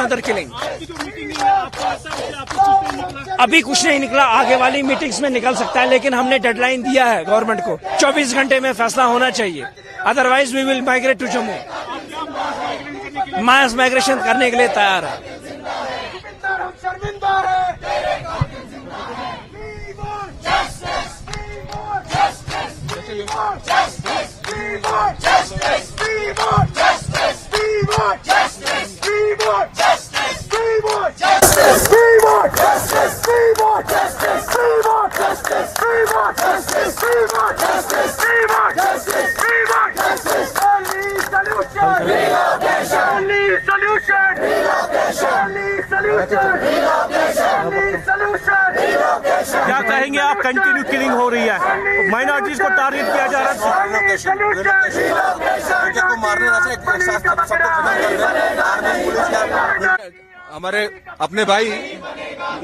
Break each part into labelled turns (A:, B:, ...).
A: another killing. अभी कुछ नहीं निकला, आगे वाली मीटिंग्स में निकल सकता है, लेकिन हमने डेडलाइन दिया है गवर्नमेंट को, 24 घंटे में फैसला होना चाहिए, otherwise we will migrate to Jammu. Mass migration करने के लिए तैयार है।
B: क्या कहेंगे आप? कंटिन्यू किलिंग हो रही है, माइनॉरिटीज को टारगेट किया जा रहा है।
C: हमारे अपने भाई,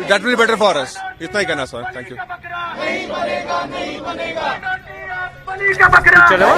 C: that will better for us. इतना ही कहना सर, थैंक यू।
B: चलो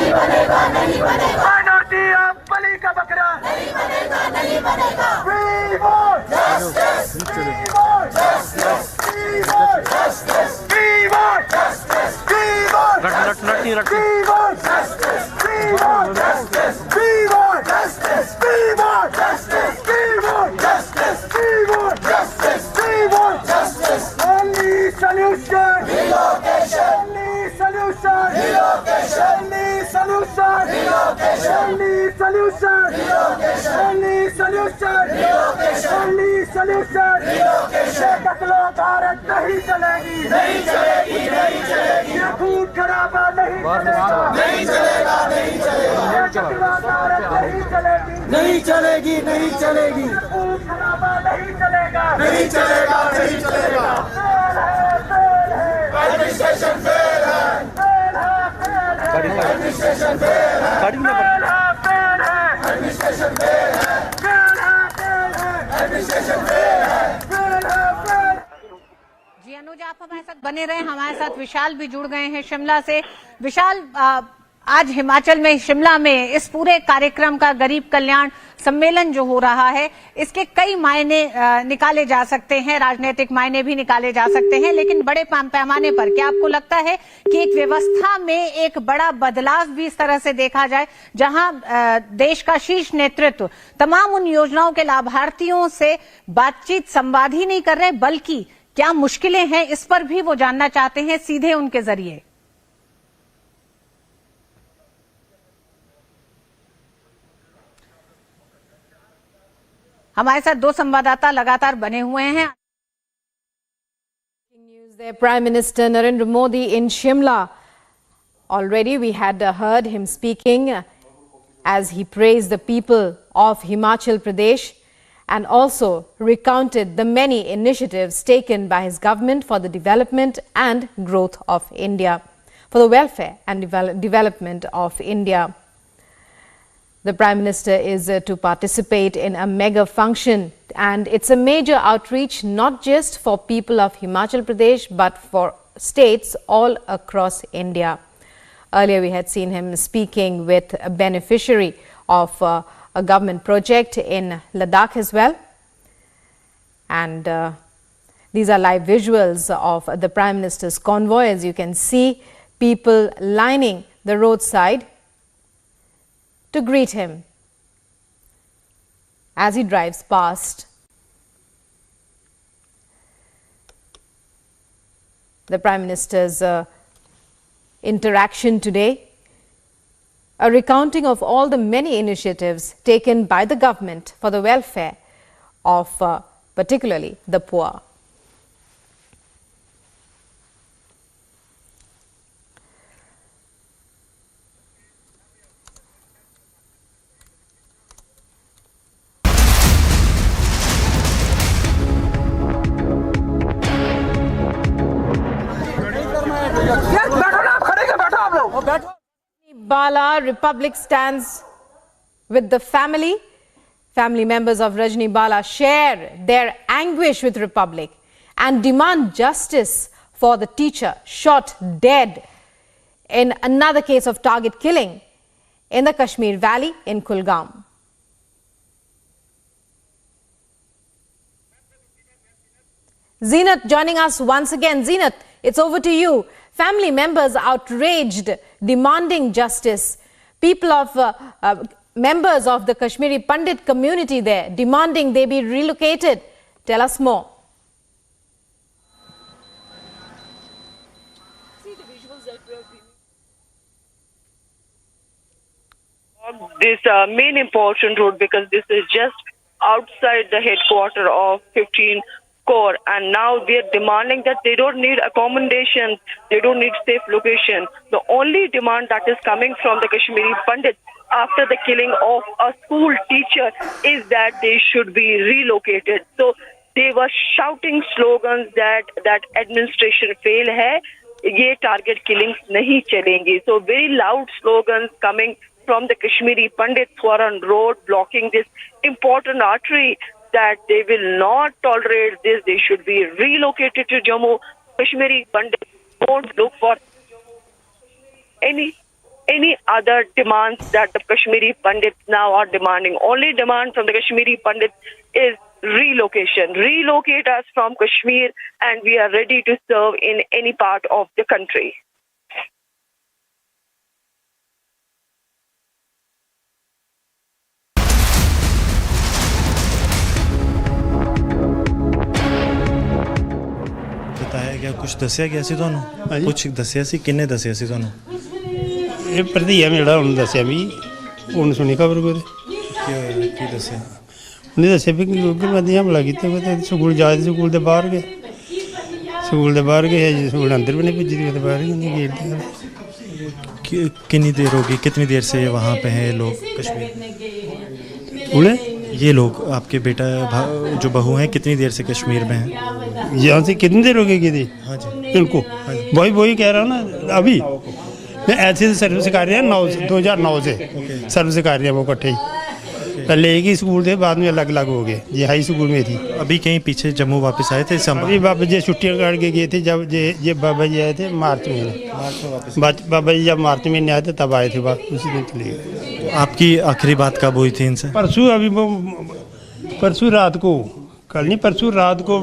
D: भारत नहीं चलेगी, नहीं चलेगी, नहीं चलेगी, ये खून खराबा नहीं चलेगा, नहीं चलेगा, नहीं चलेगा, भारत नहीं चलेगी, नहीं चलेगी, नहीं चलेगी, खून खराबा नहीं चलेगा, नहीं चलेगा, नहीं चलेगा। एडमिनिस्ट्रेशन फेल है, फेल है, फेल है, एडमिनिस्ट्रेशन फेल है, फेल है, एडमिनिस्ट्रेशन फेल है, फेल है, फेल है, एडमिनिस्ट्रेशन फेल है, फेल है, फेल।
E: जी अनुज, आप हमारे साथ बने रहे, हमारे साथ विशाल भी जुड़ गए हैं शिमला से। विशाल, आज हिमाचल में, शिमला में इस पूरे कार्यक्रम का गरीब कल्याण सम्मेलन जो हो रहा है, इसके कई मायने निकाले जा सकते हैं, राजनीतिक मायने भी निकाले जा सकते हैं, लेकिन बड़े पैमाने पर क्या आपको लगता है कि एक व्यवस्था में एक बड़ा बदलाव भी इस तरह से देखा जाए, जहां देश का शीर्ष नेतृत्व तमाम उन योजनाओं के लाभार्थियों से बातचीत, संवाद ही नहीं कर रहे, बल्कि क्या मुश्किलें हैं इस पर भी वो जानना चाहते हैं सीधे उनके जरिए? हमारे साथ दो संवाददाता लगातार बने हुए हैं।
F: The Prime Minister Narendra Modi in Shimla. Already we had heard him speaking as he praised the people of Himachal Pradesh and also recounted the many initiatives taken by his government for the development and growth of India, for the welfare and development of India. The Prime Minister is to participate in a mega function, and it's a major outreach not just for people of Himachal Pradesh but for states all across India. Earlier we had seen him speaking with a beneficiary of a government project in Ladakh as well, and these are live visuals of the Prime Minister's convoy. As you can see, people lining the roadside to greet him as he drives past. The Prime Minister's interaction today, a recounting of all the many initiatives taken by the government for the welfare of particularly the poor. Bala Republic stands with the family. Family members of Rajni Bala share their anguish with Republic and demand justice for the teacher shot dead in another case of target killing in the Kashmir Valley in Kulgam. Zeenat joining us once again. Zeenat, it's over to you. Family members outraged, demanding justice. People of members of the Kashmiri Pandit community there demanding they be relocated. Tell us more.
G: This main important road, because this is just outside the headquarter of 15 Corps, and now they're demanding that they don't need accommodations, they don't need safe location. The only demand that is coming from the Kashmiri Pandits after the killing of a school teacher is that they should be relocated. So they were shouting slogans that administration fail hai, ye target killings nahi chalengi. So very loud slogans coming from the Kashmiri Pandits who are on road blocking this important artery, that they will not tolerate this. They should be relocated to Jammu. Kashmiri Pandits won't look for any other demands that the Kashmiri Pandits now are demanding. Only demand from the Kashmiri Pandits is relocation. Relocate us from Kashmir and we are ready to serve in any part of the country.
H: क्या कुछ दसिया गया सी ਤੁਹਾਨੂੰ ਕੁਝ ਦੱਸਿਆ ਸੀ ਕਿੰਨੇ ਦੱਸਿਆ ਸੀ ਤੁਹਾਨੂੰ
I: ਇਹ ਪ੍ਰਧੀਆ ਮੇਰਾ ਉਹਨੂੰ ਦੱਸਿਆ ਵੀ ਉਹਨੂੰ ਸੁਣੀ ਖਬਰ ਕੋਈ
H: ਕੀ ਦੱਸਿਆ
I: ਉਹਨੇ ਦੱਸਿਆ ਵੀ ਕਿ ਬੰਦੇ ਹਮਲਾ ਕੀਤਾ ਤੇ ਸਕੂਲ ਜਾ ਰਹੇ ਸਕੂਲ ਦੇ ਬਾਹਰ ਗਏ ਜੀ ਸਕੂਲ ਅੰਦਰ भी नहीं भेजी थी बाहर ही नहीं गेट
H: कितनी देर होगी कितनी देर से वहाँ पे हैं लोग कश्मीर
I: उन्हें
H: ये लोग आपके बेटा जो बहू हैं कितनी देर से कश्मीर में हैं
I: यहाँ से कितनी देर हो गई थी
H: हाँ जी
I: इनको वही कह रहा हूँ ना अभी ऐसे सर्विस कर रहे हैं 2009 से सर्विस कर रहे हैं वो इकट्ठे ही पहले एक ही स्कूल थे बाद में अलग अलग हो गए ये हाई स्कूल में थी
H: अभी कहीं पीछे जम्मू वापस आए थे
I: अभी बाबा जी छुट्टियाँ काट के गए थे जब ये बाबा जी आए थे मार्च में वापस बाबा जी जब मार्च में नहीं आए थे तब आए थे बात उसी दिन चले गए
H: आपकी आखिरी बात कब हुई थी इनसे
I: परसों अभी वो परसों रात को कल नहीं परसों रात को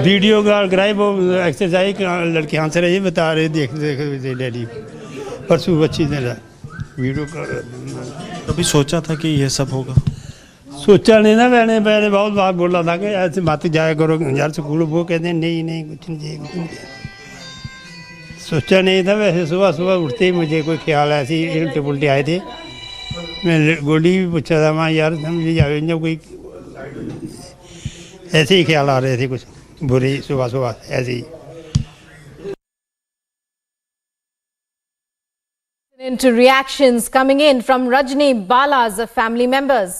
I: वीडियो कॉल कराई वो एक्सरसाइज लड़के हाथ से रही बता रहे देख डैडी परसों अच्छी तरह वीडियो
H: कभी सोचा था कि ये सब होगा
I: सोचा नहीं ना मैंने बहुत बार बोला था कि ऐसे मत जाया करो यार स्कूल वो कहते हैं नहीं कुछ नहीं चाहिए सोचा नहीं था वैसे सुबह उठते ही मुझे कोई ख्याल ऐसे उल्टे पुलटे आए थे मैं गोली भी पूछा था मैं यार समझ जाए जब कोई ऐसे ही ख्याल आ रहे थे कुछ बुरे सुबह ऐसे ही
F: Into reactions coming in from Rajni Bala's family members.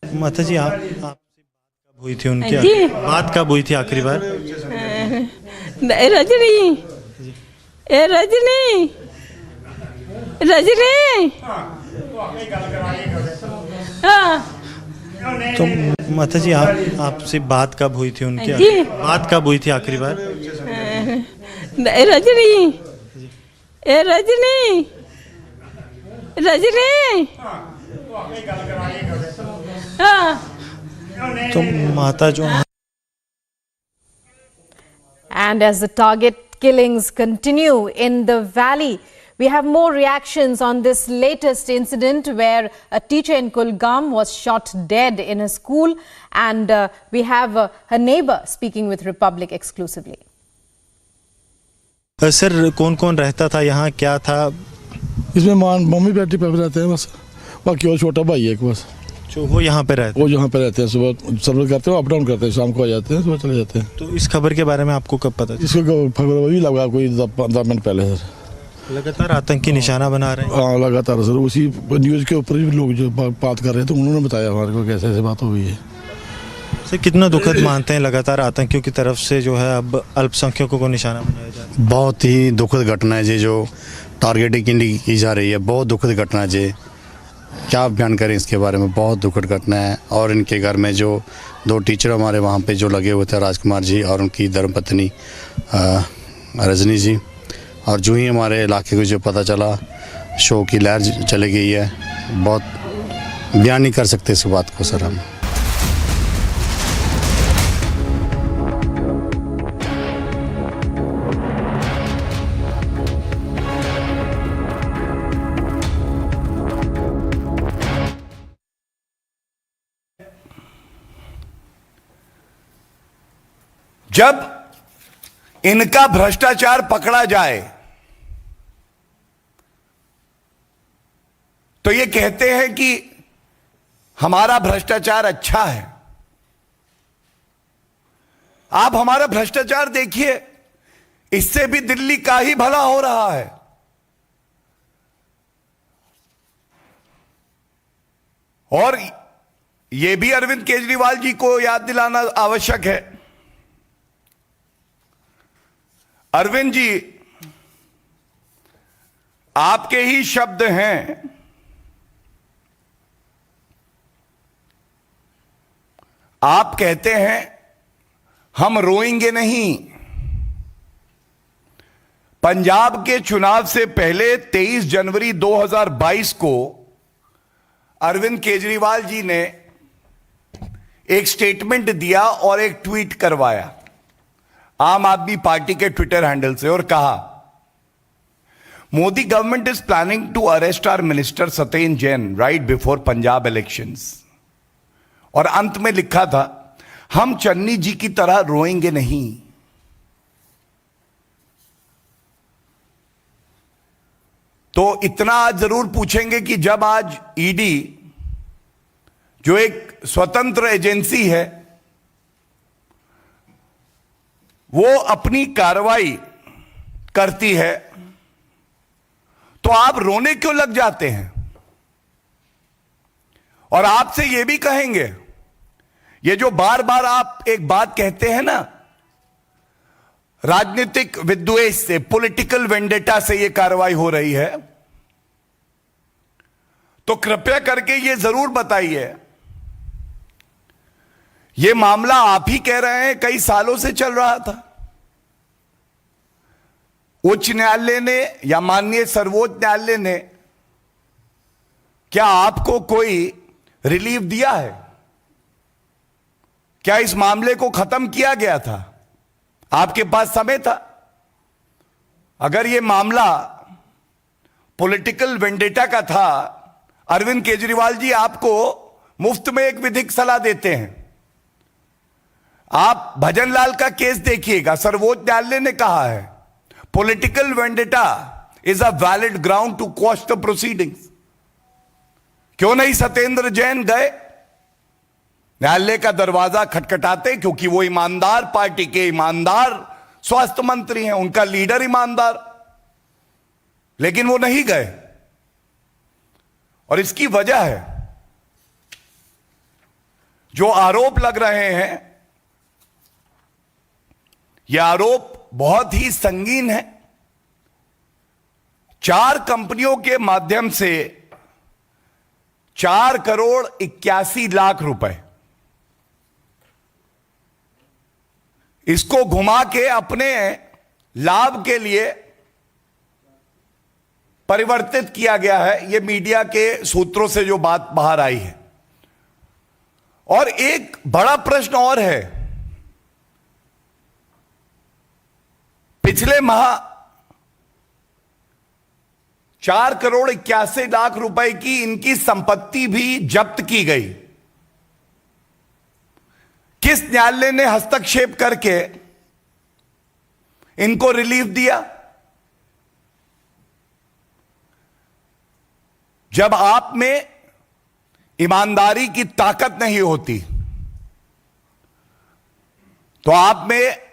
H: माता जी आप कब हुई थी उनकी बात कब हुई थी आखिरी बार
J: रजनी हाँ
H: तो माता जी आपसे बात कब हुई थी उनकी बात कब हुई थी आखिरी बार
J: रजनी हाँ
H: तो माता जो
F: And as the target killings continue in the valley, we have more reactions on this latest incident where a teacher in Kulgam was shot dead in a school, and we have her neighbor speaking with Republic exclusively.
H: Sir कौन रहता था यहाँ क्या था
K: इसमें mummy बेटी पे रहते हैं बस बाकी और छोटा भाई है एक बस
H: जो वो यहाँ पे रहते
K: हैं सुबह सर्विस करते हैं अप डाउन करते हैं शाम को आ जाते हैं सुबह चले जाते हैं
H: तो इस खबर के बारे में आपको कब पता
K: इसको खबर वही लगा कोई 10 मिनट पहले सर
H: लगातार आतंकी निशाना बना रहे हैं
K: हाँ लगातार सर उसी न्यूज़ के ऊपर भी लोग जो बात कर रहे हैं तो उन्होंने बताया हमारे को कैसे ऐसे बात हो गई है
H: सर कितना दुखद मानते हैं लगातार आतंकियों की तरफ से जो है अब अल्पसंख्यकों को निशाना बनाया जा रहा है
L: बहुत ही दुखद घटना है जी जो टारगेटिंग की जा रही है बहुत दुखद घटना है जी क्या बयान करें इसके बारे में बहुत दुखद घटना है और इनके घर में जो 2 टीचर हमारे वहाँ पे जो लगे हुए थे राजकुमार जी और उनकी धर्मपत्नी रजनी जी और जो ही हमारे इलाके को जो पता चला शो की लहर चली गई है बहुत बयान नहीं कर सकते इस बात को सर हम।
M: जब इनका भ्रष्टाचार पकड़ा जाए तो ये कहते हैं कि हमारा भ्रष्टाचार अच्छा है। आप हमारा भ्रष्टाचार देखिए, इससे भी दिल्ली का ही भला हो रहा है। और यह भी अरविंद केजरीवाल जी को याद दिलाना आवश्यक है। अरविंद जी, आपके ही शब्द हैं, आप कहते हैं हम रोएंगे नहीं। पंजाब के चुनाव से पहले 23 जनवरी 2022 को अरविंद केजरीवाल जी ने एक स्टेटमेंट दिया और एक ट्वीट करवाया आम आदमी पार्टी के ट्विटर हैंडल से और कहा, Modi government is planning to arrest our minister Satyendra Jain right before Punjab elections. और अंत में लिखा था, हम चन्नी जी की तरह रोएंगे नहीं। तो इतना आज जरूर पूछेंगे कि जब आज ईडी, जो एक स्वतंत्र एजेंसी है, वो अपनी कार्रवाई करती है, तो आप रोने क्यों लग जाते हैं? और आपसे यह भी कहेंगे, ये जो बार बार आप एक बात कहते हैं ना, राजनीतिक विद्वेष से, पॉलिटिकल वेंडेटा से यह कार्रवाई हो रही है, तो कृपया करके यह जरूर बताइए, यह मामला आप ही कह रहे हैं कई सालों से चल रहा था। उच्च न्यायालय ने या माननीय सर्वोच्च न्यायालय ने क्या आपको कोई रिलीफ दिया है? क्या इस मामले को खत्म किया गया था? आपके पास समय था। अगर यह मामला पॉलिटिकल वेंडेटा का था, अरविंद केजरीवाल जी आपको मुफ्त में एक विधिक सलाह देते हैं। आप भजनलाल का केस देखिएगा, सर्वोच्च न्यायालय ने कहा है political vendetta is a valid ground to quash the proceedings. क्यों नहीं सत्येंद्र जैन गए न्यायालय का दरवाजा खटखटाते? क्योंकि वो ईमानदार पार्टी के ईमानदार स्वास्थ्य मंत्री हैं, उनका लीडर ईमानदार, लेकिन वो नहीं गए। और इसकी वजह है, जो आरोप लग रहे हैं, ये आरोप बहुत ही संगीन है। 4 कंपनियों के माध्यम से 4 करोड़ 81 लाख रुपए, इसको घुमा के अपने लाभ के लिए परिवर्तित किया गया है। यह मीडिया के सूत्रों से जो बात बाहर आई है। और एक बड़ा प्रश्न और है, पिछले माह 4 करोड़ 81 लाख रुपए की इनकी संपत्ति भी जब्त की गई। किस न्यायालय ने हस्तक्षेप करके इनको रिलीफ दिया? जब आप में ईमानदारी की ताकत नहीं होती, तो आप में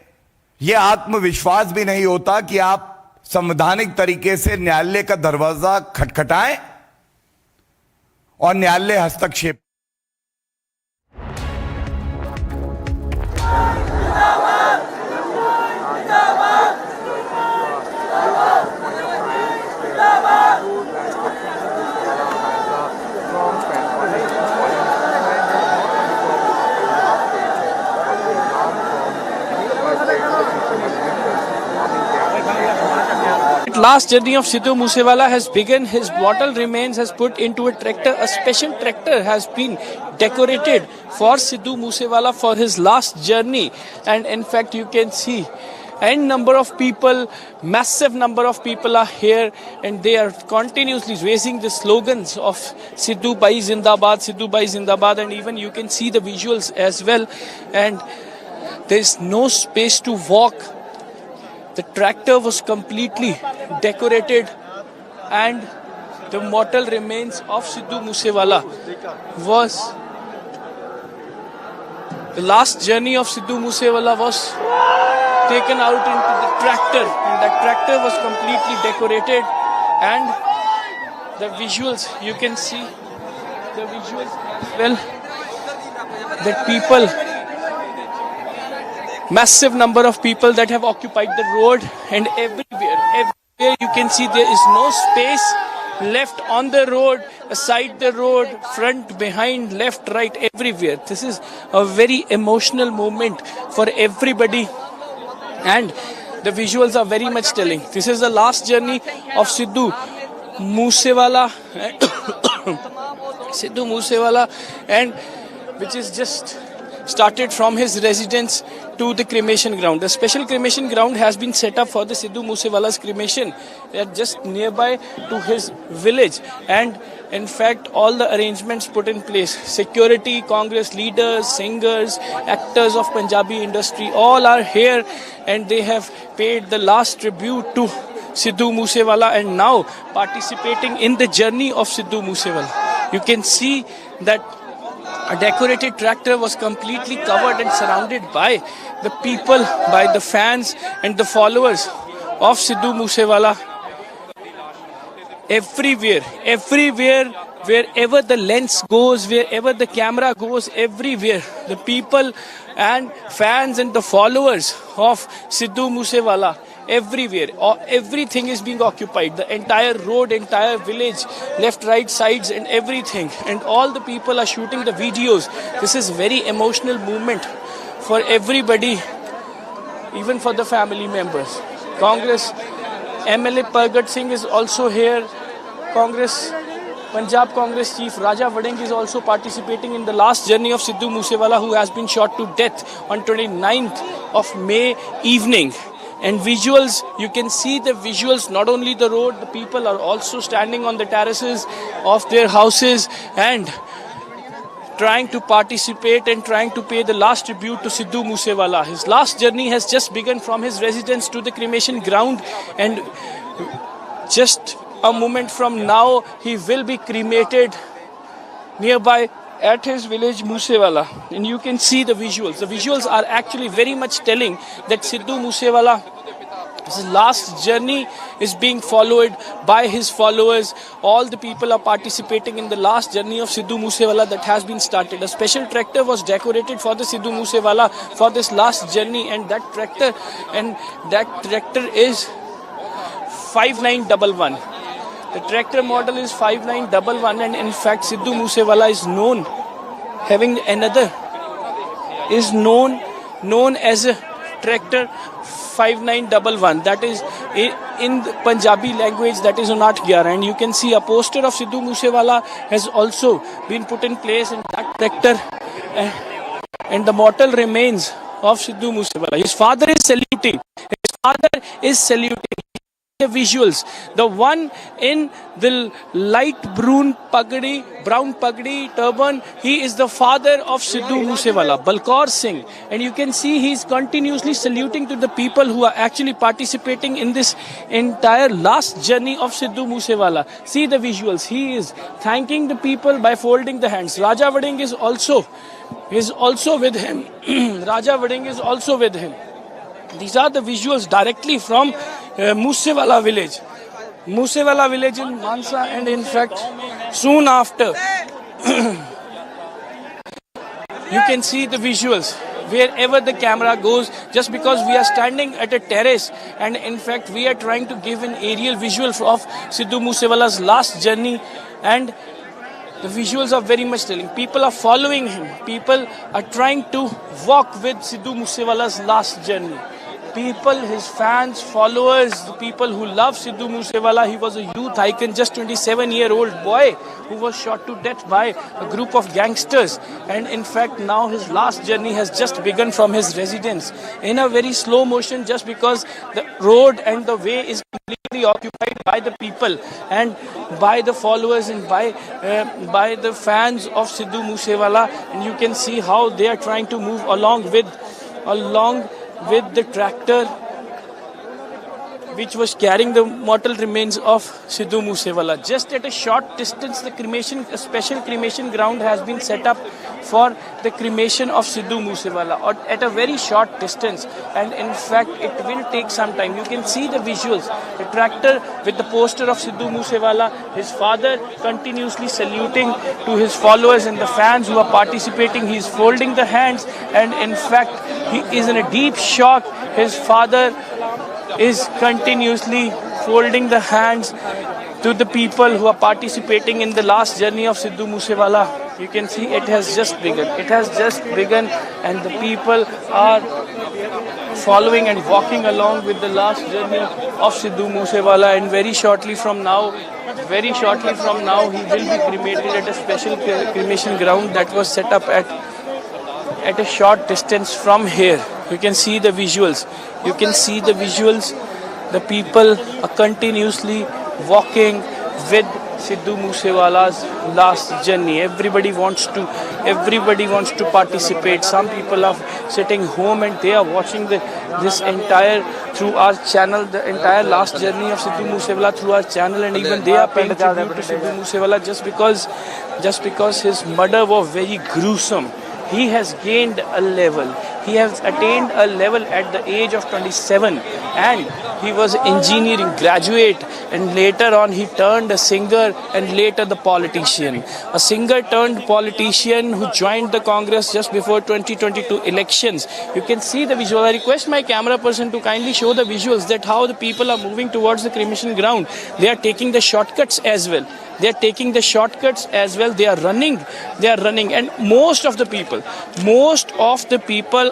M: यह आत्मविश्वास भी नहीं होता कि आप संवैधानिक तरीके से न्यायालय का दरवाजा खटखटाएं और न्यायालय हस्तक्षेप।
A: last journey of Sidhu Moosewala has begun. His mortal remains has put into a tractor. A special tractor has been decorated for Sidhu Moosewala for his last journey. And in fact, you can see n number of people, massive number of people are here, and they are continuously raising the slogans of Sidhu Bhai Zindabad, Sidhu Bhai Zindabad, and even you can see the visuals as well. And there is no space to walk. The tractor was completely decorated, and the mortal remains of Sidhu Moosewala was the last journey of Sidhu Moosewala was taken out into the tractor, and that tractor was completely decorated. And the visuals, you can see the visuals as well, that people, massive number of people that have occupied the road, and everywhere you can see there is no space left on the road, aside the road, front, behind, left, right, everywhere. This is a very emotional moment for everybody, and the visuals are very much telling. This is the last journey of Sidhu Moosewala, Sidhu Moosewala, and which is just started from his residence to the cremation ground. A special cremation ground has been set up for the Sidhu Moosewala's cremation. They are just nearby to his village, and in fact all the arrangements put in place. Security, Congress leaders, singers, actors of Punjabi industry, all are here, and they have paid the last tribute to Sidhu Moosewala and now participating in the journey of Sidhu Moosewala. You can see that a decorated tractor was completely covered and surrounded by the people, by the fans and the followers of Sidhu Moosewala. Everywhere, wherever the lens goes, wherever the camera goes, everywhere, the people and fans and the followers of Sidhu Moosewala, everywhere, everything is being occupied. The entire road, entire village, left, right, sides and everything. And all the people are shooting the videos. This is very emotional moment for everybody, even for the family members. Congress MLA Pargat Singh is also here. Punjab Congress Chief Raja Vading is also participating in the last journey of Sidhu Moosewala, who has been shot to death on 29th of May evening. And visuals, you can see the visuals, not only the road, the people are also standing on the terraces of their houses and trying to participate and trying to pay the last tribute to Sidhu Moosewala. His last journey has just begun from his residence to the cremation ground, and just a moment from now he will be cremated nearby at his village Moosewala. And you can see the visuals. The visuals are actually very much telling that Sidhu Moosewala, his last journey is being followed by his followers. All the people are participating in the last journey of Sidhu Moosewala that has been started. A special tractor was decorated for the Sidhu Moosewala for this last journey, and that tractor is 5911. The tractor model is 5911, and in fact Sidhu Moosewala is known as a tractor 5911. That is in the Punjabi language, that is Unat Gyara. And you can see a poster of Sidhu Moosewala has also been put in place in that tractor, and the mortal remains of Sidhu Moosewala. His father is saluting. The visuals, the one in the light brown pagdi turban, he is the father of Sidhu Moosewala, Balkaur Singh, and you can see he is continuously saluting to the people who are actually participating in this entire last journey of Sidhu Moosewala. See the visuals, he is thanking the people by folding the hands. Raja Vading is also with him. Raja Vading is also with him. These are the visuals directly from Moosewala village in Mansa, and in fact soon after you can see the visuals wherever the camera goes, just because we are standing at a terrace, and in fact we are trying to give an aerial visual of Sidhu Moosewala's last journey, and the visuals are very much telling. People are following him. People are trying to walk with Sidhu Moosewala's last journey. people, his fans, followers, the people who love Sidhu Moosewala. He was a youth icon, just 27-year-old boy who was shot to death by a group of gangsters. And in fact, now his last journey has just begun from his residence in a very slow motion, just because the road and the way is completely occupied by the people and by the followers and by the fans of Sidhu Moosewala. And you can see how they are trying to move along with the tractor which was carrying the mortal remains of Sidhu Moosewala. Just at a short distance, a special cremation ground has been set up for the cremation of Sidhu Moosewala, or at a very short distance. And in fact, it will take some time. You can see the visuals. The tractor with the poster of Sidhu Moosewala, his father continuously saluting to his followers and the fans who are participating. He is folding the hands, and in fact, he is in a deep shock. His father is continuously folding the hands to the people who are participating in the last journey of Sidhu Moosewala. You can see it has just begun. It has just begun, and the people are following and walking along with the last journey of Sidhu Moosewala. And very shortly from now, he will be cremated at a special cremation ground that was set up at a short distance from here. You can see the visuals. The people are continuously walking with Sidhu Moosewala's last journey. Everybody wants to participate. Some people are sitting home and they are watching this entire through our channel, the entire last journey of Sidhu Moosewala through our channel, and even they are paying tribute to Sidhu Moosewala just because his murder was very gruesome. He has gained a level. He has attained a level at the age of 27, and he was an engineering graduate, and later on he turned a singer and later the politician. A singer turned politician who joined the Congress just before 2022 elections. You can see the visual. I request my camera person to kindly show the visuals that how the people are moving towards the cremation ground. They are taking the shortcuts as well. They are running, and most of the people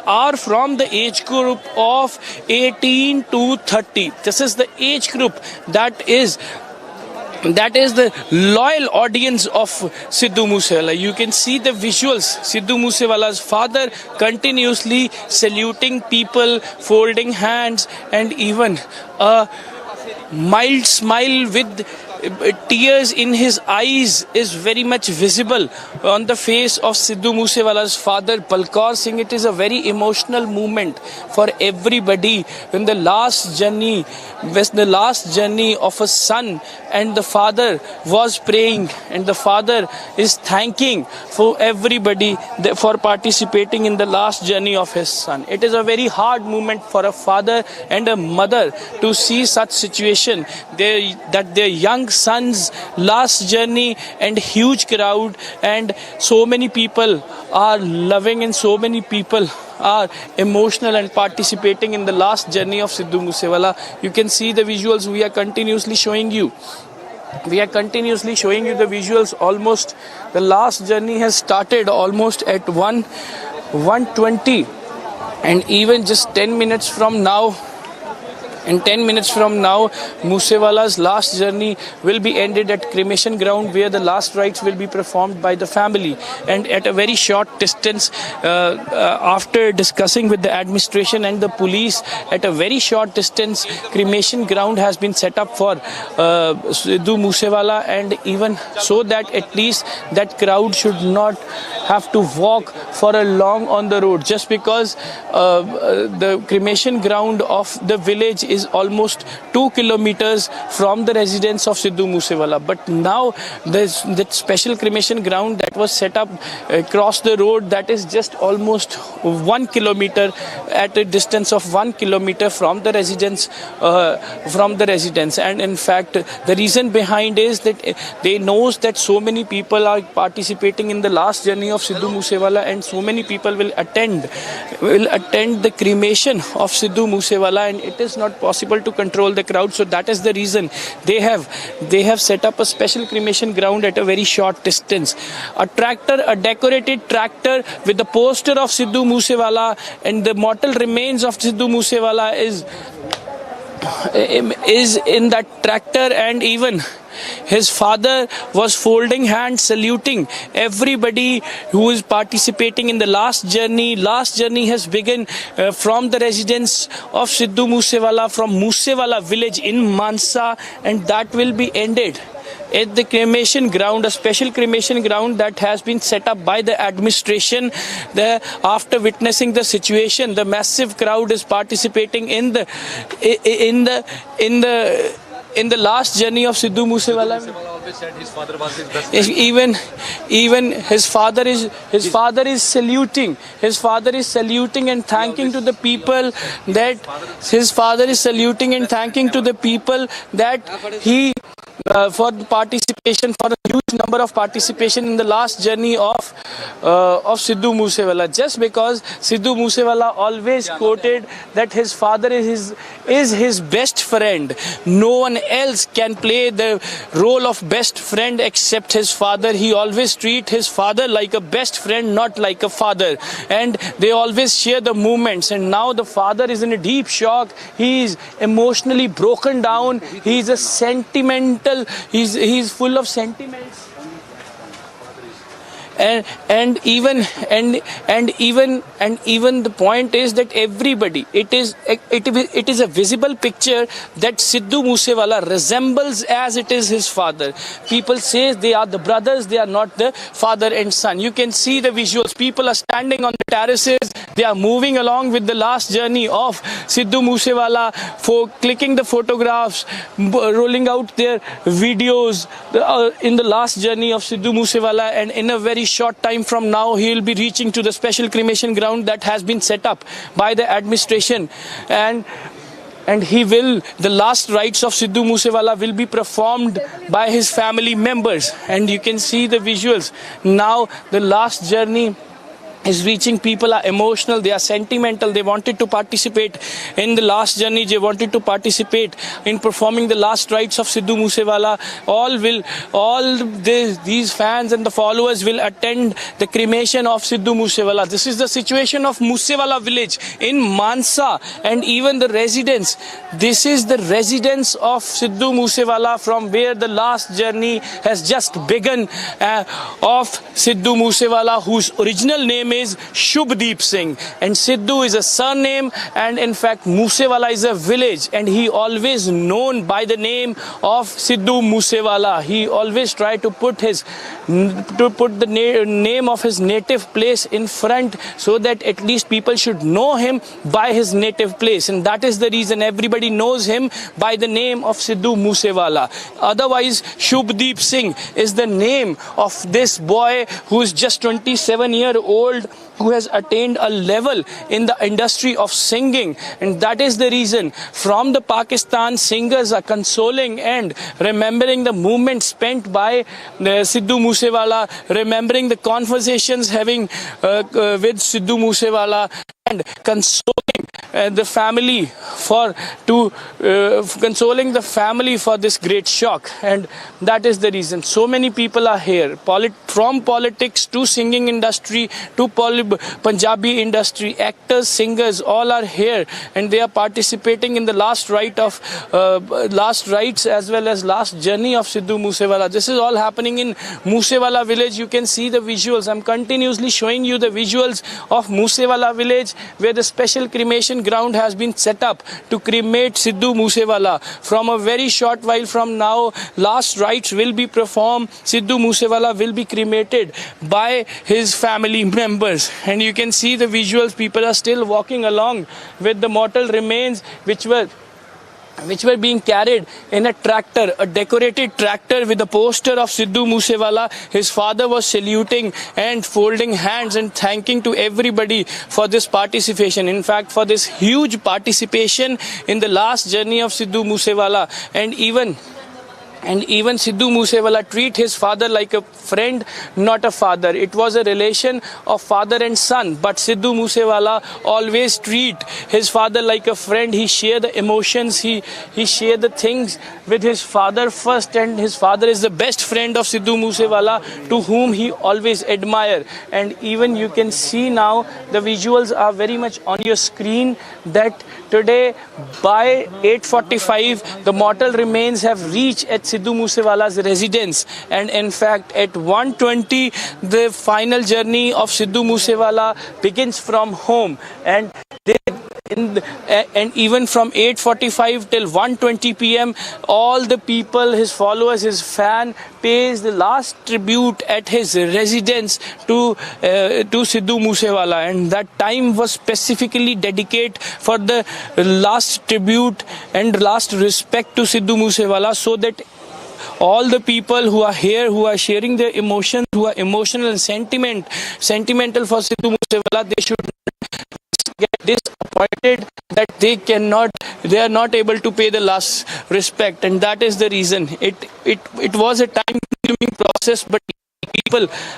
A: are from the age group of 18 to 30. This is the age group that is the loyal audience of Sidhu Moosewala. You can see the visuals. Sidhu Moosewala's father continuously saluting people, folding hands, and even a mild smile with tears in his eyes is very much visible on the face of Sidhu Moosewala's father, Balkaur Singh. It is a very emotional moment for everybody when the last journey of a son, and the father was praying, and the father is thanking for everybody for participating in the last journey of his son. It is a very hard moment for a father and a mother to see such situation, that their young son's last journey, and huge crowd, and so many people are loving, and so many people are emotional and participating in the last journey of Sidhu Moosewala. You can see the visuals. We are continuously showing you the visuals. Almost the last journey has started almost at 1:20, and even just 10 minutes from now, Moosewala's last journey will be ended at cremation ground, where the last rites will be performed by the family. And at a very short distance, after discussing with the administration and the police, at a very short distance, cremation ground has been set up for Sidhu Moosewala, and even so that at least that crowd should not have to walk for a long on the road, just because the cremation ground of the village is almost 2 kilometers from the residence of Sidhu Moosewala. But now there's that special cremation ground that was set up across the road, that is just almost 1 kilometer, at a distance of 1 kilometer from the residence. And in fact, the reason behind is that they knows that so many people are participating in the last journey of of Sidhu Moosewala, and so many people will attend the cremation of Sidhu Moosewala, and it is not possible to control the crowd. So that is the reason they have set up a special cremation ground at a very short distance. A decorated tractor with the poster of Sidhu Moosewala and the mortal remains of Sidhu Moosewala is in that tractor, and even his father was folding hands, saluting everybody who is participating in the last journey. Last journey has begun from the residence of Sidhu Moosewala, from Moosewala village in Mansa, and that will be ended at the cremation ground, a special cremation ground that has been set up by the administration. After witnessing the situation, the massive crowd is participating in the last journey of Sidhu Moosewala.
C: always said his father was his best friend.
A: Even his father is saluting. His father is saluting and thanking to the people that his father is saluting and thanking to the people that he for participation, for a huge number of participation in the last journey of Sidhu Moosewala. Just because Sidhu Moosewala always quoted that his father is his best friend. No one else can play the role of best friend except his father. He always treat his father like a best friend, not like a father. And they always share the moments. And now the father is in a deep shock. He is emotionally broken down. He is a sentimental. He's full of sentiments. And even the point is that everybody, it is a visible picture that Sidhu Moosewala resembles as it is his father. People say they are the brothers, they are not the father and son. You can see the visuals. People are standing on the terraces. They are moving along with the last journey of Sidhu Moosewala, for clicking the photographs, rolling out their videos in the last journey of Sidhu Moosewala, and in a very short time from now he will be reaching to the special cremation ground that has been set up by the administration, and the last rites of Sidhu Moosewala will be performed by his family members. And you can see the visuals. Now the last journey is reaching. People are emotional, they are sentimental, they wanted to participate in the last journey, they wanted to participate in performing the last rites of Sidhu Moosewala. These fans and the followers will attend the cremation of Sidhu Moosewala. This is the situation of Moosewala village in Mansa, and even the residence. This is the residence of Sidhu Moosewala, from where the last journey has just begun of Sidhu Moosewala, whose original name is Shubdeep Singh, and Sidhu is a surname, and in fact Moosewala is a village, and he always known by the name of Sidhu Moosewala. He always tried to put the name of his native place in front, so that at least people should know him by his native place, and that is the reason everybody knows him by the name of Sidhu Moosewala. Otherwise, Shubdeep Singh is the name of this boy who is just 27-year-old, who has attained a level in the industry of singing, and that is the reason from the Pakistan singers are consoling and remembering the moment spent by Sidhu Moosewala, remembering the conversations having with Sidhu Moosewala, and consoling the family consoling the family for this great shock. And that is the reason so many people are here, from politics to singing industry to Punjabi industry, actors, singers, all are here, and they are participating in the last rites as well as last journey of Sidhu Moosewala. This is all happening in Moosewala village. You can see the visuals. I'm continuously showing you the visuals of Moosewala village, where the special cremation ground has been set up to cremate Sidhu Moosewala. From a very short while from now, last rites will be performed. Sidhu Moosewala will be cremated by his family members, and you can see the visuals. People are still walking along with the mortal remains which were being carried in a tractor, a decorated tractor with a poster of Sidhu Moosewala. His father was saluting and folding hands and thanking to everybody for this participation. In fact, for this huge participation in the last journey of Sidhu Moosewala. And even And even Sidhu Moosewala treat his father like a friend, not a father. It was a relation of father and son. But Sidhu Moosewala always treat his father like a friend. He share the emotions. He share the things with his father first. And his father is the best friend of Sidhu Moosewala, to whom he always admire. And even you can see now the visuals are very much on your screen that today by 8:45 the mortal remains have reached at Sidhu Moosewala's residence, and in fact at 1:20 the final journey of Sidhu Moosewala begins from home, and even from 8:45 till 1:20 p.m. all the people, his followers, his fan, pays the last tribute at his residence to Sidhu Moosewala, and that time was specifically dedicated for the last tribute and last respect to Sidhu Moosewala, so that all the people who are here, who are sharing their emotions, who are emotional and sentimental for Sidhu Moosewala, they should get disappointed that they are not able to pay the last respect, and that is the reason. It was a time-consuming process, but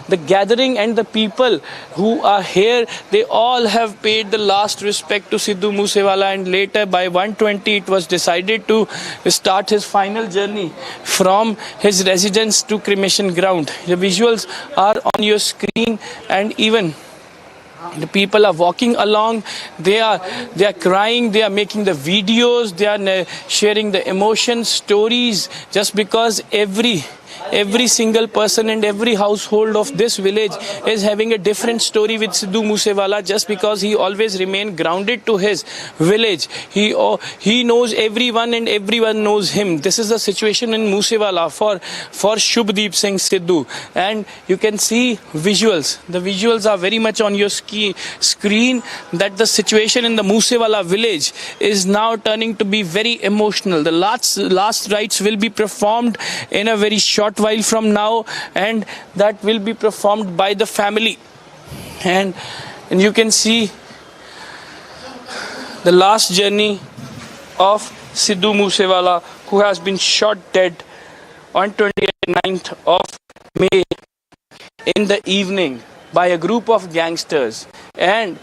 A: the gathering and the people who are here, they all have paid the last respect to Sidhu Moosewala, and later by 1:20 it was decided to start his final journey from his residence to cremation ground. The visuals are on your screen, and even the people are walking along, they are crying, they are making the videos, they are sharing the emotions, stories, just because every single person and every household of this village is having a different story with Sidhu Moosewala, just because he always remained grounded to his village. He knows everyone and everyone knows him. This is the situation in Moosewala for Shubhdeep Singh Sidhu, and you can see visuals. The visuals are very much on your screen, that the situation in the Moosewala village is now turning to be very emotional. The last rites will be performed in a very short while from now, and that will be performed by the family, and you can see the last journey of Sidhu Moosewala, who has been shot dead on 29th of May in the evening by a group of gangsters. And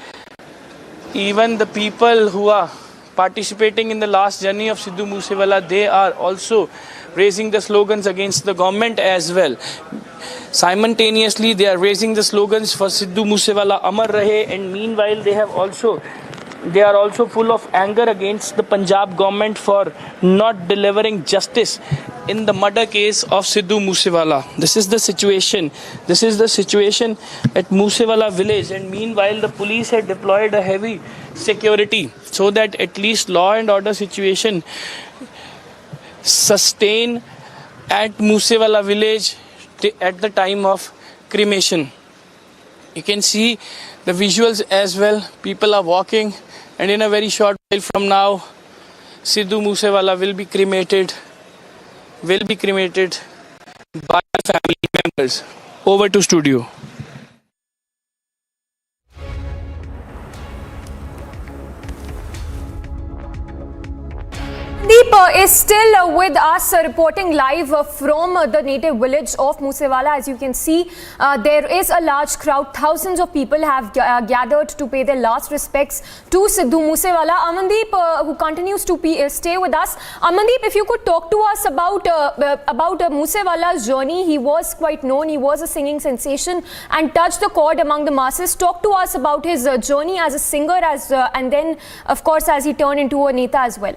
A: even the people who are participating in the last journey of Sidhu Moosewala, they are also raising the slogans against the government as well. Simultaneously, they are raising the slogans for Sidhu Moosewala Amar Rahe, and meanwhile they are also full of anger against the Punjab government for not delivering justice in the murder case of Sidhu Moosewala. This is the situation. This is the situation at Moosewala village, and meanwhile the police had deployed a heavy security so that at least law and order situation sustain at Moosewala village at the time of cremation. You can see the visuals as well. People are walking, and in a very short while from now, Sidhu Moosewala will be cremated by family members. Over to studio.
N: Deep is still with us, reporting live from the native village of Moosewala. As you can see, there is a large crowd. Thousands of people have gathered to pay their last respects to Sidhu Moosewala. Amandeep, who continues to stay with us. Amandeep, if you could talk to us about Moosewala's journey. He was quite known. He was a singing sensation and touched the chord among the masses. Talk to us about his journey as a singer, and then, of course, as he turned into a Neta as well.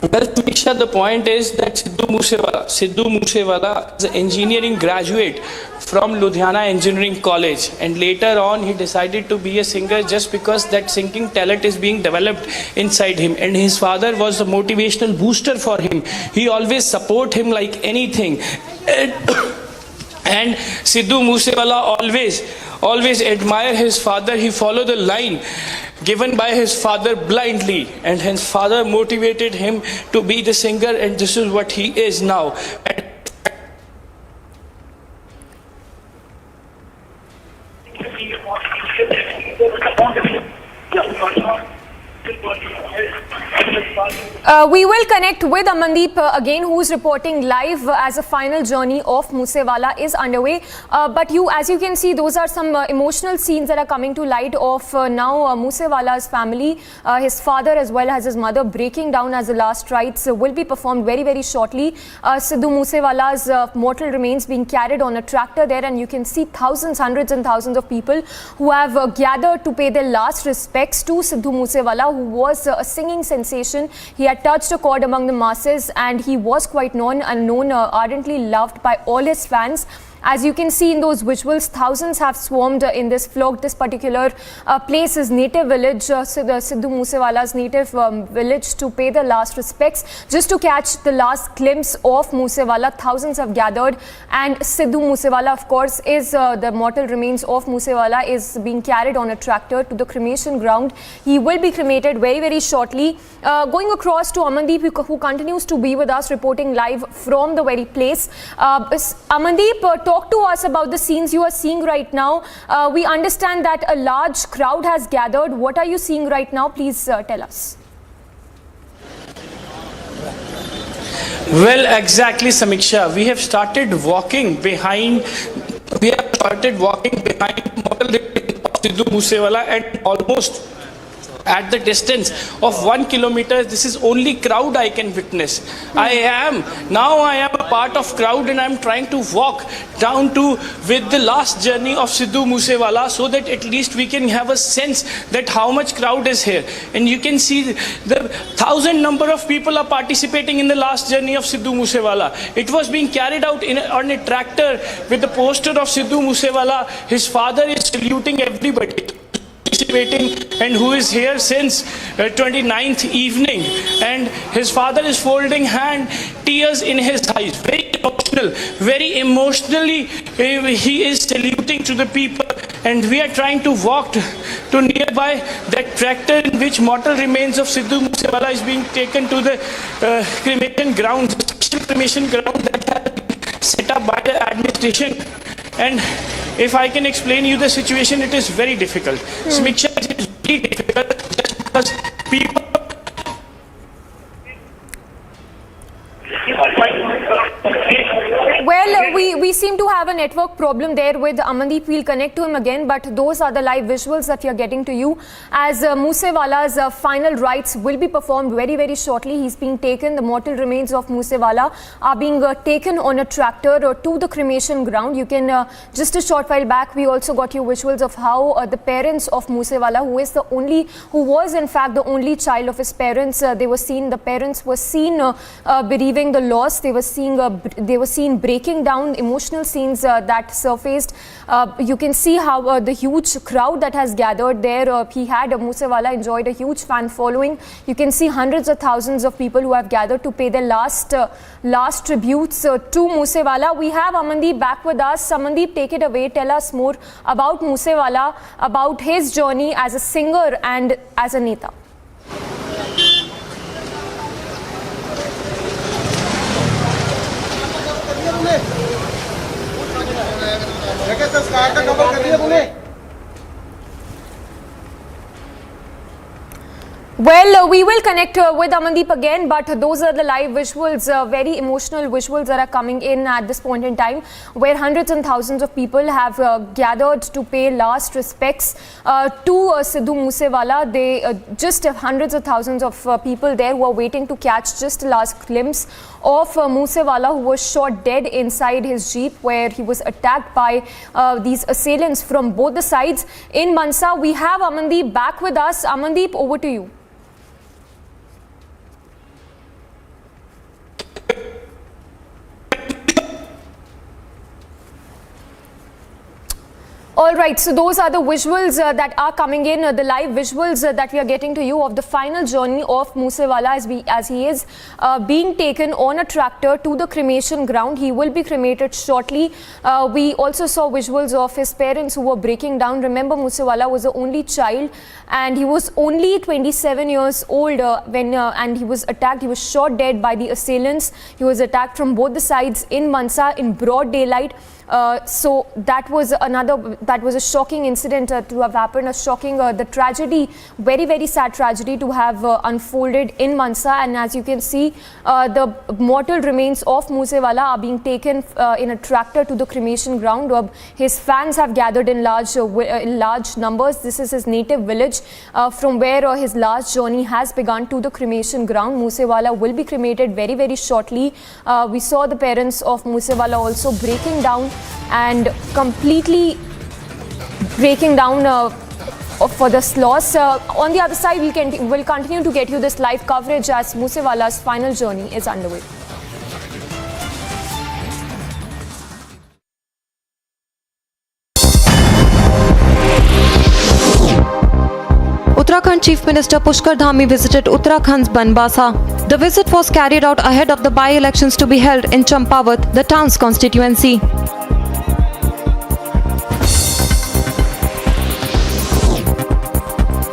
A: Well, Tumisha, the point is that Sidhu Moosewala is an engineering graduate from Ludhiana Engineering College, and later on he decided to be a singer just because that singing talent is being developed inside him, and his father was a motivational booster for him. He always support him like anything. And Sidhu Moosewala always admire his father. He followed the line given by his father blindly, and his father motivated him to be the singer, and this is what he is now.
N: We will connect with Amandeep again, who is reporting live as a final journey of Moosewala is underway. But as you can see, those are some emotional scenes that are coming to light of now Moosewala's family, his father as well as his mother breaking down as the last rites will be performed very, very shortly. Sidhu Moosewala's mortal remains being carried on a tractor there, and you can see thousands, hundreds and thousands of people who have gathered to pay their last respects to Sidhu Moosewala, who was a singing sensation. He had touched a chord among the masses, and he was quite known, ardently loved by all his fans. As you can see in those visuals, thousands have swarmed in this flock. This particular place, his native village, Sidhu Moosewala's native village, to pay the last respects, just to catch the last glimpse of Moosewala. Thousands have gathered, and Sidhu Moosewala, of course, is the mortal remains of Moosewala is being carried on a tractor to the cremation ground. He will be cremated very, very shortly. Going across to Amandeep, who continues to be with us, reporting live from the very place. Amandeep, talk to us about the scenes you are seeing right now. We understand that a large crowd has gathered. What are you seeing right now? Please tell us.
A: Well, exactly, Samiksha. We have started walking behind model Sidhu Moosewala, and almost at the distance of 1 kilometer, this is only crowd I can witness. I am a part of crowd, and I am trying to walk down to with the last journey of Sidhu Moosewala, so that at least we can have a sense that how much crowd is here. And you can see the 1,000 number of people are participating in the last journey of Sidhu Moosewala. It was being carried out on a tractor with the poster of Sidhu Moosewala. His father is saluting everybody and who is here since 29th evening, and his father is folding hand, tears in his eyes, very emotionally he is saluting to the people. And we are trying to walk to nearby that tractor in which mortal remains of Sidhu Moosewala is being taken to the cremation ground, special cremation ground that has been set up by the administration. And if I can explain you the situation, it is very difficult. Samiksha, it is very difficult just because people...
N: Well, we seem to have a network problem there with Amandeep. We'll connect to him again, but those are the live visuals that we are getting to you. As Moosewala's final rites will be performed very, very shortly. He's being taken, the mortal remains of Moosewala are being taken on a tractor to the cremation ground. You can, just a short while back, we also got you visuals of how the parents of Moosewala, who was in fact the only child of his parents, the parents were seen bereaving the loss. They were seen breaking down, emotional scenes that surfaced. You can see how the huge crowd that has gathered there. Moosewala enjoyed a huge fan following. You can see hundreds of thousands of people who have gathered to pay their last tributes to Moosewala. We have Amandeep back with us. Amandeep, take it away. Tell us more about Moosewala, about his journey as a singer and as a neta. Well, we will connect with Amandeep again, but those are the live visuals, very emotional visuals that are coming in at this point in time, where hundreds and thousands of people have gathered to pay last respects to Sidhu Moosewala. Just hundreds of thousands of people there who are waiting to catch just a last glimpse of Moosewala, who was shot dead inside his jeep, where he was attacked by these assailants from both the sides. In Mansa, we have Amandeep back with us. Amandeep, over to you. All right, so those are the visuals that are coming in, the live visuals that we are getting to you of the final journey of Moosewala as he is being taken on a tractor to the cremation ground. He will be cremated shortly. We also saw visuals of his parents who were breaking down. Remember, Moosewala was the only child, and he was only 27 years old and he was attacked. He was shot dead by the assailants. He was attacked from both the sides in Mansa in broad daylight. So that was another that was a shocking incident to have happened, a shocking, the tragedy, very, very sad tragedy to have unfolded in Mansa. And as you can see, the mortal remains of Moosewala are being taken in a tractor to the cremation ground. His fans have gathered in large numbers. This is his native village from where his last journey has begun to the cremation ground. Moosewala will be cremated very, very shortly. We saw the parents of Moosewala also breaking down and completely breaking down for this loss. On the other side, we'll continue to get you this live coverage as Moosewala's final journey is underway.
O: Uttarakhand Chief Minister Pushkar Dhami visited Uttarakhand's Banbasa. The visit was carried out ahead of the by-elections to be held in Champawat, the town's constituency.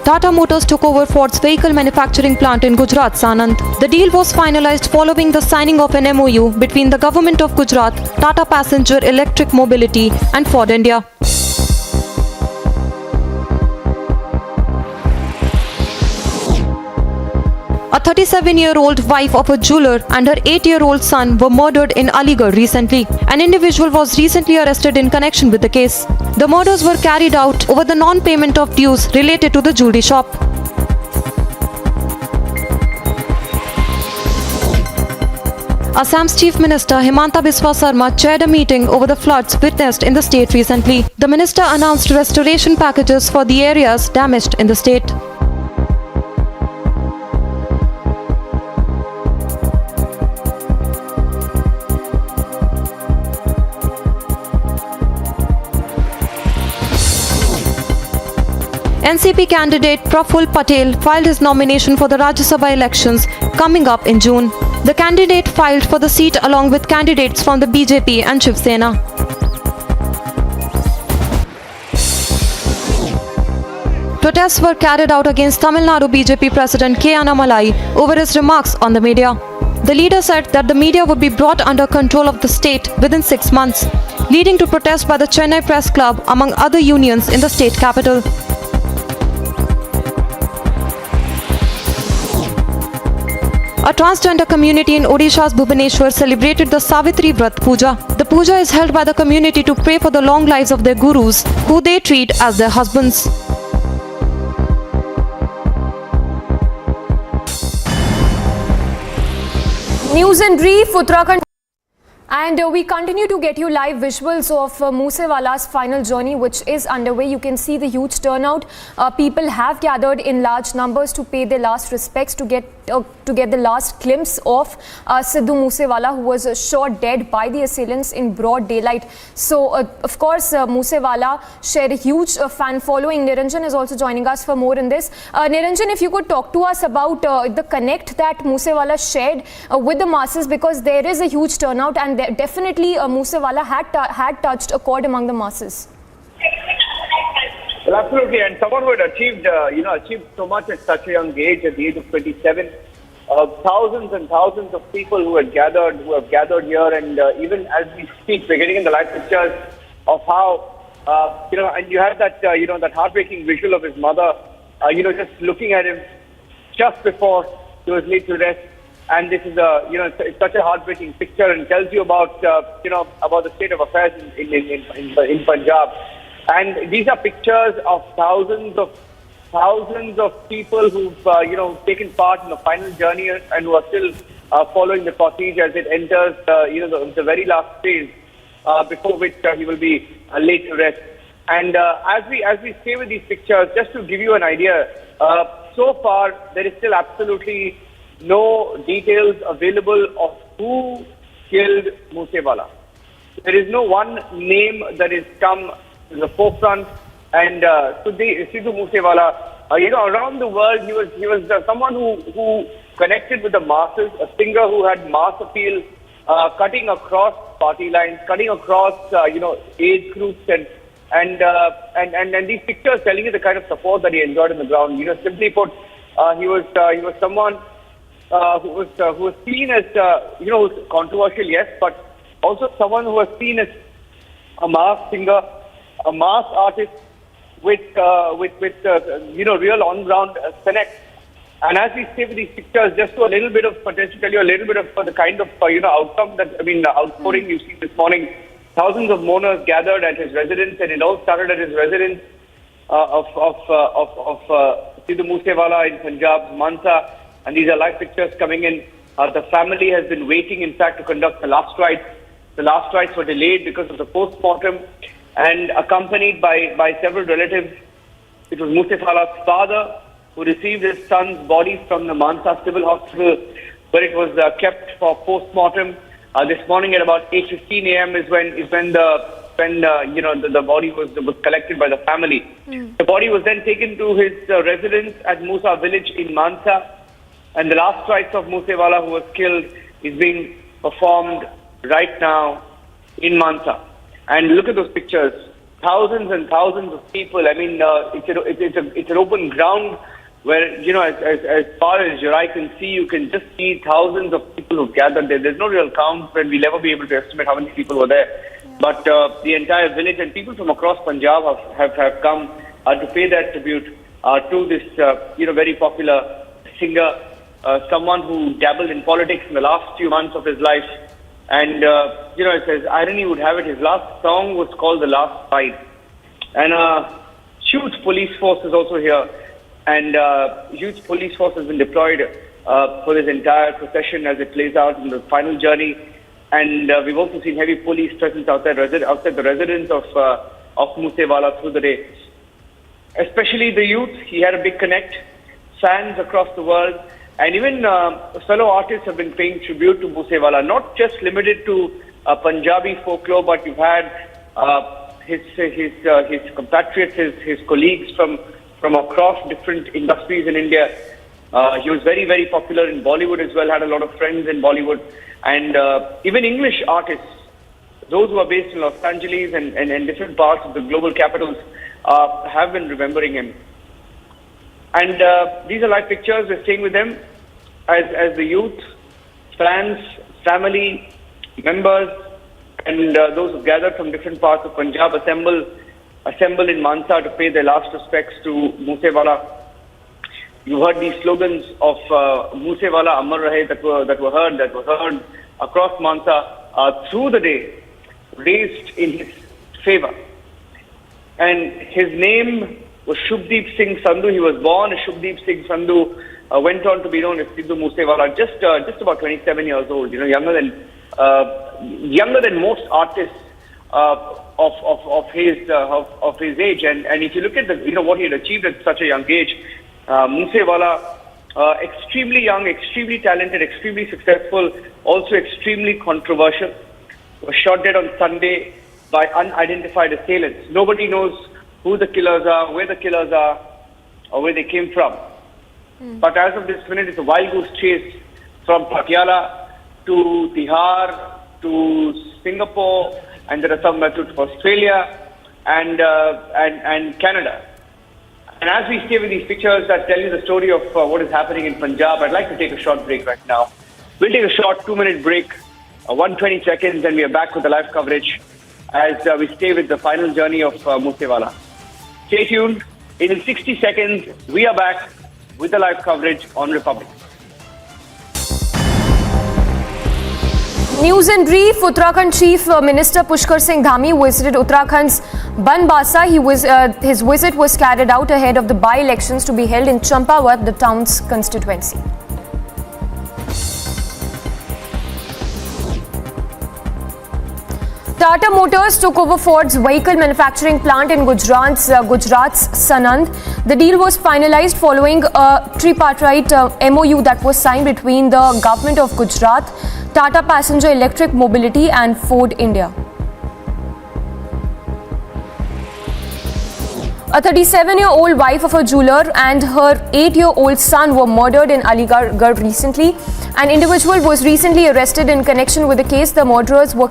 O: Tata Motors took over Ford's vehicle manufacturing plant in Gujarat's Sanand. The deal was finalized following the signing of an MOU between the Government of Gujarat, Tata Passenger Electric Mobility and Ford India. A 37-year-old wife of a jeweler and her 8-year-old son were murdered in Aligarh recently. An individual was recently arrested in connection with the case. The murders were carried out over the non-payment of dues related to the jewelry shop. Assam's Chief Minister Himanta Biswa Sarma chaired a meeting over the floods witnessed in the state recently. The minister announced restoration packages for the areas damaged in the state. NCP candidate Praful Patel filed his nomination for the Rajya Sabha elections coming up in June. The candidate filed for the seat along with candidates from the BJP and Shiv Sena. Protests were carried out against Tamil Nadu BJP President K. Annamalai over his remarks on the media. The leader said that the media would be brought under control of the state within 6 months, leading to protests by the Chennai Press Club among other unions in the state capital. A transgender community in Odisha's Bhubaneswar celebrated the Savitri Vrat Puja. The puja is held by the community to pray for the long lives of their gurus, who they treat as their husbands.
N: News in brief, Uttarakhand. And we continue to get you live visuals of Moosewala's final journey, which is underway. You can see the huge turnout. People have gathered in large numbers to pay their last respects, to get the last glimpse of Sidhu Moosewala, who was shot dead by the assailants in broad daylight. So, of course, Moosewala shared a huge fan following. Niranjan is also joining us for more in this. Niranjan, if you could talk to us about the connect that Moosewala shared with the masses, because there is a huge turnout and definitely Moosewala had touched a chord among the masses.
P: Well, absolutely, and someone who had achieved so much at such a young age, at the age of 27, thousands and thousands of people who have gathered here, and even as we speak, we're getting in the live pictures of how and you have that that heartbreaking visual of his mother, just looking at him just before he was laid to rest. And this is it's such a heartbreaking picture, and tells you about about the state of affairs in Punjab. And these are pictures of thousands of people who've taken part in the final journey and who are still following the cortege as it enters the very last phase before which he will be laid to rest. And as we stay with these pictures, just to give you an idea, so far there is still absolutely no details available of who killed Moosewala. There is no one name that has come to the forefront. And Sidhu Moosewala, around the world, he was someone who connected with the masses, a singer who had mass appeal, cutting across party lines, cutting across age groups, and these pictures telling you the kind of support that he enjoyed on the ground. Simply put, he was someone who was seen as who's controversial, yes, but also someone who was seen as a mass singer, a mass artist with real on-ground connect. And as we stay with these pictures, just to a little bit of potential, tell you a little bit of the kind of outcome that outpouring you've seen this morning. Thousands of mourners gathered at his residence, and it all started at his residence of Sidhu Moosewala in Punjab, Mansa. And these are live pictures coming in. The family has been waiting, in fact, to conduct the last rites. The last rites were delayed because of the post-mortem, and accompanied by several relatives. It was Moosewala's father who received his son's body from the Mansa Civil Hospital, where it was kept for post-mortem. This morning at about 8:15 a.m. is when the body was collected by the family. The body was then taken to his residence at Musa village in Mansa, and the last rites of Moosewala, who was killed, is being performed right now in Mansa. And look at those pictures. Thousands and thousands of people. I mean, it's an open ground where, as far as your eye can see, you can just see thousands of people who've gathered there. There's no real count, and we'll never be able to estimate how many people were there. But the entire village and people from across Punjab have come to pay their tribute to this, very popular singer, someone who dabbled in politics in the last few months of his life. And, as irony would have it, his last song was called The Last Fight. And huge police force is also here. And huge police force has been deployed for this entire procession as it plays out in the final journey. And we've also seen heavy police presence outside the residence of Moosewala through the day. Especially the youth, he had a big connect. Fans across the world. And even fellow artists have been paying tribute to Moosewala, not just limited to Punjabi folklore, but you've had his compatriots, his colleagues from across different industries in India. He was very, very popular in Bollywood as well, had a lot of friends in Bollywood. And even English artists, those who are based in Los Angeles and different parts of the global capitals, have been remembering him. And these are live pictures. We're staying with them as the youth, fans, family, members, and those who gathered from different parts of Punjab assemble in Mansa to pay their last respects to Moosewala. You heard these slogans of Moosewala Amar Rahe that were heard across Mansa through the day, raised in his favor. And his name was Shubdeep Singh Sandhu. He was born as Shubdeep Singh Sandhu, went on to be known as Sidhu Moosewala, just about 27 years old. Younger than most artists of his age. And if you look at what he had achieved at such a young age, Moosewala, extremely young, extremely talented, extremely successful, also extremely controversial. Was shot dead on Sunday by unidentified assailants. Nobody knows who the killers are, where the killers are, or where they came from. But as of this minute, it's a wild goose chase from Patiala to Tihar to Singapore, and there are some to Australia and Canada. And as we stay with these pictures that tell you the story of what is happening in Punjab, I'd like to take a short break right now. We'll take a short 2-minute break, 120 seconds, and we are back with the live coverage as we stay with the final journey of Moosewala. Stay tuned. In 60 seconds, we are back with the live coverage on Republic.
N: News in brief. Uttarakhand Chief Minister Pushkar Singh Dhami visited Uttarakhand's Banbasa. His visit was carried out ahead of the by-elections to be held in Champawat, the town's constituency. Tata Motors took over Ford's vehicle manufacturing plant in Gujarat's Sanand. The deal was finalized following a tripartite MOU that was signed between the Government of Gujarat, Tata Passenger Electric Mobility and Ford India. A 37-year-old wife of a jeweler and her 8-year-old son were murdered in Aligarh recently. An individual was recently arrested in connection with the case. The murders were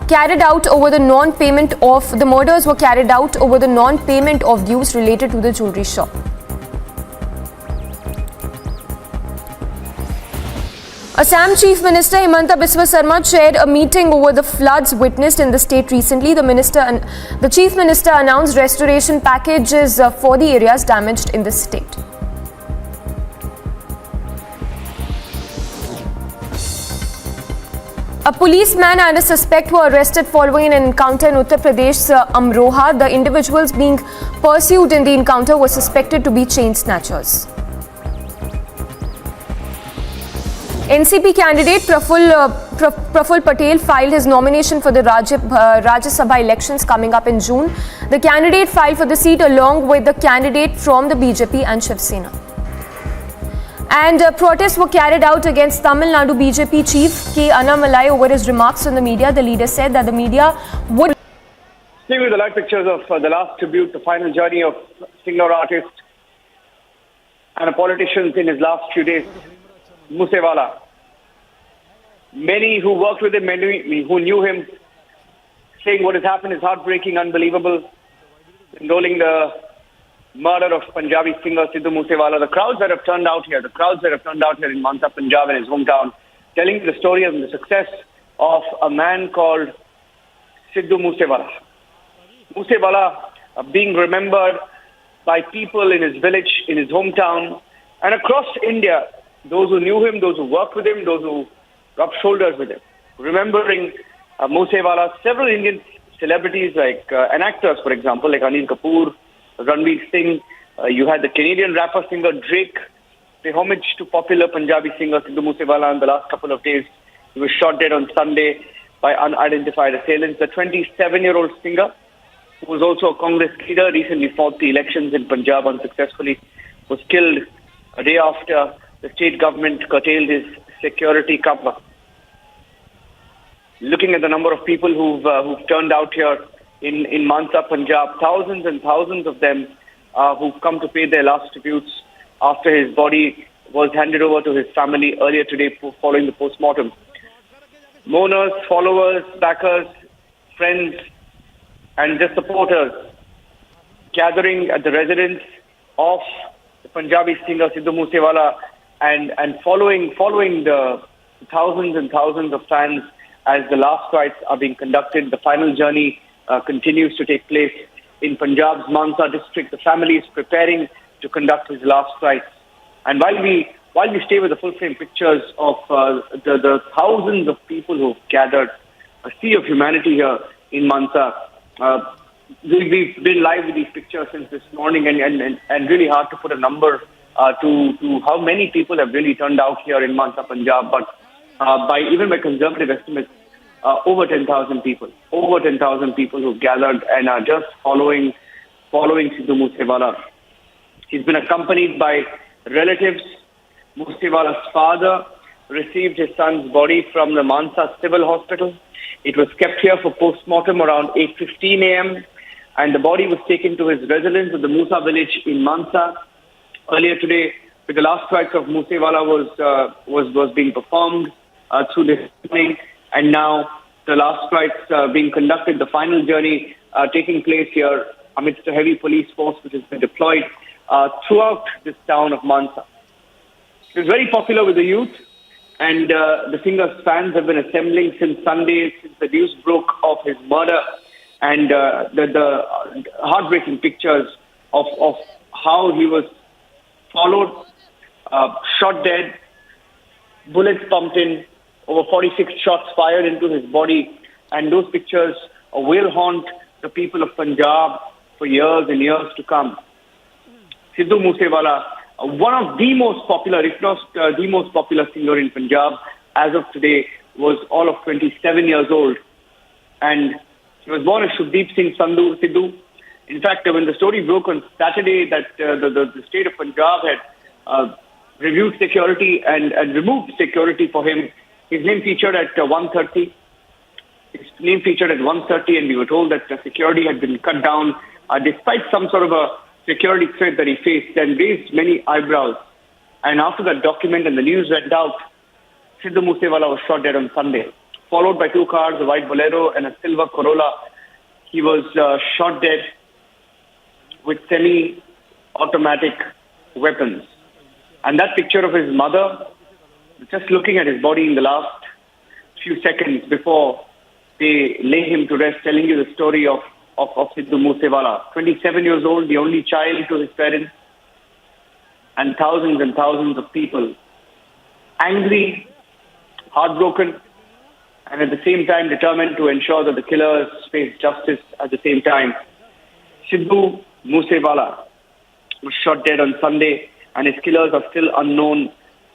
N: carried out over the non-payment of dues related to the jewelry shop. Assam Chief Minister Himanta Biswa Sarma chaired a meeting over the floods witnessed in the state recently. The Chief Minister announced restoration packages for the areas damaged in the state. A policeman and a suspect were arrested following an encounter in Uttar Pradesh's Amroha. The individuals being pursued in the encounter were suspected to be chain snatchers. NCP candidate Praful Patel filed his nomination for the Rajya Sabha elections coming up in June. The candidate filed for the seat along with the candidate from the BJP and Shiv Sena. And protests were carried out against Tamil Nadu BJP chief K. Annamalai over his remarks on the media. The leader said that the media would...
P: See with the live pictures of the last tribute, the final journey of singer, artist and a politician in his last few days, Moosewala. Many who worked with him, many who knew him, saying what has happened is heartbreaking, unbelievable, enrolling the murder of Punjabi singer Sidhu Moosewala. The crowds that have turned out here, in Mansa, Punjab, in his hometown, telling the story of the success of a man called Sidhu Moosewala. Moosewala being remembered by people in his village, in his hometown, and across India. Those who knew him, those who worked with him, those who rubbed shoulders with him. Remembering Moosewala, several Indian celebrities and actors, for example, like Anil Kapoor, Ranveer Singh, you had the Canadian rapper singer Drake pay homage to popular Punjabi singer Sidhu Moosewala in the last couple of days. He was shot dead on Sunday by unidentified assailants. The 27-year-old singer, who was also a Congress leader, recently fought the elections in Punjab unsuccessfully, was killed a day after the state government curtailed his security cover. Looking at the number of people who've turned out here in Mansa, Punjab, thousands and thousands of them who've come to pay their last tributes after his body was handed over to his family earlier today following the post-mortem. Mourners, followers, backers, friends, and just supporters gathering at the residence of the Punjabi singer Sidhu Moosewala and following the thousands and thousands of fans as the last rites are being conducted. The final journey continues to take place in Punjab's Mansa district. The family is preparing to conduct his last rites. And while we stay with the full-frame pictures of the thousands of people who've gathered, a sea of humanity here in Mansa, we've been live with these pictures since this morning, and really hard to put a number to how many people have really turned out here in Mansa, Punjab. But by conservative estimates, over 10,000 people who've gathered and are just following Sidhu Moosewala. He's been accompanied by relatives. Moosewala's father received his son's body from the Mansa Civil Hospital. It was kept here for post-mortem around 8:15 a.m. and the body was taken to his residence at the Musa village in Mansa. Earlier today, with the last rites of Moosewala was being performed through this evening, and now the last rites being conducted, the final journey taking place here amidst a heavy police force which has been deployed throughout this town of Mansa. It was very popular with the youth, and the singer's fans have been assembling since Sunday, since the news broke of his murder, and the heartbreaking pictures of how he was followed, shot dead, bullets pumped in, over 46 shots fired into his body, and those pictures will haunt the people of Punjab for years and years to come. Sidhu Moosewala, one of the most popular, if not the most popular singer in Punjab, as of today, was all of 27 years old. And he was born as Shubdeep Singh Sidhu. In fact, when the story broke on Saturday that the state of Punjab had reviewed security and removed security for him, his name featured at 1:30. His name featured at 1:30, and we were told that the security had been cut down despite some sort of a security threat that he faced, and raised many eyebrows. And after that document and the news went out, Sidhu Moosewala was shot dead on Sunday, followed by two cars, a white Bolero and a silver Corolla. He was shot dead with semi-automatic weapons. And that picture of his mother, just looking at his body in the last few seconds before they lay him to rest, telling you the story of Sidhu Moosewala, 27 years old, the only child to his parents, and thousands of people angry, heartbroken, and at the same time determined to ensure that the killers face justice at the same time. Sidhu Moosewala was shot dead on Sunday, and his killers are still unknown,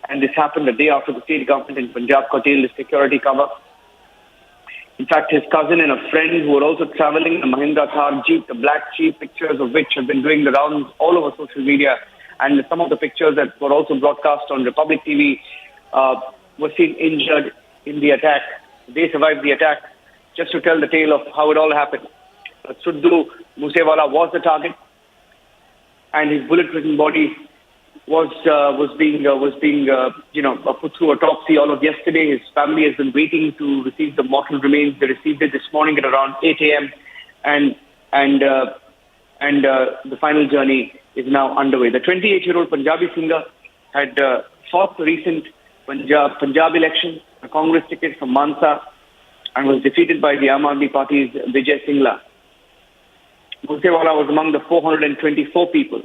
P: and this happened the day after the state government in Punjab curtailed the security cover. In fact, his cousin and a friend who were also traveling in a Mahindra Thar Jeep, the black Jeep, pictures of which have been doing the rounds all over social media, and some of the pictures that were also broadcast on Republic TV were seen injured in the attack. They survived the attack. Just to tell the tale of how it all happened. Sidhu Moosewala was the target, and his bullet-ridden body was being put through autopsy all of yesterday. His family has been waiting to receive the mortal remains. They received it this morning at around 8 a.m. and the final journey is now underway. The 28-year-old Punjabi singer had fought the recent Punjab election, a Congress ticket from Mansa, and was defeated by the Aam Aadmi Party's Vijay Singla. Moosewala was among the 424 people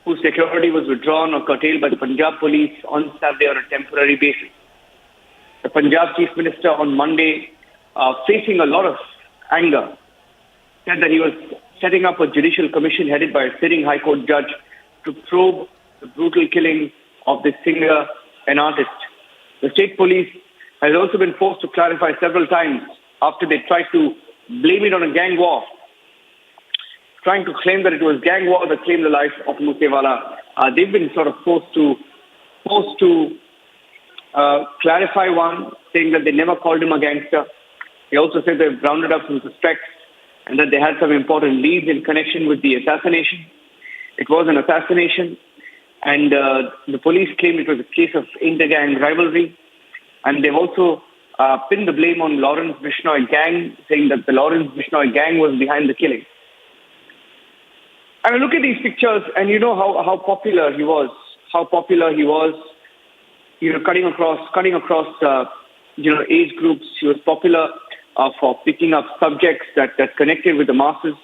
P: whose security was withdrawn or curtailed by the Punjab police on Saturday on a temporary basis. The Punjab Chief Minister on Monday, facing a lot of anger, said that he was setting up a judicial commission headed by a sitting High Court judge to probe the brutal killing of this singer and artist. The state police has also been forced to clarify several times after they tried to blame it on a gang war, trying to claim that it was gang war that claimed the life of Moosewala. They've been sort of forced to clarify one, saying that they never called him a gangster. They also said they've rounded up some suspects and that they had some important leads in connection with the assassination. It was an assassination, and the police claimed it was a case of inter-gang rivalry. And they've also pinned the blame on Lawrence Bishnoi gang, saying that the Lawrence Bishnoi gang was behind the killing. I mean, look at these pictures, and you know how popular he was. How popular he was, cutting across age groups. He was popular for picking up subjects that connected with the masses.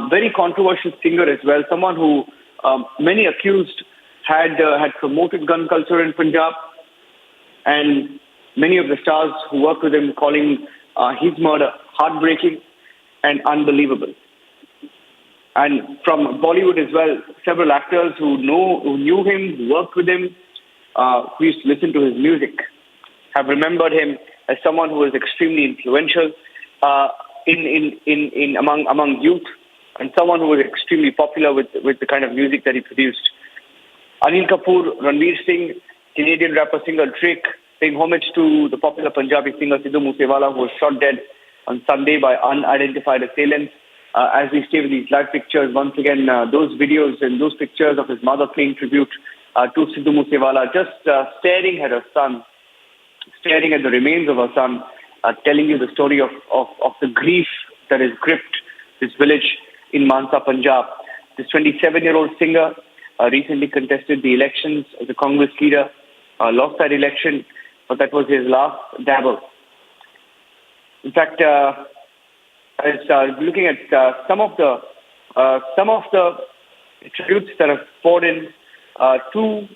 P: Very controversial singer as well. Someone who many accused had promoted gun culture in Punjab, and many of the stars who worked with him calling his murder heartbreaking and unbelievable. And from Bollywood as well, several actors who knew him, who worked with him, who used to listen to his music, have remembered him as someone who was extremely influential among youth, and someone who was extremely popular with the kind of music that he produced. Anil Kapoor, Ranveer Singh, Canadian rapper singer Drake, paying homage to the popular Punjabi singer Sidhu Moosewala, who was shot dead on Sunday by unidentified assailants. As we stay with these live pictures, once again, those videos and those pictures of his mother paying tribute to Sidhu Moosewala, just staring at her son, staring at the remains of her son, telling you the story of the grief that has gripped this village in Mansa, Punjab. This 27-year-old singer recently contested the elections as a Congress leader, lost that election, but that was his last dabble. In fact, I was looking at some of the tributes that have poured in to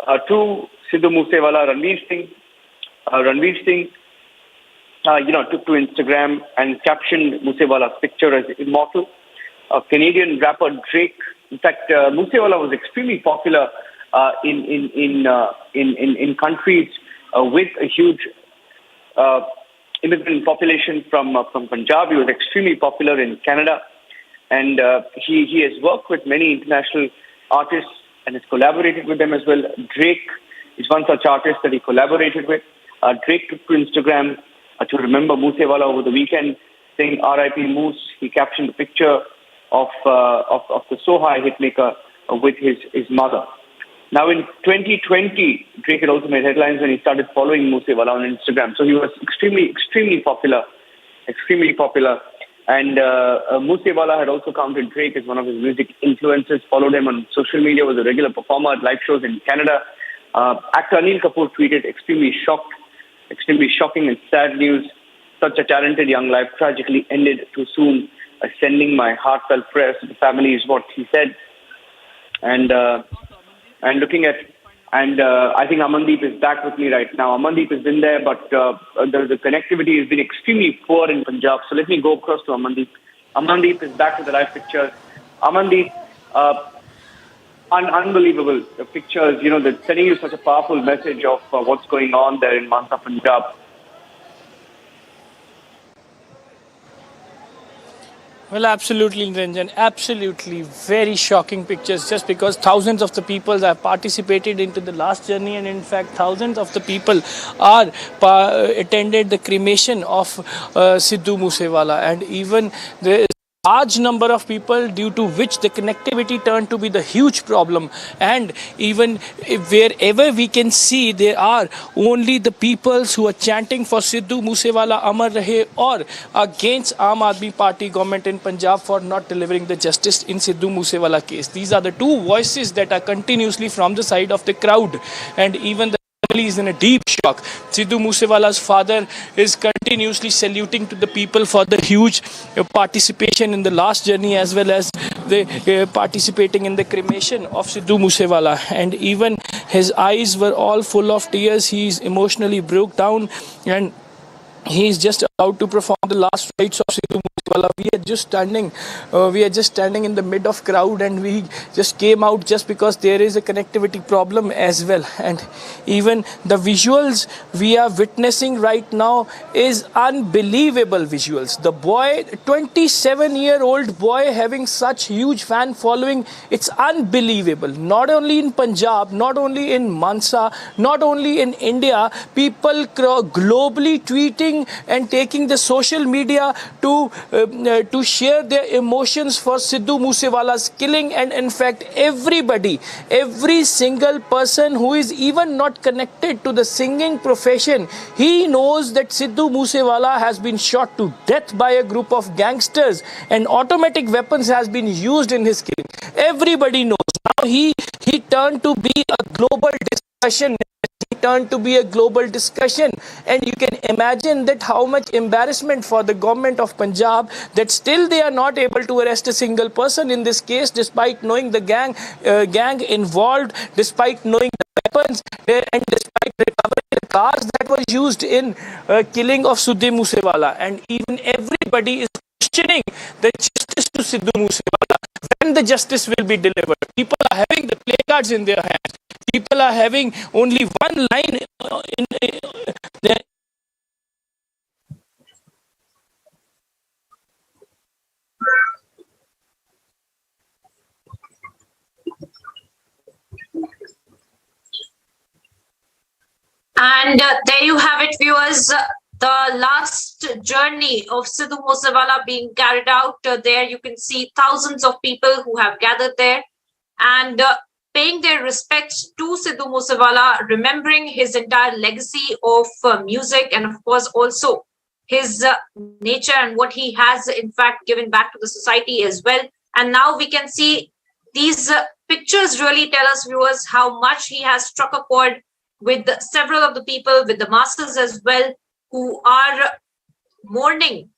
P: Sidhu Moosewala. Ranveer Singh, took to Instagram and captioned Moosewala's picture as immortal. Canadian rapper Drake, in fact, Moosewala was extremely popular in countries with a huge immigrant population from Punjab. He was extremely popular in Canada, and he has worked with many international artists and has collaborated with them as well. Drake is one such artist that he collaborated with. Drake took to Instagram to remember Moosewala over the weekend, saying "R.I.P. Moose." He captioned a picture of the Sohai hitmaker with his mother. Now, in 2020, Drake had also made headlines when he started following Moosewala on Instagram. So he was extremely popular. And Moosewala had also counted Drake as one of his music influences, followed him on social media, was a regular performer at live shows in Canada. Actor Anil Kapoor tweeted, extremely shocking and sad news. Such a talented young life tragically ended too soon. Sending my heartfelt prayers to the family is what he said. And looking at, I think Amandeep is back with me right now. Amandeep has been there, but the connectivity has been extremely poor in Punjab. So let me go across to Amandeep. Amandeep is back with the live pictures. Amandeep, unbelievable pictures, they're sending you such a powerful message of what's going on there in Mansa, Punjab.
A: Well, absolutely, Niranjan. Absolutely, very shocking pictures. Just because thousands of the people have participated into the last journey, and in fact, thousands of the people are attended the cremation of Sidhu Moosewala, and even the large number of people due to which the connectivity turned to be the huge problem. And even wherever we can see, there are only the peoples who are chanting for Sidhu Moosewala Amar Rahe or against Aam Aadmi Party government in Punjab for not delivering the justice in Sidhu Moosewala case. These are the two voices that are continuously from the side of the crowd, and even the family is in a deep shock. Sidhu Moosewala's father is continuously saluting to the people for the huge participation in the last journey, as well as the participating in the cremation of Sidhu Moosewala. And even his eyes were all full of tears. He is emotionally broke down, and he is just about to perform the last rites of Sidhu Moosewala. We are just standing in the mid of crowd, and we just came out just because there is a connectivity problem as well. And even the visuals we are witnessing right now is unbelievable visuals. The boy, 27-year-old boy, having such huge fan following, it's unbelievable. Not only in Punjab, not only in Mansa, not only in India, people globally tweeting and taking the social media to share their emotions for Sidhu Moosewala's killing. And in fact, every single person who is even not connected to the singing profession, he knows that Sidhu Moosewala has been shot to death by a group of gangsters, and automatic weapons has been used in his killing. Everybody knows. Now he turned to be a global discussion. Turned to be a global discussion, and you can imagine that how much embarrassment for the government of Punjab that still they are not able to arrest a single person in this case, despite knowing the gang involved, despite knowing the weapons, and despite recovering the cars that were used in killing of Sidhu Moosewala. And even everybody is questioning the justice to Sidhu Moosewala. When the justice will be delivered? People are having the placards in their hands. People are having only one line
Q: And there you have it, viewers. The last journey of Sidhu Moosewala being carried out. There you can see thousands of people who have gathered there and paying their respects to Sidhu Moosewala, remembering his entire legacy of music, and of course also his nature and what he has in fact given back to the society as well. And now we can see these pictures really tell us, viewers, how much he has struck a chord with several of the people, with the masses as well, who are mourning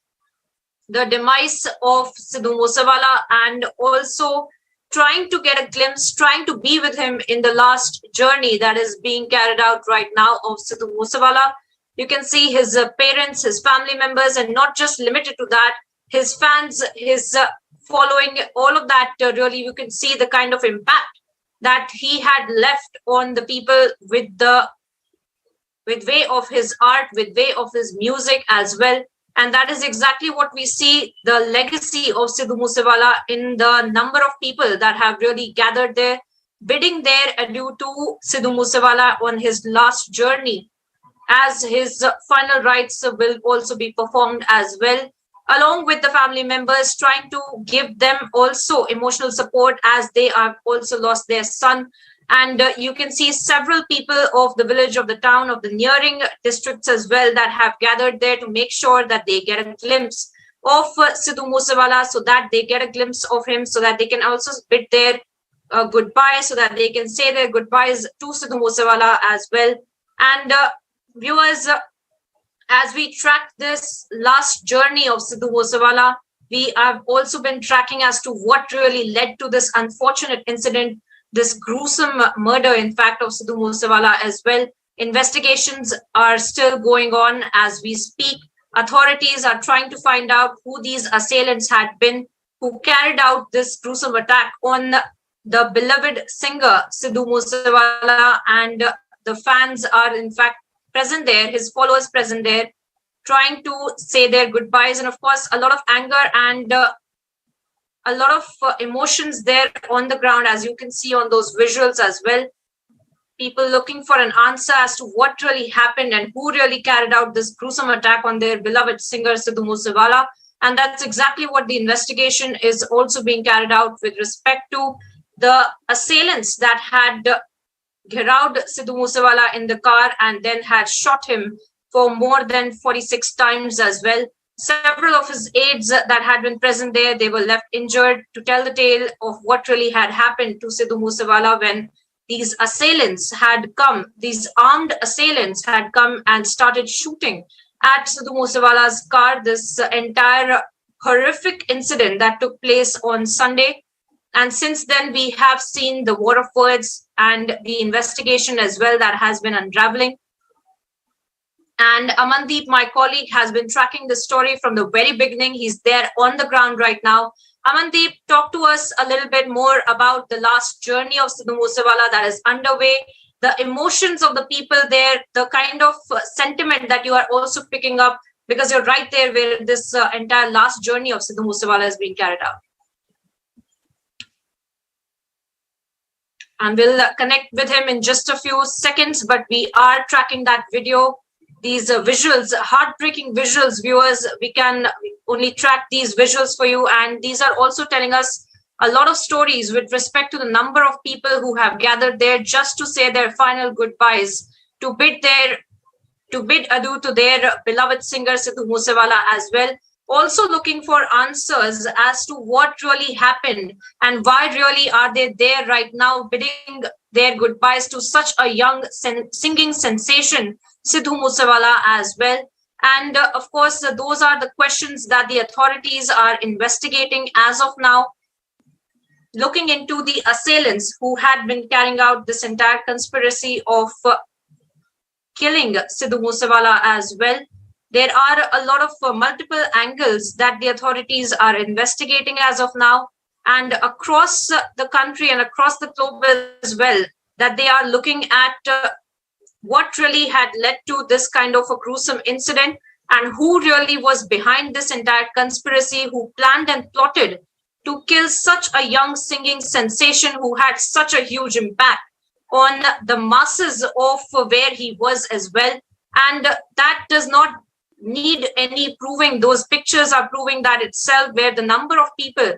Q: the demise of Sidhu Moosewala, and also trying to get a glimpse, trying to be with him in the last journey that is being carried out right now of Sidhu Moosewala. You can see his parents, his family members, and not just limited to that, his fans, his following, all of that. Really, you can see the kind of impact that he had left on the people with way of his art, with way of his music as well. And that is exactly what we see, the legacy of Sidhu Moosewala in the number of people that have really gathered there, bidding their adieu to Sidhu Moosewala on his last journey, as his final rites will also be performed as well, along with the family members, trying to give them also emotional support as they have also lost their son. And you can see several people of the village, of the town, of the nearing districts as well that have gathered there to make sure that they get a glimpse of Sidhu Moosewala, so that they get a glimpse of him, so that they can also bid their goodbye, so that they can say their goodbyes to Sidhu Moosewala as well. And viewers, as we track this last journey of Sidhu Moosewala, we have also been tracking as to what really led to this unfortunate incident, this gruesome murder, in fact, of Sidhu Moosewala as well. Investigations are still going on as we speak. Authorities are trying to find out who these assailants had been, who carried out this gruesome attack on the beloved singer Sidhu Moosewala, and the fans are in fact present there, his followers present there, trying to say their goodbyes, and of course a lot of anger and a lot of emotions there on the ground, as you can see on those visuals as well. People looking for an answer as to what really happened and who really carried out this gruesome attack on their beloved singer Sidhu Moosewala. And that's exactly what the investigation is also being carried out with respect to the assailants that had gheraud Sidhu Moosewala in the car and then had shot him for more than 46 times as well. Several of his aides that had been present there, they were left injured, to tell the tale of what really had happened to Sidhu Moosewala when these assailants had come, these armed assailants had come and started shooting at Sidhu Moosewala's car. This entire horrific incident that took place on Sunday. And since then, we have seen the war of words and the investigation as well that has been unraveling. And Amandeep, my colleague, has been tracking the story from the very beginning. He's there on the ground right now. Amandeep, talk to us a little bit more about the last journey of Sidhu Moosewala that is underway, the emotions of the people there, the kind of sentiment that you are also picking up, because you're right there where this entire last journey of Sidhu Moosewala is being carried out. And we'll connect with him in just a few seconds, but we are tracking that video. These visuals, heartbreaking visuals, viewers, we can only track these visuals for you. And these are also telling us a lot of stories with respect to the number of people who have gathered there just to say their final goodbyes, to bid adieu to their beloved singer Sidhu Moosewala as well. Also looking for answers as to what really happened and why really are they there right now bidding their goodbyes to such a young singing sensation, Sidhu Moosewala as well. And of course, those are the questions that the authorities are investigating as of now, looking into the assailants who had been carrying out this entire conspiracy of killing Sidhu Moosewala as well. There are a lot of multiple angles that the authorities are investigating as of now, and across the country and across the globe as well, that they are looking at what really had led to this kind of a gruesome incident and who really was behind this entire conspiracy, who planned and plotted to kill such a young singing sensation who had such a huge impact on the masses of where he was as well. And that does not need any proving. Those pictures are proving that itself, where the number of people,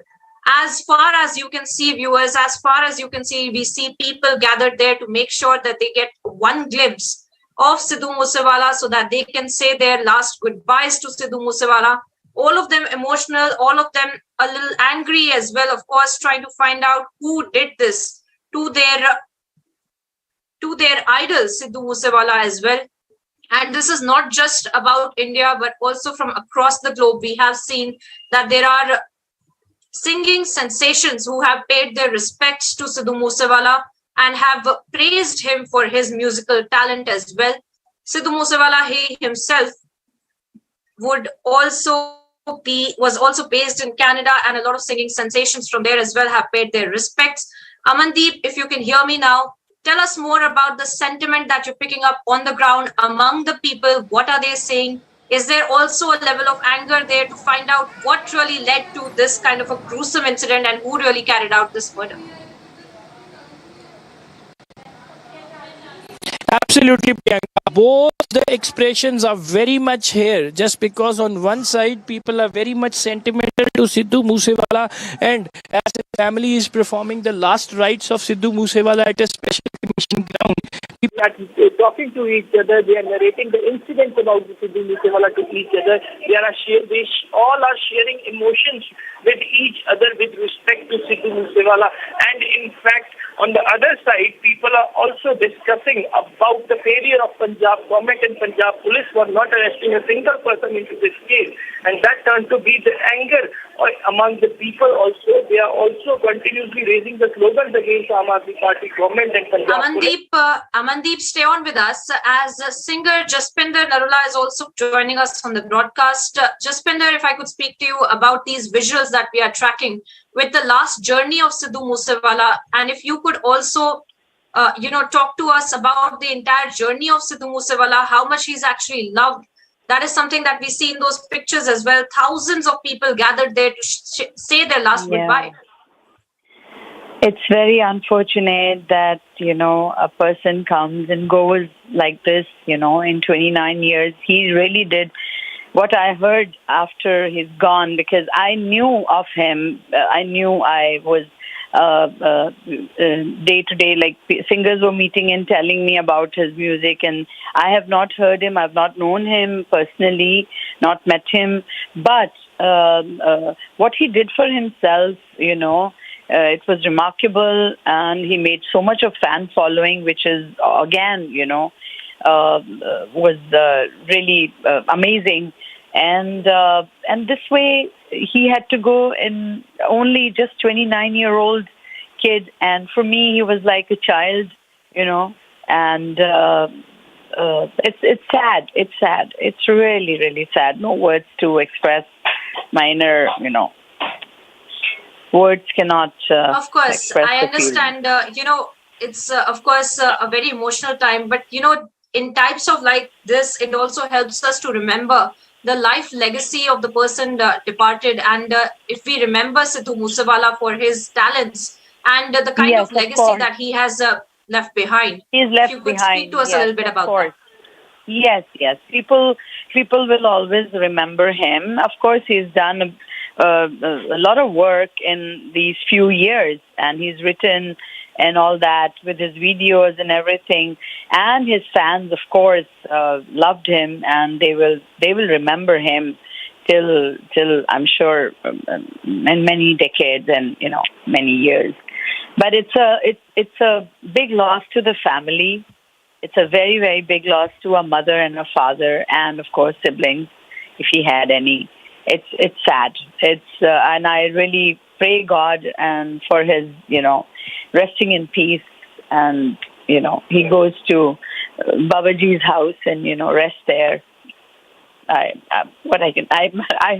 Q: as far as you can see, viewers, as far as you can see, we see people gathered there to make sure that they get one glimpse of Sidhu Moosewala so that they can say their last goodbyes to Sidhu Moosewala. All of them emotional, all of them a little angry as well, of course, trying to find out who did this to their idol, Sidhu Moosewala as well. And this is not just about India, but also from across the globe. We have seen that there are singing sensations who have paid their respects to Sidhu Moosewala and have praised him for his musical talent as well. Sidhu Moosewala, he himself was also based in Canada, and a lot of singing sensations from there as well have paid their respects. Amandeep, if you can hear me now, tell us more about the sentiment that you're picking up on the ground among the people. What are they saying? Is there also a level of anger there to find out what really led to this kind of a gruesome incident and who really carried out this murder?
A: Absolutely, Priyanka. Both the expressions are very much here, just because on one side people are very much sentimental to Sidhu Moosewala, and as his family is performing the last rites of Sidhu Moosewala at a special cremation ground,
P: That talking to each other, they are narrating the incidents about the Sidhu Moosewala to each other. They all are sharing emotions with each other with respect to Sidhu Moosewala. And in fact, on the other side, people are also discussing about the failure of Punjab government and Punjab police for not arresting a single person into this case. And that turned to be the anger among the people also. They are also continuously raising the slogans against Aam Aadmi Party government and Punjab police.
Q: Amandeep, stay on with us as singer Jaspinder Narula is also joining us on the broadcast. Jaspinder, if I could speak to you about these visuals that we are tracking with the last journey of Sidhu Moosewala, and if you could also, talk to us about the entire journey of Sidhu Moosewala, how much he's actually loved. That is something that we see in those pictures as well. Thousands of people gathered there to say their last goodbye.
R: It's very unfortunate that, a person comes and goes like this, in 29 years. He really did what I heard after he's gone, because I knew of him. I knew I was day to day, like singers were meeting and telling me about his music, and I have not heard him. I've not known him personally, not met him. But what he did for himself, it was remarkable, and he made so much of fan following, which is again, was really amazing. And this way, he had to go in only just 29-year-old kid, and for me, he was like a child, and it's sad. It's sad. It's really, really sad. No words to express my inner, words cannot.
Q: Of course,
R: express
Q: I
R: the
Q: understand. It's of course a very emotional time, but in types of like this, it also helps us to remember the life legacy of the person departed. And if we remember Sidhu Moosewala for his talents and the kind of legacy that he has left behind,
R: he's left
Q: if you could
R: behind.
Q: speak to us a little bit about that.
R: Yes. People will always remember him. Of course, he's done a lot of work in these few years, and he's written and all that with his videos and everything. And his fans, of course, loved him, and they will remember him till I'm sure in many decades and many years. But it's a big loss to the family. It's a very, very big loss to a mother and a father, and of course siblings, if he had any. It's sad. And I really pray God and for his resting in peace, and he goes to Babaji's house and rest there. I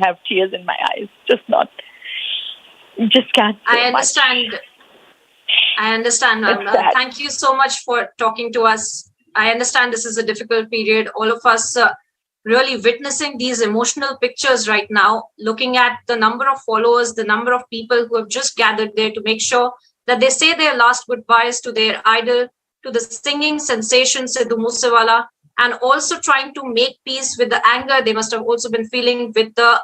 R: have tears in my eyes. Just can't.
Q: I understand. Thank you so much for talking to us. I understand this is a difficult period. All of us really witnessing these emotional pictures right now, looking at the number of followers, the number of people who have just gathered there to make sure that they say their last goodbyes to their idol, to the singing sensation Sidhu Moosewala, and also trying to make peace with the anger they must have also been feeling with the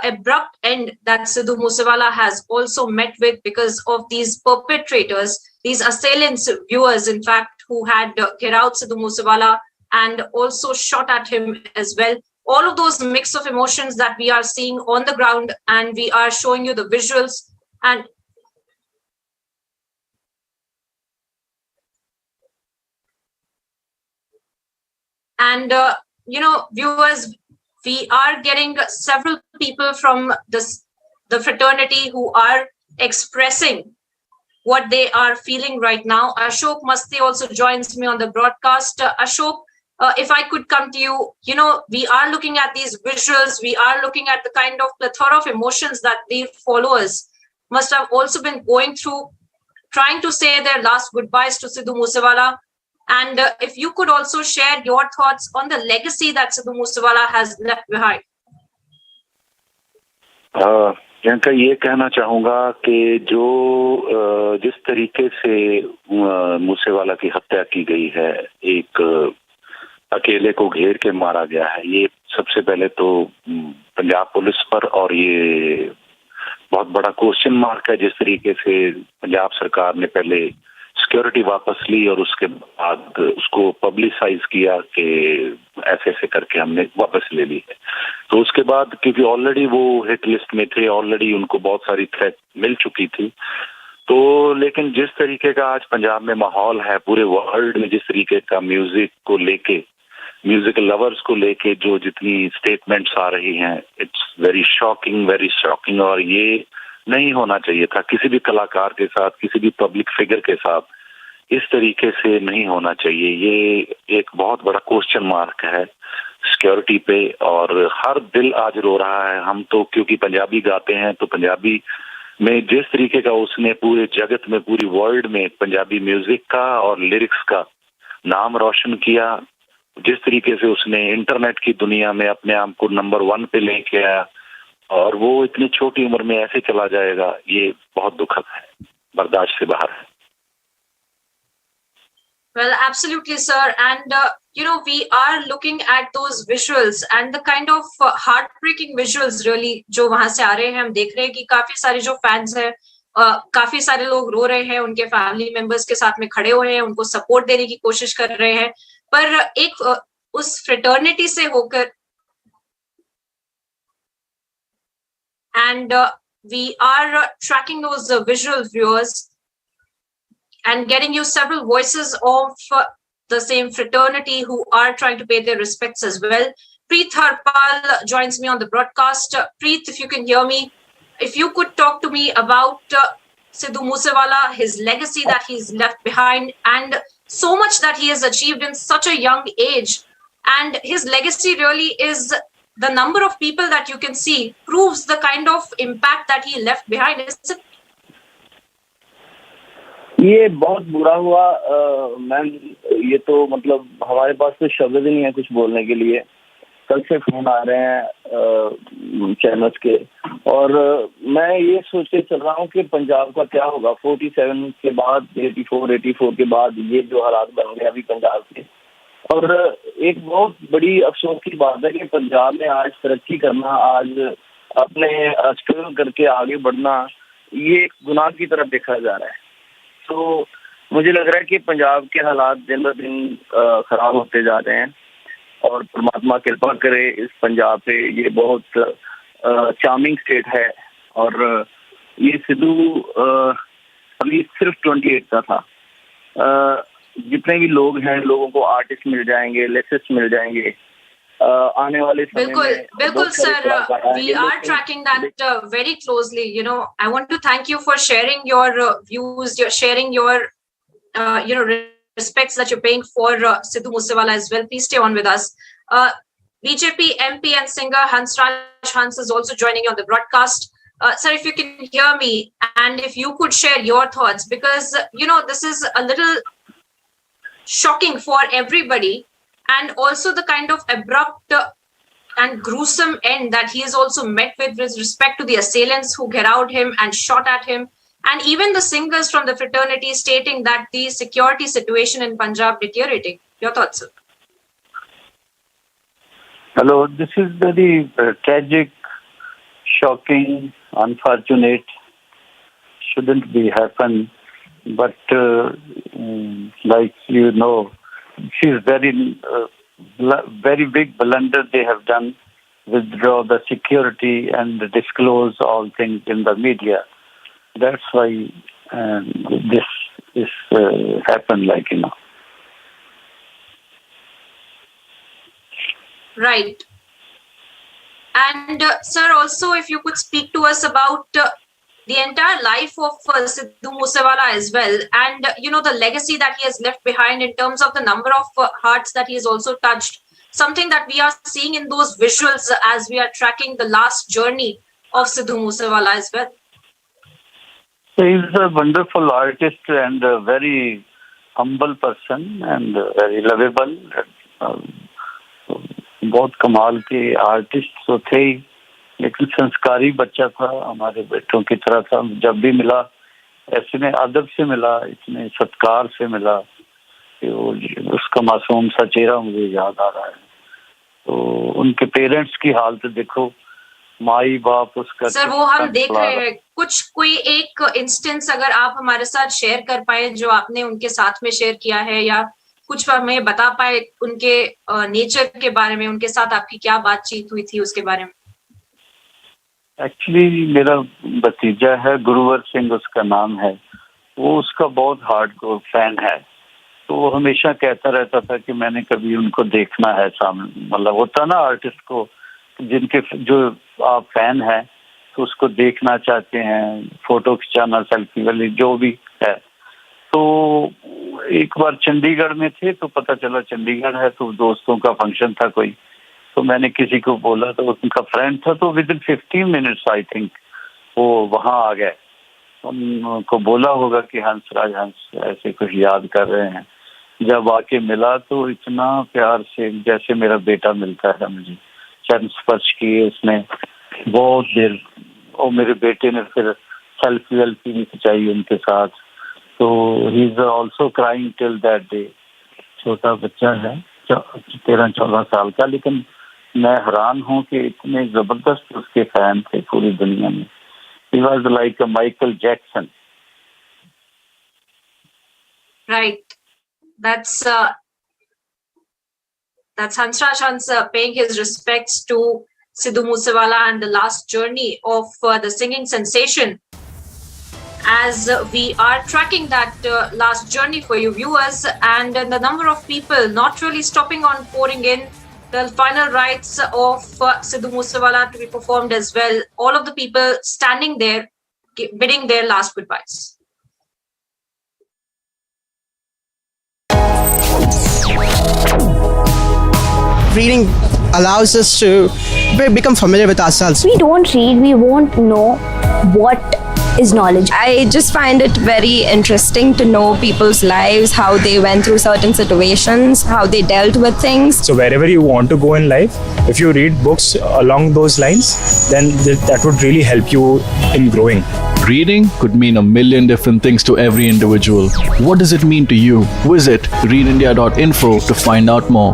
Q: abrupt end that Sidhu Moosewala has also met with because of these perpetrators, these assailants, viewers, in fact, who had carried out Sidhu Moosewala and also shot at him as well. All of those mix of emotions that we are seeing on the ground, and we are showing you the visuals. And viewers, we are getting several people from the fraternity who are expressing what they are feeling right now. Ashok Masti also joins me on the broadcast. Ashok, if I could come to you, we are looking at these visuals. We are looking at the kind of plethora of emotions that the followers must have also been going through, trying to say their last goodbyes to Sidhu Moosewala. And if you could also share your thoughts on the legacy that Sidhu Moosewala has left behind.
S: Priyanka, ये कहना चाहूंगा कि जिस तरीके से मूसेवाला की हत्या की गई है, एक अकेले को घेर के मारा गया है, ये सबसे पहले तो पंजाब पुलिस पर, और ये बहुत बड़ा क्वेश्चन मार्क है जिस तरीके से पंजाब सरकार ने पहले सिक्योरिटी वापस ली और उसके बाद उसको पब्लिसाइज किया कि ऐसे ऐसे करके हमने वापस ले ली है। तो उसके बाद क्योंकि ऑलरेडी वो हिट लिस्ट में थे, ऑलरेडी उनको बहुत सारी थ्रेट मिल चुकी थी, तो लेकिन जिस तरीके का आज पंजाब में माहौल है, पूरे वर्ल्ड में जिस तरीके का म्यूजिक को लेके, म्यूजिक लवर्स को लेके जो जितनी स्टेटमेंट्स आ रही हैं, इट्स वेरी शॉकिंग और ये नहीं होना चाहिए था किसी भी कलाकार के साथ, किसी भी पब्लिक फिगर के साथ इस तरीके से नहीं होना चाहिए। ये एक बहुत बड़ा क्वेश्चन मार्क है सिक्योरिटी पे और हर दिल आज रो रहा है। हम तो क्योंकि पंजाबी गाते हैं तो पंजाबी में जिस तरीके का उसने पूरे जगत में, पूरी वर्ल्ड में पंजाबी म्यूजिक का और लिरिक्स का नाम रोशन किया, जिस तरीके से उसने इंटरनेट की दुनिया में अपने आप को नंबर 1 पे लेके आया और वो इतनी छोटी उम्र में ऐसे चला जाएगा, ये बहुत दुखद है, बर्दाश्त से बाहर है।
Q: Well, absolutely, sir. And, we are looking at those visuals and the kind of heartbreaking visuals really जो वहां से आ रहे हैं। हम देख रहे हैं कि काफी सारे जो फैंस हैं, काफी सारे लोग रो रहे हैं, उनके फैमिली मेंबर्स के साथ में खड़े हुए हैं, उनको सपोर्ट देने की कोशिश कर रहे हैं, पर एक उस फ्रेटर्निटी से होकर and we are tracking those visual viewers and getting you several voices of the same fraternity who are trying to pay their respects as well. Preet Harpal joins me on the broadcast. Preet, if you can hear me, if you could talk to me about Sidhu Moosewala, his legacy that he's left behind, and so much that he has achieved in such a young age. And his legacy really is the number of people that you can see proves the kind of impact that he left behind. Is it?
T: ये बहुत बुरा हुआ ma'am, ये तो मतलब हमारे पास तो शब्द ही नहीं है कुछ बोलने के लिए। कल से फोन आ रहे हैं चैनल्स के और मैं ये सोच के चल रहा हूँ कि पंजाब का क्या होगा 47 के बाद, 84 के बाद, ये जो हालात बन गए अभी पंजाब के। और एक बहुत बड़ी अफसोस की बात है कि पंजाब में आज तरक्की करना, आज अपने स्ट्रगल करके आगे बढ़ना, ये एक गुनाह की तरफ देखा जा रहा है। तो मुझे लग रहा है कि पंजाब के हालात दिन ब दिन खराब होते जा रहे हैं और परमात्मा कृपा करे इस पंजाब पे। ये बहुत चार्मिंग स्टेट है और ये सिद्धू अभी सिर्फ 28 का था। जितने भी लोग हैं, लोगों को आर्टिस्ट मिल जाएंगे, लेसिस्ट मिल जाएंगे आने वाले समय में।
Q: बिल्कुल sir, we are tracking that very closely. I want to thank you for sharing your views, sharing your respects that you're paying for Sidhu Moosewala as well. Please stay on with us. BJP MP and singer Hansraj Hans is also joining you on the broadcast. Sir, if you can hear me and if you could share your thoughts, because this is a little shocking for everybody, and also the kind of abrupt and gruesome end that he has also met with respect to the assailants who garrowed him and shot at him, and even the singers from the fraternity stating that the security situation in Punjab deteriorating. Your thoughts, sir?
U: Hello, this is very tragic, shocking, unfortunate. Shouldn't be happen, but like she's very big blunder they have done, withdraw the security and disclose all things in the media. That's why this happened,
Q: Right. And sir, also if you could speak to us about the entire life of Sidhu Moosewala as well, and the legacy that he has left behind in terms of the number of hearts that he has also touched, something that we are seeing in those visuals as we are tracking the last journey of Sidhu Moosewala as well.
U: He's a wonderful artist and a very humble person and very lovable. बहुत कमाल के artist तो थे ही, लेकिन संस्कारी बच्चा था, हमारे बेटों की तरह था। जब भी मिला ऐसे में अदब से मिला, इतने सत्कार से मिला कि वो उसका मासूम सा चेहरा मुझे याद आ रहा है। तो उनके पेरेंट्स की हालत देखो, माई बाप उसका
Q: सर वो हम देख रहे हैं कुछ कोई एक इंस्टेंस अगर आप हमारे साथ शेयर कर पाए जो आपने उनके साथ में शेयर किया है या कुछ हमें बता पाए उनके नेचर के बारे में, उनके साथ आपकी क्या बातचीत हुई थी उसके बारे में।
U: एक्चुअली मेरा भतीजा है, गुरुवर सिंह उसका नाम है, वो उसका बहुत हार्डकोर फैन है, तो वो हमेशा कहता रहता था कि मैंने कभी उनको देखना है सामने, मतलब होता ना आर्टिस्ट को जिनके जो आप फैन है तो उसको देखना चाहते हैं, फोटो खिंचाना, सेल्फी वाली जो भी है। तो एक बार चंडीगढ़ में थे तो पता चला चंडीगढ़ है तो दोस्तों का फंक्शन था कोई, तो मैंने किसी को बोला तो उनका फ्रेंड था, तो with in 15 minutes I think वो वहाँ आ गए। उनको बोला होगा कि हंसराज हंस ऐसे कुछ याद कर रहे हैं। जब आके मिला तो इतना प्यार से जैसे मेरा बेटा मिलता है मुझे, चरण स्पर्श किए उसने बहुत देर, और मेरे बेटे ने फिर सेल्फी वेल्फी भी खिंचाई उनके साथ। तो he is also crying till that day. छोटा बच्चा है 13-14 साल का, लेकिन मैं हैरान हूँ कि इतने जबरदस्त उसके फैन थे पूरी दुनिया में। He was like a Michael Jackson.
Q: Right. That's Hansraj Hans paying his respects to Sidhu Moosewala and the last journey of the singing sensation. As we are tracking that last journey for you viewers, and the number of people not really stopping on pouring in the final rites of Sidhu Moosewala to be performed as well. All of the people standing there bidding their last goodbyes.
B: Reading allows us to become familiar with ourselves.
V: We don't read, we won't know what is knowledge.
W: I just find it very interesting to know people's lives, how they went through certain situations, how they dealt with things.
X: So wherever you want to go in life, if you read books along those lines, then that would really help you in growing.
Y: Reading could mean a million different things to every individual. What does it mean to you? Visit readindia.info to find out more.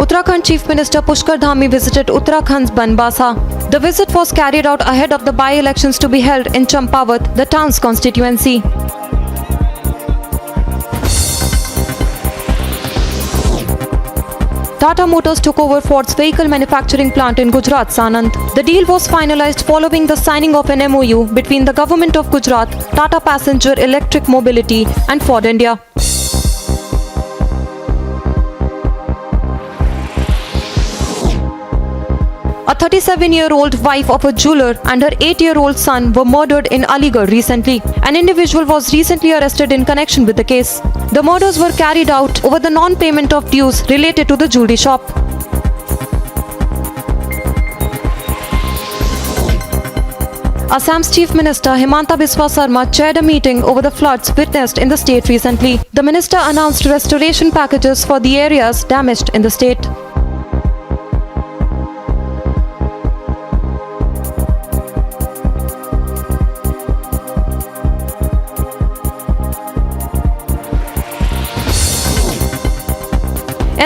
O: Uttarakhand Chief Minister Pushkar Dhami visited Uttarakhand's Banbasa. The visit was carried out ahead of the by-elections to be held in Champawat, the town's constituency. Tata Motors took over Ford's vehicle manufacturing plant in Gujarat, Sanand. The deal was finalized following the signing of an MOU between the Government of Gujarat, Tata Passenger Electric Mobility and Ford India. A 37-year-old wife of a jeweler and her 8-year-old son were murdered in Aligarh recently. An individual was recently arrested in connection with the case. The murders were carried out over the non-payment of dues related to the jewelry shop. Assam's Chief Minister Himanta Biswa Sarma chaired a meeting over the floods witnessed in the state recently. The minister announced restoration packages for the areas damaged in the state.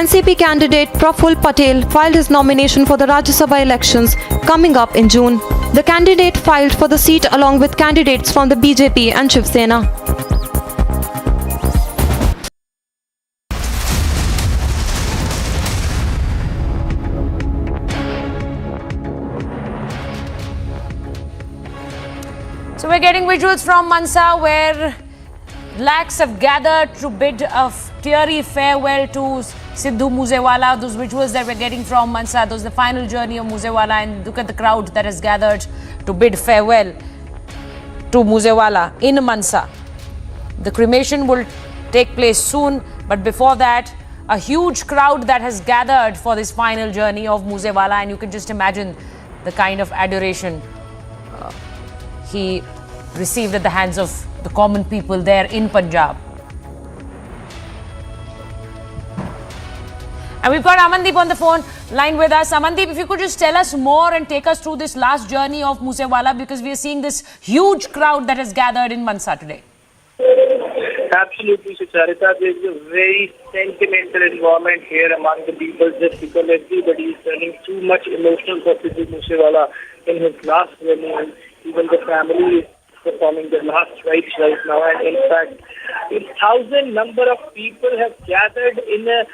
O: NCP candidate Praful Patel filed his nomination for the Rajya Sabha elections coming up in June. The candidate filed for the seat along with candidates from the BJP and Shiv Sena.
J: So we're getting visuals from Mansa where lakhs have gathered to bid a teary farewell to Sidhu Moosewala. Those visuals that we're getting from Mansa, those the final journey of Moosewala, and look at the crowd that has gathered to bid farewell to Moosewala in Mansa. The cremation will take place soon, but before that, a huge crowd that has gathered for this final journey of Moosewala, and you can just imagine the kind of adoration he received at the hands of the common people there in Punjab. And we've got Amandeep on the phone line with us. Amandeep, if you could just tell us more and take us through this last journey of Moosewala, because we are seeing this huge crowd that has gathered in Mansa today.
P: Absolutely, Sucharita. There is a very sentimental environment here among the people just because everybody is turning too much emotional for Sidhu Moosewala in his last journey, and even the family is performing the last rites right now. And in fact, 1,000 number of people have gathered in a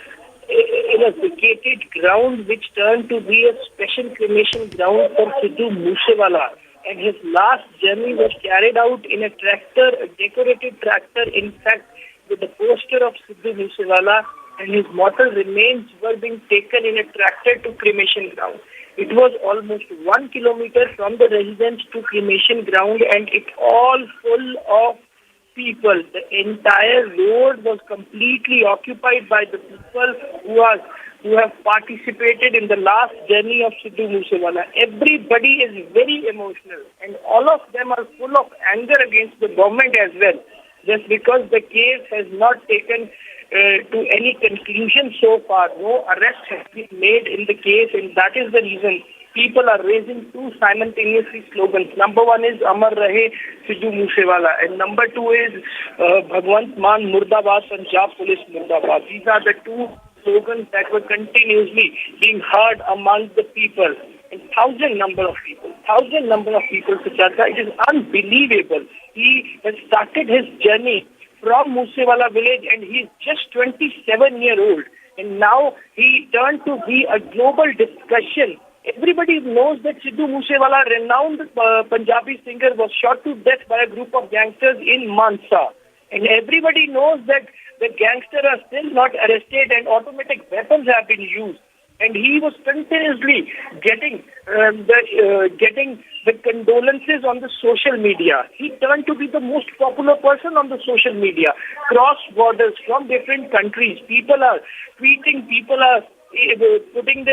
P: vacated ground which turned to be a special cremation ground for Sidhu Moosewala. And his last journey was carried out in a tractor, a decorated tractor, in fact, with the poster of Sidhu Moosewala, and his mortal remains were being taken in a tractor to cremation ground. It was almost 1 kilometer from the residence to cremation ground, and it all full of people. The entire road was completely occupied by the people who have participated in the last journey of Sidhu Moosewala. Everybody is very emotional, and all of them are full of anger against the government as well, just because the case has not taken to any conclusion so far. No arrest has been made in the case, and that is the reason people are raising two simultaneously slogans. Number one is Amar Rahe Sidhu Moosewala, and number two is Bhagwant Maan Murdabad, Punjab Police Murdabad. These are the two slogans that were continuously being heard among the people. And thousand number of people, Suchata. It is unbelievable. He has started his journey from Moosewala village, and he is just 27-year-old. And now he turned to be a global discussion. Everybody knows that Sidhu Moosewala, renowned Punjabi singer, was shot to death by a group of gangsters in Mansa. And everybody knows that the gangsters are still not arrested and automatic weapons have been used. And he was continuously getting the condolences on the social media. He turned to be the most popular person on the social media. Cross borders from different countries. People are tweeting, people are putting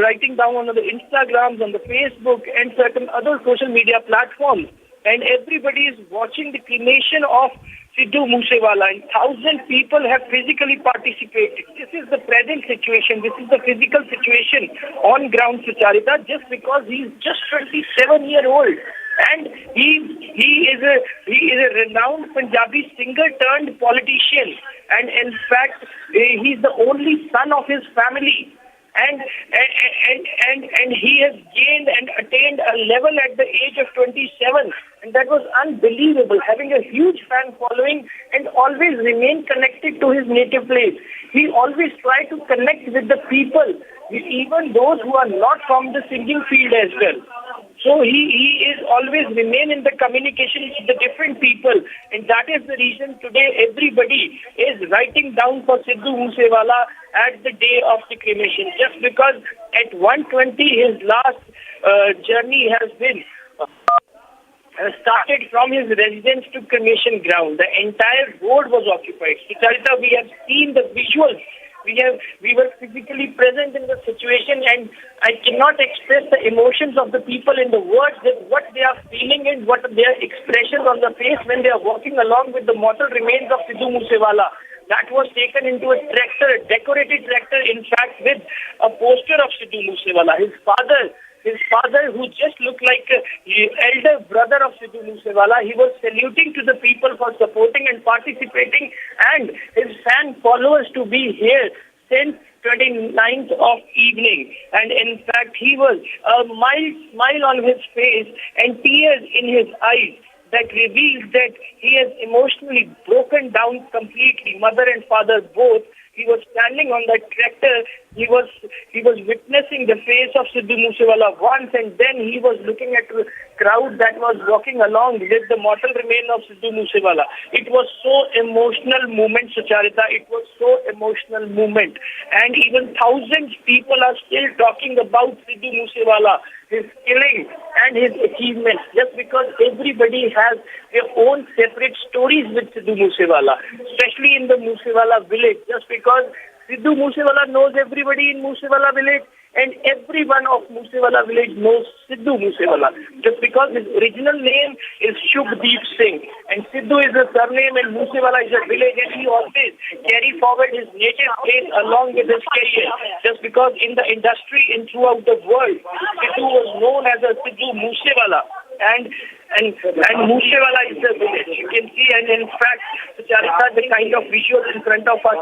P: writing down on the Instagrams, on the Facebook and certain other social media platforms. And everybody is watching the cremation of Sidhu Moosewala, and 1,000 people have physically participated. This is the present situation. This is the physical situation on ground, Sucharita, just because he is just 27-year-old. And he is a renowned Punjabi singer turned politician. And in fact, he is the only son of his family. And he has gained and attained a level at the age of 27, and that was unbelievable, having a huge fan following and always remain connected to his native place. He always tried to connect with the people, with even those who are not from the singing field as well. So he is always remain in the communication with the different people, and that is the reason today everybody is writing down for Sidhu Moosewala at the day of the cremation. Just because at 1:20 his last journey has been started from his residence to cremation ground. The entire road was occupied. Sucharita, we have seen the visuals. We were physically present in the situation, and I cannot express the emotions of the people in the words, that what they are feeling and what their expressions on the face when they are walking along with the mortal remains of Sidhu Moosewala. That was taken into a tractor, a decorated tractor, in fact, with a poster of Sidhu Moosewala. His father, who just looked like the elder brother of Sidhu Moosewala, he was saluting to the people for supporting and participating, and his fan followers to be here since 29th of evening. And in fact, he was a mild smile on his face and tears in his eyes that reveals that he has emotionally broken down completely, mother and father both. He was standing on that tractor. He was witnessing the face of Sidhu Moosewala once, and then he was looking at the crowd that was walking along with the mortal remain of Sidhu Moosewala. It was so emotional moment, Sucharita. It was so emotional moment, and even thousands people are still talking about Sidhu Moosewala, his killing and his achievements, just because everybody has their own separate stories with Sidhu Moosewala, especially in the Moosewala village, just because Sidhu Moosewala knows everybody in Moosewala village, and everyone of Moosewala village knows Sidhu Moosewala, just because his original name is Shubhdeep Singh, and Sidhu is a surname and Moosewala is a village, and he always carry forward his native place along with his career, just because in the industry and throughout the world, Sidhu was known as a Sidhu Moosewala. and Moosewala is the village. You can see, and in fact, Charita, the kind of visuals in front of us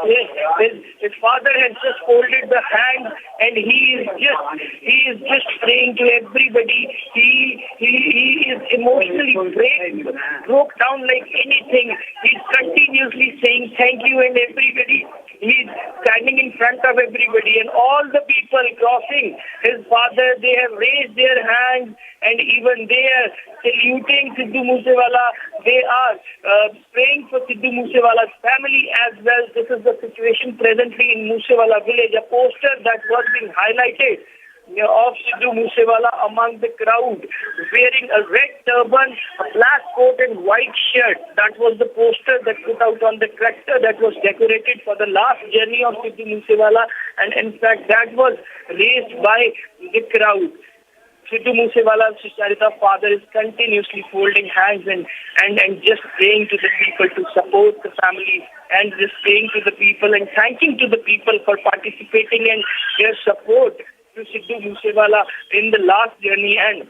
P: is his father has just folded the hands and he is just praying to everybody. He is emotionally broke down like anything. He's continuously saying thank you, and everybody. He's standing in front of everybody, and all the people crossing his father, they have raised their hands, and even they are saluting Sidhu Moosewala. They are praying for Sidhu Moosewala's family as well. This is the situation presently in Moosewala village. A poster that was being highlighted of Sidhu Moosewala among the crowd, wearing a red turban, a black coat and white shirt. That was the poster that put out on the tractor that was decorated for the last journey of Sidhu Moosewala, and in fact that was raised by the crowd. Sidhu Moosewala's Charita father is continuously folding hands and just praying to the people to support the family, and just praying to the people and thanking to the people for participating and their support to Sidhu Moosewala in the last journey, and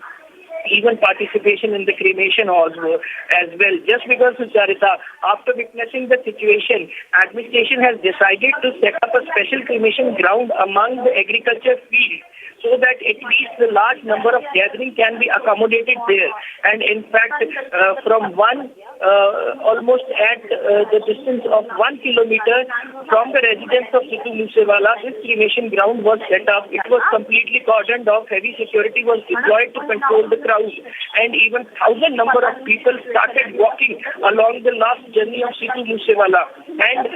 P: even participation in the cremation also as well. Just because, Sucharita, after witnessing the situation, administration has decided to set up a special cremation ground among the agriculture fields, so that at least a large number of gathering can be accommodated there. And in fact, from almost at the distance of 1 kilometer from the residence of Sidhu Moosewala, this cremation ground was set up. It was completely cordoned off. Heavy security was deployed to control the crowd, and even 1,000 number of people started walking along the last journey of Sidhu Moosewala. And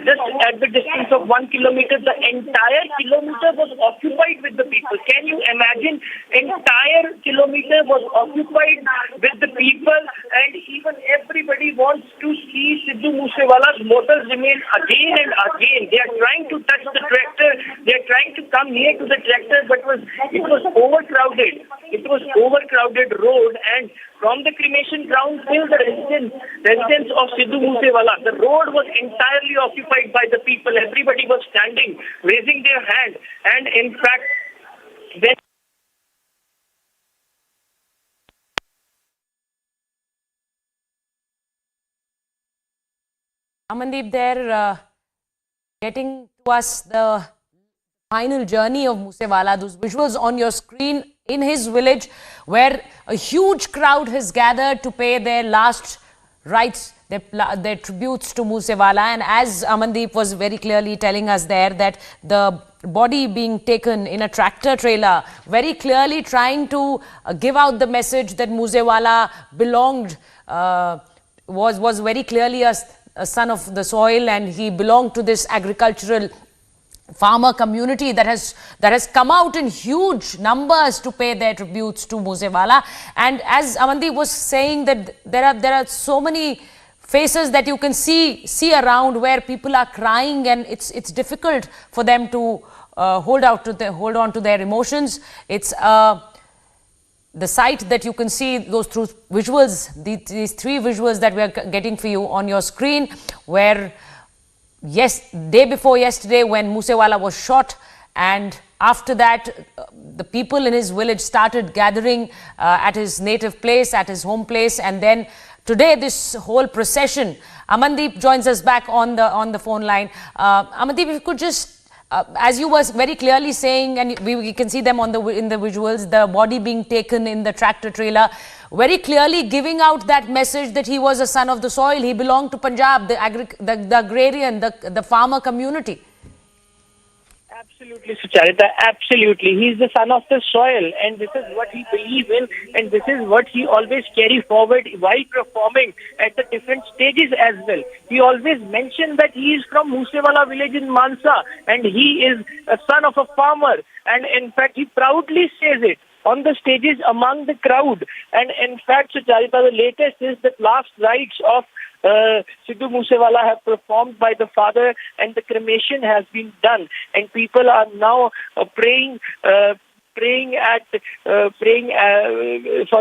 P: just at the distance of 1 kilometer, the entire kilometer was occupied with the people. Can you imagine? Entire kilometer was occupied with the people, and even everybody wants to see Sidhu Moosewala's motors remain again and again. They are trying to touch the tractor. They are trying to come near to the tractor, but it was overcrowded. It was overcrowded road, and from the cremation ground till the residence of Sidhu Moosewala, the road was entirely occupied by the people. Everybody was standing, raising their hand, and in fact, when
J: Amandeep, they're getting to us the final journey of Moosewala. Those visuals on your screen in his village, where a huge crowd has gathered to pay their last rites, their tributes to Moosewala. And as Amandeep was very clearly telling us there, that the body being taken in a tractor trailer, very clearly trying to give out the message that Moosewala belonged, was very clearly a son of the soil, and he belonged to this agricultural farmer community that has come out in huge numbers to pay their tributes to Moosewala. And as Amandeep was saying, that there are so many faces that you can see around where people are crying, and it's difficult for them to hold on to their emotions. It's the sight that you can see, those through visuals, these three visuals that we are getting for you on your screen, where day before yesterday when Moosewala was shot, and after that the people in his village started gathering at his native place, at his home place, and then today this whole procession. Amandeep joins us back on the phone line. Amandeep, if you could just, as you were very clearly saying, and we can see them in the visuals, the body being taken in the tractor trailer, very clearly giving out that message that he was a son of the soil. He belonged to Punjab, the agrarian, the farmer community.
P: Absolutely, Sucharita, absolutely. He's the son of the soil, and this is what he believes in, and this is what he always carry forward while performing at the different stages as well. He always mentioned that he is from Moosewala village in Mansa, and he is a son of a farmer, and in fact he proudly says it on the stages among the crowd. And in fact, Sucharita, the latest is that last rites of Sidhu Moosewala have performed by the father, and the cremation has been done, and people are now praying for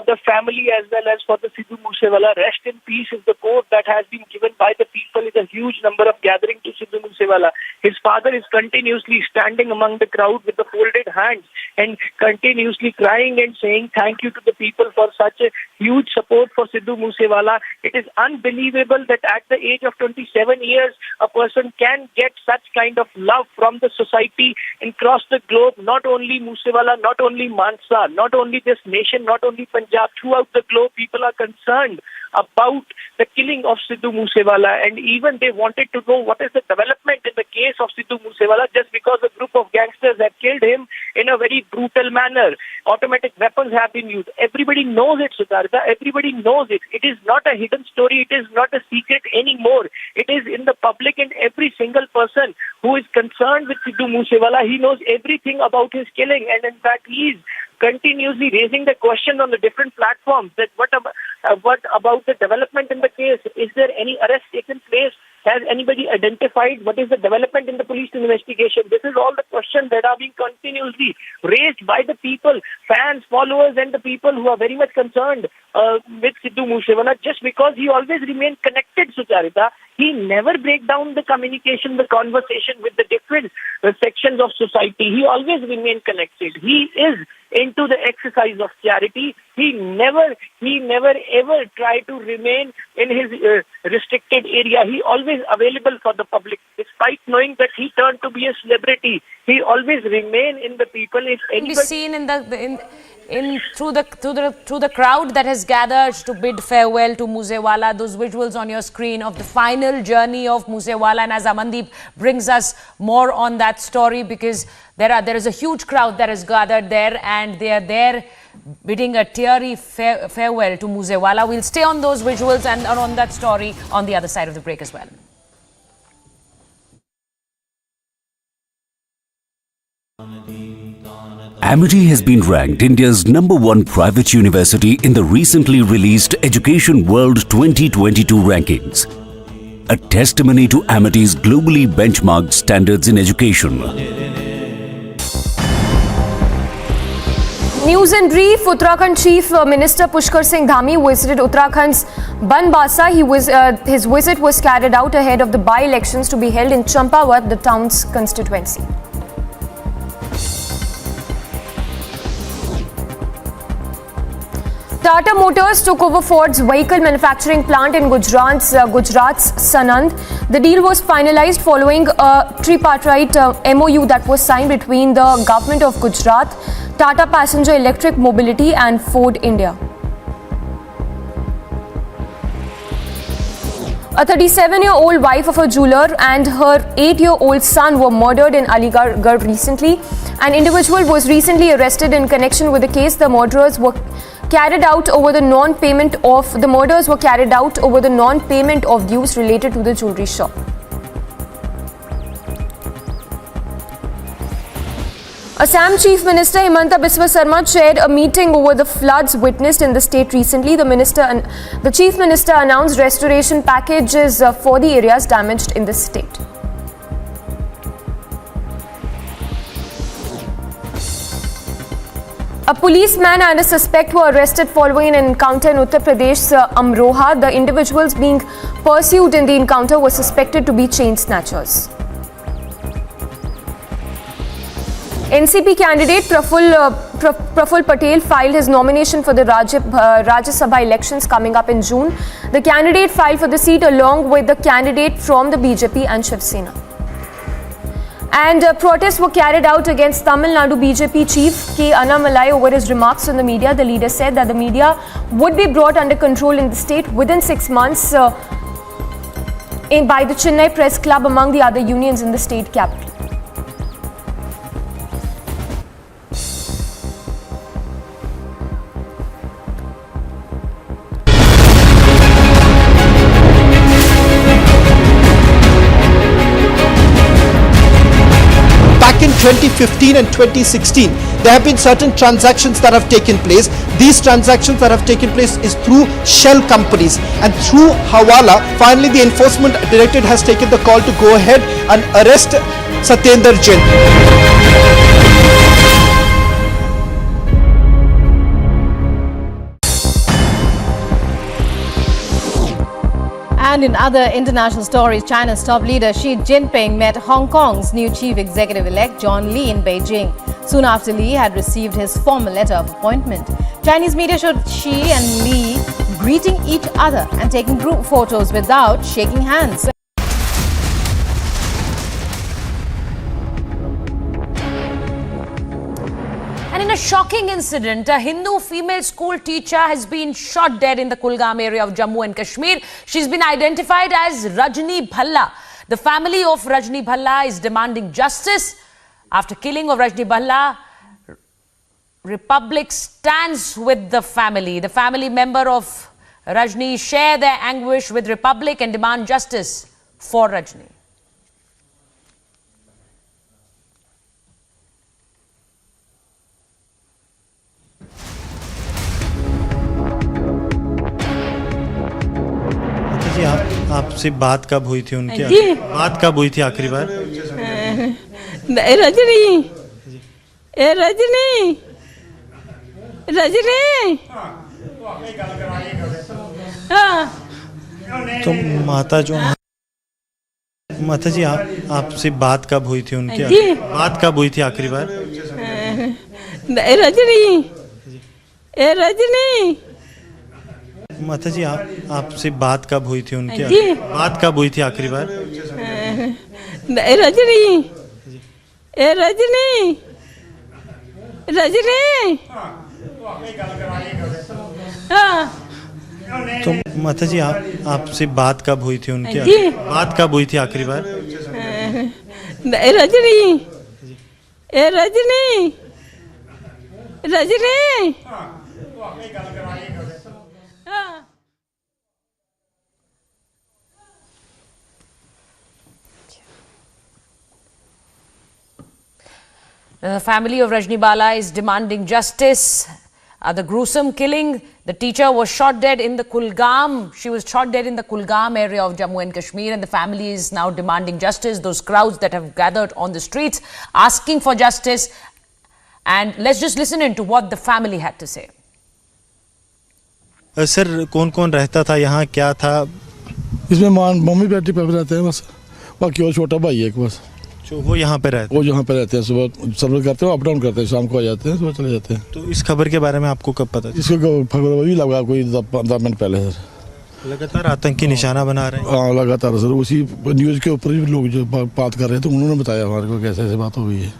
P: the family as well as for the Sidhu Moosewala. Rest in peace is the quote that has been given by the people in a huge number of gathering to Sidhu Moosewala.
D: His father is continuously standing among the crowd with the folded hands and continuously crying and saying thank you to the people for such a huge support for Sidhu Moosewala. It is unbelievable that at the age of 27 years, a person can get such kind of love from the society across the globe. Not only Moosewala, not only Mansa, not only this nation, not only Punjab, throughout the globe, people are concerned about the killing of Sidhu Moosewala, and even they wanted to know what is the development in the case of Sidhu Moosewala, just because a group of gangsters had killed him in a very brutal manner. Automatic weapons have been used. Everybody knows it, Siddhartha. Everybody knows it. It is not a hidden story. It is not a secret anymore. It is in the public, and every single person who is concerned with Sidhu Moosewala, he knows everything about his killing, and in fact, he is continuously raising the question on the different platforms that what about the development in the case? Is there any arrest taken place? Has anybody identified what is the development in the police investigation? This is all the questions that are being continuously raised by the people, fans, followers, and the people who are very much concerned with Sidhu Moosewala, just because he always remained connected, Sucharita. He never break down the communication, the conversation with the different sections of society. He always remained connected. He is into the exercise of charity. He never ever tried to remain in his restricted area. He always available for the public, despite knowing that he turned to be a celebrity. He always remain in the people. If anybody
J: be seen in through the crowd that has gathered to bid farewell to Moosewala, those visuals on your screen of the final journey of Moosewala, and as Amandeep brings us more on that story, because there is a huge crowd that has gathered there, and they are there bidding a teary farewell to Moosewala. We'll stay on those visuals and on that story on the other side of the break as well.
E: Amity has been ranked India's #1 private university in the recently released Education World 2022 rankings, a testimony to Amity's globally benchmarked standards in education.
N: News in brief. Uttarakhand Chief Minister Pushkar Singh Dhami visited Uttarakhand's Banbasa. His visit was carried out ahead of the by-elections to be held in Champawat, the town's constituency. Tata Motors took over Ford's vehicle manufacturing plant in Gujarat's Sanand. The deal was finalized following a tripartite MOU that was signed between the Government of Gujarat, Tata Passenger Electric Mobility and Ford India. A 37-year-old wife of a jeweler and her 8-year-old son were murdered in Aligarh recently. An individual was recently arrested in connection with the case. The murders were carried out over the non-payment of dues related to the jewelry shop. Assam Chief Minister Himanta Biswa Sarma chaired a meeting over the floods witnessed in the state recently. The Chief Minister announced restoration packages for the areas damaged in the state. A policeman and a suspect were arrested following an encounter in Uttar Pradesh's Amroha. The individuals being pursued in the encounter were suspected to be chain snatchers. NCP candidate Praful Patel filed his nomination for the Rajya Sabha elections coming up in June. The candidate filed for the seat along with the candidate from the BJP and Shiv Sena. And protests were carried out against Tamil Nadu BJP chief K. Annamalai over his remarks on the media. The leader said that the media would be brought under control in the state within 6 months by the Chennai Press Club, among the other unions in the state capital.
B: In 2015 and 2016, there have been certain transactions that have taken place. These transactions that have taken place is through shell companies, and through Hawala, finally the Enforcement Directorate has taken the call to go ahead and arrest Satyendra Jain.
F: And in other international stories, China's top leader Xi Jinping met Hong Kong's new chief executive-elect John Lee in Beijing. Soon after Lee had received his formal letter of appointment. Chinese media showed Xi and Lee greeting each other and taking group photos without shaking hands.
J: And in a shocking incident, a Hindu female school teacher has been shot dead in the Kulgam area of Jammu and Kashmir. She's been identified as Rajni Bhalla. The family of Rajni Bhalla is demanding justice. After killing of Rajni Bhalla, Republic stands with the family. The family member of Rajni share their anguish with Republic and demand justice for Rajni.
G: जी आपसे बात कब हुई थी उनकी? बात कब हुई थी आखिरी बार?
H: रजनी, रजनी, रजनी।
G: तो माता जी आपसे बात कब हुई थी उनकी? बात कब हुई थी आखिरी बार?
H: रजनी, रजनी।
G: माता जी आपसे बात कब हुई थी उनकी? बात कब हुई थी आखिरी बार?
H: रजनी, रजनी, रजनी।
G: तो माता जी आपसे बात कब हुई थी उनकी? बात कब हुई थी आखिरी बार?
H: Rajni, Rajni, Rajni.
J: The family of Rajni Bhalla is demanding justice. The gruesome killing, the teacher was shot dead in the Kulgam. She was shot dead in the Kulgam area of Jammu and Kashmir, and the family is now demanding justice. Those crowds that have gathered on the streets asking for justice. And let's just listen into what the family had to say.
G: Sir कौन-कौन रहता था यहाँ, क्या था?
I: इसमें mummy बेटी पे रहते हैं बस, बाकी और छोटा भाई है बस।
G: वो यहाँ पे रहते हैं?
I: वो यहाँ पे रहते हैं, सुबह सर्वे करते हैं, अप डाउन करते हैं, शाम को आ जाते हैं, सुबह चले जाते हैं।
G: तो इस खबर के बारे में आपको कब पता?
I: इसको खबर अभी लगा कोई 10 मिनट पहले सर।
G: लगातार आतंकी निशाना बना रहे हैं?
I: हाँ लगातार सर, उसी न्यूज़ के ऊपर भी लोग जो बात कर रहे हैं तो उन्होंने बताया हमारे को कैसे ऐसे बात हो गई है।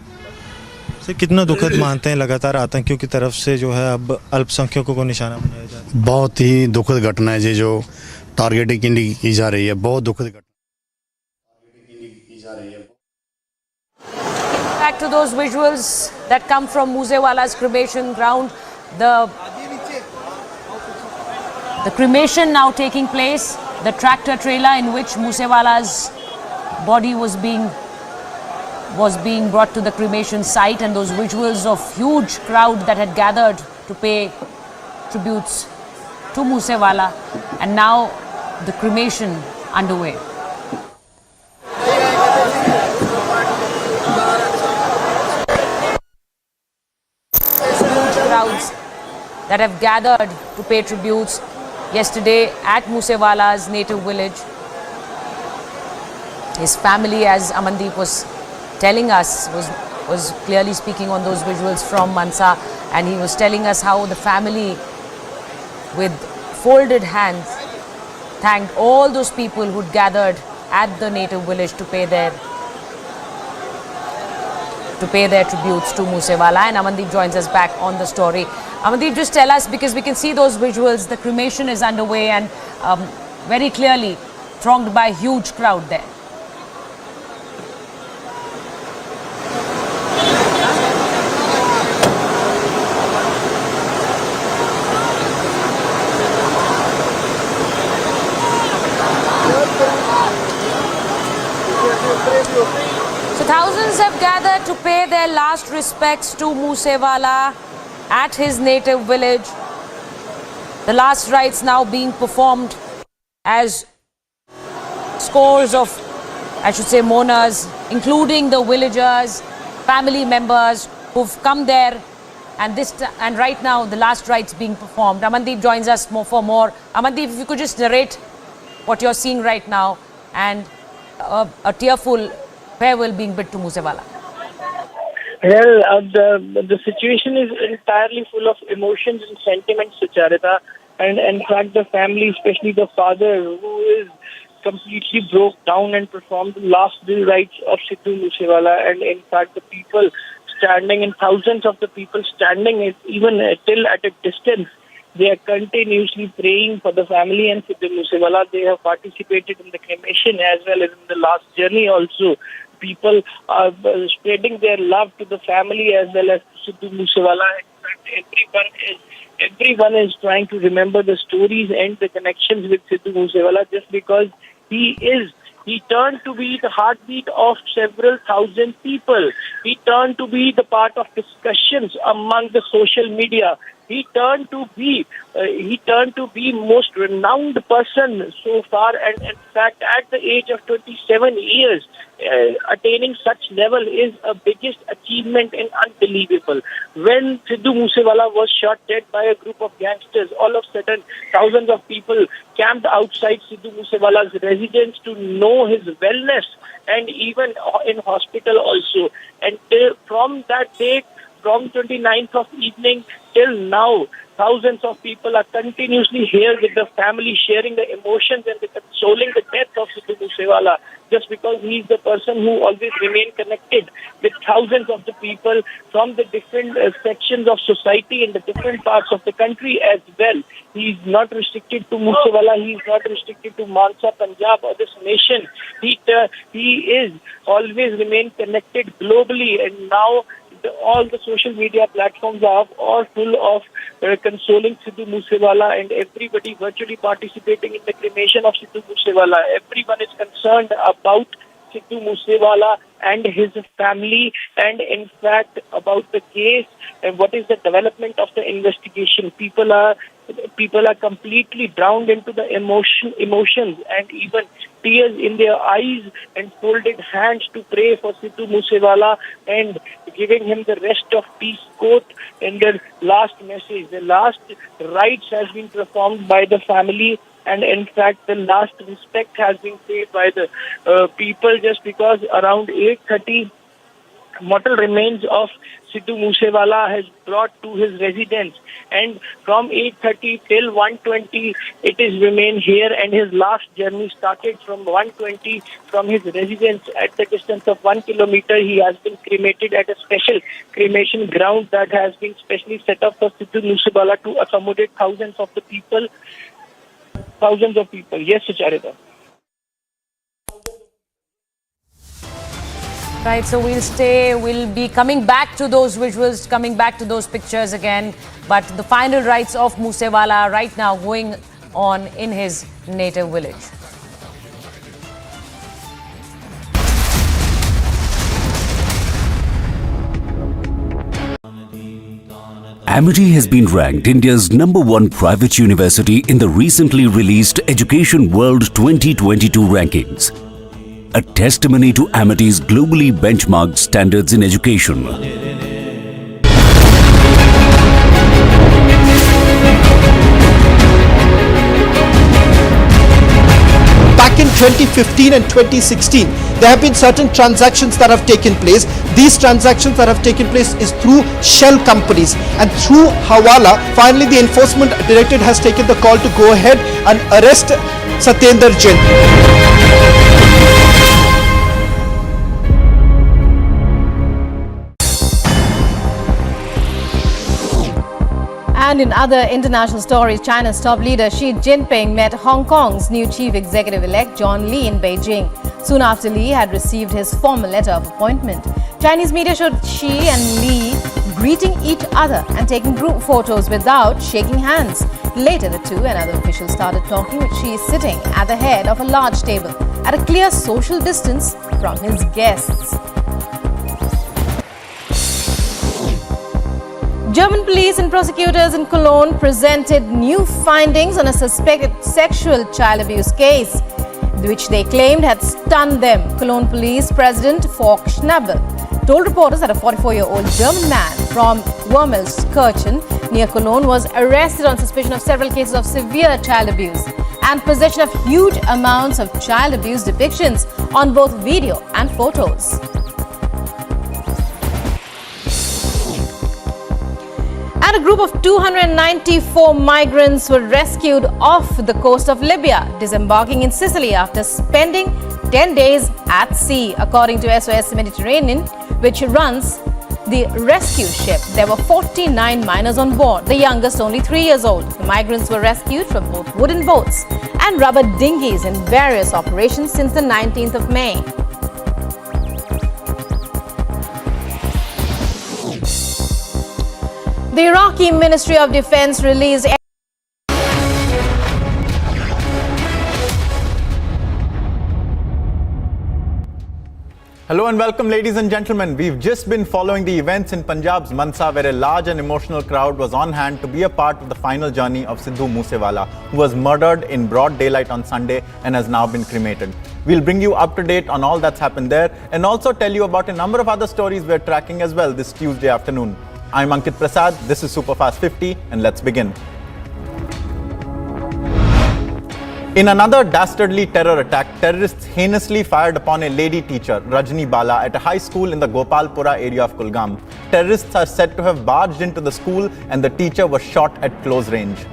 G: सर कितना दुखद मानते हैं लगातार आतंकियों की तरफ से जो है अब अल्पसंख्यकों को निशाना बनाया जा रहा है?
L: बहुत ही दुखद घटना है जो टारगेटिंग की जा रही है, बहुत दुखद घटना।
J: Back to those visuals that come from Moosewala's cremation ground. The cremation now taking place. The tractor trailer in which Moosewala's body was being brought to the cremation site, and those visuals of huge crowd that had gathered to pay tributes to Moosewala, and now the cremation underway. Crowds that have gathered to pay tributes yesterday at Moosewala's native village. His family, as Amandeep was telling us, was clearly speaking on those visuals from Mansa, and he was telling us how the family with folded hands thanked all those people who'd gathered at the native village to pay their tributes to Moosewala. And Amandeep joins us back on the story. Amandeep, just tell us, because we can see those visuals, the cremation is underway and very clearly thronged by a huge crowd there. So thousands have gathered to pay their last respects to Moosewala at his native village. The last rites now being performed as scores of, I should say, mourners, including the villagers, family members who've come there, and right now the last rites being performed. Amandeep joins us for more. Amandeep, if you could just narrate what you're seeing right now, and a tearful farewell being bid to Moosewala?
D: Well, the situation is entirely full of emotions and sentiments, Sucharita. And in fact, the family, especially the father, who is completely broke down and performed the last will rites of Sidhu Moosewala. And in fact, the people standing, and thousands of the people standing, even till at a distance, they are continuously praying for the family and Sidhu Moosewala. They have participated in the cremation as well as in the last journey also. People are spreading their love to the family as well as to Sidhu Moosewala. In fact, everyone is trying to remember the stories and the connections with Sidhu Moosewala, just because he turned to be the heartbeat of several thousand people. He turned to be the part of discussions among the social media. He turned to be most renowned person so far, and in fact, at the age of 27 years, attaining such level is a biggest achievement and unbelievable. When Sidhu Moosewala was shot dead by a group of gangsters, all of a sudden, thousands of people camped outside Sidhu Moosewala's residence to know his wellness, and even in hospital also. And from that date, from 29th of evening till now, thousands of people are continuously here with the family, sharing the emotions and consoling the death of Sidhu Moosewala, just because he is the person who always remained connected with thousands of the people from the different sections of society in the different parts of the country as well. He is not restricted to Moosewala, he is not restricted to Mansa, Punjab or this nation. He is always remained connected globally, and now all the social media platforms are all full of consoling Sidhu Moosewala, and everybody virtually participating in the cremation of Sidhu Moosewala. Everyone is concerned about Sidhu Moosewala and his family, and in fact about the case and what is the development of the investigation. People are completely drowned into the emotions and even tears in their eyes, and folded hands to pray for Sidhu Moosewala and giving him the rest of peace quote in their last message. The last rites has been performed by the family, and in fact the last respect has been paid by the people, just because around 8:30 mortal remains of Sidhu Moosewala has brought to his residence, and from 8:30 till 1:20 it is remained here, and his last journey started from 1:20 from his residence at the distance of 1 kilometer. He has been cremated at a special cremation ground that has been specially set up for Sidhu Moosewala to accommodate thousands of people. Yes, Sucharita.
J: Right, so we'll be coming back to those visuals, coming back to those pictures again. But the final rites of Moosewala right now going on in his native village.
E: Amity has been ranked India's #1 private university in the recently released Education World 2022 rankings. A testimony to Amity's globally benchmarked standards in education.
B: Back in 2015 and 2016, there have been certain transactions that have taken place. These transactions that have taken place is through shell companies, and through Hawala, finally the Enforcement Directorate has taken the call to go ahead and arrest Satyendra Jain.
F: And in other international stories, China's top leader Xi Jinping met Hong Kong's new chief executive-elect John Lee in Beijing. Soon after Lee had received his formal letter of appointment. Chinese media showed Xi and Lee greeting each other and taking group photos without shaking hands. Later, the two and other officials started talking, with Xi sitting at the head of a large table at a clear social distance from his guests. German police and prosecutors in Cologne presented new findings on a suspected sexual child abuse case, which they claimed had stunned them. Cologne Police President Falk Schnabel told reporters that a 44-year-old German man from Wermelskirchen near Cologne was arrested on suspicion of several cases of severe child abuse. and possession of huge amounts of child abuse depictions on both video and photos. And a group of 294 migrants were rescued off the coast of Libya, disembarking in Sicily after spending 10 days at sea, according to SOS Mediterranean, which runs the rescue ship. There were 49 minors on board, the youngest only 3 years old. The migrants were rescued from both wooden boats and rubber dinghies in various operations since the 19th of May. The Iraqi Ministry of Defense released
A: Hello and welcome, ladies and gentlemen. We've just been following the events in Punjab's Mansa, where a large and emotional crowd was on hand to be a part of the final journey of Sidhu Moosewala, who was murdered in broad daylight on Sunday and has now been cremated. We'll bring you up to date on all that's happened there and also tell you about a number of other stories we're tracking as well this Tuesday afternoon. I'm Ankit Prasad, this is Superfast 50, and let's begin. In another dastardly terror attack, terrorists heinously fired upon a lady teacher, Rajni Bala, at a high school in the Gopalpura area of Kulgam. Terrorists are said to have barged into the school and the teacher was shot at close range.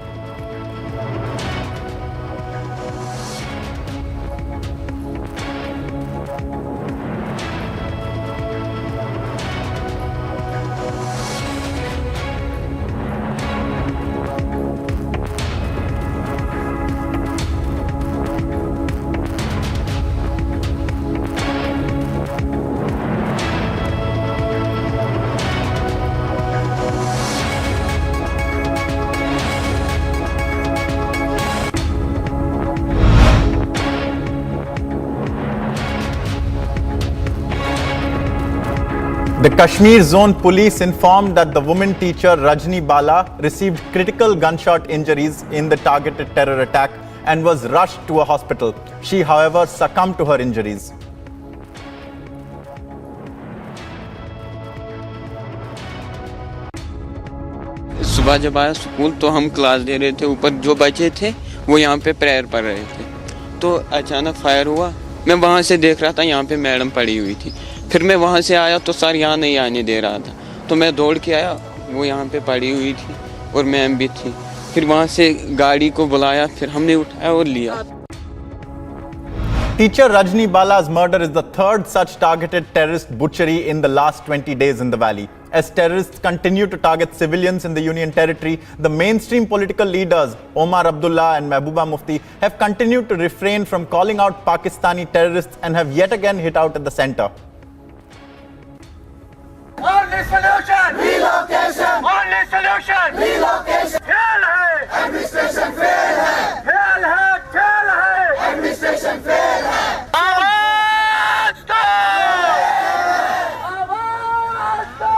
A: The Kashmir Zone Police informed that the woman teacher Rajni Bala received critical gunshot injuries in the targeted terror attack and was rushed to a hospital. She, however, succumbed to her injuries.
C: सुबह जब आया school तो हम class दे रहे थे, ऊपर जो बच्चे थे वो यहाँ पे प्रेयर पढ़ रहे थे, तो अचानक फायर हुआ। मैं वहाँ से देख रहा था, यहाँ पे मैडम पड़ी हुई थी। फिर मैं वहाँ से आया तो सर यहाँ नहीं आने दे रहा था, तो मैं दौड़ के आया, वो यहाँ पे पड़ी हुई थी और मैम भी थी। फिर वहाँ से गाड़ी को बुलाया, फिर हमने उठाया और लिया।
A: Teacher Rajni Bala's murder is the third such targeted terrorist butchery in the last 20 days in the valley. As terrorists continue to target civilians in the Union Territory, the mainstream political leaders Omar Abdullah and Mehbooba Mufti have continued to refrain from calling out Pakistani terrorists and have yet again hit out at the center.
H: Only solution, relocation. Only solution, relocation. Fail hai, administration fail hai. Fail hai, fail hai, administration fail hai. आवाज दो, आवाज दो.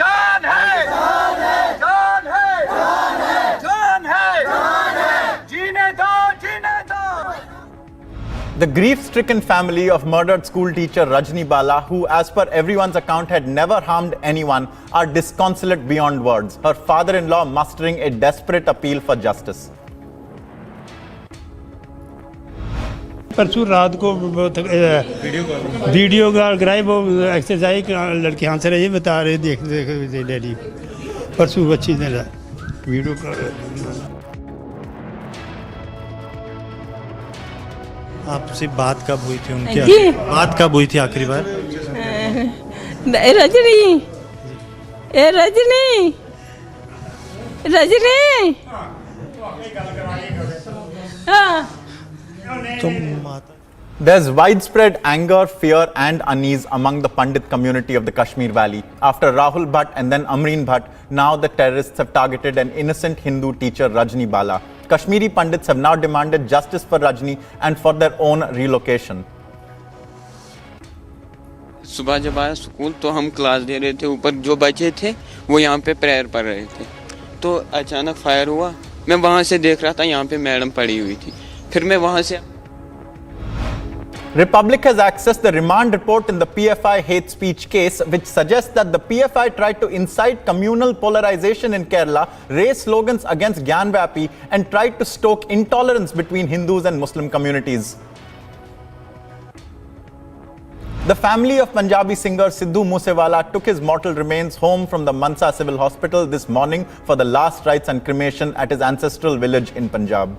H: जान है, जान है, जान है, जान है, जान है, जान है. जीने दो, जीने दो.
A: The grief-stricken family of murdered school teacher Rajni Bala, who as per everyone's account had never harmed anyone, are disconsolate beyond words. Her father-in-law mustering a desperate appeal for justice.
K: परसों रात को वीडियो कॉल कराई, वो exercise लड़के हाथ से रही बता रहे देख डैडी परसों बच्ची ने वीडियो कॉल।
G: आपसे बात कब हुई थी उनकी? बात कब हुई थी आखिरी बार?
M: रजनी, ए रजनी, रजनी, हाँ।
A: There's widespread anger, fear and unease among the Pandit community of the Kashmir Valley. After Rahul Bhatt and then Amreen Bhatt, now the terrorists have targeted an innocent Hindu teacher Rajni Bala. Kashmiri Pandits have now demanded justice for Rajni and for their own relocation.
C: सुबह जब आया school तो हम class दे रहे थे, ऊपर जो बच्चे थे वो यहाँ पे प्रेयर पढ़ रहे थे, तो अचानक फायर हुआ। मैं वहाँ से देख रहा था, यहाँ पे मैडम पड़ी हुई थी। फिर मैं वहाँ से
A: Republic has accessed the remand report in the PFI hate speech case, which suggests that the PFI tried to incite communal polarization in Kerala, raise slogans against Gyanvapi, and tried to stoke intolerance between Hindus and Muslim communities. The family of Punjabi singer Sidhu Moosewala took his mortal remains home from the Mansa Civil Hospital this morning for the last rites and cremation at his ancestral village in Punjab.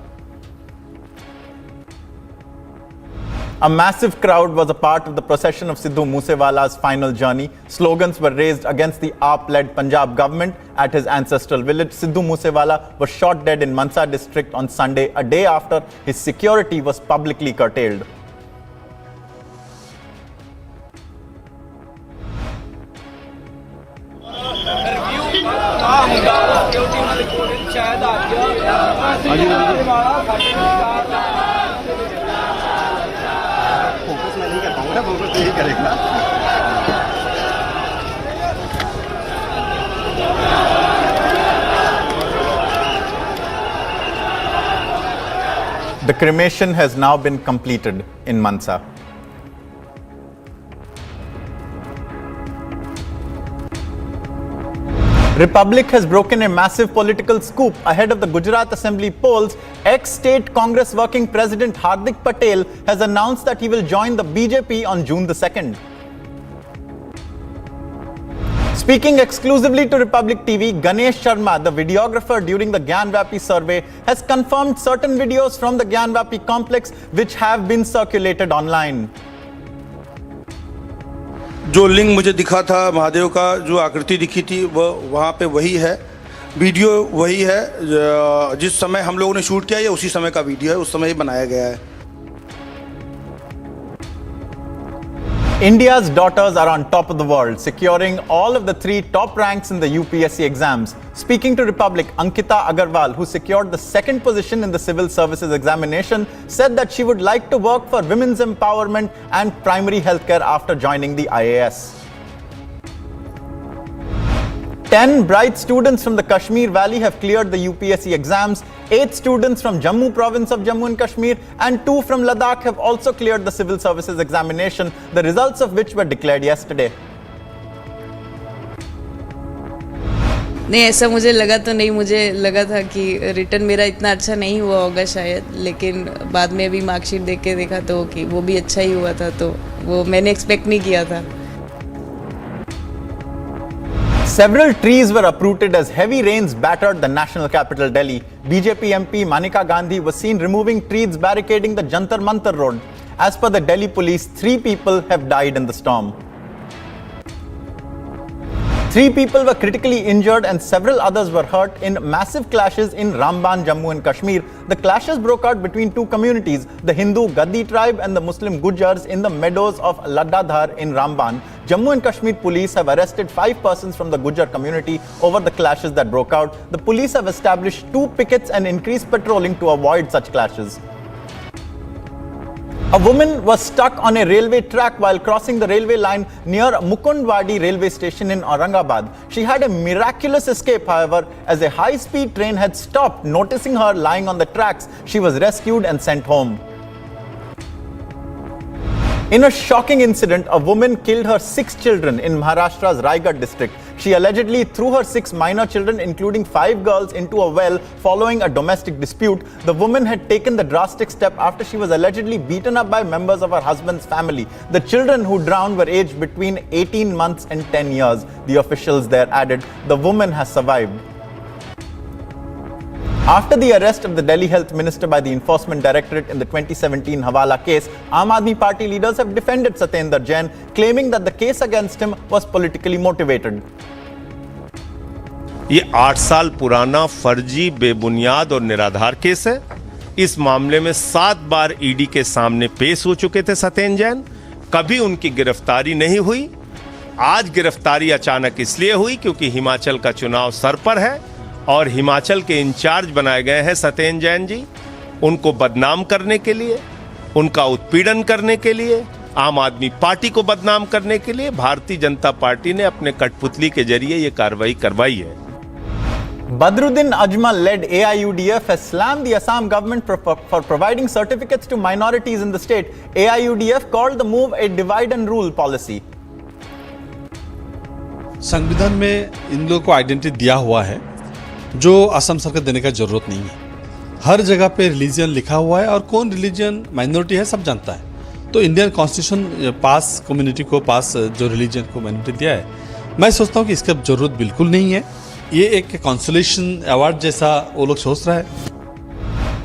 A: A massive crowd was a part of the procession of Sidhu Moosewala's final journey. Slogans were raised against the AAP-led Punjab government at his ancestral village. Sidhu Moosewala was shot dead in Mansa district on Sunday, a day after his security was publicly curtailed. The cremation has now been completed in Mansa. Republic has broken a massive political scoop ahead of the Gujarat Assembly polls. Ex-State Congress Working President Hardik Patel has announced that he will join the BJP on June the 2nd. Speaking exclusively to Republic TV, Ganesh Sharma, the videographer during the Gyanvapi survey, has confirmed certain videos from the Gyanvapi complex which have been circulated online.
Q: जो लिंग मुझे दिखा था महादेव का, जो आकृति दिखी थी वो वहाँ पे वही है, वीडियो वही है, जिस समय हम लोगों ने शूट किया ये उसी समय का वीडियो है, उस समय ही बनाया गया है.
A: India's daughters are on top of the world, securing all of the 3 top ranks in the UPSC exams. Speaking to Republic, Ankita Agarwal, who secured the 2nd position in the civil services examination, said that she would like to work for women's empowerment and primary healthcare after joining the IAS. 10 bright students from the Kashmir Valley have cleared the UPSC exams. 8 students from Jammu province of Jammu and Kashmir and 2 from Ladakh have also cleared the civil services examination, the results of which were declared yesterday.
R: नहीं, ऐसा मुझे लगा तो नहीं. मुझे लगा था कि रिटर्न मेरा इतना अच्छा नहीं हुआ होगा शायद, लेकिन बाद में भी मार्कशीट देख के देखा तो कि वो भी अच्छा ही हुआ था, तो वो मैंने एक्सपेक्ट नहीं किया था.
A: Several trees were uprooted as heavy rains battered the national capital Delhi. BJP MP Manika Gandhi was seen removing trees barricading the Jantar Mantar road. As per the Delhi police, 3 people have died in the storm. 3 people were critically injured and several others were hurt in massive clashes in Ramban, Jammu and Kashmir. The clashes broke out between 2 communities, the Hindu Gaddi tribe and the Muslim Gujars in the meadows of Laddadhar in Ramban. Jammu and Kashmir police have arrested 5 persons from the Gujar community over the clashes that broke out. The police have established 2 pickets and increased patrolling to avoid such clashes. A woman was stuck on a railway track while crossing the railway line near Mukundwadi railway station in Aurangabad. She had a miraculous escape, however, as a high-speed train had stopped. Noticing her lying on the tracks, she was rescued and sent home. In a shocking incident, a woman killed her 6 children in Maharashtra's Raigad district. She allegedly threw her 6 minor children, including 5 girls, into a well following a domestic dispute. The woman had taken the drastic step after she was allegedly beaten up by members of her husband's family. The children who drowned were aged between 18 months and 10 years. The officials there added, the woman has survived. After the arrest of the Delhi Health Minister by the Enforcement Directorate in the 2017 Hawala case, Aam Aadmi Party leaders have defended Satyendra Jain, claiming that the case against him was politically motivated.
S: ये 8 साल पुराना फर्जी, बेबुनियाद और निराधार case है. इस मामले में 7 बार ईडी के सामने पेश हो चुके थे सत्येंद्र जैन. कभी उनकी गिरफ्तारी नहीं हुई. आज गिरफ्तारी अचानक इसलिए हुई क्योंकि हिमाचल का चुनाव सर पर है और हिमाचल के इंचार्ज बनाए गए हैं सत्येंद्र जैन जी. उनको बदनाम करने के लिए, उनका उत्पीड़न करने के लिए, आम आदमी पार्टी को बदनाम करने के लिए भारतीय जनता पार्टी ने अपने कठपुतली के जरिए ये कार्रवाई करवाई है.
A: Badruddin Ajmal-led AIUDF has slammed the Assam government for providing certificates to minorities in the state. AIUDF called the move a divide and rule policy.
T: संविधान में इन लोगों को आइडेंटिटी दिया हुआ है जो असम सरकार देने का जरूरत नहीं है। हर जगह पे रिलीजन लिखा हुआ है और कौन रिलीजन माइनॉरिटी है सब जानता है। तो इंडियन कॉन्स्टिट्यूशन पास कम्युनिटी को पास जो रिलीजन को माइनॉरिटी दिया है, मैं सोचता हूँ कि इसका जरूरत बिल्कुल नहीं है। ये एक कंसोलेशन अवार्ड जैसा वो लोग सोच रहा है।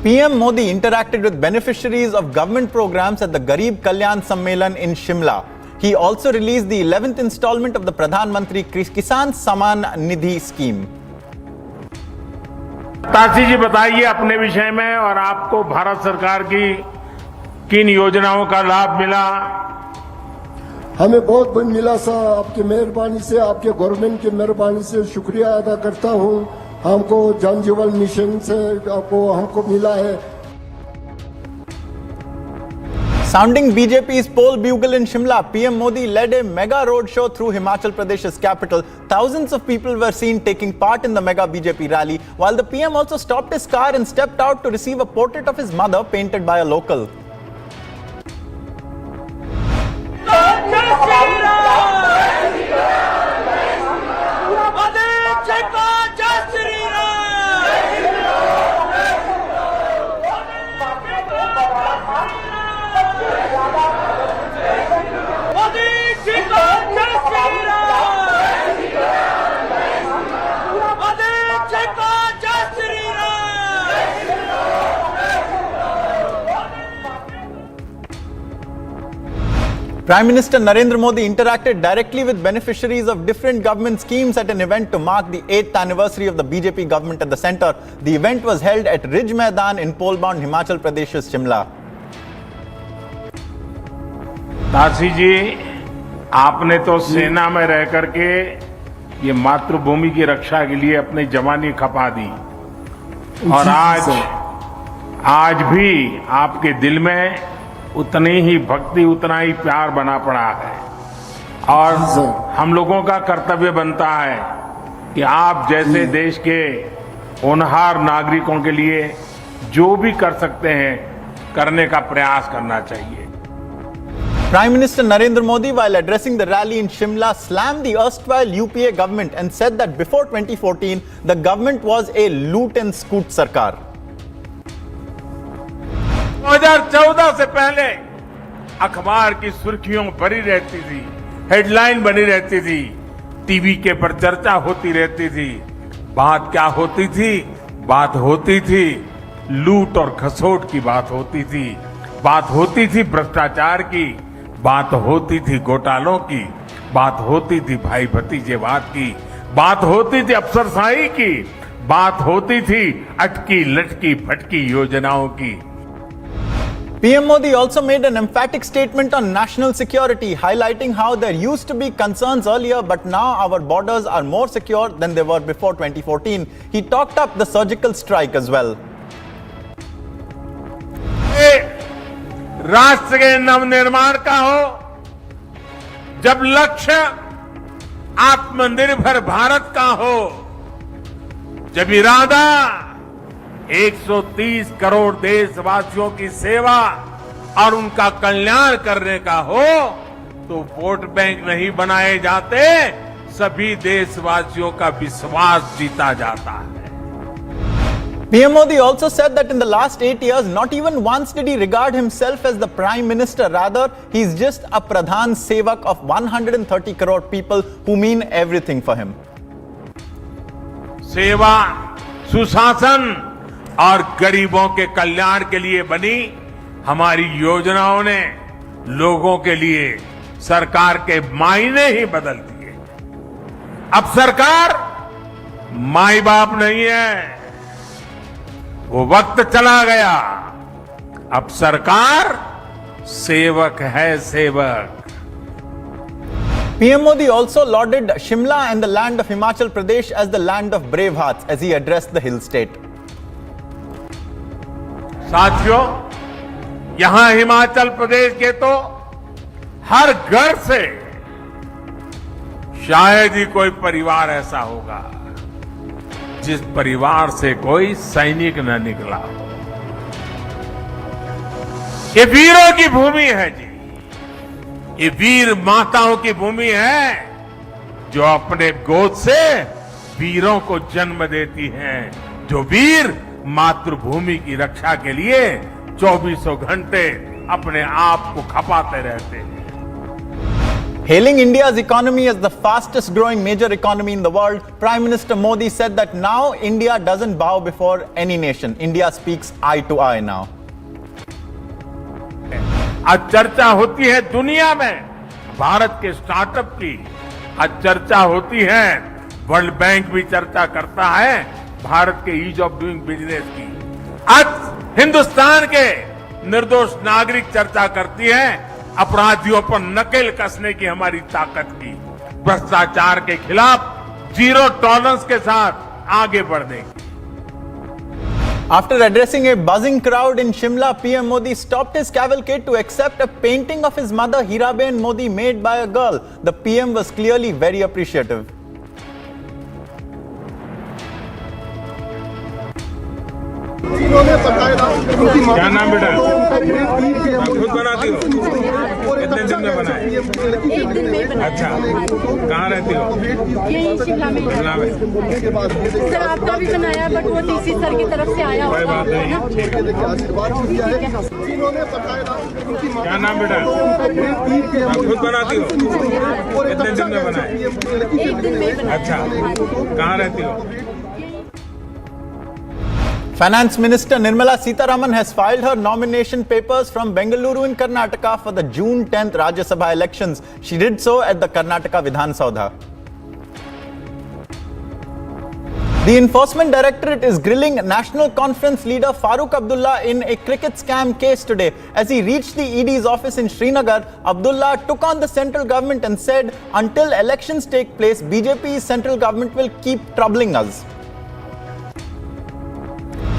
A: PM Modi interacted with beneficiaries of government programs at the Garib Kalyan Sammelan in Shimla. He also released the 11th installment of the Pradhan Mantri Kisan Samman Nidhi scheme.
U: तासी जी बताइए अपने विषय में और आपको भारत सरकार की किन योजनाओं का लाभ मिला?
V: हमें बहुत मिला सर, आपकी मेहरबानी से, आपके गवर्नमेंट की मेहरबानी से शुक्रिया अदा करता हूं। हमको जल जीवन मिशन से हमको मिला है।
A: Sounding BJP's poll bugle in Shimla, PM Modi led a mega road show through Himachal Pradesh's capital. Thousands of people were seen taking part in the mega BJP rally, while the PM also stopped his car and stepped out to receive a portrait of his mother painted by a local. Prime Minister Narendra Modi interacted directly with beneficiaries of different government schemes at an event to mark the 8th anniversary of the BJP government at the centre. The event was held at Ridge Maidan in pole-bound Himachal Pradesh's Shimla.
U: तासी जी, आपने तो सेना में रह करके ये मातृभूमि की रक्षा के लिए अपनी जवानी खपा दी और आज भी आपके दिल में उतनी ही भक्ति, उतना ही प्यार बना पड़ा है और हम लोगों का कर्तव्य बनता है कि आप जैसे देश के होनहार नागरिकों के लिए जो भी कर सकते हैं करने का प्रयास करना चाहिए।
A: Prime Minister Narendra Modi, while addressing the rally in Shimla, slammed the erstwhile UPA government and said that before 2014, the government was a loot and scoot sarkar.
U: 2014 से पहले अखबार की सुर्खियों भरी रहती थी, हेडलाइन बनी रहती थी, टीवी के पर चर्चा होती रहती थी। बात क्या होती थी? बात होती थी लूट और खसोट की बात होती थी, बात होती थी भ्रष्टाचार की, बात होती थी घोटालों की, बात होती थी भाई भतीजेवाद की, बात होती थी अफसरशाही की, बात होती थी अटकी लटकी भटकी योजनाओं की।
A: PM Modi also made an emphatic statement on national security, highlighting how there used to be concerns earlier, but now our borders are more secure than they were before 2014. He talked up the surgical strike as well.
U: राष्ट्र के नवनिर्माण का हो, जब लक्ष्य आत्मनिर्भर भारत का हो, जब इरादा 130 करोड़ देशवासियों की सेवा और उनका कल्याण करने का हो, तो वोट बैंक नहीं बनाए जाते, सभी देशवासियों का विश्वास जीता जाता है।
A: PM Modi also said that in the last 8 years, not even once did he regard himself as the Prime Minister. Rather, he's just a Pradhan Sevak of 130 crore people who mean everything for him.
U: सेवा, सुशासन और गरीबों के कल्याण के लिए बनी हमारी योजनाओं ने लोगों के लिए सरकार के मायने ही बदल दिए। अब सरकार माई बाप नहीं है, वो वक्त चला गया। अब सरकार सेवक है, सेवक।
A: PM Modi also lauded Shimla and the land of Himachal Pradesh as the land of brave hearts as he addressed the hill state.
U: साथियों, यहां हिमाचल प्रदेश के तो हर घर से शायद ही कोई परिवार ऐसा होगा जिस परिवार से कोई सैनिक न निकला। ये वीरों की भूमि है जी, ये वीर माताओं की भूमि है जो अपने गोद से वीरों को जन्म देती हैं, जो वीर मातृभूमि की रक्षा के लिए 24 घंटे अपने आप को खपाते रहते हैं।
A: Hailing India's economy as the fastest growing major economy in the world, Prime Minister Modi said that now India doesn't bow before any nation. India speaks eye to eye now.
U: आज चर्चा होती है दुनिया में भारत के स्टार्टअप की, आज चर्चा होती है, वर्ल्ड बैंक भी चर्चा करता है भारत के ईज ऑफ डूइंग बिजनेस की। आज हिंदुस्तान के निर्दोष नागरिक चर्चा करती है अपराधियों पर नकेल कसने की हमारी ताकत की, भ्रष्टाचार के खिलाफ जीरो टॉलरेंस के साथ आगे बढ़ने की।
A: After addressing a buzzing crowd in Shimla, PM Modi stopped his cavalcade to accept a painting of his mother Hiraben Modi made by a girl. The PM was clearly very appreciative.
U: क्या नाम बेटा? खुद बनाती हो? कितने दिन में बनाए? अच्छा, कहाँ रहती हो?
M: शिमला में। सर आपका भी बनाया बट वो तीसरी सर की तरफ से आया।
U: कोई बात नहीं। क्या नाम बेटा? खुद बनाती हो? कितने दिन में बनाए?
M: एक दिन में।
U: अच्छा, कहाँ रहती हो?
A: Finance Minister Nirmala Sitharaman has filed her nomination papers from Bengaluru in Karnataka for the June 10th Rajya Sabha elections. She did so at the Karnataka Vidhan Saudha. The Enforcement Directorate is grilling National Conference leader Farooq Abdullah in a cricket scam case today. As he reached the ED's office in Srinagar, Abdullah took on the central government and said, "Until elections take place, BJP's central government will keep troubling us."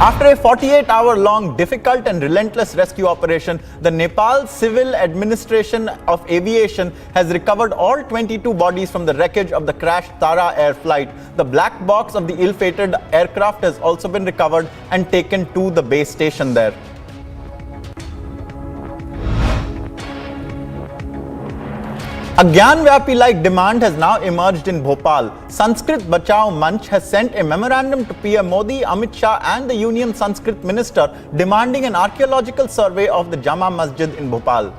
A: After a 48-hour-long, difficult and relentless rescue operation, the Nepal Civil Administration of Aviation has recovered all 22 bodies from the wreckage of the crashed Tara Air flight. The black box of the ill-fated aircraft has also been recovered and taken to the base station there. A Gyan-Vyapi-like demand has now emerged in Bhopal. Sanskrit Bachao Manch has sent a memorandum to PM Modi, Amit Shah and the Union Sanskrit Minister demanding an archaeological survey of the Jama Masjid in Bhopal.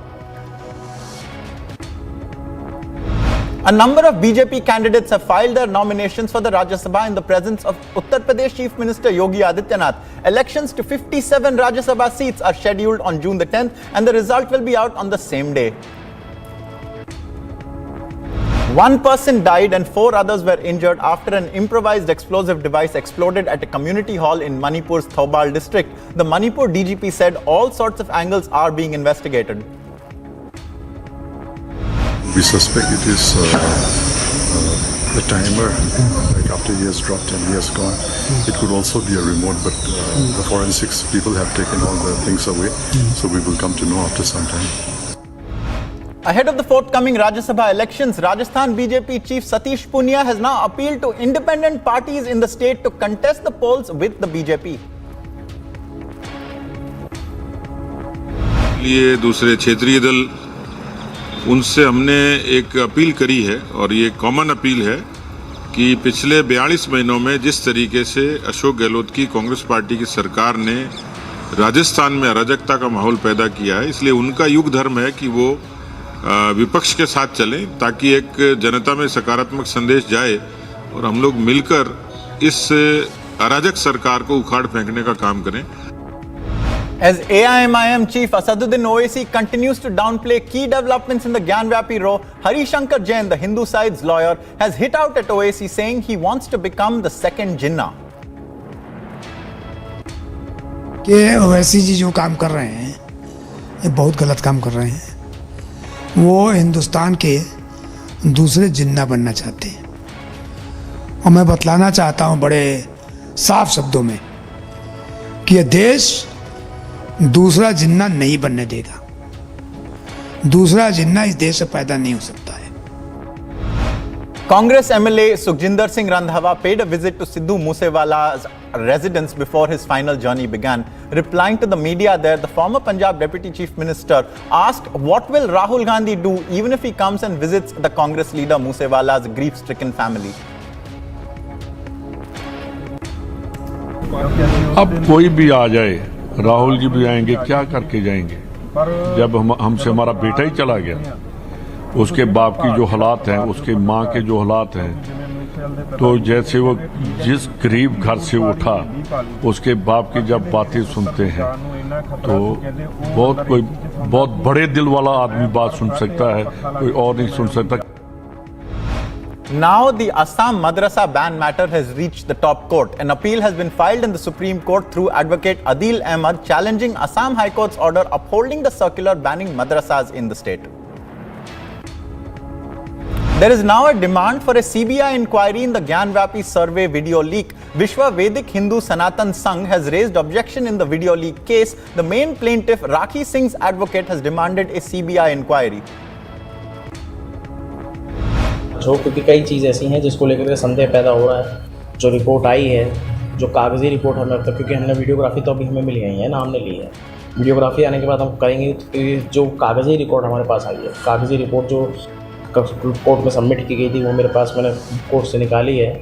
A: A number of BJP candidates have filed their nominations for the Rajya Sabha in the presence of Uttar Pradesh Chief Minister Yogi Adityanath. Elections to 57 Rajya Sabha seats are scheduled on June the 10th and the result will be out on the same day. One person died and 4 others were injured after an improvised explosive device exploded at a community hall in Manipur's Thoubal district. The Manipur DGP said all sorts of angles are being investigated.
O: We suspect it is the timer, like after he has dropped and he has gone. It could also be a remote, but the forensics people have taken all the things away, so we will come to know after some time.
A: Ahead of the forthcoming Rajya Sabha elections, Rajasthan BJP Chief Satish Punia has now appealed to independent parties in the state to contest the polls with the BJP.
P: लिए दूसरे क्षेत्रीय दल, उनसे हमने एक appeal करी है और ये कॉमन अपील है कि पिछले 42 महीनों में जिस तरीके से अशोक गहलोत की कांग्रेस पार्टी की सरकार ने राजस्थान में अराजकता का माहौल पैदा किया है, इसलिए उनका युग धर्म है कि वो विपक्ष के साथ चलें ताकि एक जनता में सकारात्मक संदेश जाए और हम लोग मिलकर इस अराजक सरकार को उखाड़ फेंकने का काम करें।
A: As AIMIM Chief Asaduddin Owaisi continues to downplay key developments in the Gyan-Vyapi row, Hari Shankar Jain, the Hindu side's lawyer, has hit out at Owaisi saying he wants to become the second Jinnah.
W: कि ओवैसी जी जो काम कर रहे हैं ये बहुत गलत काम कर रहे हैं। वो हिंदुस्तान के दूसरे जिन्ना बनना चाहते हैं और मैं बतलाना चाहता हूँ बड़े साफ शब्दों में कि यह देश दूसरा जिन्ना नहीं बनने देगा। दूसरा जिन्ना इस देश से पैदा नहीं हो सकता है।
A: Congress MLA Sukhjinder Singh Randhawa paid a visit to Sidhu Moosewala's residence before his final journey began. Replying to the media there, the former Punjab Deputy Chief Minister asked what will Rahul Gandhi do even if he comes and visits the Congress leader Moosewala's grief-stricken family.
I: अब कोई भी आ जाए, राहुल जी भी आएंगे, क्या करके जाएंगे? जब हमसे हमारा बेटा ही चला गया, उसके बाप की जो हालात हैं, उसके माँ के जो हालात हैं, तो जैसे वो जिस गरीब घर से उठा, उसके बाप की जब बातें सुनते हैं तो बहुत बड़े दिल वाला आदमी बात सुन सकता है, कोई और नहीं सुन सकता.
A: Now the Assam Madrasa ban matter has reached the top court. An appeal has been filed in the Supreme Court through advocate Adil Ahmed challenging Assam High Court's order upholding the circular banning madrasas in the state. There is now a demand for a CBI inquiry in the Gyanvapi survey video leak. Vishwa Vedic Hindu Sanatan Sangh has raised objection in the video leak case. The main plaintiff, Rakhi Singh's advocate, has demanded a CBI inquiry.
L: जो क्योंकि कई चीज़ ऐसी हैं जिसको लेकर के संदेह पैदा हो रहा है. जो रिपोर्ट आई है, जो कागज़ी रिपोर्ट हमें अब तक, क्योंकि हमने वीडियोग्राफी तो अभी हमें मिल गई है ना, हमने ली है. वीडियोग्राफी आने के बाद हम करेंगे तो जो कागज़ी रिपोर्ट हमारे पास आई है, कागज़ी रिपोर्ट जो कोर्ट में सबमिट की गई थी, वो मेरे पास मैंने कोर्ट से निकाली है.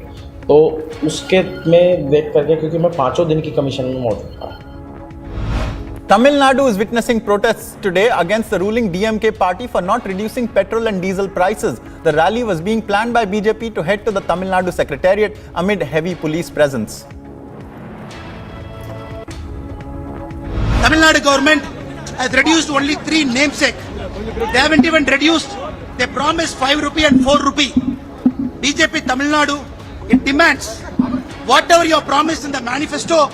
L: तो उसके में देख करके, क्योंकि मैं 5 दिन की कमीशन में मौजूद था.
A: Tamil Nadu is witnessing protests today against the ruling DMK party for not reducing petrol and diesel prices. The rally was being planned by BJP to head to the Tamil Nadu Secretariat amid heavy police presence.
N: Tamil Nadu government has reduced only 3 namesake. They haven't even reduced. They promised 5 rupee and 4 rupee. BJP Tamil Nadu, it demands whatever you promised in the manifesto,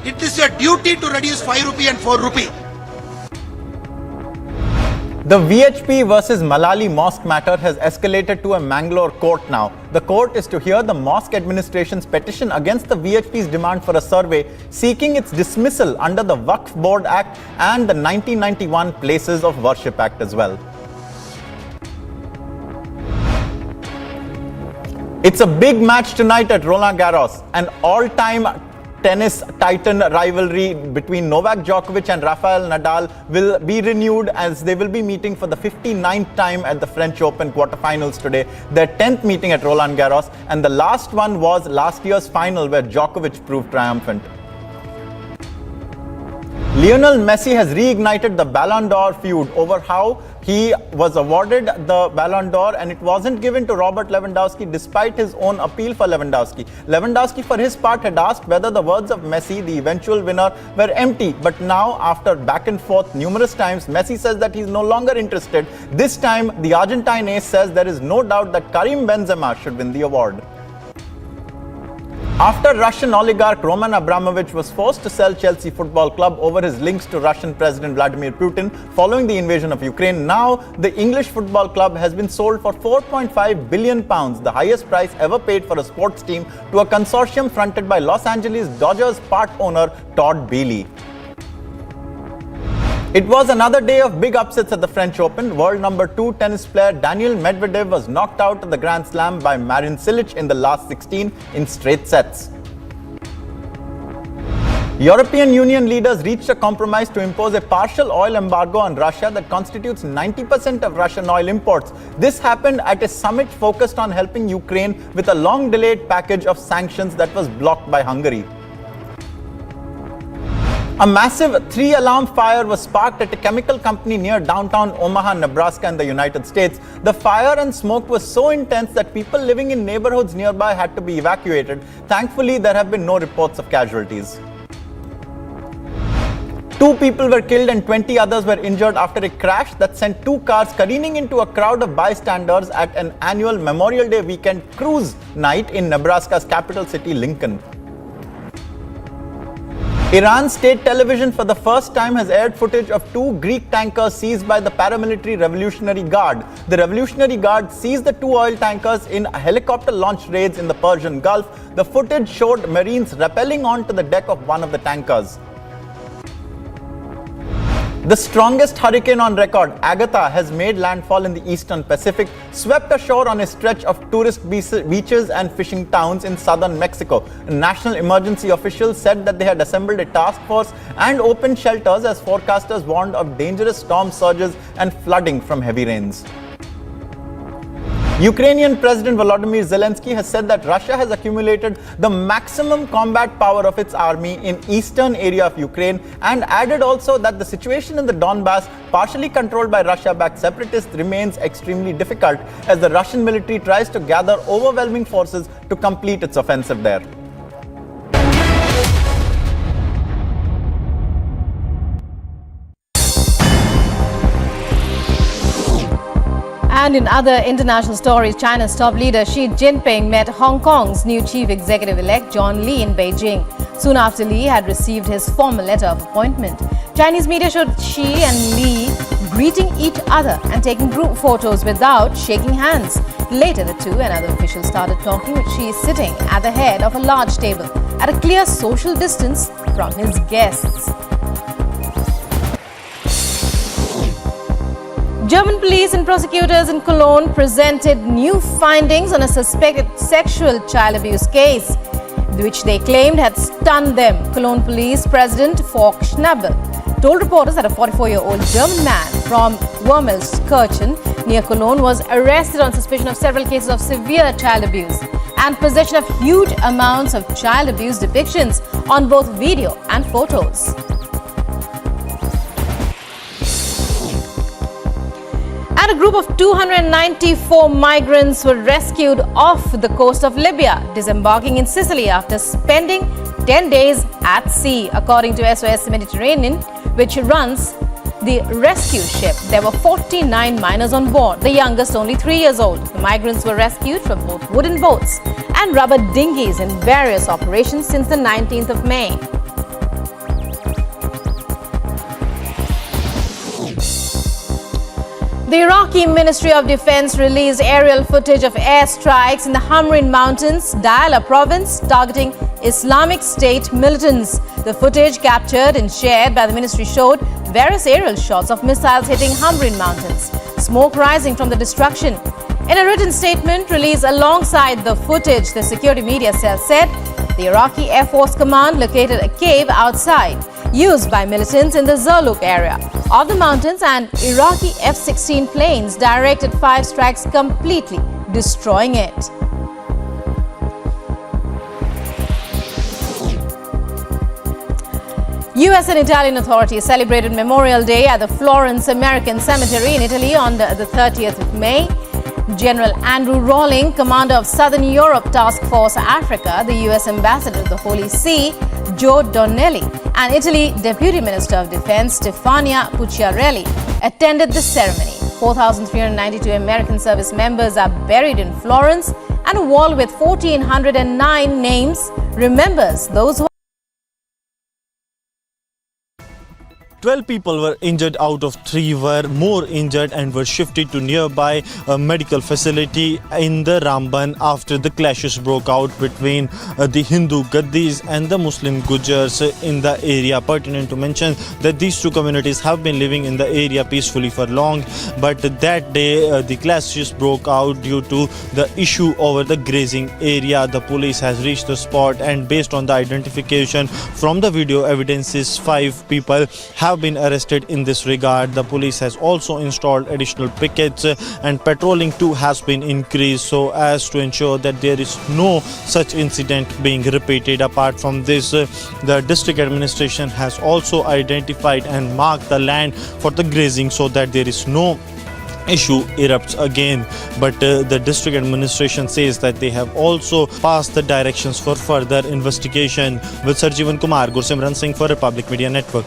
N: it is your duty to reduce 5 rupee and 4 rupee.
A: The VHP versus Malali mosque matter has escalated to a Mangalore court now. The court is to hear the mosque administration's petition against the VHP's demand for a survey seeking its dismissal under the Waqf Board Act and the 1991 Places of Worship Act as well. It's a big match tonight at Roland Garros, an all-time tennis titan rivalry between Novak Djokovic and Rafael Nadal will be renewed as they will be meeting for the 59th time at the French Open quarterfinals today, their 10th meeting at Roland Garros, and the last one was last year's final where Djokovic proved triumphant. Lionel Messi has reignited the Ballon d'Or feud over how he was awarded the Ballon d'Or and it wasn't given to Robert Lewandowski despite his own appeal for Lewandowski. Lewandowski for his part had asked whether the words of Messi, the eventual winner, were empty. But now, after back and forth numerous times, Messi says that he's no longer interested. This time, the Argentine ace says there is no doubt that Karim Benzema should win the award. After Russian oligarch Roman Abramovich was forced to sell Chelsea Football Club over his links to Russian President Vladimir Putin following the invasion of Ukraine, now the English football club has been sold for £4.5 billion, the highest price ever paid for a sports team, to a consortium fronted by Los Angeles Dodgers part owner Todd Bailey. It was another day of big upsets at the French Open. World number 2 tennis player Daniil Medvedev was knocked out of the Grand Slam by Marin Cilic in the last 16 in straight sets. European Union leaders reached a compromise to impose a partial oil embargo on Russia that constitutes 90% of Russian oil imports. This happened at a summit focused on helping Ukraine with a long-delayed package of sanctions that was blocked by Hungary. A massive 3-alarm fire was sparked at a chemical company near downtown Omaha, Nebraska in the United States. The fire and smoke was so intense that people living in neighborhoods nearby had to be evacuated. Thankfully, there have been no reports of casualties. 2 people were killed and 20 others were injured after a crash that sent 2 cars careening into a crowd of bystanders at an annual Memorial Day weekend cruise night in Nebraska's capital city, Lincoln. Iran's state television for the first time has aired footage of 2 Greek tankers seized by the paramilitary Revolutionary Guard. The Revolutionary Guard seized the 2 oil tankers in helicopter-launched raids in the Persian Gulf. The footage showed Marines rappelling onto the deck of one of the tankers. The strongest hurricane on record, Agatha, has made landfall in the eastern Pacific, swept ashore on a stretch of tourist beaches and fishing towns in southern Mexico. National emergency officials said that they had assembled a task force and opened shelters as forecasters warned of dangerous storm surges and flooding from heavy rains. Ukrainian President Volodymyr Zelensky has said that Russia has accumulated the maximum combat power of its army in eastern area of Ukraine, and added also that the situation in the Donbass, partially controlled by Russia-backed separatists, remains extremely difficult as the Russian military tries to gather overwhelming forces to complete its offensive there.
F: And in other international stories, China's top leader Xi Jinping met Hong Kong's new chief executive-elect John Lee in Beijing. Soon after Lee had received his formal letter of appointment. Chinese media showed Xi and Lee greeting each other and taking group photos without shaking hands. Later, the two and other officials started talking, with Xi sitting at the head of a large table at a clear social distance from his guests. German police and prosecutors in Cologne presented new findings on a suspected sexual child abuse case, which they claimed had stunned them. Cologne Police President Falk Schnabel told reporters that a 44-year-old German man from Wermelskirchen near Cologne was arrested on suspicion of several cases of severe child abuse and possession of huge amounts of child abuse depictions on both video and photos. And a group of 294 migrants were rescued off the coast of Libya, disembarking in Sicily after spending 10 days at sea, according to SOS Mediterranean, which runs the rescue ship. There were 49 minors on board, the youngest only 3 years old. The migrants were rescued from both wooden boats and rubber dinghies in various operations since the 19th of May. The Iraqi Ministry of Defense released aerial footage of airstrikes in the Hamrin Mountains, Diyala province, targeting Islamic State militants. The footage captured and shared by the ministry showed various aerial shots of missiles hitting Hamrin Mountains, smoke rising from the destruction. In a written statement released alongside the footage, the security media cell said the Iraqi Air Force Command located a cave outside, used by militants in the Zerluk area of the mountains, and Iraqi F-16 planes directed 5 strikes, completely destroying it. US and Italian authorities celebrated Memorial Day at the Florence American Cemetery in Italy on the 30th of May. General Andrew Rawling, commander of Southern Europe Task Force Africa, the US ambassador to the Holy See, Joe Donnelly, and Italy Deputy Minister of Defense Stefania Pucciarelli attended the ceremony. 4,392 American service members are buried in Florence, and a wall with 1,409 names remembers those who
G: 12 people were injured out of 3 were more injured and were shifted to nearby medical facility in the Ramban after the clashes broke out between the Hindu Gaddis and the Muslim Gujars in the area. Pertinent to mention that these two communities have been living in the area peacefully for long, but that day the clashes broke out due to the issue over the grazing area. The police has reached the spot, and based on the identification from the video evidences, 5 people have been arrested in this regard. The police has also installed additional pickets and patrolling too has been increased so as to ensure that there is no such incident being repeated. Apart from this, the district administration has also identified and marked the land for the grazing so that there is no issue erupts again. But the district administration says that they have also passed the directions for further investigation. With Sarjeevan Kumar, Gursimran Singh for Republic Media Network.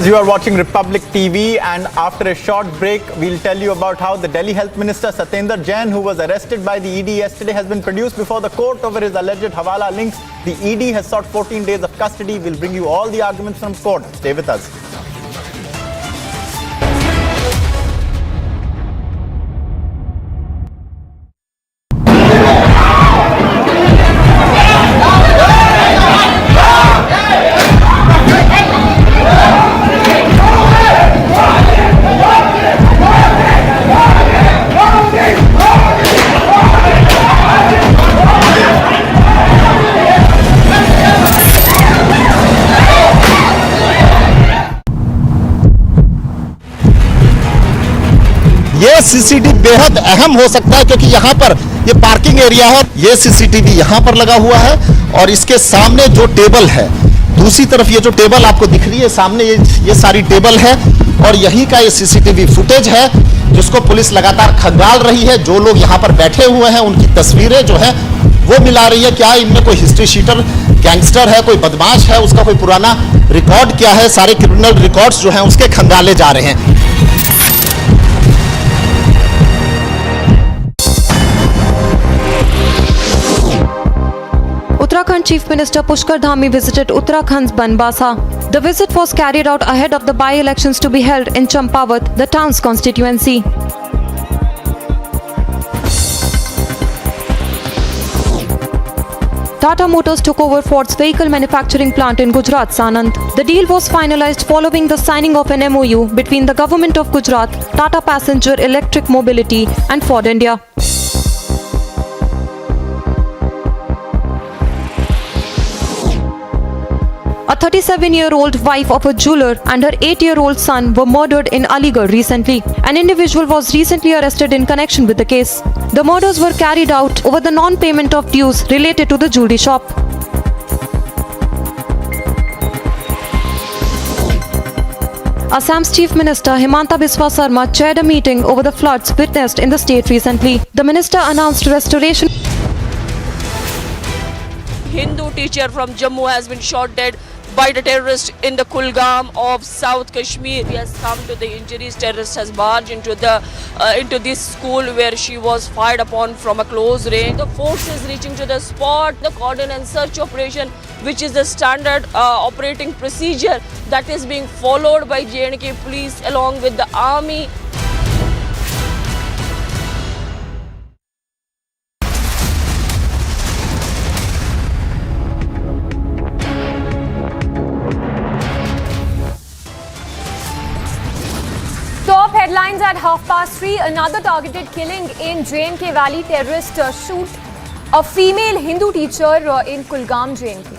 A: You are watching Republic TV, and after a short break, we'll tell you about how the Delhi Health Minister Satyendra Jain, who was arrested by the ED yesterday, has been produced before the court over his alleged Hawala links. The ED has sought 14 days of custody. We'll bring you all the arguments from court. Stay with us.
B: ये CCTV बेहद अहम हो सकता है क्योंकि यहाँ पर ये पार्किंग एरिया है, ये सीसीटीवी यहाँ पर लगा हुआ है और इसके सामने जो टेबल है, दूसरी तरफ ये जो टेबल आपको दिख रही है सामने, ये सारी टेबल है और यहीं का ये सीसीटीवी फुटेज है जिसको पुलिस लगातार खंगाल रही है। जो लोग यहाँ पर बैठे हुए हैं उनकी तस्वीरें जो है वो मिला रही है। क्या इनमें कोई हिस्ट्री शीटर गैंगस्टर है, कोई बदमाश है, उसका कोई पुराना रिकॉर्ड क्या है, सारे क्रिमिनल रिकॉर्ड्स जो हैं उसके खंगाले जा रहे हैं।
D: Uttarakhand Chief Minister Pushkar Dhami visited Uttarakhand's Banbasa. The visit was carried out ahead of the by-elections to be held in Champawat, the town's constituency. Tata Motors took over Ford's vehicle manufacturing plant in Gujarat's Sanand. The deal was finalized following the signing of an MOU between the Government of Gujarat, Tata Passenger Electric Mobility and Ford India. A 37-year-old wife of a jeweler and her 8-year-old son were murdered in Aligarh recently. An individual was recently arrested in connection with the case. The murders were carried out over the non-payment of dues related to the jewelry shop. Assam's Chief Minister Himanta Biswa Sarma chaired a meeting over the floods witnessed in the state recently. The minister announced restoration.
E: Hindu teacher from Jammu has been shot dead by the terrorist in the Kulgam of South Kashmir. He has come to the injuries. Terrorist has barged into this school where she was fired upon from a close range. The force is reaching to the spot. The cordon and search operation, which is the standard operating procedure that is being followed by J&K police along with the army.
F: Top headlines at 3:30. Another targeted killing in J&K Valley. Terrorists shoot a female Hindu teacher in Kulgam, J&K.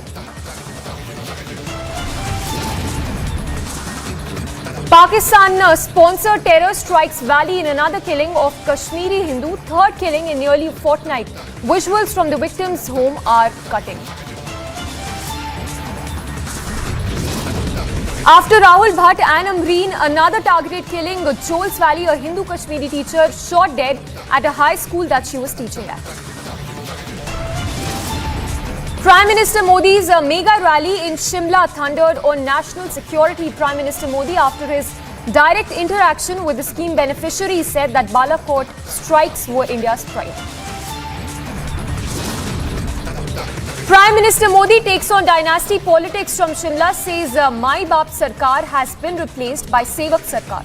F: Pakistan-sponsored terror strikes Valley in another killing of Kashmiri Hindu. Third killing in nearly a fortnight. Visuals from the victim's home are cutting. After Rahul Bhatt and Amreen, another targeted killing, Jols Valley, a Hindu Kashmiri teacher shot dead at a high school that she was teaching at. Prime Minister Modi's mega rally in Shimla thundered on national security. Prime Minister Modi, after his direct interaction with the scheme beneficiaries, said that Balakot strikes were India's pride. Prime Minister Modi takes on dynasty politics from Shimla, says Mai Baap Sarkar has been replaced by Sevak Sarkar.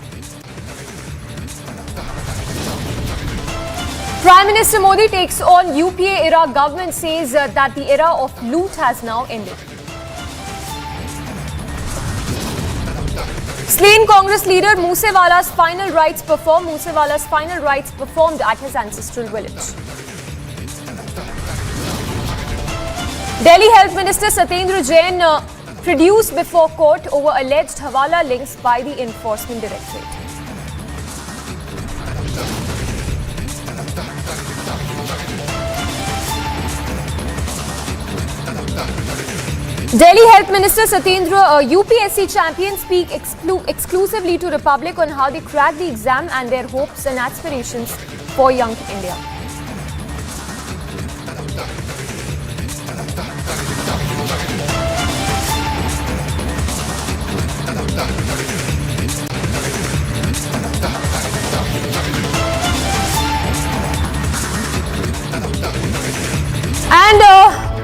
F: Prime Minister Modi takes on UPA era government, says that the era of loot has now ended. Slain Congress leader Moosewala's final rites performed. Moosewala's final rites performed at his ancestral village. Delhi Health Minister Satyendra Jain produced before court over alleged Hawala links by the Enforcement Directorate. Delhi Health Minister Satyendra, UPSC champions, speak exclusively to Republic on how they cracked the exam and their hopes and aspirations for young India. And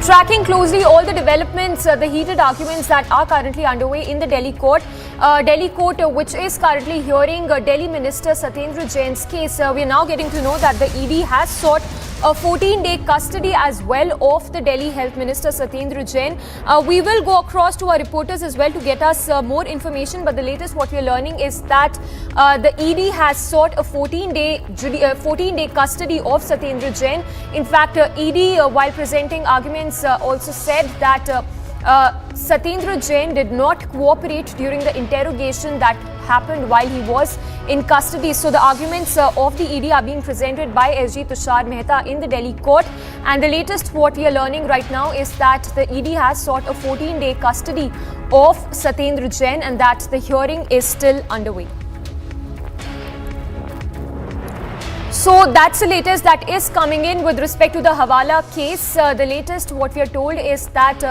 F: tracking closely all the developments, the heated arguments that are currently underway in the Delhi court. Delhi court, which is currently hearing Delhi Minister Satyendra Jain's case. We are now getting to know that the ED has sought a 14-day custody as well of the Delhi Health Minister Satyendra Jain. We will go across to our reporters as well to get us more information, but the latest what we are learning is that the ED has sought a 14-day custody of Satyendra Jain. In fact, ED, while presenting arguments, also said that Satyendra Jain did not cooperate during the interrogation that
H: happened while he was in custody. So the arguments of the ED are being presented by SG Tushar Mehta in the Delhi court, and the latest what we are learning right now is that the ED has sought a 14-day custody of Satyendra Jain and that the hearing is still underway. So that's the latest that is coming in with respect to the Hawala case. The latest what we are told is that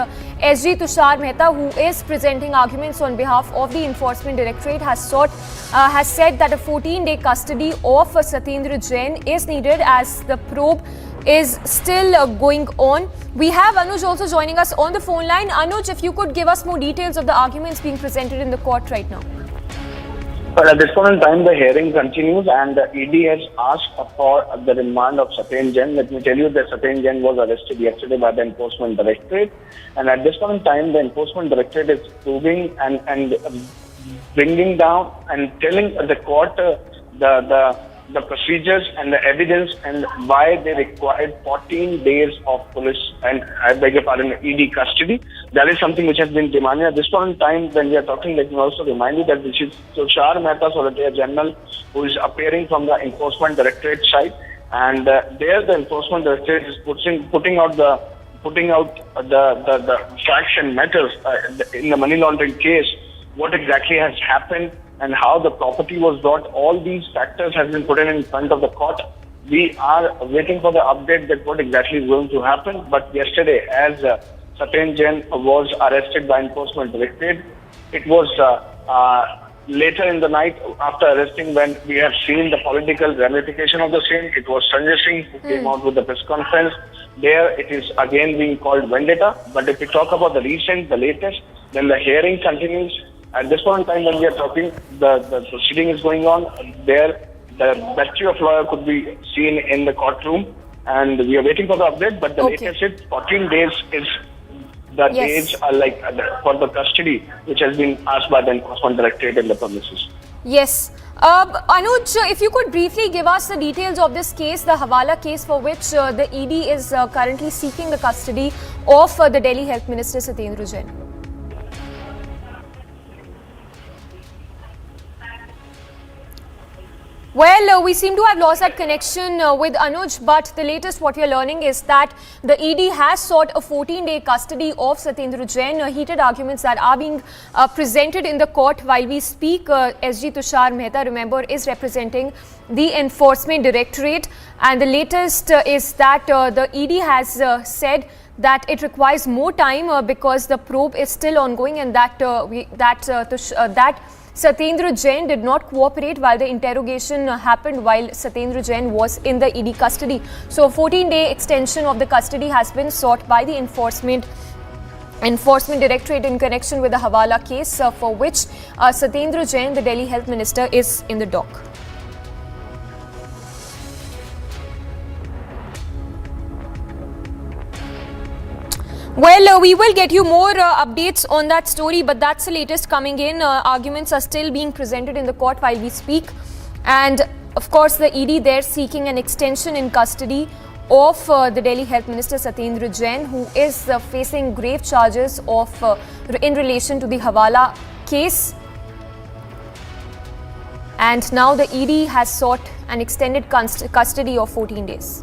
H: SG Tushar Mehta, who is presenting arguments on behalf of the Enforcement Directorate, has said that a 14-day custody of Satyendra Jain is needed as the probe is still going on. We have Anuj also joining us on the phone line. Anuj, if you could give us more details of the arguments being presented in the court right now.
J: But at this point in time, the hearing continues and the ED has asked for the remand of Satyendra Jain. Let me tell you that Satyendra Jain was arrested yesterday by the Enforcement Directorate, and at this point in time, the Enforcement Directorate is proving and bringing down and telling the court the procedures and the evidence and why they required 14 days of police and, I beg your pardon, ED custody. That is something which has been demanded. At this point in time, when we are talking, let me also remind you that this is Tushar Mehta, Solicitor General, who is appearing from the Enforcement Directorate side, and there the Enforcement Directorate is putting out the facts and matters in the money laundering case, what exactly has happened and how the property was brought. All these factors have been put in front of the court. We are waiting for the update that what exactly is going to happen. But yesterday, as Satyendra Jain was arrested by Enforcement Directorate, it was later in the night after arresting when we have seen the political ramification of the same. It was Sanjay Singh who came out with the press conference. There it is again being called vendetta. But if we talk about the latest, then the hearing continues. At this point in time when we are talking, the proceeding is going on. There, the battery of lawyer could be seen in the courtroom, and we are waiting for the update. But the latest is 14 days is the days for the custody, which has been asked by the Enforcement Directorate in the premises.
H: Yes. Anuj, if you could briefly give us the details of this case, the Hawala case for which the ED is currently seeking the custody of the Delhi Health Minister Satyendra Jain. Well, we seem to have lost that connection with Anuj, but the latest what we are learning is that the ED has sought a 14-day custody of Satyendra Jain. Heated arguments that are being presented in the court while we speak. SG Tushar Mehta, remember, is representing the Enforcement Directorate, and the latest is that the ED has said that it requires more time because the probe is still ongoing, and that Satyendra Jain did not cooperate while the interrogation happened while Satyendra Jain was in the ED custody. So a 14-day extension of the custody has been sought by the Enforcement Directorate in connection with the Hawala case for which Satyendra Jain, the Delhi Health Minister, is in the dock. Well, we will get you more updates on that story, but that's the latest coming in. Arguments are still being presented in the court while we speak. And of course, the ED there seeking an extension in custody of the Delhi Health Minister Satyendra Jain, who is facing grave charges in relation to the Hawala case. And now the ED has sought an extended custody of 14 days.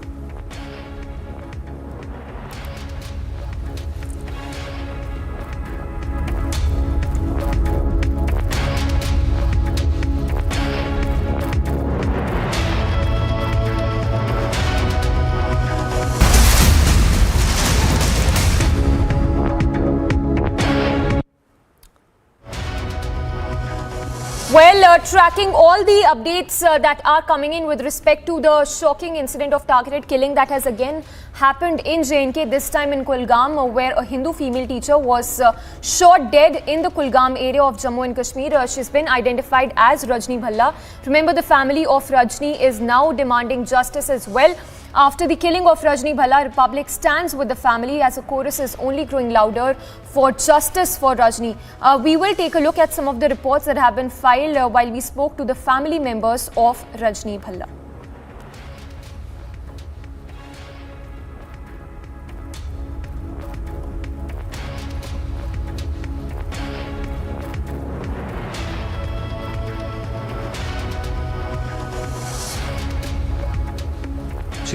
H: Well, tracking all the updates that are coming in with respect to the shocking incident of targeted killing that has again happened in J&K, this time in Kulgam, where a Hindu female teacher was shot dead in the Kulgam area of Jammu and Kashmir. She's been identified as Rajni Bhalla. Remember, the family of Rajni is now demanding justice as well. After the killing of Rajni Bhalla, Republic stands with the family as a chorus is only growing louder for justice for Rajni. We will take a look at some of the reports that have been filed while we spoke to the family members of Rajni Bhalla.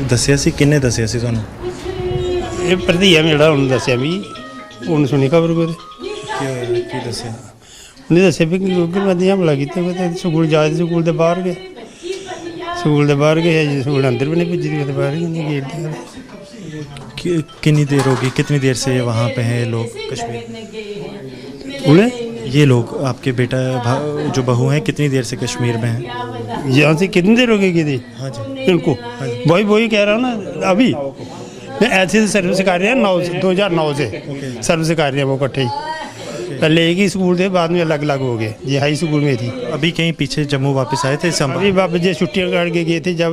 G: ਦੱਸਿਆ ਸੀ ਕਿੰਨੇ ਦੱਸਿਆ ਸੀ ਤੁਹਾਨੂੰ
C: ਇਹ ਭਰਤੀਆ ਮੇਰਾ ਉਹਨੂੰ ਦੱਸਿਆ ਵੀ ਉਹਨੇ ਸੁਣੀ ਖਬਰ ਕੋਈ
G: ਕੀ ਦੱਸਿਆ
C: ਉਹਨੇ ਦੱਸਿਆ ਵੀ ਕਿ ਬੰਦੇ ਹਮਲਾ ਕੀਤਾ ਤੇ ਸਕੂਲ ਜਾ ਰਹੇ ਸਕੂਲ ਦੇ ਬਾਹਰ ਗਏ ਸਕੂਲ ਦੇ ਬਾਹਰ ਗਏ ਜੀ ਸਕੂਲ अंदर भी नहीं भेजी थी बाहर ही नहीं गेट
G: कितनी देर होगी कितनी देर से वहाँ पे हैं लोग कश्मीर
C: उन्हें
G: ये लोग आपके बेटा जो बहू हैं कितनी देर से कश्मीर में हैं
C: यहाँ से कितनी देर हो गई थी
G: हाँ जी
C: इनको वही कह रहा हूँ ना अभी ऐसे सर्विस कर रहे हैं 2009 से सर्विस कर रहे हैं वो इकट्ठे ही पहले एक ही स्कूल थे बाद में अलग अलग हो गए ये हाई स्कूल में थी
G: अभी कहीं पीछे जम्मू वापस आए थे
C: अभी बाबा जी छुट्टियाँ काट के गए थे जब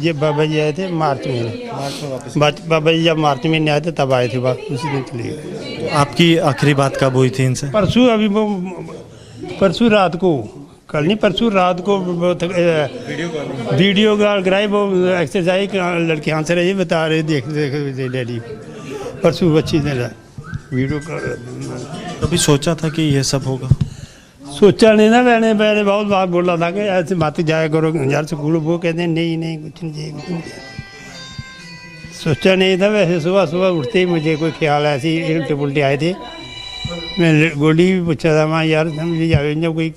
C: ये बाबा जी आए थे मार्च में बाबा जी जब मार्च में नहीं आए थे तब आए थे उसी दिन चले गए
G: आपकी आखिरी बात कब हुई थी इनसे
C: परसों अभी वो परसों रात को कल नहीं परसों रात को वीडियो कॉल कराई वो एक्सरसाइज लड़के हाथ से रही बता रहे देख डैडी परसों अच्छी तरह वीडियो
G: कभी सोचा था कि ये सब होगा
C: सोचा नहीं ना मैंने बहुत बार बोला था कि ऐसे मत जाया करो यार स्कूल वो कहते हैं नहीं कुछ नहीं चाहिए कुछ नहीं सोचा नहीं था वैसे सुबह उठते ही मुझे कोई ख्याल ऐसे उल्टे पुलटे आए थे मैं गोली भी पूछा था मैं यार समझ जाए जब कोई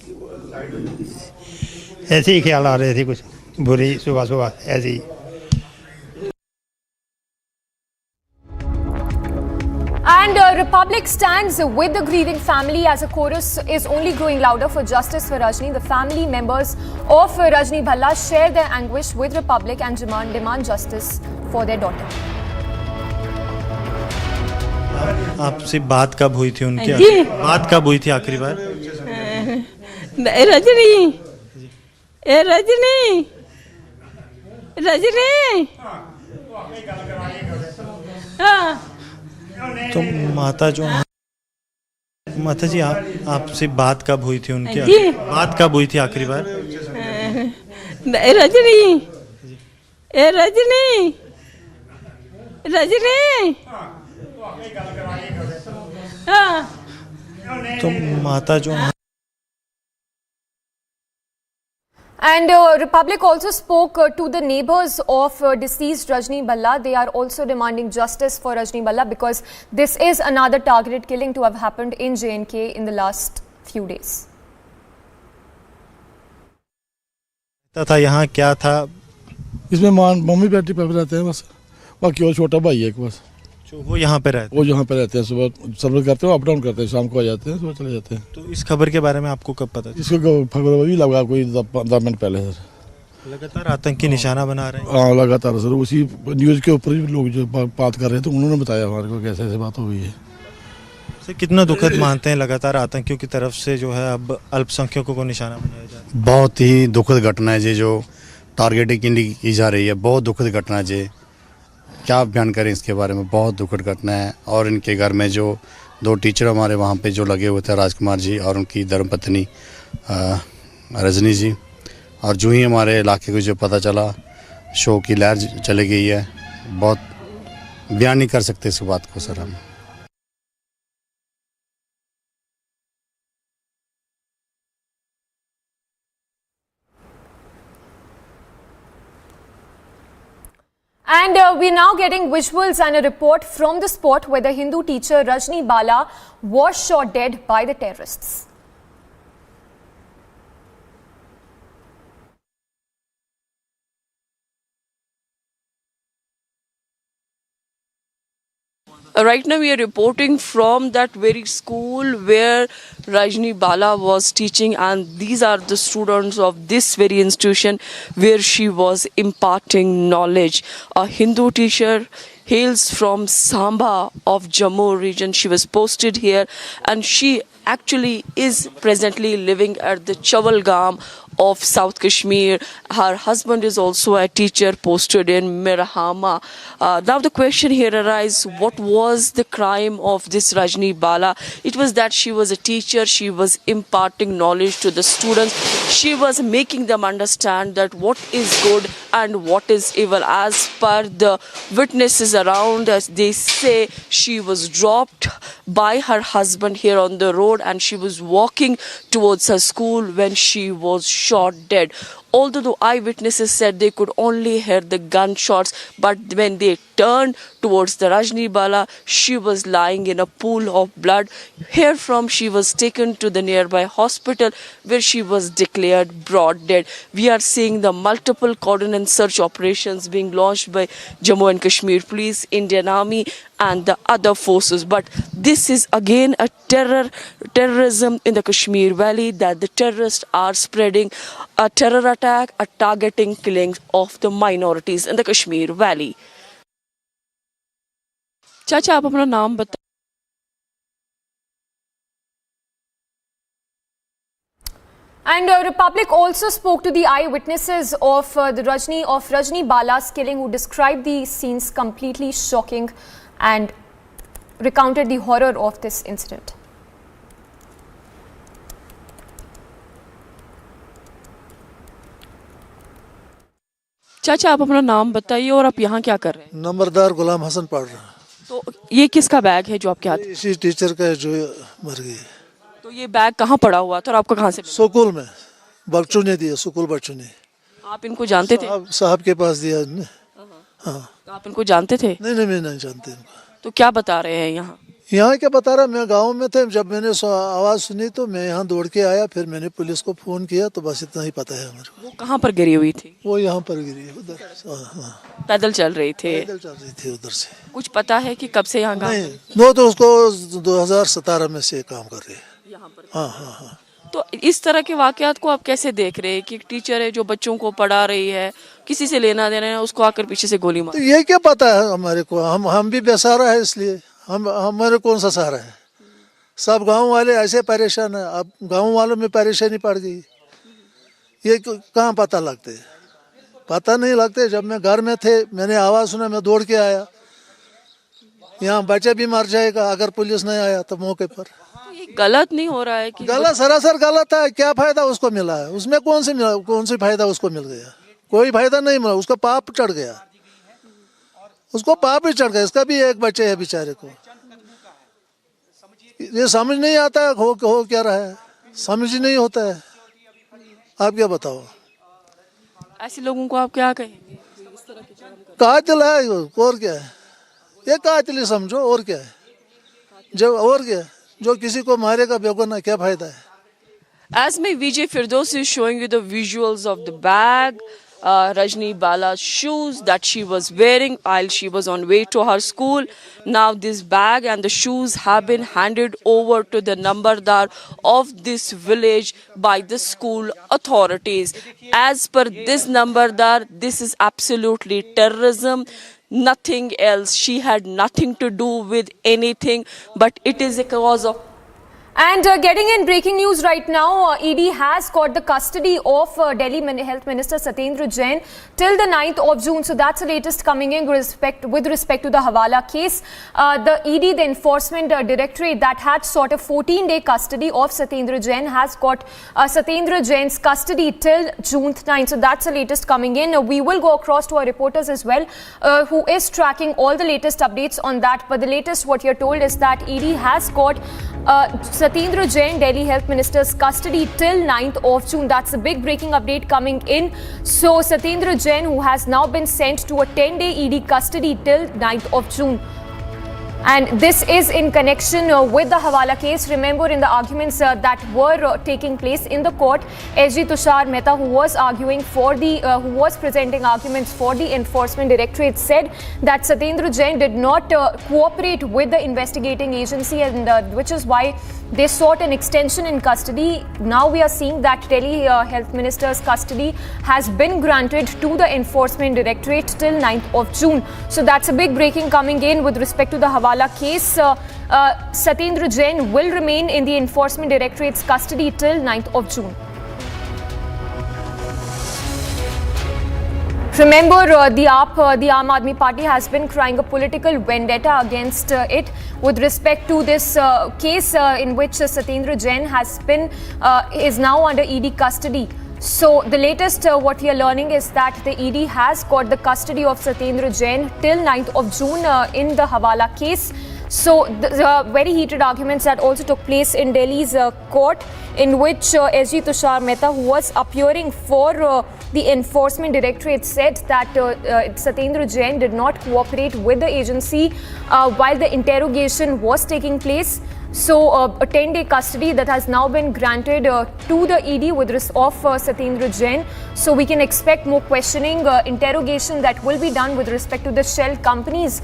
C: ऐसे ही ख्याल आ रहे थे कुछ बुरे सुबह ऐसे ही
H: And Republic stands with the grieving family as a chorus is only growing louder for justice for Rajni. The family members of Rajni Bhalla share their anguish with Republic and demand justice for their daughter.
G: आपसे बात कब हुई थी उनकी बात कब हुई थी आखिरी बार
R: रजनी हाँ
G: तो माता जी आपसे बात कब हुई थी उनकी बात कब हुई थी आखिरी बार
R: रजनी हाँ
G: तो माता
H: And Republic also spoke to the neighbors of deceased Rajni Bhalla. They are also demanding justice for Rajni Bhalla because this is another targeted killing to have happened in J&K in the last few days.
G: था यहाँ क्या था
K: इसमें mummy बेटी पे रहते हैं बस बाकी और छोटा भाई है एक बस
G: वो यहाँ पे रहते
K: हैं सुबह सर्विस करते हैं अप डाउन करते हैं शाम को आ जाते हैं सुबह चले जाते हैं
G: तो इस खबर के बारे में आपको कब पता
K: इसको खबर भी लगा कोई 10 मिनट पहले सर
G: लगातार आतंकी निशाना बना रहे हैं
K: हाँ लगातार सर उसी न्यूज़ के ऊपर भी लोग जो बात कर रहे हैं तो उन्होंने बताया हमारे को कैसे ऐसे बात हो गई है
G: सर कितना दुखद मानते हैं लगातार आतंकियों की तरफ से जो है अब अल्पसंख्यकों को निशाना बनाया जा रहा है
Q: बहुत ही दुखद घटना है जो टारगेटिंग की जा रही है बहुत दुखद घटना है क्या बयान करें इसके बारे में बहुत दुखद घटना है और इनके घर में जो 2 टीचर हमारे वहाँ पे जो लगे हुए थे राजकुमार जी और उनकी धर्मपत्नी रजनी जी और जो ही हमारे इलाके को जो पता चला शो की लहर चली गई है बहुत बयान नहीं कर सकते इस बात को सर हम
H: And we're now getting visuals and a report from the spot where the Hindu teacher Rajni Bhalla was shot dead by the terrorists.
E: Right now we are reporting from that very school where Rajni Bhalla was teaching, and these are the students of this very institution where she was imparting knowledge. A Hindu teacher hails from Samba of Jammu region. She was posted here and she actually is presently living at the Kulgam of South Kashmir. Her husband is also a teacher posted in Mirhama. Now the question here arises, what was the crime of this Rajni Bhalla? It was that she was a teacher, she was imparting knowledge to the students, she was making them understand that what is good and what is evil. As per the witnesses around, as they say, she was dropped by her husband here on the road and she was walking towards her school when she was shot dead. although the eyewitnesses said they could only hear the gunshots, but when they turned towards the Rajni Bala, she was lying in a pool of blood. Here from she was taken to the nearby hospital where she was declared broad dead. We are seeing the multiple coordinate search operations being launched by Jammu and Kashmir Police, Indian Army and the other forces. But this is again a terrorism in the Kashmir Valley, that the terrorists are spreading a terror attack, a targeting killing of the minorities in the Kashmir Valley. चाचा आप अपना नाम बताएं.
H: And Republic also spoke to the eyewitnesses of the Rajni Bala's killing, who described the scenes completely shocking and recounted the horror of this incident.
E: चाचा आप अपना नाम बताइए और आप यहाँ क्या कर रहे हैं?
S: नंबरदार गुलाम हसन पढ़ रहा.
E: तो ये किसका बैग है जो आपके हाथ?
S: इसी टीचर का है जो मर गई.
E: तो ये बैग कहाँ पड़ा हुआ था और आपको कहाँ से मिला?
S: स्कूल में बच्चों ने दिया, स्कूल बच्चों ने.
E: आप इनको जानते थे?
S: साहब के पास दिया ने. हाँ.
E: आप इनको जानते थे?
S: नहीं मैं नहीं जानते इनको.
E: तो क्या बता रहे हैं यहाँ?
S: यहाँ क्या बता रहा, मैं गांव में थे, जब मैंने आवाज़ सुनी तो मैं यहाँ दौड़ के आया, फिर मैंने पुलिस को फ़ोन किया, तो बस इतना ही पता है हमारे को.
E: वो कहाँ पर गिरी हुई थी?
S: वो यहाँ पर गिरी है उधर. हाँ.
E: पैदल चल रही थे?
S: पैदल चल रही थी उधर से.
E: कुछ पता है कि कब से यहाँ
S: नहीं, वो तो उसको 2017 में से काम कर रहे हैं
E: यहाँ पर.
S: हाँ.
E: तो इस तरह के वाकयात को आप कैसे देख रहे हैं कि एक टीचर है जो बच्चों को पढ़ा रही है, किसी से लेना देना है, उसको आकर पीछे से गोली मार.
S: तो ये क्या पता है हमारे को, हम भी बेसहारा है, इसलिए हमारे कौन सा सहारा है. सब गांव वाले ऐसे परेशान है. अब गांव वालों में परेशानी पड़ गई. ये कहाँ पता लगते, पता नहीं लगते. जब मैं घर में थे, मैंने आवाज़ सुना, मैं दौड़ के आया. यहाँ बच्चे भी मर जाएगा अगर पुलिस नहीं आया तो मौके पर.
E: ये गलत नहीं हो रहा है कि?
S: गलत, सरासर गलत है. क्या फायदा उसको मिला है, उसमें कौन सी फायदा उसको मिल गया? कोई फायदा नहीं मिला. उसका पाप चढ़ गया, उसको पाप ही चढ़ गया. इसका भी एक बच्चे है बेचारे को. ये समझ नहीं आता है हो क्या रहा है, समझ ही नहीं होता है. आप क्या बताओ,
E: ऐसे लोगों को आप क्या कहेंगे?
S: कातिल है और क्या है, ये कातिल ही समझो. और क्या है, जो किसी को मारेगा बेगुनाह, क्या फायदा है?
E: As my VJ Firdos is showing you the visuals of the bag, Rajni Bala's shoes that she was wearing while she was on way to her school. Now this bag and the shoes have been handed over to the Nambardar of this village by the school authorities. As per this Nambardar, this is absolutely terrorism. Nothing else. She had nothing to do with anything, but it is a cause of.
H: And getting in breaking news right now, ED has got the custody of Delhi Health Minister Satyendra Jain till the 9th of June. So that's the latest coming in with respect to the Hawala case. The ED, the Enforcement Directorate that had sought a 14-day custody of Satyendra Jain, has got Satyendra Jain's custody till June 9th. So that's the latest coming in. We will go across to our reporters as well, who is tracking all the latest updates on that. But the latest what you're told is that ED has got Satyendra Jain, Delhi Health Minister's custody till 9th of June. That's a big breaking update coming in. So Satyendra Jain, who has now been sent to a 10-day ED custody till 9th of June. And this is in connection with the Hawala case. Remember, in the arguments that were taking place in the court, SG Tushar Mehta, who was arguing for who was presenting arguments for the Enforcement Directorate, said that Satyendra Jain did not cooperate with the investigating agency, and which is why they sought an extension in custody. Now we are seeing that Delhi Health Minister's custody has been granted to the Enforcement Directorate till 9th of June. So that's a big breaking coming in with respect to the Hawala case. Satyendra Jain will remain in the Enforcement Directorate's custody till 9th of June. Remember, the Aam Aadmi Party has been crying a political vendetta against it with respect to this case in which Satyendra Jain is now under ED custody. So the latest what we are learning is that the ED has got the custody of Satyendra Jain till 9th of June in the Hawala case. So the very heated arguments that also took place in Delhi's court, in which SG Tushar Mehta, who was appearing for the Enforcement Directorate, said that Satyendra Jain did not cooperate with the agency while the interrogation was taking place. So a 10-day custody that has now been granted to the ED of Satyendra Jain. So we can expect more questioning, interrogation that will be done with respect to the shell companies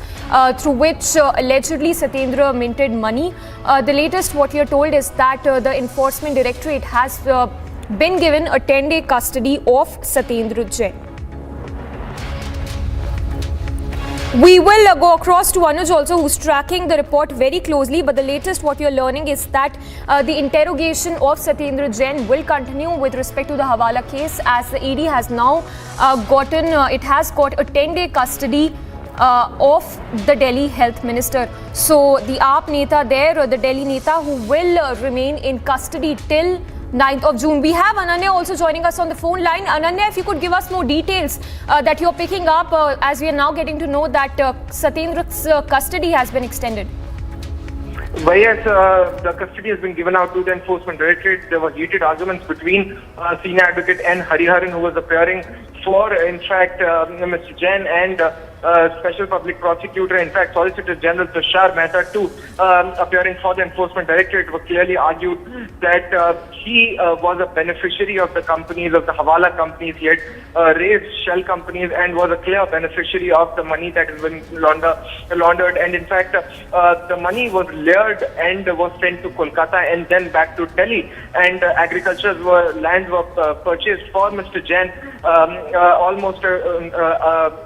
H: through which allegedly Satyendra minted money. The latest what we are told is that the Enforcement Directorate has been given a 10-day custody of Satyendra Jain. We will go across to Anuj also, who's tracking the report very closely. But the latest what you're learning is that the interrogation of Satyendra Jain will continue with respect to the Hawala case, as the ED has now got a 10-day custody of the Delhi Health Minister. So the AAP Neta there, the Delhi Neta, who will remain in custody till 9th of June. We have Ananya also joining us on the phone line. Ananya, if you could give us more details that you're picking up as we are now getting to know that Satyendra's custody has been extended.
M: Well, yes, the custody has been given out to the Enforcement Directorate. There were heated arguments between senior advocate N. Hariharan, who was appearing for, in fact, Mr. Jain, and Special Public Prosecutor, in fact, Solicitor General Tushar Mehta too, appearing for the Enforcement Directorate, were clearly argued that he was a beneficiary of the companies, of the Hawala companies. He had raised shell companies and was a clear beneficiary of the money that has been laundered. And in fact, the money was layered and was sent to Kolkata and then back to Delhi. And agricultural lands were purchased for Mr. Jain, almost,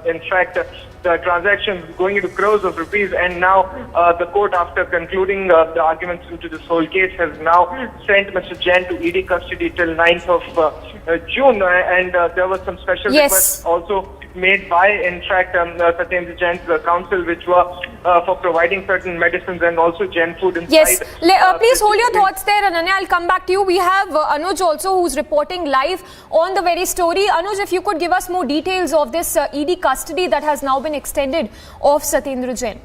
M: in fact, the transactions going into crores of rupees, and now the court, after concluding the arguments into this whole case, has now sent Mr. Jain to ED custody till 9th of June, and there was some special requests also made by, in fact, Satyendra Jain's counsel, which were for providing certain medicines and also Jain food inside.
H: Yes, please hold your thoughts there, Ananya. I'll come back to you. We have Anuj also, who's reporting live on the very story. Anuj, if you could give us more details of this ED custody that has now been extended of Satyendra Jain.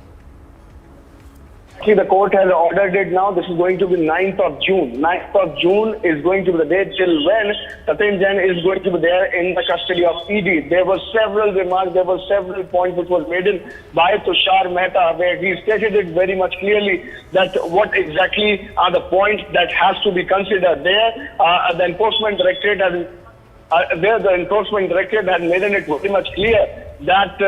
J: See, the court has ordered it now. This is going to be 9th of June. 9th of June is going to be the date till when Satyendra Jain is going to be there in the custody of ED. There were several remarks, there were several points which was made in by Tushar Mehta, where he stated it very much clearly that what exactly are the points that has to be considered. There, the Enforcement Directorate has made it very much clear that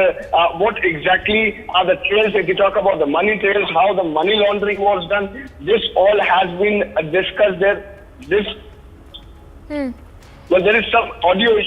J: what exactly are the trails. If you talk about the money trails, how the money laundering was done, this all has been discussed there. Well, there is some audio.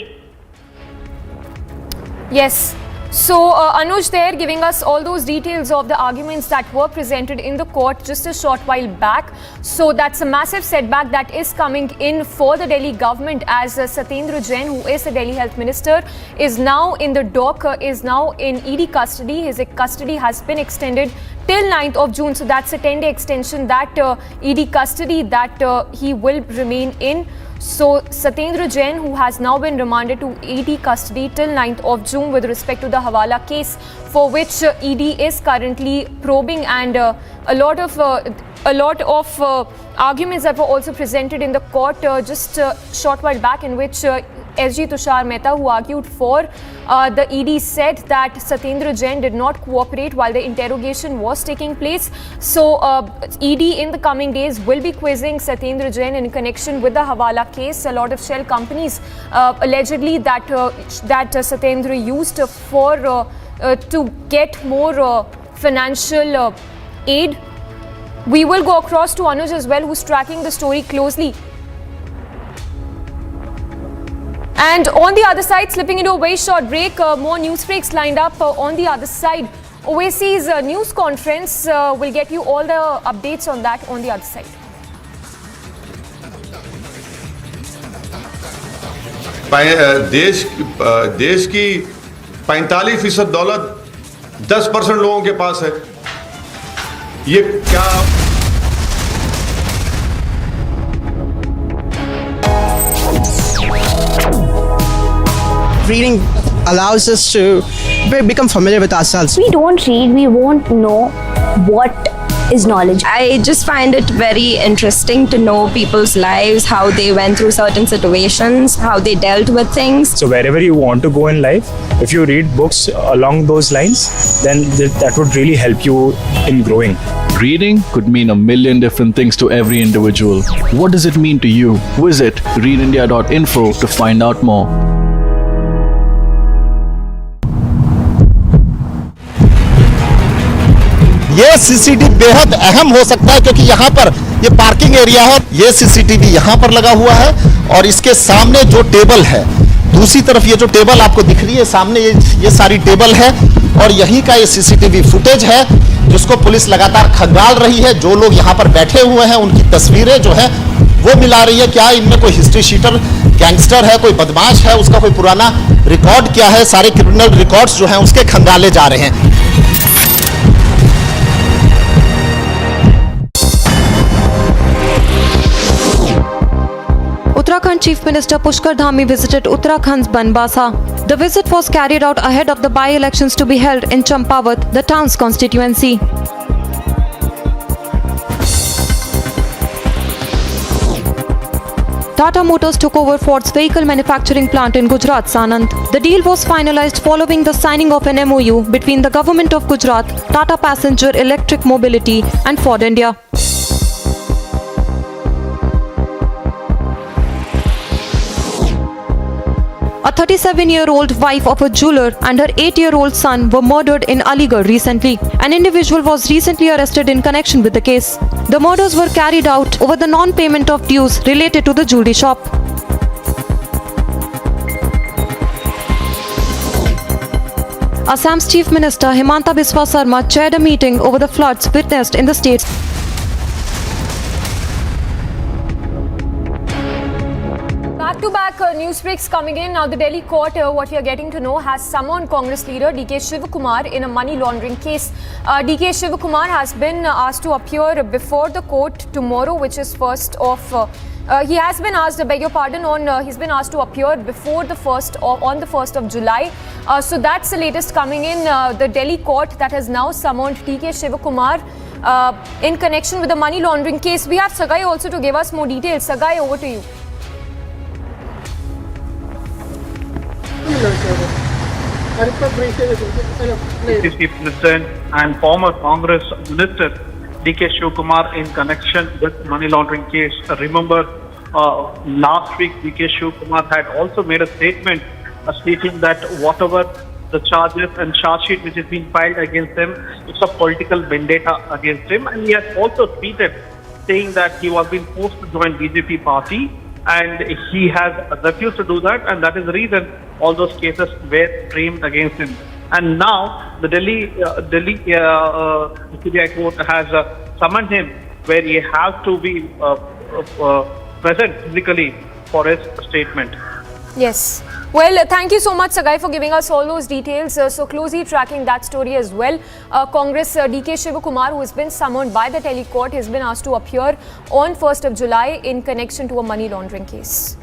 H: Yes. So Anuj there giving us all those details of the arguments that were presented in the court just a short while back. So that's a massive setback that is coming in for the Delhi government, as Satyendra Jain, who is the Delhi Health Minister, is now in the dock, is now in ED custody. His custody has been extended till 9th of June. So that's a 10-day extension, that ED custody that he will remain in. So Satyendra Jain, who has now been remanded to ED custody till 9th of June with respect to the Hawala case, for which ED is currently probing, and a lot of arguments that were also presented in the court just a short while back, in which SG Tushar Mehta, who argued for the ED, said that Satyendra Jain did not cooperate while the interrogation was taking place. So ED in the coming days will be quizzing Satyendra Jain in connection with the Hawala case. A lot of shell companies allegedly that Satyendra used for to get more financial aid. We will go across to Anuj as well, who's tracking the story closely. And on the other side, slipping into a very short break, more news breaks lined up on the other side. OAC's news conference will get you all the updates on that on the other side.
T: देश की 45% दौलत 10% लोगों के पास है। ये क्या
B: Reading allows us to become familiar with ourselves.
V: We don't read, we won't know what
O: is knowledge. I just find it very interesting to know people's lives, how they went through certain situations, how they dealt with things.
U: So wherever you want to go in life, if you read books along those lines, then that would really help you in growing.
V: Reading could mean a million different things to every individual. What does it mean to you? Visit readindia.info to find out more.
B: ये CCTV बेहद अहम हो सकता है क्योंकि यहाँ पर ये पार्किंग एरिया है, ये सीसीटीवी यहाँ पर लगा हुआ है और इसके सामने जो टेबल है, दूसरी तरफ ये जो टेबल आपको दिख रही है सामने, ये सारी टेबल है और यहीं का ये सीसीटीवी फुटेज है जिसको पुलिस लगातार खंगाल रही है। जो लोग यहाँ पर बैठे हुए हैं उनकी तस्वीरें जो है वो मिला रही है। क्या इनमें कोई हिस्ट्री शीटर गैंगस्टर है, कोई बदमाश है, उसका कोई पुराना रिकॉर्ड क्या है, सारे क्रिमिनल रिकॉर्ड्स जो हैं उसके खंगाले जा रहे हैं।
D: Uttarakhand Chief Minister Pushkar Dhami visited Uttarakhand's Banbasa. The visit was carried out ahead of the by-elections to be held in Champawat, the town's constituency. Tata Motors took over Ford's vehicle manufacturing plant in Gujarat's Sanand. The deal was finalized following the signing of an MOU between the Government of Gujarat, Tata Passenger Electric Mobility and Ford India. A 37-year-old wife of a jeweler and her 8-year-old son were murdered in Aligarh recently. An individual was recently arrested in connection with the case. The murders were carried out over the non-payment of dues related to the jewelry shop. Assam's Chief Minister Himanta Biswa Sarma chaired a meeting over the floods witnessed in the state.
H: Back-to-back news breaks coming in. Now the Delhi court, what we are getting to know, has summoned Congress leader DK Shivakumar in a money laundering case. DK Shivakumar has been asked to appear before the court tomorrow, which is first of... he has been asked, beg your pardon, he's been asked to appear before the on the 1st of July. So that's the latest coming in. The Delhi court that has now summoned DK Shivakumar in connection with the money laundering case. We have Sagai also to give us more details. Sagai, over to you.
X: Chief President and former Congress Minister DK Shivakumar in connection with money laundering case. Remember, last week DK Shivakumar had also made a statement stating that whatever the charges and charge sheet which has been filed against him, it's a political vendetta against him. And he has also tweeted saying that he was being forced to join BJP party and he has refused to do that, and that is the reason all those cases were framed against him. And now the Delhi CBI court has summoned him, where he has to be present physically for his statement.
H: Yes. Well, thank you so much, Sagai, for giving us all those details. So closely tracking that story as well. Congress DK Shivakumar, who has been summoned by the Delhi court, has been asked to appear on 1st of July in connection to a money laundering case.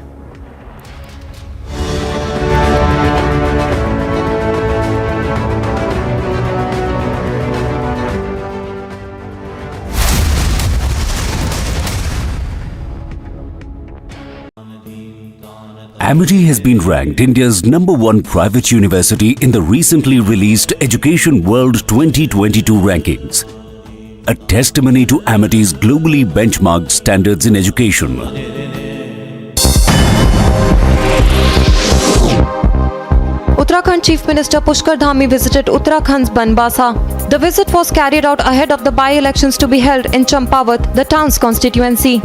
Y: Amity has been ranked India's #1 private university in the recently released Education World 2022 rankings, a testimony to Amity's globally benchmarked standards in education.
D: Uttarakhand Chief Minister Pushkar Dhami visited Uttarakhand's Banbasa. The visit was carried out ahead of the by-elections to be held in Champawat, the town's constituency.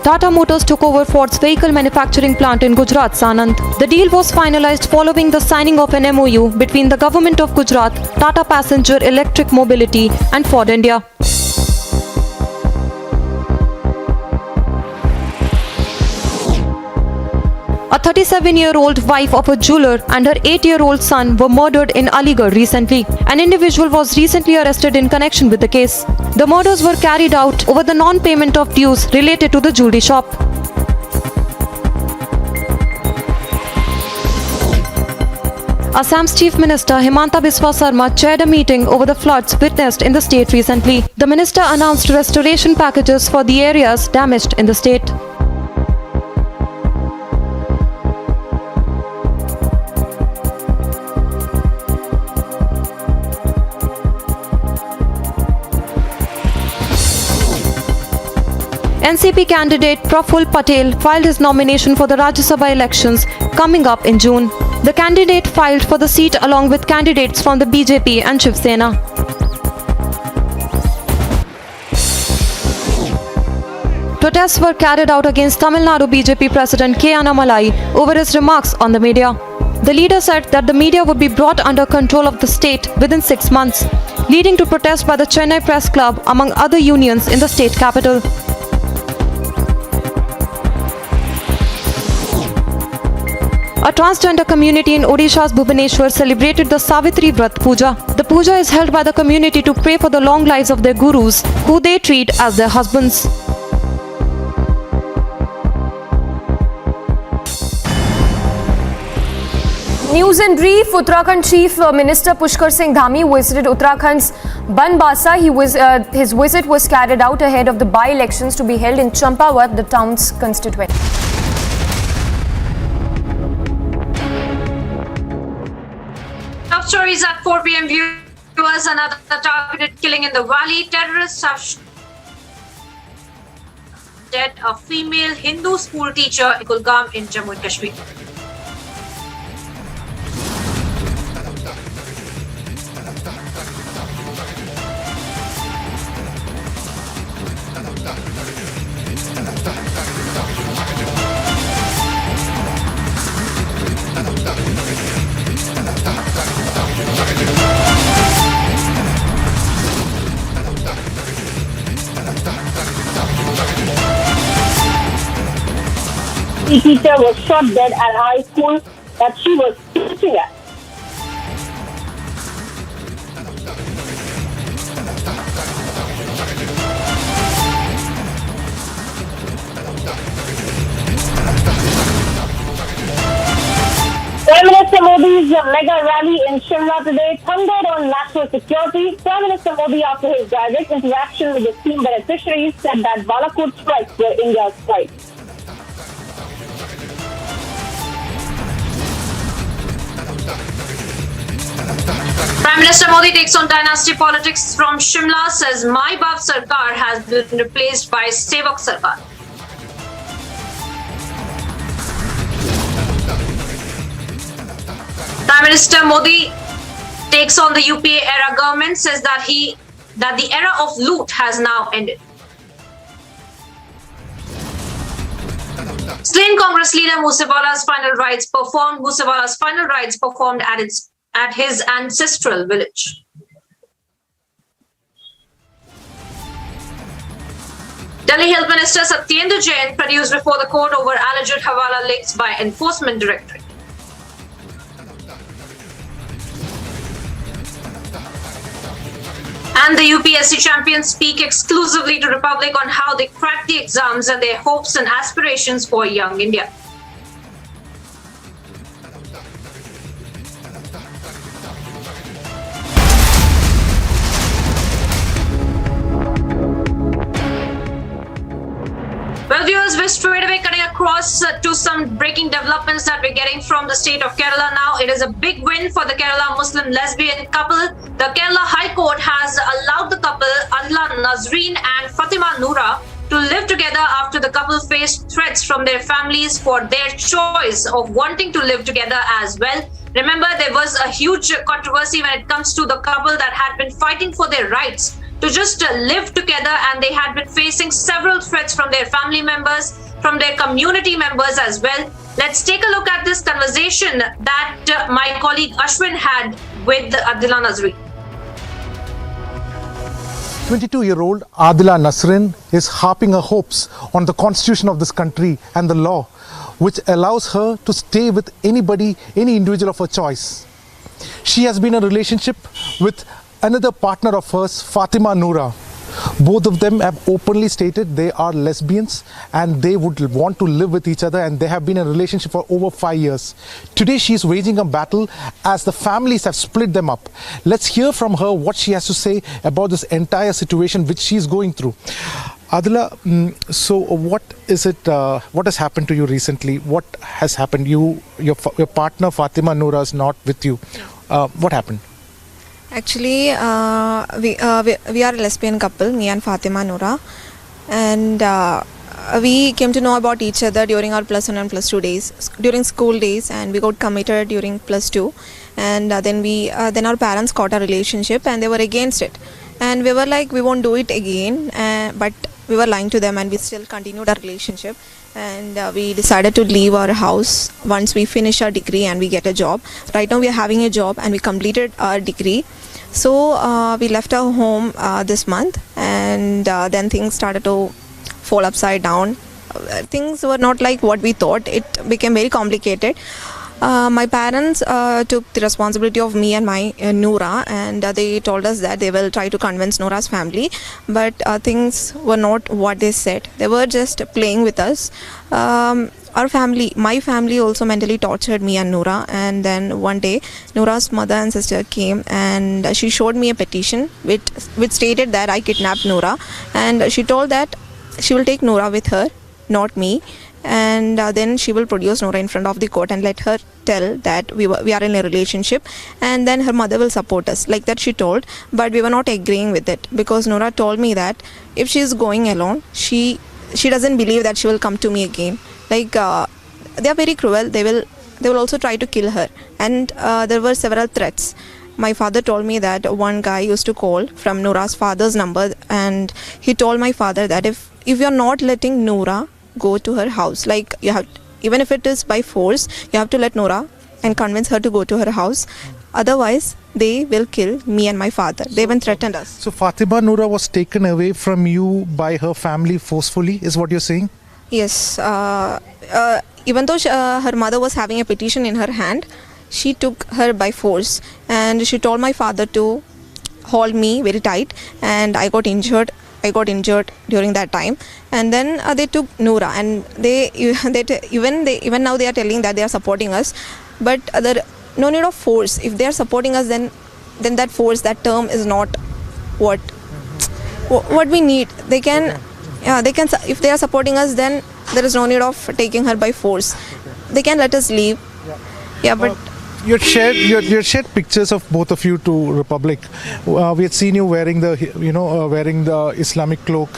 D: Tata Motors took over Ford's vehicle manufacturing plant in Gujarat's Sanand. The deal was finalized following the signing of an MOU between the Government of Gujarat, Tata Passenger Electric Mobility and Ford India. A 37-year-old wife of a jeweler and her 8-year-old son were murdered in Aligarh recently. An individual was recently arrested in connection with the case. The murders were carried out over the non-payment of dues related to the jewelry shop. Assam's Chief Minister Himanta Biswa Sarma chaired a meeting over the floods witnessed in the state recently. The minister announced restoration packages for the areas damaged in the state. NCP candidate Praful Patel filed his nomination for the Rajya Sabha elections coming up in June. The candidate filed for the seat along with candidates from the BJP and Shiv Sena. Protests were carried out against Tamil Nadu BJP President K. Annamalai over his remarks on the media. The leader said that the media would be brought under control of the state within 6 months, leading to protests by the Chennai Press Club among other unions in the state capital. A transgender community in Odisha's Bhubaneswar celebrated the Savitri Vrat Puja. The puja is held by the community to pray for the long lives of their gurus, who they treat as their husbands.
H: News in brief, Uttarakhand Chief Minister Pushkar Singh Dhami visited Uttarakhand's Banbasa. His visit was carried out ahead of the by-elections to be held in Champawat, the town's constituency.
I: Top stories at 4 p.m. Viewers, another targeted killing in the valley. Terrorists have dead a female Hindu school teacher in Kulgam in Jammu and Kashmir.
L: The teacher was shot dead at high school that she was teaching at. Prime Minister Modi's mega rally in Shimla today thundered on national security. Prime Minister Modi, after his direct interaction with the scheme beneficiaries, said that Balakot strikes were India's fight.
I: Prime Minister Modi takes on dynasty politics from Shimla, says Mai Baap Sarkar has been replaced by Sevak Sarkar. Prime Minister Modi takes on the UPA era government, says that the era of loot has now ended. Slain Congress leader Moosewala's final rites performed. Moosewala's final rites performed at his ancestral village. Delhi Health Minister Satyendra Jain produced before the court over alleged Hawala links by Enforcement Directorate. And the UPSC champions speak exclusively to Republic on how they cracked the exams and their hopes and aspirations for young India. Well, viewers, we're straight away cutting across to some breaking developments that we're getting from the state of Kerala now. It is a big win for the Kerala Muslim lesbian couple. The Kerala High Court has allowed the couple Adila Nazreen and Fatima Noora to live together after the couple faced threats from their families for their choice of wanting to live together as well. Remember, there was a huge controversy when it comes to the couple that had been fighting for their rights to just live together, and they had been facing several threats from their family members, from their community members as well. Let's take a look at this conversation that my colleague Ashwin had with Adila Nazreen.
N: 22-year-old Adila Nazreen is harping her hopes on the constitution of this country and the law, which allows her to stay with anybody, any individual of her choice. She has been in a relationship with another partner of hers, Fatima Noora, Both of them have openly stated they are lesbians and they would want to live with each other, and they have been in a relationship for over 5 years. Today she is waging a battle as the families have split them up. Let's hear from her what she has to say about this entire situation which she is going through. Adila, so what is it? What has happened to you recently? What has happened? Your partner Fatima Noora is not with you. What happened?
A: Actually, we are a lesbian couple, me and Fatima Noora, and we came to know about each other during our +1 and +2 days, during school days, and we got committed during +2, and then our parents got a relationship and they were against it, and we were like, we won't do it again, but we were lying to them and we still continued our relationship, and we decided to leave our house once we finish our degree and we get a job. Right now we are having a job and we completed our degree, so we left our home this month, and then things started to fall upside down. Things were not like what we thought. It became very complicated. My parents took the responsibility of me and my Noora, and they told us that they will try to convince Noora's family, but things were not what they said. They were just playing with us. My family also mentally tortured me and Noora, and then one day Noora's mother and sister came and she showed me a petition which stated that I kidnapped Noora, and she told that she will take Noora with her, not me, and then she will produce Noora in front of the court and let her tell that we are in a relationship, and then her mother will support us, like that she told. But we were not agreeing with it because Noora told me that if she is going alone, she doesn't believe that she will come to me again. Like they are very cruel. They will also try to kill her, and there were several threats. My father told me that one guy used to call from Noora's father's number, and he told my father that if you're not letting Noora go to her house, like you have, even if it is by force, you have to let Noora and convince her to go to her house, otherwise they will kill me and my father. They even threatened us.
N: So Fatima Noora was taken away from you by her family forcefully, is what you're saying?
A: Yes, even though her mother was having a petition in her hand, she took her by force, and she told my father to hold me very tight, and I got injured during that time, and then they took Noora, and even now they are telling that they are supporting us, but there no need of force. If they are supporting us, then that force, that term is not what we need. They can if they are supporting us, then there is no need of taking her by force. They can let us leave. Yeah, but
N: you shared pictures of both of you to Republic. We had seen you wearing the Islamic cloak,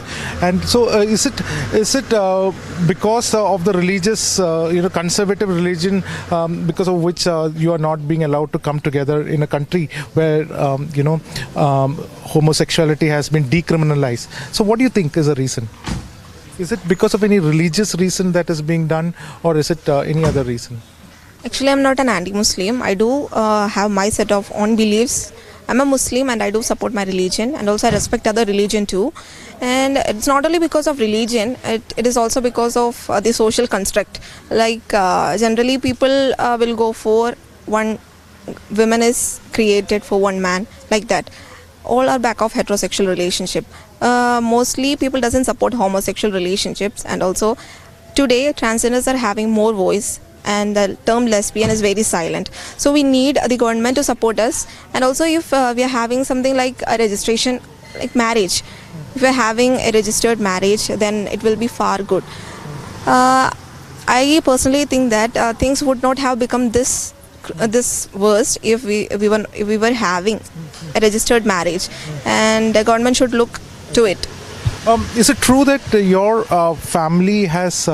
N: and so is it because of the religious conservative religion because of which you are not being allowed to come together in a country where homosexuality has been decriminalized? So what do you think is the reason? Is it because of any religious reason that is being done, or is it any other reason?
A: Actually, I'm not an anti-Muslim. I do have my set of own beliefs. I'm a Muslim and I do support my religion, and also I respect other religion too. And it's not only because of religion, it is also because of the social construct. Like generally people will go for one woman is created for one man, like that. All are back of heterosexual relationship. Mostly people doesn't support homosexual relationships, and also today transgenders are having more voice, and the term lesbian is very silent. So we need the government to support us, and also if we are having something like a registration, like marriage, if we are having a registered marriage, then it will be far good. I personally think that things would not have become this worst if we were having a registered marriage, and the government should look to it.
N: Is it true that your family has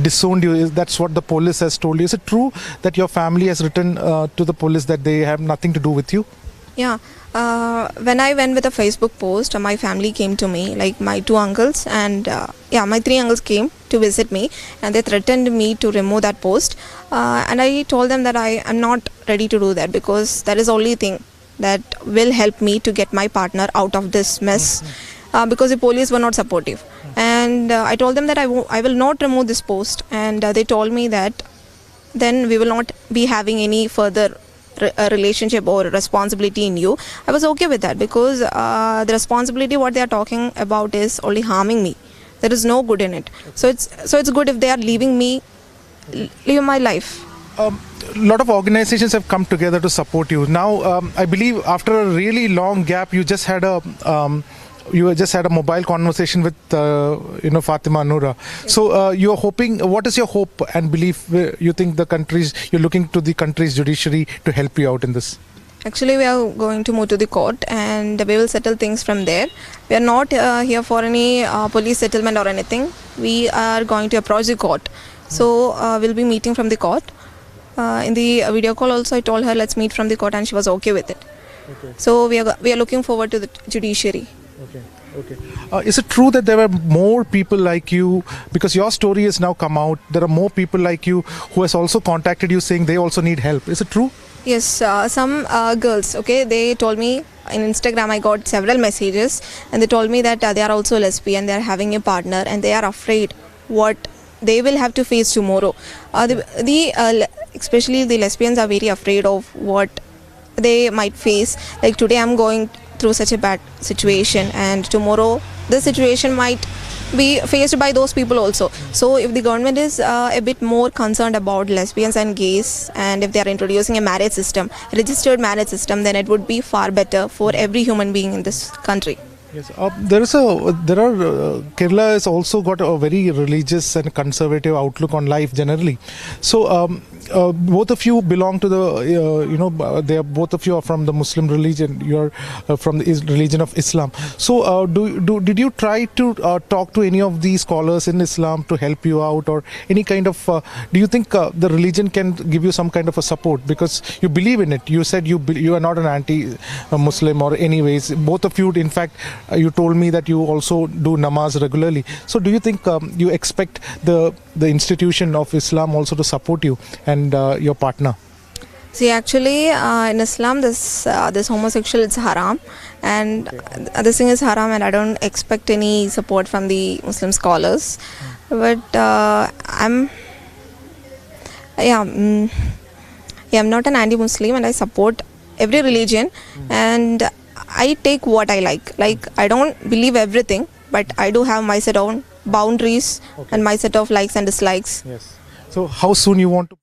N: disowned you? That's what the police has told you. Is it true that your family has written to the police that they have nothing to do with you?
A: Yeah. When I went with a Facebook post, my family came to me, like my 2 uncles and my 3 uncles came to visit me, and they threatened me to remove that post. And I told them that I am not ready to do that, because that is the only thing that will help me to get my partner out of this mess. Because the police were not supportive, and I told them that I will not remove this post, and they told me that then we will not be having any further relationship or responsibility in you, I was okay with that, because the responsibility what they are talking about is only harming me. There is no good in it. So it's good if they are leaving me live my life.
N: A lot of organizations have come together to support you. Now, I believe after a really long gap, you just had a mobile conversation with Fatima Noura. Yes. So you're hoping. What is your hope and belief? You think you're looking to the country's judiciary to help you out in this?
A: Actually, we are going to move to the court and we will settle things from there. We are not here for any police settlement or anything. We are going to approach the court. So we'll be meeting from the court. In the video call also, I told her let's meet from the court, and she was okay with it. Okay. So we are looking forward to the judiciary.
N: Okay. Is it true that there were more people like you, because your story has now come out, there are more people like you who has also contacted you saying they also need help? Is it true?
A: Yes, some girls, okay, they told me in Instagram, I got several messages, and they told me that they are also lesbian, they are having a partner, and they are afraid what they will have to face tomorrow. Especially the lesbians are very afraid of what they might face. Like today I'm going through such a bad situation, and tomorrow this situation might be faced by those people also. So if the government is a bit more concerned about lesbians and gays, and if they are introducing a marriage system, registered marriage system, then it would be far better for every human being in this country.
N: Yes, Kerala has also got a very religious and conservative outlook on life generally. So both of you belong to the, both of you are from the Muslim religion. You are from the religion of Islam. So did you try to talk to any of these scholars in Islam to help you out, or any kind of? Do you think the religion can give you some kind of a support, because you believe in it? You said you are not an anti-Muslim or anyways. Both of you, in fact. You told me that you also do namaz regularly. So do you think you expect the institution of Islam also to support you and your partner?
A: See, actually in Islam this homosexual is haram, and this thing is haram, and I don't expect any support from the Muslim scholars. But I'm not an anti-Muslim, and I support every religion, and I take what I like. Like, I don't believe everything, but I do have my set of boundaries and my set of likes and dislikes.
N: Yes. So how soon you want to?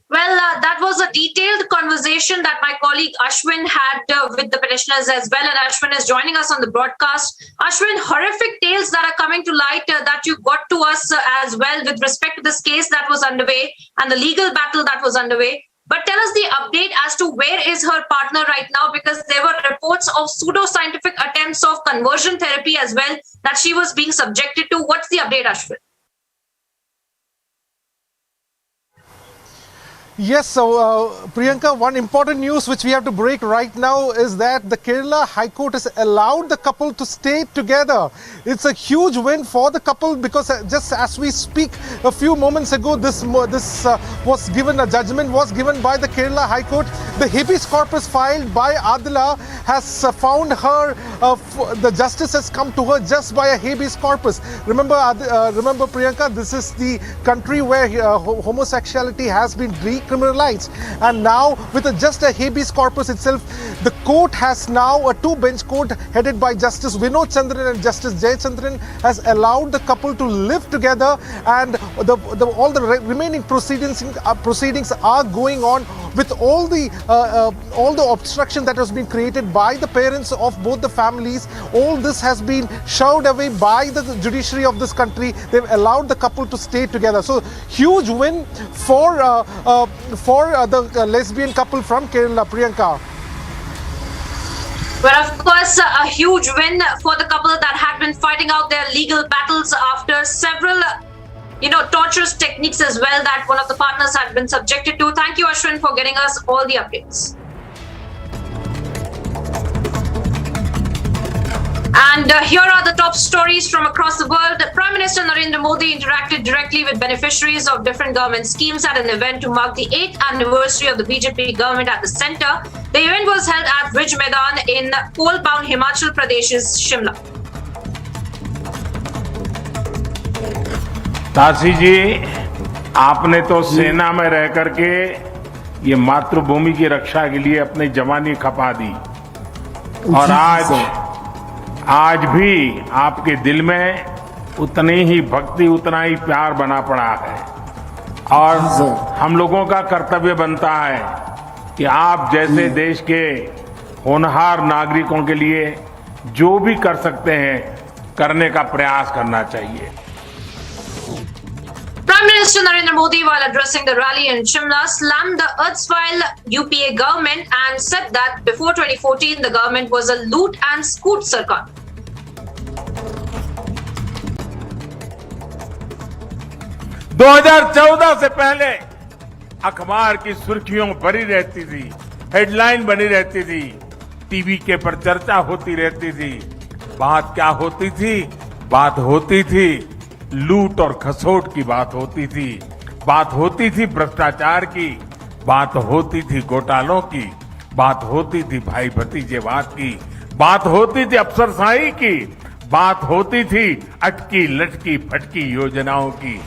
I: Well, that was a detailed conversation that my colleague Ashwin had with the petitioners as well. And Ashwin is joining us on the broadcast. Ashwin, horrific tales that are coming to light that you got to us as well with respect to this case that was underway and the legal battle that was underway. But tell us the update as to where is her partner right now, because there were reports of pseudo-scientific attempts of conversion therapy as well that she was being subjected to. What's the update, Ashwin?
N: Yes, so Priyanka, one important news which we have to break right now is that the Kerala High Court has allowed the couple to stay together. It's a huge win for the couple, because just as we speak a few moments ago, this was given, a judgment was given by the Kerala High Court. The habeas corpus filed by Adila has found her, the justice has come to her just by a habeas corpus. Remember Priyanka, this is the country where homosexuality has been criminalized, and now with just a habeas corpus itself, the court has now, a two-bench court headed by Justice Vinod Chandran and Justice Jay Chandran, has allowed the couple to live together, and all the remaining proceedings are going on, with all the obstruction that has been created by the parents of both the families. All this has been shoved away by the judiciary of this country. They've allowed the couple to stay together. So huge win for the lesbian couple from Kerala, Priyanka.
I: Well, of course, a huge win for the couple that had been fighting out their legal battles after several, torturous techniques as well that one of the partners had been subjected to. Thank you, Ashwin, for getting us all the updates. And here are the top stories from across the world. Prime Minister Narendra Modi interacted directly with beneficiaries of different government schemes at an event to mark the 8th anniversary of the BJP government at the centre. The event was held at Ridge Maidan in coal-bound Himachal Pradesh's Shimla.
C: Dasi ji आपने तो सेना में रह करके ये मातृभूमि की रक्षा के लिए अपनी जवानी खपा दी और आज भी आपके दिल में उतनी ही भक्ति, उतना ही प्यार बना पड़ा है और हम लोगों का कर्तव्य बनता है कि आप जैसे देश के होनहार नागरिकों के लिए जो भी कर सकते हैं करने का प्रयास करना चाहिए।
I: Prime Minister Narendra Modi, while addressing the rally in Shimla, slammed the erstwhile UPA government and said that before 2014, the government was a loot and scoot sarkar.
C: दो 2014 से पहले अखबार की सुर्खियों भरी रहती थी, हेडलाइन बनी रहती थी, टीवी के पर चर्चा होती रहती थी। बात क्या होती थी? बात होती थी लूट और खसोट की बात होती थी, बात होती थी भ्रष्टाचार की, बात होती थी घोटालों की, बात होती थी भाई भतीजेवाद की, बात होती थी अफसरशाही की, बात होती थी अटकी लटकी फटकी योजनाओं की।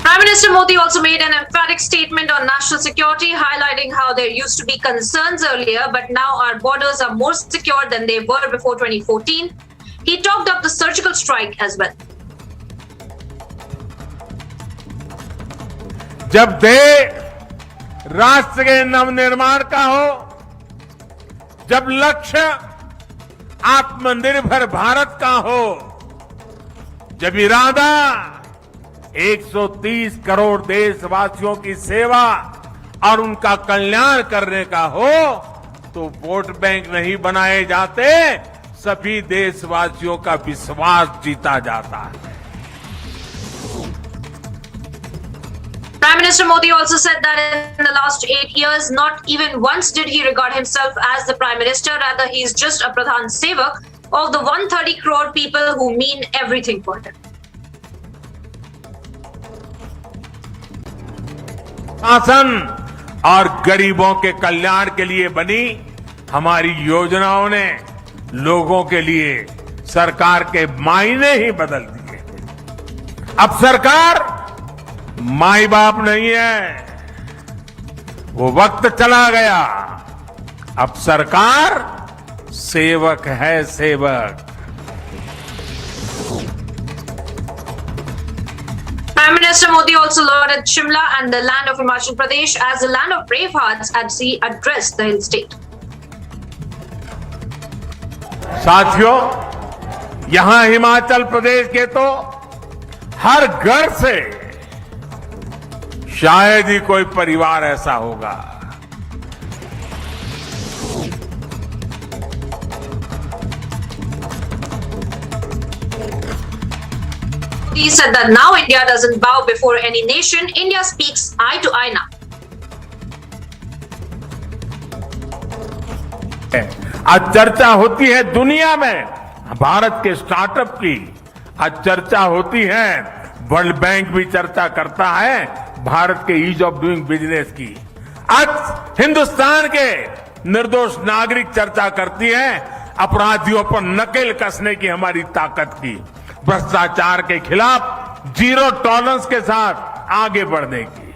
I: Prime Minister Modi also made an emphatic statement on national security, highlighting how there used to be concerns earlier, but now our borders are more secure than they were before 2014. He talked up the surgical strike as well.
C: जब देश राष्ट्र के नवनिर्माण का हो, जब लक्ष्य आत्मनिर्भर भारत का हो, जब इरादा 130 करोड़ देशवासियों की सेवा और उनका कल्याण करने का हो, तो वोट बैंक नहीं बनाए जाते, सभी देशवासियों का विश्वास जीता जाता है।
I: Prime Minister Modi also said that in the last 8 years, not even once did he regard himself as the Prime Minister. Rather, he is just a Pradhan Sevak of the 130 crore people who mean everything for him.
C: शासन और गरीबों के कल्याण के लिए बनी हमारी योजनाओं ने लोगों के लिए सरकार के मायने ही बदल दिए। अब सरकार माई बाप नहीं है, वो वक्त चला गया। अब सरकार सेवक है, सेवक।
I: Prime Minister Modi also lauded Shimla and the land of Himachal Pradesh as the land of brave hearts as he addressed the hill state.
C: साथियों, यहां हिमाचल प्रदेश के तो हर घर से शायद ही कोई परिवार ऐसा होगा।
I: He said that now India doesn't bow before any nation. India speaks eye to eye now.
C: आज चर्चा होती है दुनिया में भारत के स्टार्टअप की, आज चर्चा होती है, वर्ल्ड बैंक भी चर्चा करता है भारत के ईज ऑफ डूइंग बिजनेस की। आज हिंदुस्तान के निर्दोष नागरिक चर्चा करती है अपराधियों पर नकेल कसने की हमारी ताकत की, भ्रष्टाचार के खिलाफ जीरो टॉलरेंस के साथ आगे बढ़ने की।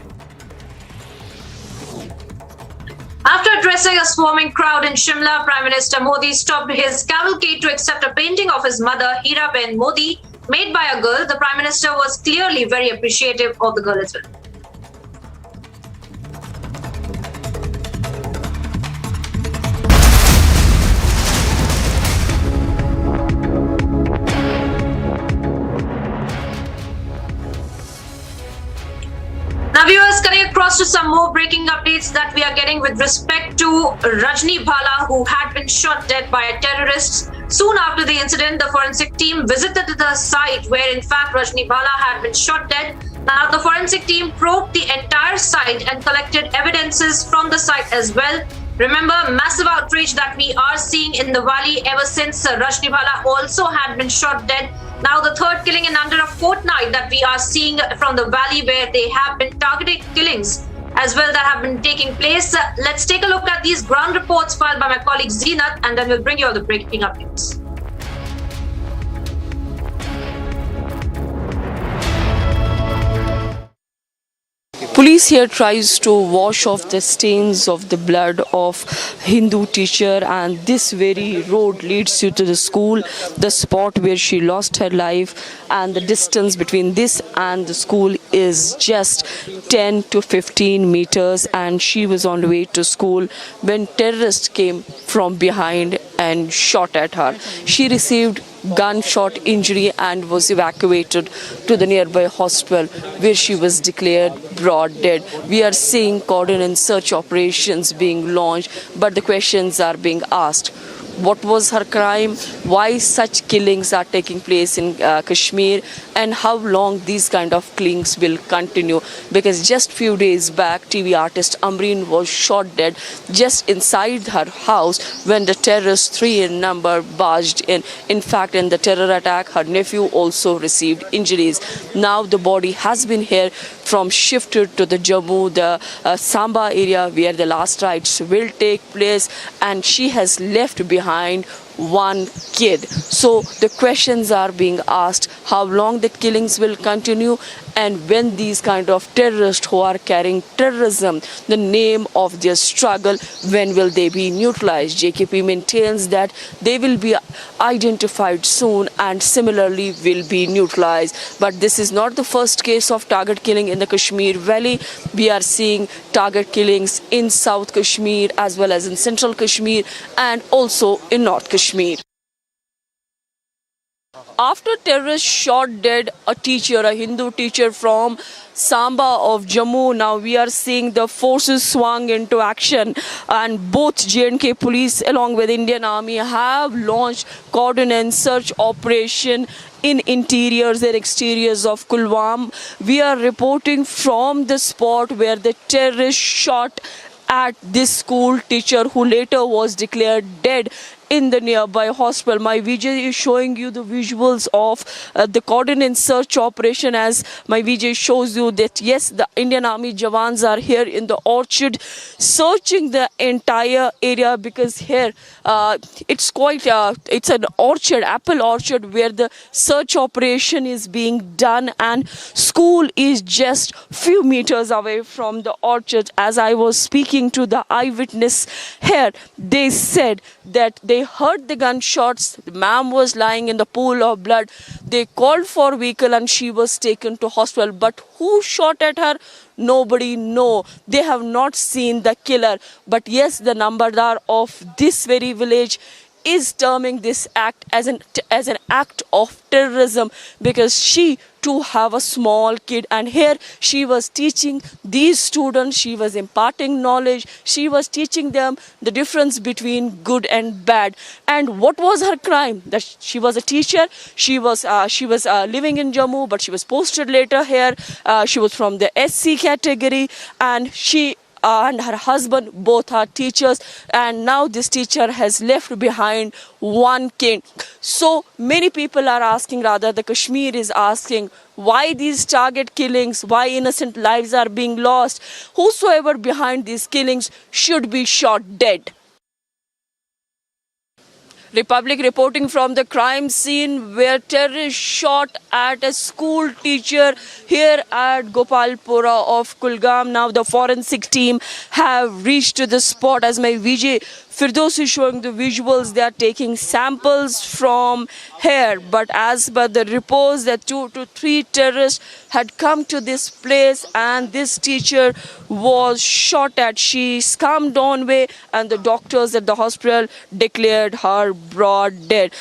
I: After addressing a swarming crowd in Shimla, Prime Minister Modi stopped his cavalcade to accept a painting of his mother, Hiraben Modi, made by a girl. The Prime Minister was clearly very appreciative of the girl as well. Now viewers, coming across to some more breaking updates that we are getting with respect to Rajni Bhala, who had been shot dead by terrorists. Soon after the incident, the forensic team visited the site where in fact Rajni Bhala had been shot dead. Now the forensic team probed the entire site and collected evidences from the site as well. Remember, massive outrage that we are seeing in the valley ever since Rajni Bhala also had been shot dead. Now the third killing in under a fortnight that we are seeing from the valley, where they have been targeted killings as well that have been taking place. Let's take a look at these ground reports filed by my colleague Zeenat, and then we'll bring you all the breaking updates.
E: Police here tries to wash off the stains of the blood of Hindu teacher, and this very road leads you to the school, the spot where she lost her life, and the distance between this and the school is just 10 to 15 meters, and she was on the way to school when terrorists came from behind and shot at her. She received gunshot injury and was evacuated to the nearby hospital where she was declared broad dead. We are seeing cordon and search operations being launched, but the questions are being asked. What was her crime? Why such killings are taking place in Kashmir, and how long these kind of killings will continue? Because just few days back, TV artist Amreen was shot dead just inside her house when the terrorists, 3 in number, barged in. In fact, in the terror attack, her nephew also received injuries. Now the body has been here from shifted to the Jammu, the Samba area where the last rites will take place, and she has left behind one kid. So the questions are being asked, how long the killings will continue, and when these kind of terrorists who are carrying terrorism, the name of their struggle, when will they be neutralized? JKP maintains that they will be identified soon and similarly will be neutralized. But this is not the first case of target killing in the Kashmir Valley. We are seeing target killings in South Kashmir as well as in Central Kashmir and also in North Kashmir. After terrorists shot dead a teacher, a Hindu teacher from Samba of Jammu, now we are seeing the forces swung into action, and both J&K police along with Indian Army have launched cordon and search operation in interiors and exteriors of Kulgam. We are reporting from the spot where the terrorists shot at this school teacher who later was declared dead in the nearby hospital. My VJ is showing you the visuals of the cordon and search operation, as my VJ shows you that yes, the Indian Army Jawans are here in the orchard searching the entire area, because here it's quite it's an orchard, apple orchard, where the search operation is being done, and school is just few meters away from the orchard. As I was speaking to the eyewitness here, they said that they heard the gunshots. The ma'am was lying in the pool of blood. They called for vehicle and she was taken to hospital. But who shot at her? Nobody know. They have not seen the killer. But yes, the Nambardar of this very village is terming this act as an act of terrorism, because she too have a small kid, and here she was teaching these students, she was imparting knowledge, she was teaching them the difference between good and bad. And what was her crime? That she was a teacher, she was living in Jammu, but she was posted later here. She was from the SC category, and she and her husband both are teachers, and now this teacher has left behind one kid. So many people are asking, rather the Kashmir is asking, why these target killings, why innocent lives are being lost? Whosoever behind these killings should be shot dead. Republic reporting from the crime scene where terrorists shot at a school teacher here at Gopalpura of Kulgam. Now the forensic team have reached to the spot. As my VJ Firdos is showing the visuals, they are taking samples from here. But as per the reports, that 2 to 3 terrorists had come to this place and this teacher was shot at. She succumbed on way, and the doctors at the hospital declared her broad dead.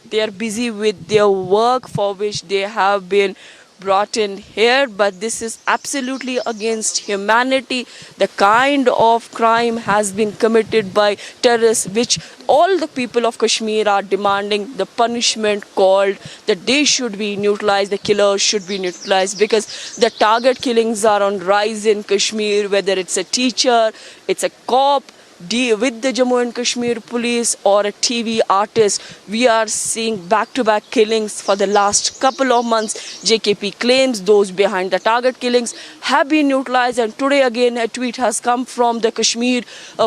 E: They are busy with their work for which they have been brought in here, but this is absolutely against humanity. The kind of crime has been committed by terrorists, which all the people of Kashmir are demanding the punishment called that they should be neutralized, the killers should be neutralized, because the target killings are on rise in Kashmir, whether it's a teacher, it's a cop, with the Jammu and Kashmir police, or a TV artist. We are seeing back-to-back killings for the last couple of months. JKP claims those behind the target killings have been neutralized, and today again a tweet has come from the Kashmir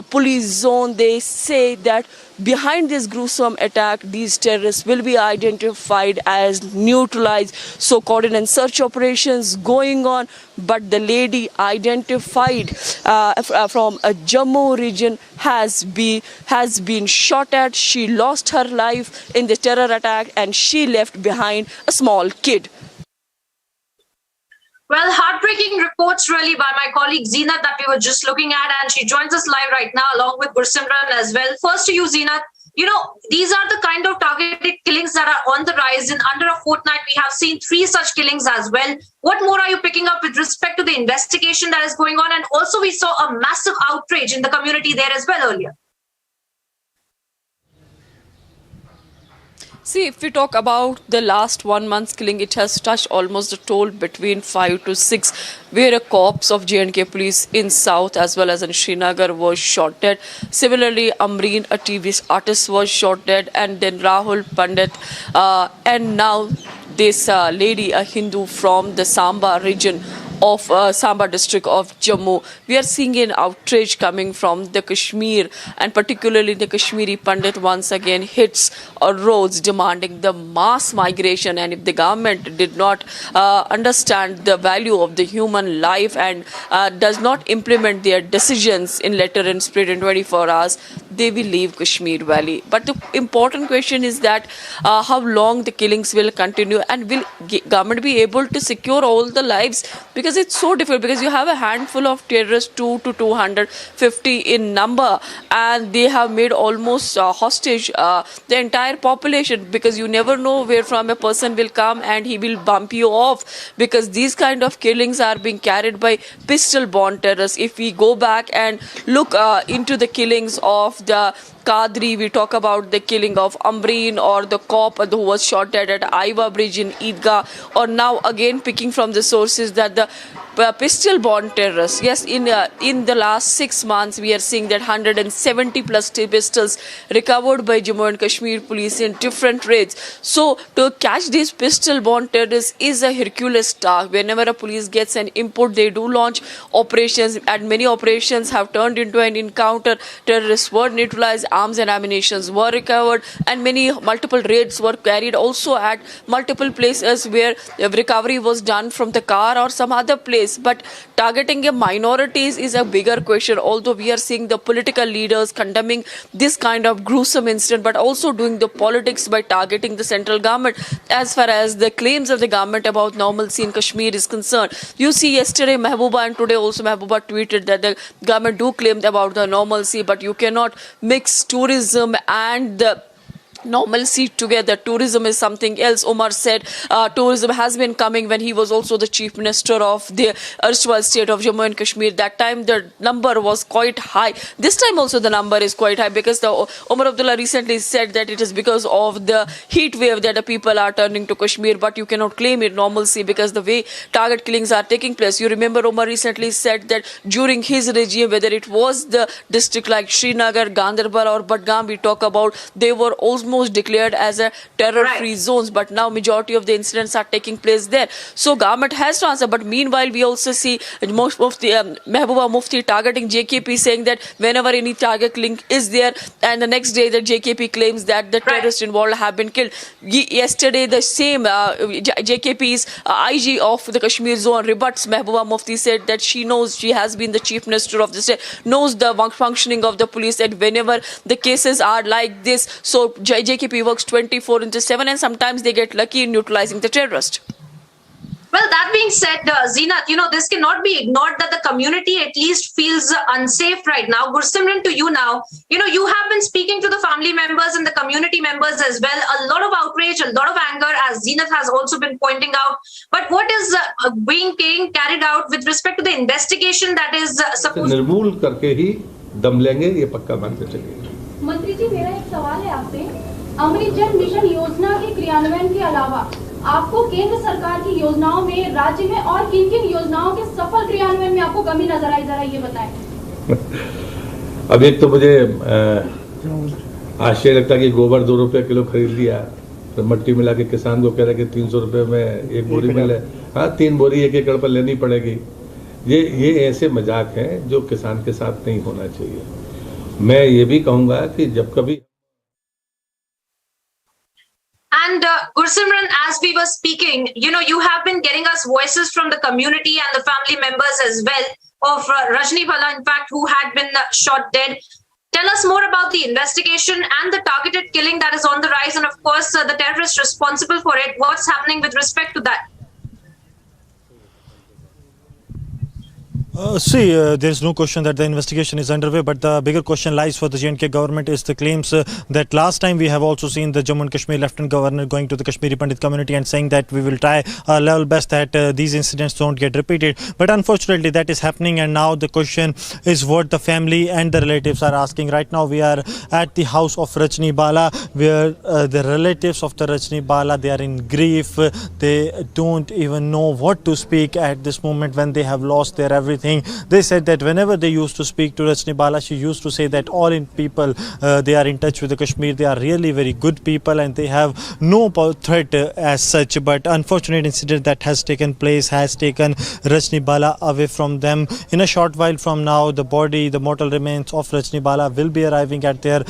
E: police zone. They say that behind this gruesome attack, these terrorists will be identified as neutralized. So coordinated search operations going on, but the lady identified from a Jammu region has been shot at. She lost her life in the terror attack and she left behind a small kid.
I: Well, heartbreaking reports really by my colleague Zeenat that we were just looking at, and she joins us live right now along with Gursimran as well. First to you, Zeenat. You know, these are the kind of targeted killings that are on the rise. In under a fortnight, we have seen 3 such killings as well. What more are you picking up with respect to the investigation that is going on? And also we saw a massive outrage in the community there as well earlier.
E: See, if we talk about the last 1 month's killing, it has touched almost a toll between 5 to 6, where a corps of J&K police in South as well as in Srinagar was shot dead. Similarly, Amreen, a TV artist, was shot dead, and then Rahul Pandit, and now this lady, a Hindu from the Samba region of Samba district of Jammu. We are seeing an outrage coming from the Kashmir, and particularly the Kashmiri Pandit once again hits roads demanding the mass migration. And if the government did not understand the value of the human life and does not implement their decisions in letter and spirit in 24 hours, they will leave Kashmir Valley. But the important question is that how long the killings will continue, and will government be able to secure all the lives? Because it's so difficult, because you have a handful of terrorists, 2 to 250 in number, and they have made almost hostage the entire population, because you never know where from a person will come and he will bump you off, because these kind of killings are being carried by pistol-borne terrorists. If we go back and look into the killings of the Kadri, we talk about the killing of Amreen, or the cop who was shot dead at Aiva Bridge in Eidgah, or now again picking from the sources that the pistol-borne terrorists, yes, in the last 6 months we are seeing that 170 plus pistols recovered by Jammu and Kashmir police in different raids. So to catch these pistol-borne terrorists is a Hercules task. Whenever a police gets an input, they do launch operations, and many operations have turned into an encounter. Terrorists were neutralized, arms and ammunition were recovered, and multiple raids were carried also at multiple places where recovery was done from the car or some other place. But targeting a minorities is a bigger question, although we are seeing the political leaders condemning this kind of gruesome incident, but also doing the politics by targeting the central government as far as the claims of the government about normalcy in Kashmir is concerned. You see, yesterday Mehbooba and today also Mehbooba tweeted that the government do claim about the normalcy, but you cannot mix tourism and the normalcy together. Tourism is something else. Omar said tourism has been coming when he was also the chief minister of the erstwhile state of Jammu and Kashmir. That time the number was quite high. This time also the number is quite high, because the Omar Abdullah recently said that it is because of the heat wave that the people are turning to Kashmir, but you cannot claim it normalcy because the way target killings are taking place. You remember Omar recently said that during his regime, whether it was the district like Srinagar, Ganderbal or Budgam we talk about, they were almost declared as a terror-free zones, but now majority of the incidents are taking place there. So government has to answer. But meanwhile, we also see most of the Mehbooba Mufti targeting JKP, saying that whenever any target link is there, and the next day the JKP claims that the terrorists involved have been killed. Yesterday, the same JKP's IG of the Kashmir zone rebuts Mehbooba Mufti, said that she knows, she has been the chief minister of the state, knows the functioning of the police, and whenever the cases are like this, so JKP works 24/7, and sometimes they get lucky in neutralizing the terrorist.
I: Well, that being said, Zeenat, you know, this cannot be ignored that the community at least feels unsafe right now. Gursimran, to you now, you know, you have been speaking to the family members and the community members as well. A lot of outrage, a lot of anger, as Zeenat has also been pointing out. But what is being carried out with respect to the investigation that is supposed to...
F: निर्मूल करके ही दम लेंगे, ये पक्का मानते चलिए।
K: मंत्री जी, मेरा एक सवाल है आपसे। अमृत जल मिशन योजना के क्रियान्वयन के अलावा आपको केंद्र सरकार की योजनाओं में, राज्य में और किन-किन योजनाओं के सफल क्रियान्वयन में आपको कमी नजर आई, जरा ये बताएं।
F: अब एक तो मुझे आश्चर्य लगता है कि गोबर 2 रुपये किलो खरीद लिया, तो मट्टी मिला के किसान को कह रहे कि 300 रुपये में 1 बोरी मिले। हाँ, 3 बोरी 1 एकड़ पर लेनी पड़ेगी। ये ऐसे मजाक हैं जो किसान के साथ नहीं होना चाहिए। मैं ये भी कहूँगा कि जब कभी
I: And Gursimran, as we were speaking, you have been getting us voices from the community and the family members as well of Rajni Bhala, in fact, who had been shot dead. Tell us more about the investigation and the targeted killing that is on the rise, and of course, the terrorists responsible for it. What's happening with respect to that?
G: There is no question that the investigation is underway, but the bigger question lies for the J&K government is the claims that last time we have also seen the Jammu and Kashmir Lieutenant Governor going to the Kashmiri Pandit community and saying that we will try our level best that these incidents don't get repeated. But unfortunately that is happening, and now the question is what the family and the relatives are asking. Right now we are at the house of Rajni Bhala, where the relatives of the Rajni Bhala, they are in grief. They don't even know what to speak at this moment when they have lost their everything. They said that whenever they used to speak to Rajni Bhala, she used to say that all in people, they are in touch with the Kashmir. They are really very good people and they have no threat as such. But unfortunate incident that has taken place has taken Rajni Bhala away from them. In a short while from now, the mortal remains of Rajni Bhala will be arriving at their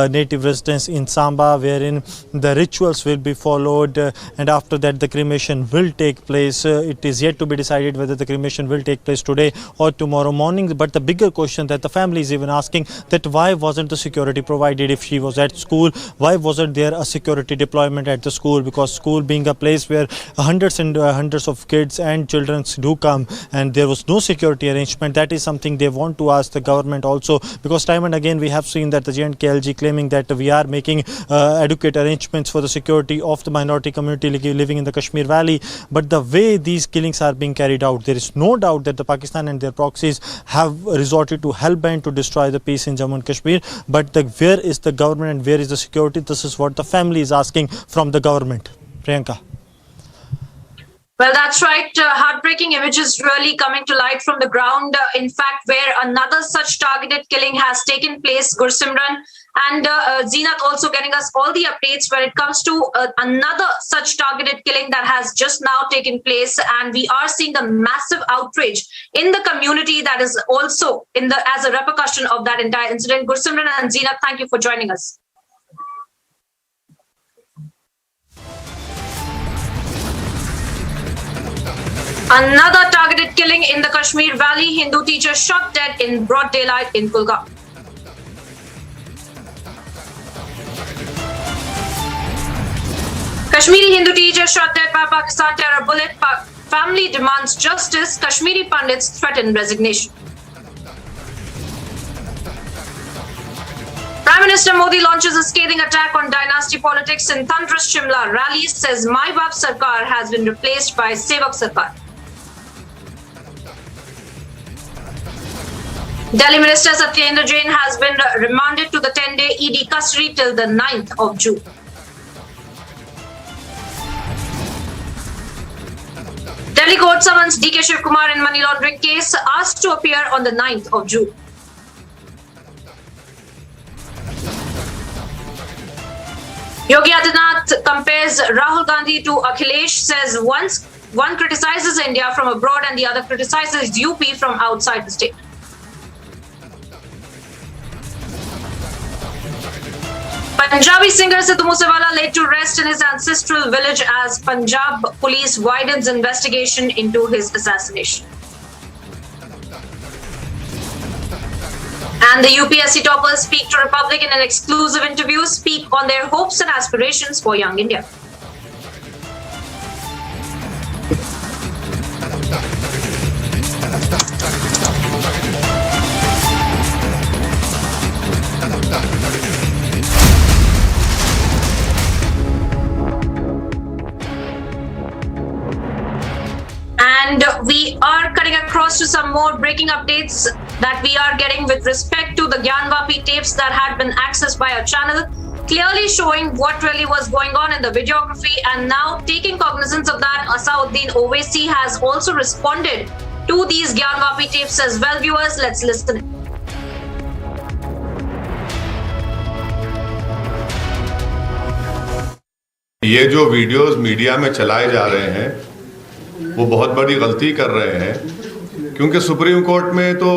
G: native residence in Samba, wherein the rituals will be followed, and after that the cremation will take place. It is yet to be decided whether the cremation will take place today or tomorrow morning. But the bigger question that the family is even asking, that why wasn't the security provided if she was at school? Why wasn't there a security deployment at the school? Because school being a place where hundreds and hundreds of kids and children do come, and there was no security arrangement. That is something they want to ask the government also, because time and again we have seen that the J&K LG claiming that we are making adequate arrangements for the security of the minority community living in the Kashmir Valley. But the way these killings are being carried out, there is no doubt that the Pakistan and their proxies have resorted to hellbent to destroy the peace in Jammu and Kashmir. But where is the government and where is the security? This is what the family is asking from the government. Priyanka.
I: Well, that's right. Heartbreaking images really coming to light from the ground. In fact, where another such targeted killing has taken place, Gursimran. And Zeenat also getting us all the updates when it comes to another such targeted killing that has just now taken place. And we are seeing a massive outrage in the community that is also as a repercussion of that entire incident. Gursimran and Zeenat, thank you for joining us. Another targeted killing in the Kashmir Valley. Hindu teacher shot dead in broad daylight in Kulgam. Kashmiri Hindu teacher shot dead by Pakistan terror bullet. Family demands justice. Kashmiri Pandits threaten resignation. Prime Minister Modi launches a scathing attack on dynasty politics in thunderous Shimla rally. Says Mai Baap Sarkar has been replaced by Sevak Sarkar. Delhi Minister Satyendra Jain has been remanded to the 10-day ED custody till the 9th of June. Delhi court summons DK Shiv Kumar in money laundering case, asked to appear on the 9th of June. Yogi Adityanath compares Rahul Gandhi to Akhilesh, says one criticizes India from abroad and the other criticizes UP from outside the state. Punjabi singer Sidhu Moosewala laid to rest in his ancestral village as Punjab police widens investigation into his assassination. And the UPSC toppers speak to Republic in an exclusive interview, speak on their hopes and aspirations for young India. And we are cutting across to some more breaking updates that we are getting with respect to the Gyanvapi tapes that had been accessed by our channel, clearly showing what really was going on in the videography. And now taking cognizance of that, Asauddin Owaisi has also responded to these Gyanvapi tapes as well. Viewers, let's listen.
T: ये जो videos media में चलाए जा रहे हैं वो बहुत बड़ी गलती कर रहे हैं, क्योंकि सुप्रीम कोर्ट में तो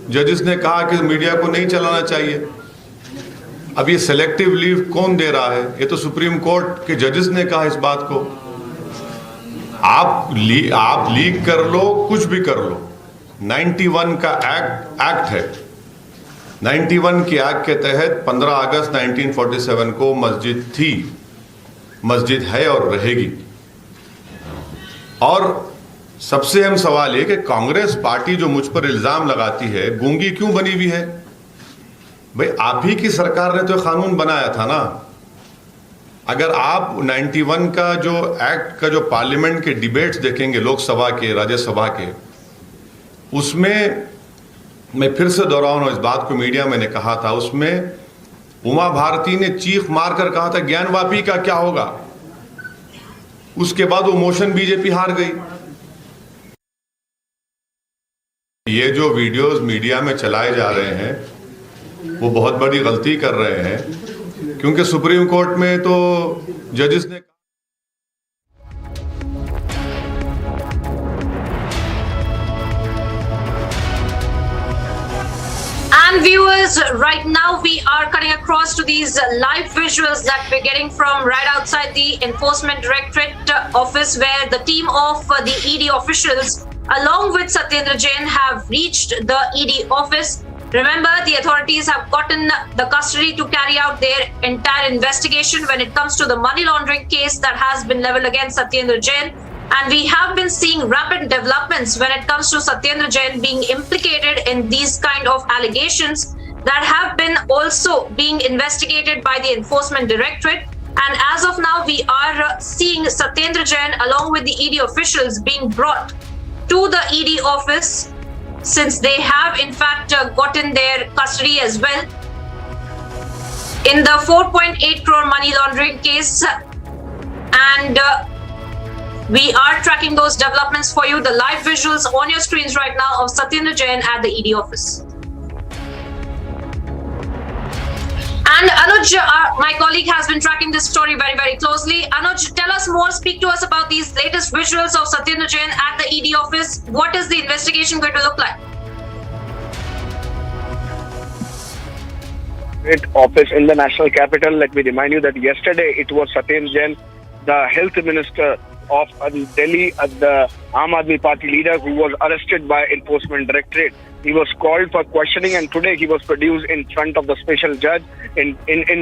T: जजेस ने कहा कि मीडिया को नहीं चलाना चाहिए। अब ये सेलेक्टिव लीव कौन दे रहा है? ये तो सुप्रीम कोर्ट के जजेस ने कहा इस बात को। आप लीक कर लो, कुछ भी कर लो, 91 का एक्ट है। 91 की एक्ट के तहत 15 अगस्त 1947 को मस्जिद थी, मस्जिद है और रहेगी। और सबसे अहम सवाल ये कि कांग्रेस पार्टी जो मुझ पर इल्जाम लगाती है, गूंगी क्यों बनी हुई है? भाई आप ही की सरकार ने तो कानून बनाया था ना। अगर आप 91 का जो एक्ट का जो पार्लियामेंट के डिबेट्स देखेंगे, लोकसभा के, राज्यसभा के, उसमें मैं फिर से दोहराऊं, इस बात को मीडिया में कहा था, उसमें उमा भारती ने चीख मारकर कहा था ज्ञानवापी का क्या होगा। उसके बाद वो मोशन बीजेपी हार गई। ये जो वीडियोस मीडिया में चलाए जा रहे हैं वो बहुत बड़ी गलती कर रहे हैं, क्योंकि सुप्रीम कोर्ट में तो जजेस ने
I: And viewers, right now we are cutting across to these live visuals that we're getting from right outside the Enforcement Directorate office, where the team of the ED officials along with Satyendra Jain have reached the ED office. Remember, the authorities have gotten the custody to carry out their entire investigation when it comes to the money laundering case that has been leveled against Satyendra Jain. And we have been seeing rapid developments when it comes to Satyendra Jain being implicated in these kind of allegations that have been also being investigated by the Enforcement Directorate. And as of now, we are seeing Satyendra Jain along with the ED officials being brought to the ED office, since they have in fact gotten their custody as well in the 4.8 crore money laundering case. And we are tracking those developments for you. The live visuals on your screens right now of Satyendra Jain at the ED office. And Anuj, my colleague, has been tracking this story very, very closely. Anuj, tell us more. Speak to us about these latest visuals of Satyendra Jain at the ED office. What is the investigation going to look like?
J: Office in the national capital. Let me remind you that yesterday it was Satyendra Jain, the health minister of Delhi, the Aam Aadmi Party leader, who was arrested by Enforcement Directorate. He was called for questioning, and today he was produced in front of the special judge in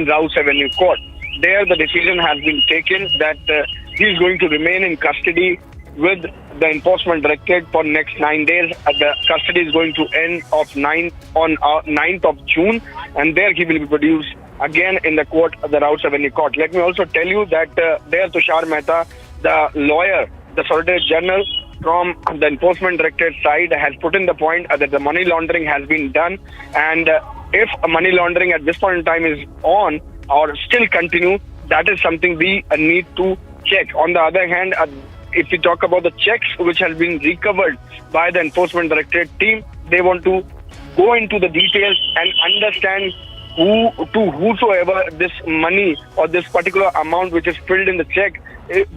J: Rouse Avenue Court. There the decision has been taken that he is going to remain in custody with the Enforcement Directorate for next 9 days. The custody is going to end on 9th of June, and there he will be produced again in the court, the Rouse Avenue Court. Let me also tell you that there Tushar Mehta, the lawyer, the Solicitor General from the Enforcement Directorate side, has put in the point that the money laundering has been done, and if money laundering at this point in time is on or still continue, that is something we need to check. On the other hand, if we talk about the checks which has been recovered by the Enforcement Directorate team, they want to go into the details and understand whosoever this money or this particular amount which is filled in the check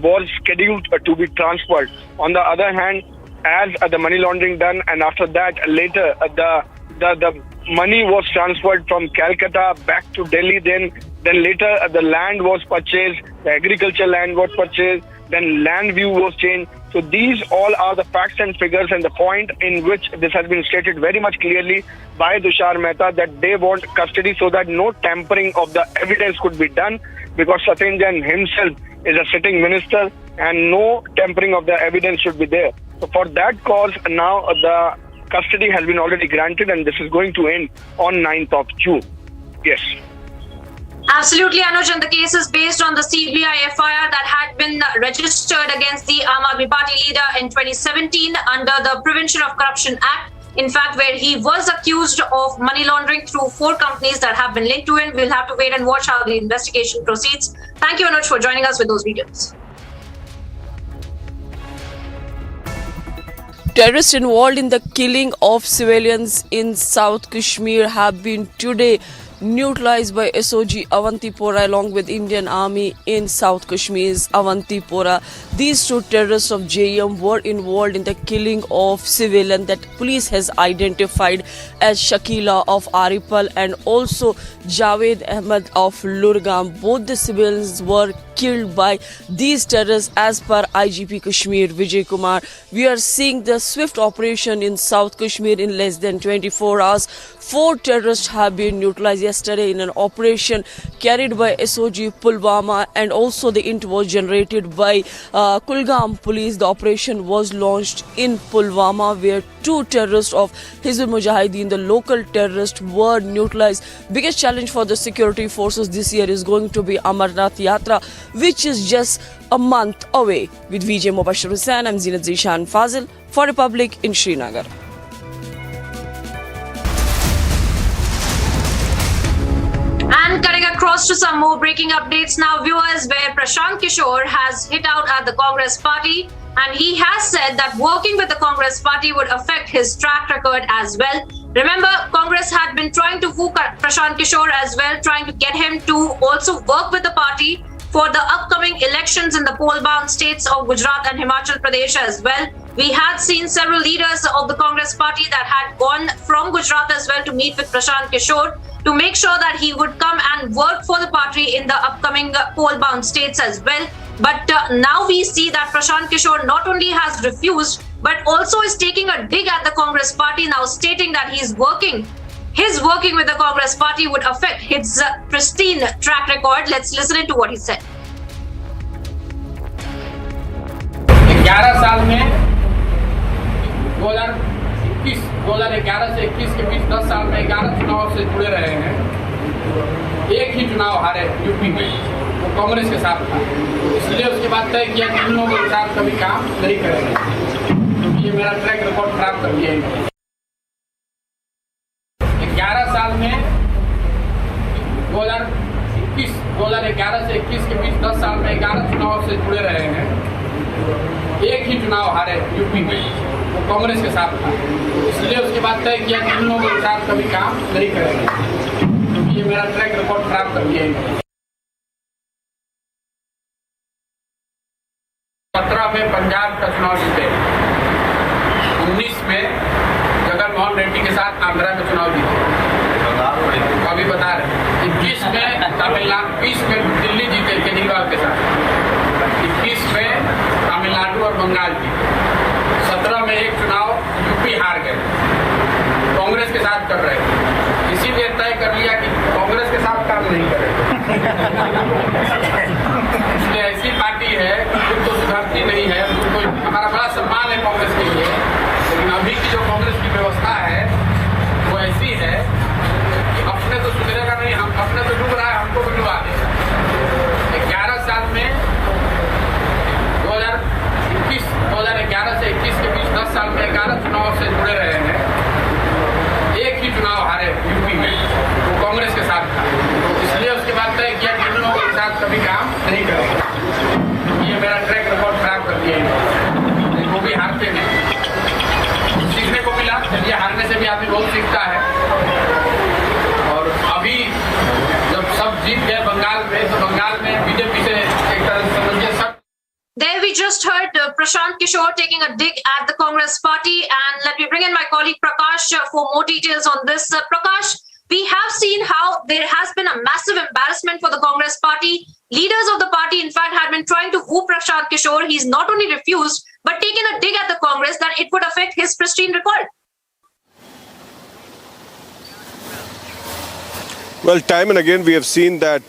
J: was scheduled to be transferred. On the other hand, as the money laundering done, and after that later the money was transferred from Calcutta back to Delhi, then later the land was purchased, the agriculture land was purchased, then land view was changed. So these all are the facts and figures, and the point in which this has been stated very much clearly by Tushar Mehta, that they want custody so that no tampering of the evidence could be done, because Satyendra Jain himself is a sitting minister and no tampering of the evidence should be there. So for that cause, now the custody has been already granted, and this is going to end on 9th of June. Yes.
I: Absolutely, Anuj, and the case is based on the CBI FIR that had been registered against the Aam Aadmi Party leader in 2017 under the Prevention of Corruption Act. In fact, where he was accused of money laundering through 4 companies that have been linked to him. We'll have to wait and watch how the investigation proceeds. Thank you, Anuj, for joining us with those videos.
E: Terrorists involved in the killing of civilians in South Kashmir have been today neutralized by SOG Avantipora along with Indian Army in South Kashmir's Avantipora. These two terrorists of JM were involved in the killing of civilian that police has identified as Shakila of Aripal and also Javed Ahmed of Lurgam. Both the civilians were killed by these terrorists as per IGP Kashmir Vijay Kumar. We are seeing the swift operation in South Kashmir in less than 24 hours. 4 terrorists have been neutralized yesterday in an operation carried by SOG Pulwama, and also the int was generated by Kulgam police. The operation was launched in Pulwama where 2 terrorists of Hizb Mujahideen, the local terrorists, were neutralized. Biggest challenge for the security forces this year is going to be Amarnath Yatra, which is just a month away. With VJ Mubashir Hussain, I'm Zinat Zishan Fazil for Republic in Srinagar.
I: And cutting across to some more breaking updates now, viewers, where Prashant Kishore has hit out at the Congress party, and he has said that working with the Congress party would affect his track record as well. Remember, Congress had been trying to woo Prashant Kishore as well, trying to get him to also work with the party for the upcoming elections in the poll-bound states of Gujarat and Himachal Pradesh as well. We had seen several leaders of the Congress party that had gone from Gujarat as well to meet with Prashant Kishore to make sure that he would come and work for the party in the upcoming poll-bound states as well. But now we see that Prashant Kishore not only has refused, but also is taking a dig at the Congress party, now stating that his working with the Congress party would affect his pristine track record. Let's listen to what he said.
P: 11 साल में 2011 से 21 के बीच 10 साल में 11 चुनाव से जुड़े रहे हैं। एक ही चुनाव हारे यूपी में, वो कांग्रेस के साथ था। इसलिए उसके बाद तय किया कि इन लोगों के साथ कभी काम नहीं करेंगे, क्योंकि ये मेरा ट्रैक रिकॉर्ड खराब कर दिया है। 11 साल में 2011 से 21 के बीच 10 साल में 11 चुनाव से जुड़े रहे हैं। एक ही चुनाव हारे यूपी में, वो कांग्रेस के साथ था। इसलिए उसके बाद तय किया कि इन लोगों के साथ कभी काम नहीं करेंगे, क्योंकि ये मेरा ट्रैक रिकॉर्ड खराब कर दिया है। 17 में पंजाब का चुनाव जीते, 19 में जगनमोहन रेड्डी के साथ आंध्रा का चुनाव जीते, अभी बता रहे। 21 में तमिलनाडु, 20 में दिल्ली जीते केजरीवाल के साथ, 21 में तमिलनाडु और बंगाल जीते, 17 में एक चुनाव यूपी हार गए, कांग्रेस के साथ कर रहे थे। इसीलिए तय कर लिया कि कांग्रेस के साथ काम नहीं करेंगे। इसलिए ऐसी पार्टी है खुद तो सुधरती नहीं है। तो हमारा बड़ा सम्मान है कांग्रेस के लिए, लेकिन अभी की जो कांग्रेस की व्यवस्था है वो ऐसी है कि अपने तो सुधरेगा नहीं, हम अपने तो डूब रहा है, हमको भी डुबा देगा। 11 साल में 2011 से 21 के बीच 10 साल में 11 चुनाव से जुड़े रहे हैं। एक ही चुनाव हारे यूपी में, वो कांग्रेस के साथ था। इसलिए उसके बाद तय किया कि इन लोगों के साथ कभी काम नहीं करेंगे, क्योंकि ये मेरा ट्रैक रिकॉर्ड खराब कर दिया है। वो भी हारते हैं, सीखने को मिला। चलिए, हारने से भी आदमी बहुत सीखता है। और अभी जब सब जीत गए बंगाल में, तो बंगाल में बीजेपी से एक तरह से समझिए सब।
I: There we just heard Prashant Kishore taking a dig at the Congress party, and let me bring in my colleague Prakash for more details on this. Prakash, we have seen how there has been a massive embarrassment for the Congress party. Leaders of the party, in fact, had been trying to woo Prashant Kishore. He's not only refused, but taken a dig at the Congress that it would affect his pristine record.
Q: Well, time and again we have seen that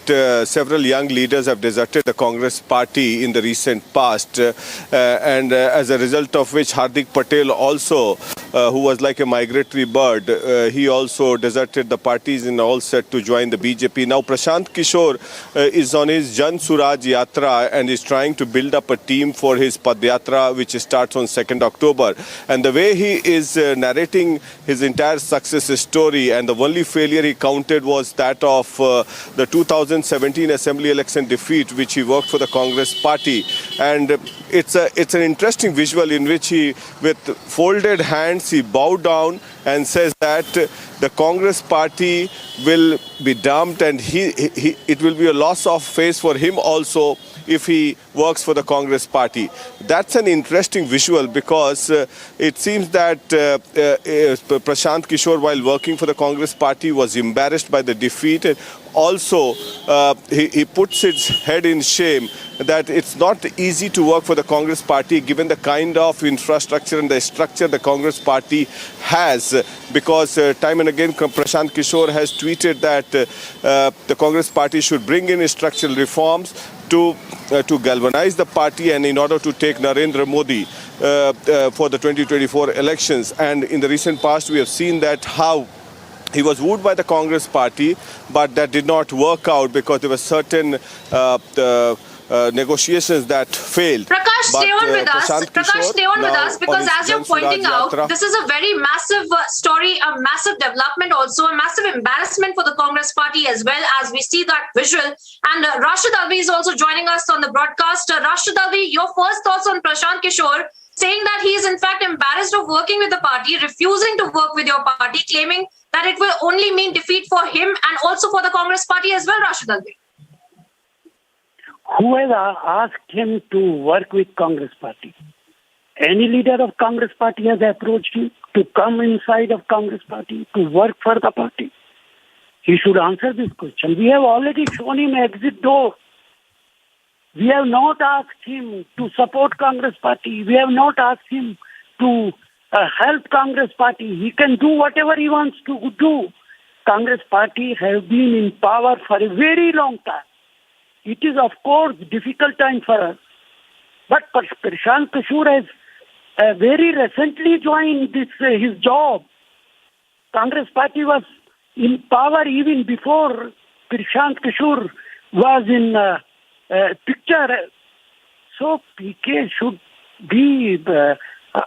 Q: several young leaders have deserted the Congress party in the recent past, and as a result of which Hardik Patel also, who was like a migratory bird, he also deserted the parties and all set to join the BJP. Now Prashant Kishore is on his Jan Suraj Yatra and is trying to build up a team for his Padyatra, which starts on 2nd October. And the way he is narrating his entire success story, and the only failure he counted was that of the 2017 assembly election defeat, which he worked for the Congress party. And it's an interesting visual in which he, with folded hands, he bowed down and says that the Congress party will be dumped and it will be a loss of face for him also if he works for the Congress party. That's an interesting visual because it seems that Prashant Kishore, while working for the Congress party, was embarrassed by the defeat. Also, he puts his head in shame that it's not easy to work for the Congress party given the kind of infrastructure and the structure the Congress party has, because time and again Prashant Kishore has tweeted that the Congress party should bring in structural reforms to galvanize the party and in order to take Narendra Modi for the 2024 elections. And in the recent past we have seen that how he was wooed by the Congress party, but that did not work out because there were certain negotiations that failed.
I: Prakash, stay on with us. Prakash, stay on with us because as you're pointing out, this is a very massive story, a massive development also, a massive embarrassment for the Congress party as well, as we see that visual. And Rashid Alvi is also joining us on the broadcast. Rashid Alvi, your first thoughts on Prashant Kishore saying that he is in fact embarrassed of working with the party, refusing to work with your party, claiming that it will only mean defeat for him and also for the Congress party as well, Rashid Alvi.
M: Who has asked him to work with Congress party? Any leader of Congress party has approached him to come inside of Congress party, to work for the party? He should answer this question. We have already shown him exit door. We have not asked him to support Congress party. We have not asked him to help Congress party. He can do whatever he wants to do. Congress party has been in power for a very long time. It is, of course, difficult time for us. But Prashant Kishore has very recently joined his job. Congress party was in power even before Prashant Kishore was in picture. So PK should be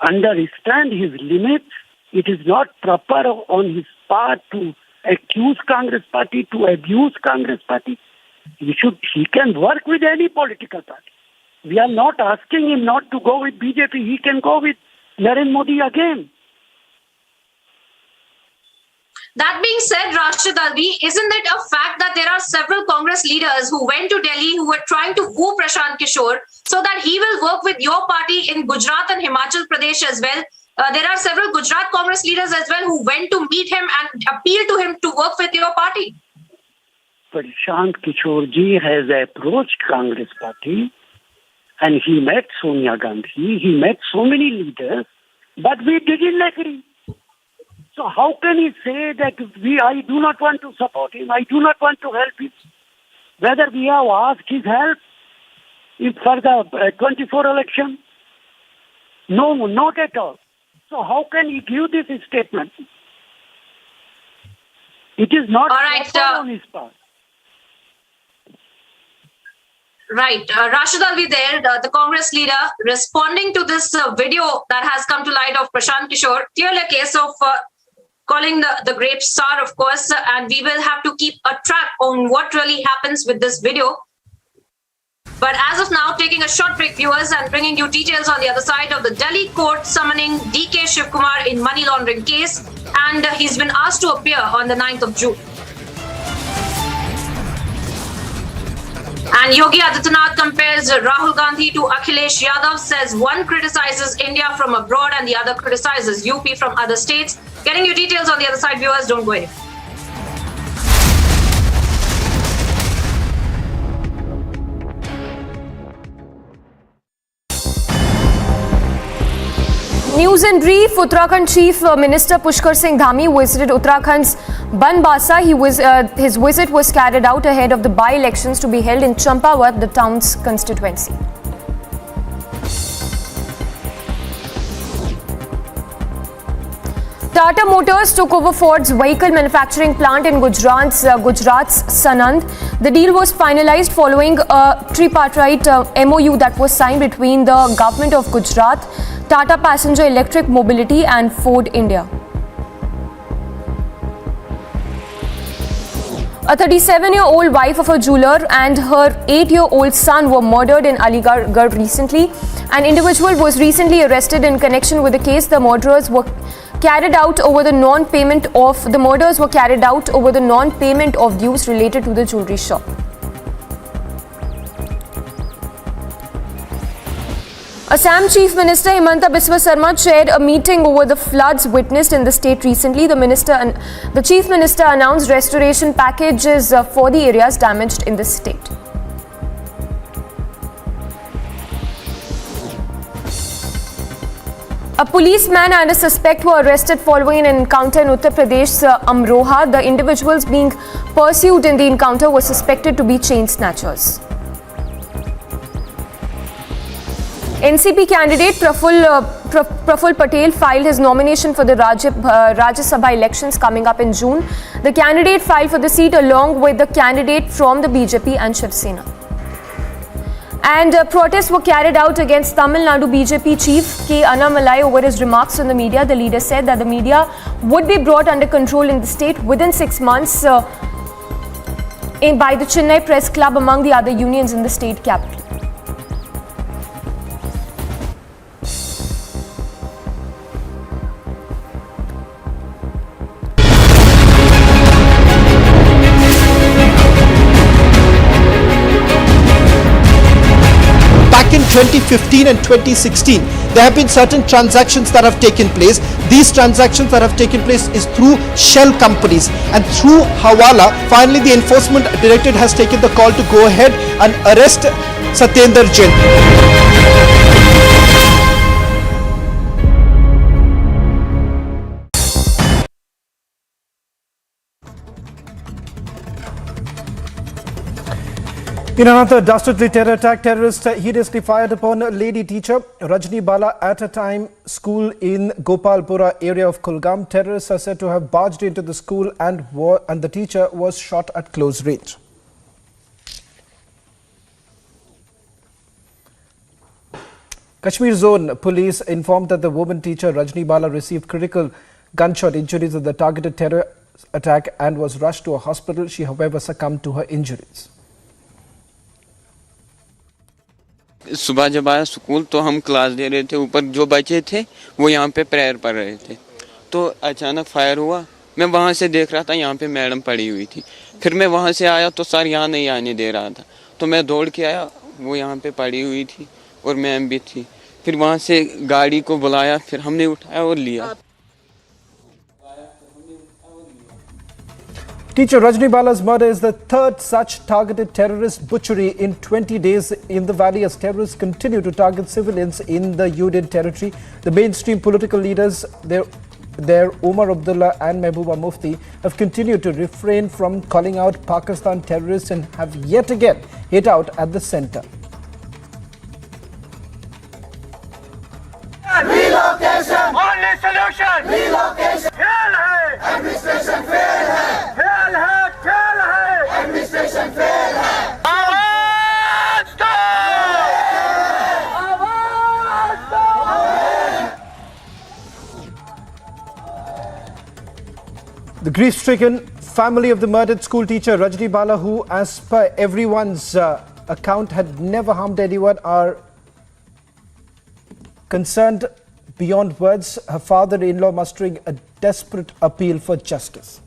M: understand his limits. It is not proper on his part to accuse Congress party, to abuse Congress party. He can work with any political party. We are not asking him not to go with BJP. He can go with Narendra Modi again.
I: That being said, Rashid Alvi, isn't it a fact that there are several Congress leaders who went to Delhi who were trying to woo Prashant Kishore so that he will work with your party in Gujarat and Himachal Pradesh as well? There are several Gujarat Congress leaders as well who went to meet him and appeal to him to work with your party.
M: Prashant Kishore ji has approached Congress party and he met Sonia Gandhi, he met so many leaders, but we didn't agree. So how can he say that I do not want to support him, I do not want to help him? Whether we have asked his help for the 24 election? No, not at all. So how can he give this statement? It is not on his part.
I: Right. Rashid Alvi there, the Congress leader, responding to this video that has come to light of Prashant Kishore, clearly a case of calling the grape sour, of course, and we will have to keep a track on what really happens with this video. But as of now, taking a short break, viewers, and bringing you details on the other side of the Delhi court summoning DK Shivkumar in money laundering case, and he's been asked to appear on the 9th of June. And Yogi Adityanath compares Rahul Gandhi to Akhilesh Yadav, says one criticizes India from abroad and the other criticizes UP from other states. Getting you details on the other side, viewers, don't go away.
H: News in brief, Uttarakhand Chief Minister Pushkar Singh Dhami visited Uttarakhand's Banbasa. His visit was carried out ahead of the by-elections to be held in Champawat, the town's constituency. Tata Motors took over Ford's vehicle manufacturing plant in Gujarat's Sanand. The deal was finalized following a tripartite MOU that was signed between the Government of Gujarat, Tata Passenger Electric Mobility and Ford India. A 37-year-old wife of a jeweler and her 8-year-old son were murdered in Aligarh recently. An individual was recently arrested in connection with the case. The murderers were carried out over the non-payment of the murders were carried out over the non-payment of dues related to the jewelry shop. Assam Chief Minister Himanta Biswa Sarma chaired a meeting over the floods witnessed in the state recently. The Chief Minister announced restoration packages for the areas damaged in the state. A policeman and a suspect were arrested following an encounter in Uttar Pradesh's Amroha. The individuals being pursued in the encounter were suspected to be chain snatchers. NCP candidate Praful Patel filed his nomination for the Rajya Sabha elections coming up in June. The candidate filed for the seat along with the candidate from the BJP and Shiv Sena. And protests were carried out against Tamil Nadu BJP chief K. Annamalai over his remarks on the media. The leader said that the media would be brought under control in the state within 6 months by the Chennai Press Club among the other unions in the state capital.
B: In 2015 and 2016, there have been certain transactions that have taken place. These transactions that have taken place is through shell companies, and through Hawala, finally the Enforcement Directorate has taken the call to go ahead and arrest Satyendra Jain. In another dastardly terror attack, terrorists hideously fired upon a lady teacher, Rajni Bala, at a time school in Gopalpura area of Kulgam. Terrorists are said to have barged into the school and the teacher was shot at close range. Kashmir Zone Police informed that the woman teacher Rajni Bala received critical gunshot injuries in the targeted terror attack and was rushed to a hospital. She, however, succumbed to her injuries.
O: सुबह जब आया school तो हम class दे रहे थे, ऊपर जो बच्चे थे वो यहाँ पे प्रेयर पढ़ रहे थे, तो अचानक फायर हुआ। मैं वहाँ से देख रहा था, यहाँ पे मैडम पड़ी हुई थी। फिर मैं वहाँ से आया तो सर यहाँ नहीं आने दे रहा था, तो मैं दौड़ के आया, वो यहाँ पे पड़ी हुई थी और मैम भी थी। फिर वहाँ से गाड़ी को बुलाया, फिर हमने उठाया और लिया।
B: Teacher Rajni Bala's murder is the third such targeted terrorist butchery in 20 days in the valley as terrorists continue to target civilians in the Union territory. The mainstream political leaders, their Omar Abdullah and Mehbooba Mufti, have continued to refrain from calling out Pakistan terrorists and have yet again hit out at the centre.
R: Relocation, only solution. Relocation, fail hai. Administration fail hai. Fail hai, fail hai. Administration fail hai. Awaaz do! Awaaz do!
B: The grief-stricken family of the murdered school teacher Rajni Bala, who as per everyone's account had never harmed anyone, are concerned beyond words. Her father-in-law mustering a desperate appeal for justice.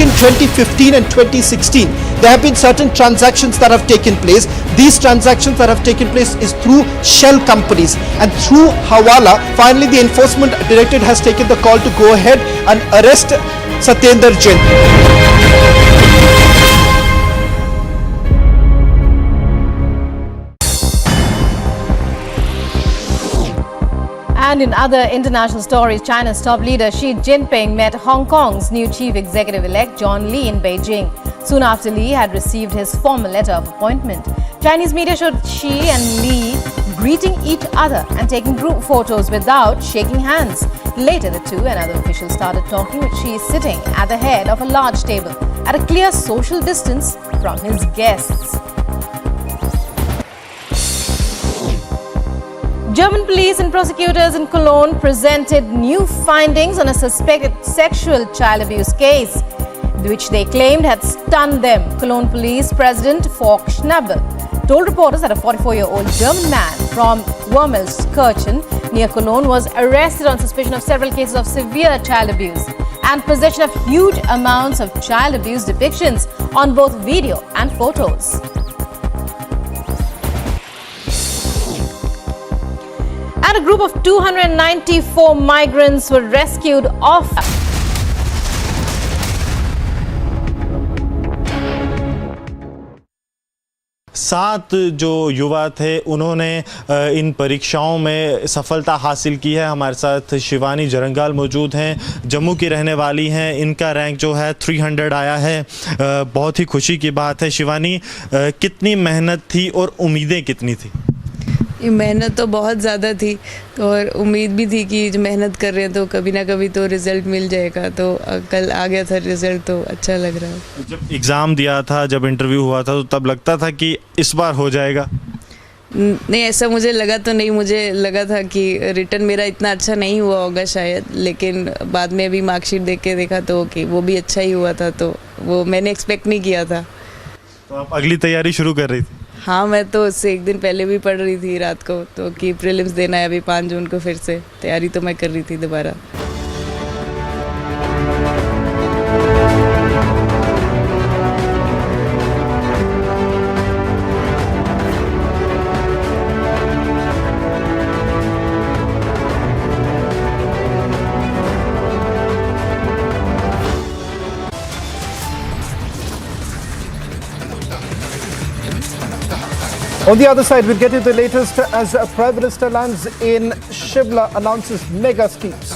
B: In 2015 and 2016, there have been certain transactions that have taken place. These transactions that have taken place is through shell companies, and through Hawala, finally the Enforcement Directorate has taken the call to go ahead and arrest Satyendra Jain.
S: And in other international stories, China's top leader Xi Jinping met Hong Kong's new chief executive-elect John Lee in Beijing. Soon after Lee had received his formal letter of appointment. Chinese media showed Xi and Lee greeting greeting each other and taking group photos without shaking hands. Later, the two and other officials started talking, with she sitting at the head of a large table at a clear social distance from his guests. German police and prosecutors in Cologne presented new findings on a suspected sexual child abuse case, which they claimed had stunned them. Cologne Police President Falk Schnabel told reporters that a 44-year-old German man from Wermelskirchen near Cologne was arrested on suspicion of several cases of severe child abuse and possession of huge amounts of child abuse depictions on both video and photos. And a group of 294 migrants were rescued off.
G: सात जो युवा थे उन्होंने इन परीक्षाओं में सफलता हासिल की है। हमारे साथ शिवानी जरंगाल मौजूद हैं, जम्मू की रहने वाली हैं। इनका रैंक जो है 300 आया है। बहुत ही खुशी की बात है। शिवानी, कितनी मेहनत थी और उम्मीदें कितनी थी?
U: ये मेहनत तो बहुत ज़्यादा थी और उम्मीद भी थी कि जो मेहनत कर रहे हैं तो कभी ना कभी तो रिज़ल्ट मिल जाएगा। तो कल आ गया था रिज़ल्ट, तो अच्छा लग रहा है।
G: जब एग्ज़ाम दिया था, जब इंटरव्यू हुआ था, तो तब लगता था कि इस बार हो जाएगा?
U: नहीं, ऐसा मुझे लगा तो नहीं। मुझे लगा था कि रिटर्न मेरा इतना अच्छा नहीं हुआ होगा शायद, लेकिन बाद में भी मार्कशीट देख के देखा तो कि वो भी अच्छा ही हुआ था, तो वो मैंने एक्सपेक्ट नहीं किया था।
G: तो आप अगली तैयारी शुरू कर रही थी?
U: हाँ, मैं तो उससे एक दिन पहले भी पढ़ रही थी रात को, तो कि प्रीलिम्स देना है अभी 5 जून को। फिर से तैयारी तो मैं कर रही थी दोबारा।
B: On the other side, we'll get you the latest as Prime Minister lands in Shimla, announces mega schemes.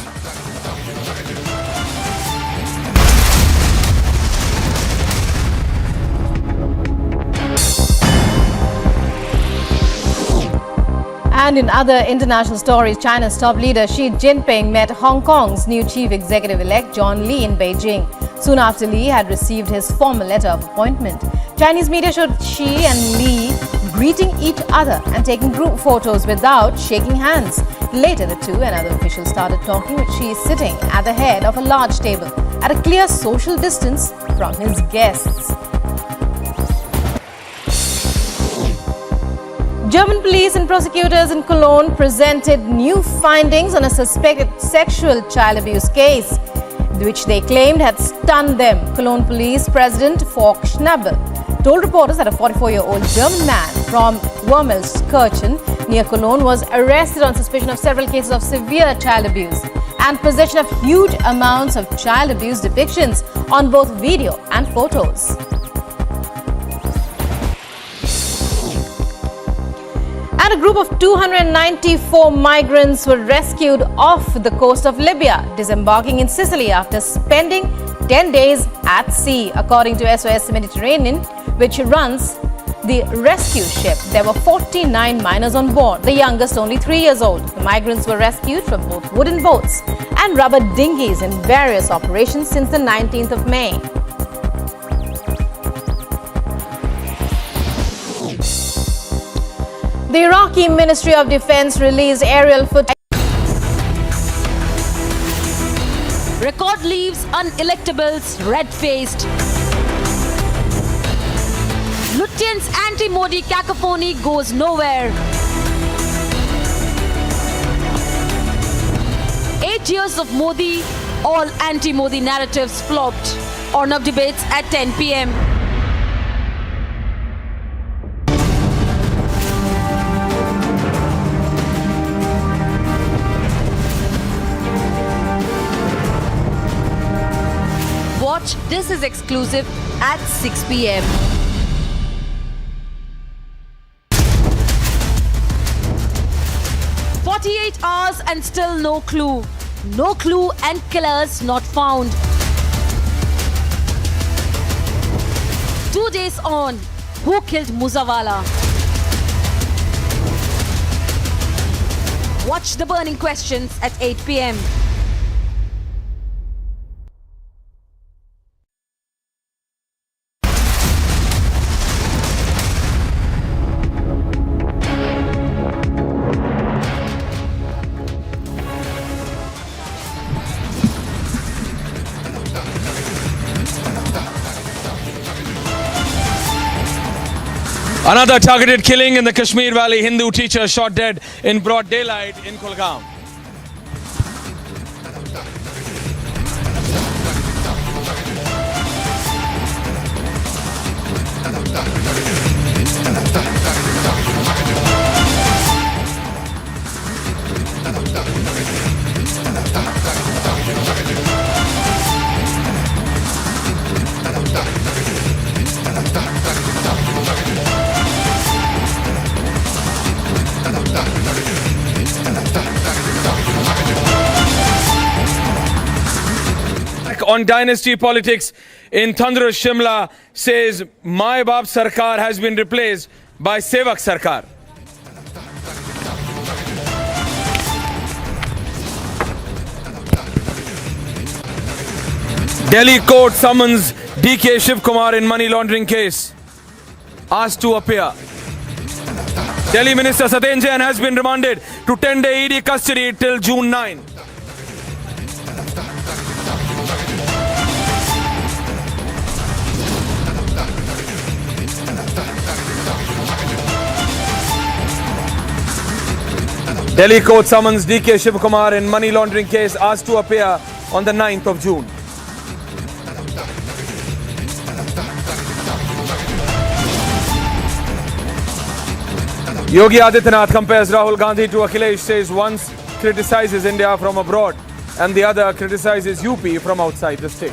S: And in other international stories, China's top leader Xi Jinping met Hong Kong's new chief executive-elect John Lee in Beijing soon after Lee had received his formal letter of appointment. Chinese media showed Xi and Lee greeting each other and taking group photos without shaking hands. Later, the two and other officials started talking, with Xi sitting at the head of a large table at a clear social distance from his guests. German police and prosecutors in Cologne presented new findings on a suspected sexual child abuse case, which they claimed had stunned them. Cologne Police President Falk Schnabel told reporters that a 44-year-old German man from Wermelskirchen near Cologne was arrested on suspicion of several cases of severe child abuse and possession of huge amounts of child abuse depictions on both video and photos. And a group of 294 migrants were rescued off the coast of Libya, disembarking in Sicily after spending 10 days at sea, according to SOS Mediterranean, which runs the rescue ship. There were 49 minors on board, the youngest only 3 years old. The migrants were rescued from both wooden boats and rubber dinghies in various operations since the 19th of May. The Iraqi Ministry of Defense released aerial footage.
V: Record leaves unelectables red-faced. Lutyens' anti-Modi cacophony goes nowhere. 8 years of Modi, all anti-Modi narratives flopped. Ornab debates at 10 p.m. Watch This Is exclusive at 6 p.m. "48 hours and still no clue. No clue and killers not found. 2 days on, who killed Moosewala? Watch the burning questions at 8 p.m.
D: Another targeted killing in the Kashmir Valley. Hindu teacher shot dead in broad daylight in Kulgam. On dynasty politics in thunderous Shimla says Mai Baap Sarkar has been replaced by Sevak Sarkar. Delhi court summons DK Shiv Kumar in money laundering case. Asked to appear. Delhi Minister Satyen Jain has been remanded to 10-day ED custody till June 9. Delhi court summons DK Shiv Kumar in money laundering case, asked to appear on the 9th of June. Yogi Adityanath compares Rahul Gandhi to Akhilesh, says one criticizes India from abroad and the other criticizes UP from outside the state.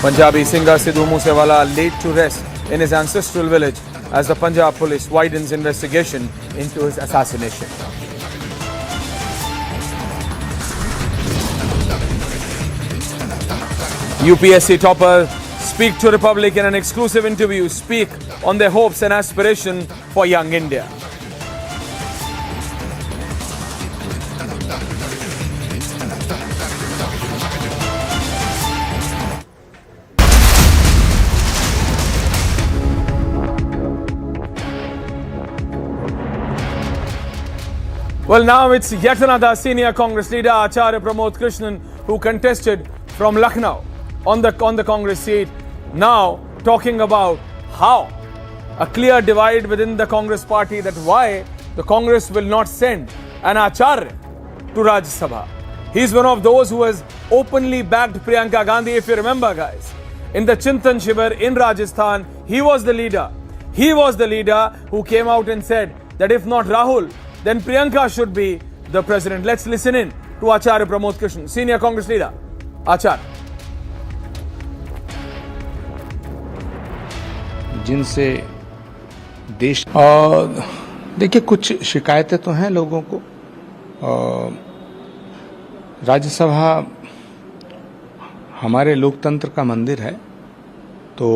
D: Punjabi singer Sidhu Moosewala laid to rest in his ancestral village as the Punjab police widens investigation into his assassination. UPSC topper speak to Republic in an exclusive interview, speak on their hopes and aspiration for young India. Well, now it's yet another senior Congress leader, Acharya Pramod Krishnan, who contested from Lucknow on the Congress seat, now talking about how a clear divide within the Congress party, that why the Congress will not send an Acharya to Rajya Sabha. He's one of those who has openly backed Priyanka Gandhi. If you remember, guys, in the Chintan Shibir in Rajasthan, he was the leader. He was the leader who came out and said that if not Rahul, then Priyanka should be the president. Let's listen in to Acharya Pramod Krishnan, senior Congress leader. Acharya.
L: जिनसे देश देखिए कुछ शिकायतें तो हैं लोगों को। राज्यसभा हमारे लोकतंत्र का मंदिर है, तो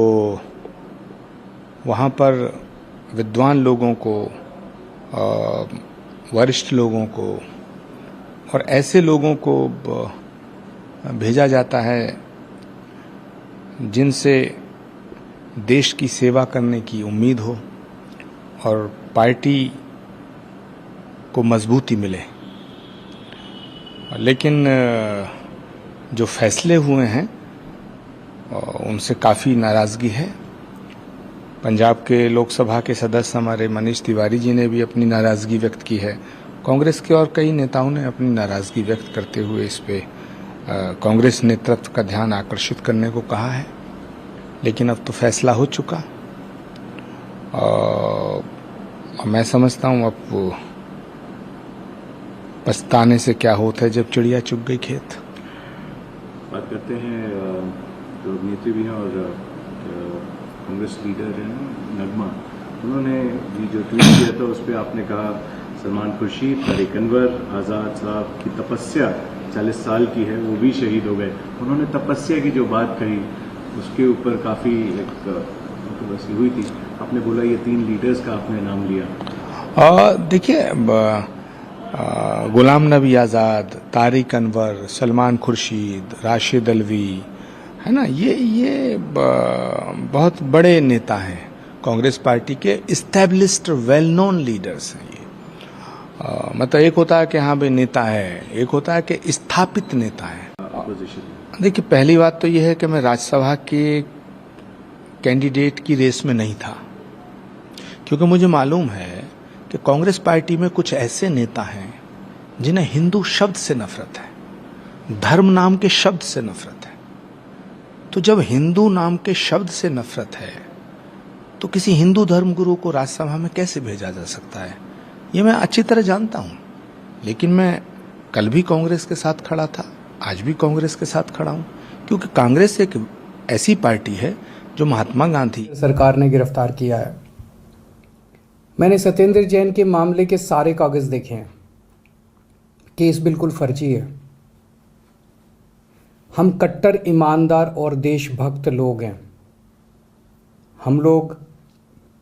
L: वहाँ पर विद्वान लोगों को, वरिष्ठ लोगों को और ऐसे लोगों को भेजा जाता है जिनसे देश की सेवा करने की उम्मीद हो और पार्टी को मजबूती मिले। लेकिन जो फैसले हुए हैं उनसे काफ़ी नाराज़गी है। पंजाब के लोकसभा के सदस्य हमारे मनीष तिवारी जी ने भी अपनी नाराज़गी व्यक्त की है। कांग्रेस के और कई नेताओं ने अपनी नाराज़गी व्यक्त करते हुए इस पे कांग्रेस नेतृत्व का ध्यान आकर्षित करने को कहा है। लेकिन अब तो फैसला हो चुका। मैं समझता हूँ अब पछताने से क्या होता है जब चिड़िया चुग गई खेत।
W: बात करते हैं जो अभिनेत्री भी हैं और कांग्रेस लीडर हैं नगमा, उन्होंने भी जो ट्वीट किया था उस पर आपने कहा सलमान खुर्शीद, तारिक अनवर, आज़ाद साहब की तपस्या 40 साल की है, वो भी शहीद हो गए। उन्होंने तपस्या की जो बात कही उसके ऊपर काफ़ी एक कंट्रोवर्सी हुई थी, आपने बोला ये 3 लीडर्स का आपने नाम लिया।
L: देखिए, गुलाम नबी आज़ाद, तारिक अनवर, सलमान खुर्शीद, राशिद अल्वी, है ना, ये बहुत बड़े नेता हैं, कांग्रेस पार्टी के इस्टेब्लिश्ड वेल नोन लीडर्स हैं ये। मतलब एक होता है कि हाँ भाई नेता है, एक होता है कि स्थापित नेता है। देखिए, पहली बात तो यह है कि मैं राज्यसभा के कैंडिडेट की रेस में नहीं था, क्योंकि मुझे मालूम है कि कांग्रेस पार्टी में कुछ ऐसे नेता हैं जिन्हें हिंदू शब्द से नफरत है, धर्म नाम के शब्द से नफरत है। तो जब हिंदू नाम के शब्द से नफरत है तो किसी हिंदू धर्मगुरु को राज्यसभा में कैसे भेजा जा सकता है, ये मैं अच्छी तरह जानता हूं। लेकिन मैं कल भी कांग्रेस के साथ खड़ा था, आज भी कांग्रेस के साथ खड़ा हूं, क्योंकि कांग्रेस एक ऐसी पार्टी है जो महात्मा गांधी
A: सरकार ने गिरफ्तार किया है। मैंने सत्येंद्र जैन के मामले के सारे कागज देखे हैं। केस बिल्कुल फर्जी है। हम कट्टर ईमानदार और देशभक्त लोग हैं। हम लोग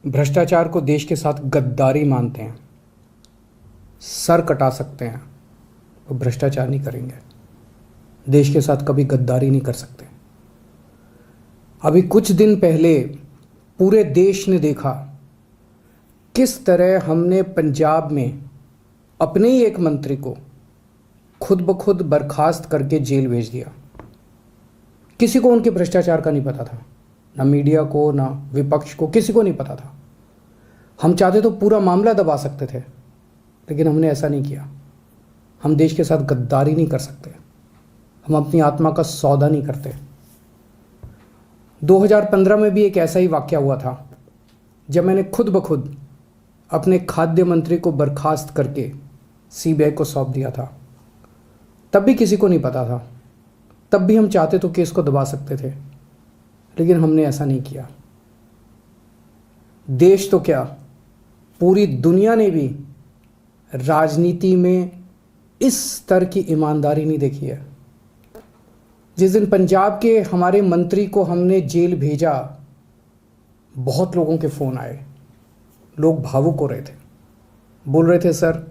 A: भ्रष्टाचार को देश के साथ गद्दारी मानते हैं। सर कटा सकते हैं तो भ्रष्टाचार नहीं करेंगे, देश के साथ कभी गद्दारी नहीं कर सकते। अभी कुछ दिन पहले पूरे देश ने देखा किस तरह हमने पंजाब में अपने ही एक मंत्री को खुद ब खुद बर्खास्त करके जेल भेज दिया। किसी को उनके भ्रष्टाचार का नहीं पता था, ना मीडिया को, ना विपक्ष को, किसी को नहीं पता था। हम चाहते तो पूरा मामला दबा सकते थे, लेकिन हमने ऐसा नहीं किया। हम देश के साथ गद्दारी नहीं कर सकते, हम अपनी आत्मा का सौदा नहीं करते। 2015 में भी एक ऐसा ही वाकया हुआ था, जब मैंने खुद ब खुद अपने खाद्य मंत्री को बर्खास्त करके सीबीआई को सौंप दिया था। तब भी किसी को नहीं पता था, तब भी हम चाहते तो केस को दबा सकते थे, लेकिन हमने ऐसा नहीं किया। देश तो क्या, पूरी दुनिया ने भी राजनीति में इस स्तर की ईमानदारी नहीं देखी है। जिस दिन पंजाब के हमारे मंत्री को हमने जेल भेजा, बहुत लोगों के फ़ोन आए, लोग भावुक हो रहे थे, बोल रहे थे सर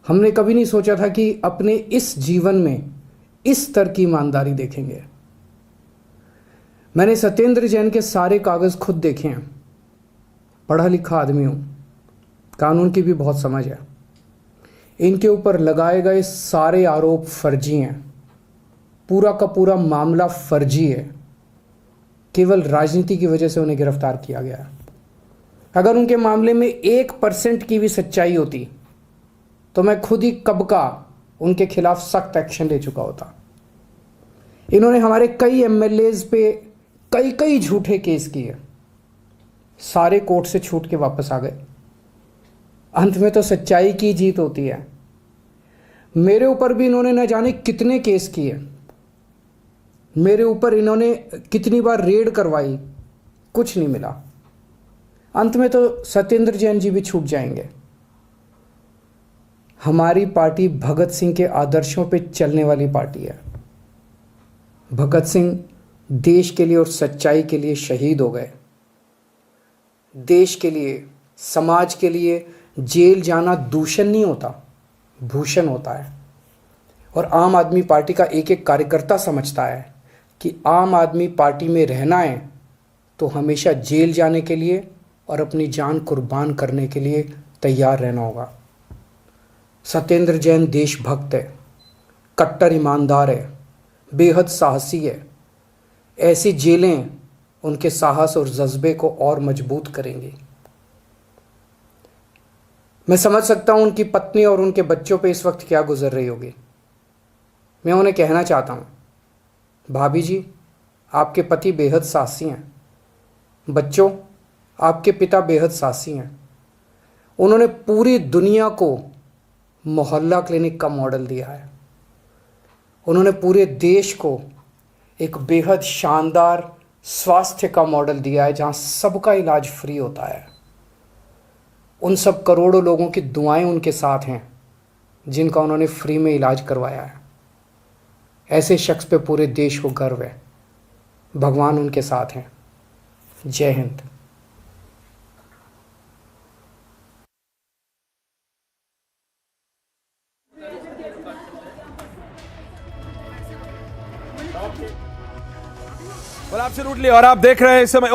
A: हमने कभी नहीं सोचा था कि अपने इस जीवन में इस स्तर की ईमानदारी देखेंगे। मैंने सत्येंद्र जैन के सारे कागज़ खुद देखे हैं, पढ़ा लिखा आदमी हूँ, कानून की भी बहुत समझ है। इनके ऊपर लगाए गए सारे आरोप फर्जी हैं, पूरा का पूरा मामला फर्जी है। केवल राजनीति की वजह से उन्हें गिरफ्तार किया गया है। अगर उनके मामले में 1% की भी सच्चाई होती तो मैं खुद ही कब का उनके खिलाफ सख्त एक्शन ले चुका होता। इन्होंने हमारे कई एमएलएज पे कई झूठे केस किए, सारे कोर्ट से छूट के वापस आ गए। अंत में तो सच्चाई की जीत होती है। मेरे ऊपर भी इन्होंने न जाने कितने केस किए, मेरे ऊपर इन्होंने कितनी बार रेड करवाई, कुछ नहीं मिला। अंत में तो सत्येंद्र जैन जी भी छूट जाएंगे। हमारी पार्टी भगत सिंह के आदर्शों पे चलने वाली पार्टी है। भगत सिंह देश के लिए और सच्चाई के लिए शहीद हो गए। देश के लिए, समाज के लिए जेल जाना दूषण नहीं होता, भूषण होता है। और आम आदमी पार्टी का एक एक कार्यकर्ता समझता है कि आम आदमी पार्टी में रहना है तो हमेशा जेल जाने के लिए और अपनी जान कुर्बान करने के लिए तैयार रहना होगा। सत्येंद्र जैन देशभक्त है, कट्टर ईमानदार है, बेहद साहसी है। ऐसी जेलें उनके साहस और जज्बे को और मजबूत करेंगी। मैं समझ सकता हूं उनकी पत्नी और उनके बच्चों पे इस वक्त क्या गुजर रही होगी। मैं उन्हें कहना चाहता हूं, भाभी जी आपके पति बेहद साहसी हैं, बच्चों आपके पिता बेहद साहसी हैं। उन्होंने पूरी दुनिया को मोहल्ला क्लिनिक का मॉडल दिया है। उन्होंने पूरे देश को एक बेहद शानदार स्वास्थ्य का मॉडल दिया है, जहां सबका इलाज फ्री होता है। उन सब करोड़ों लोगों की दुआएं उनके साथ हैं जिनका उन्होंने फ्री में इलाज करवाया है। ऐसे शख्स पे पूरे देश को गर्व है। भगवान उनके साथ हैं। जय हिंद।
D: Absolutely. और आप देख रहे हैं इस समय,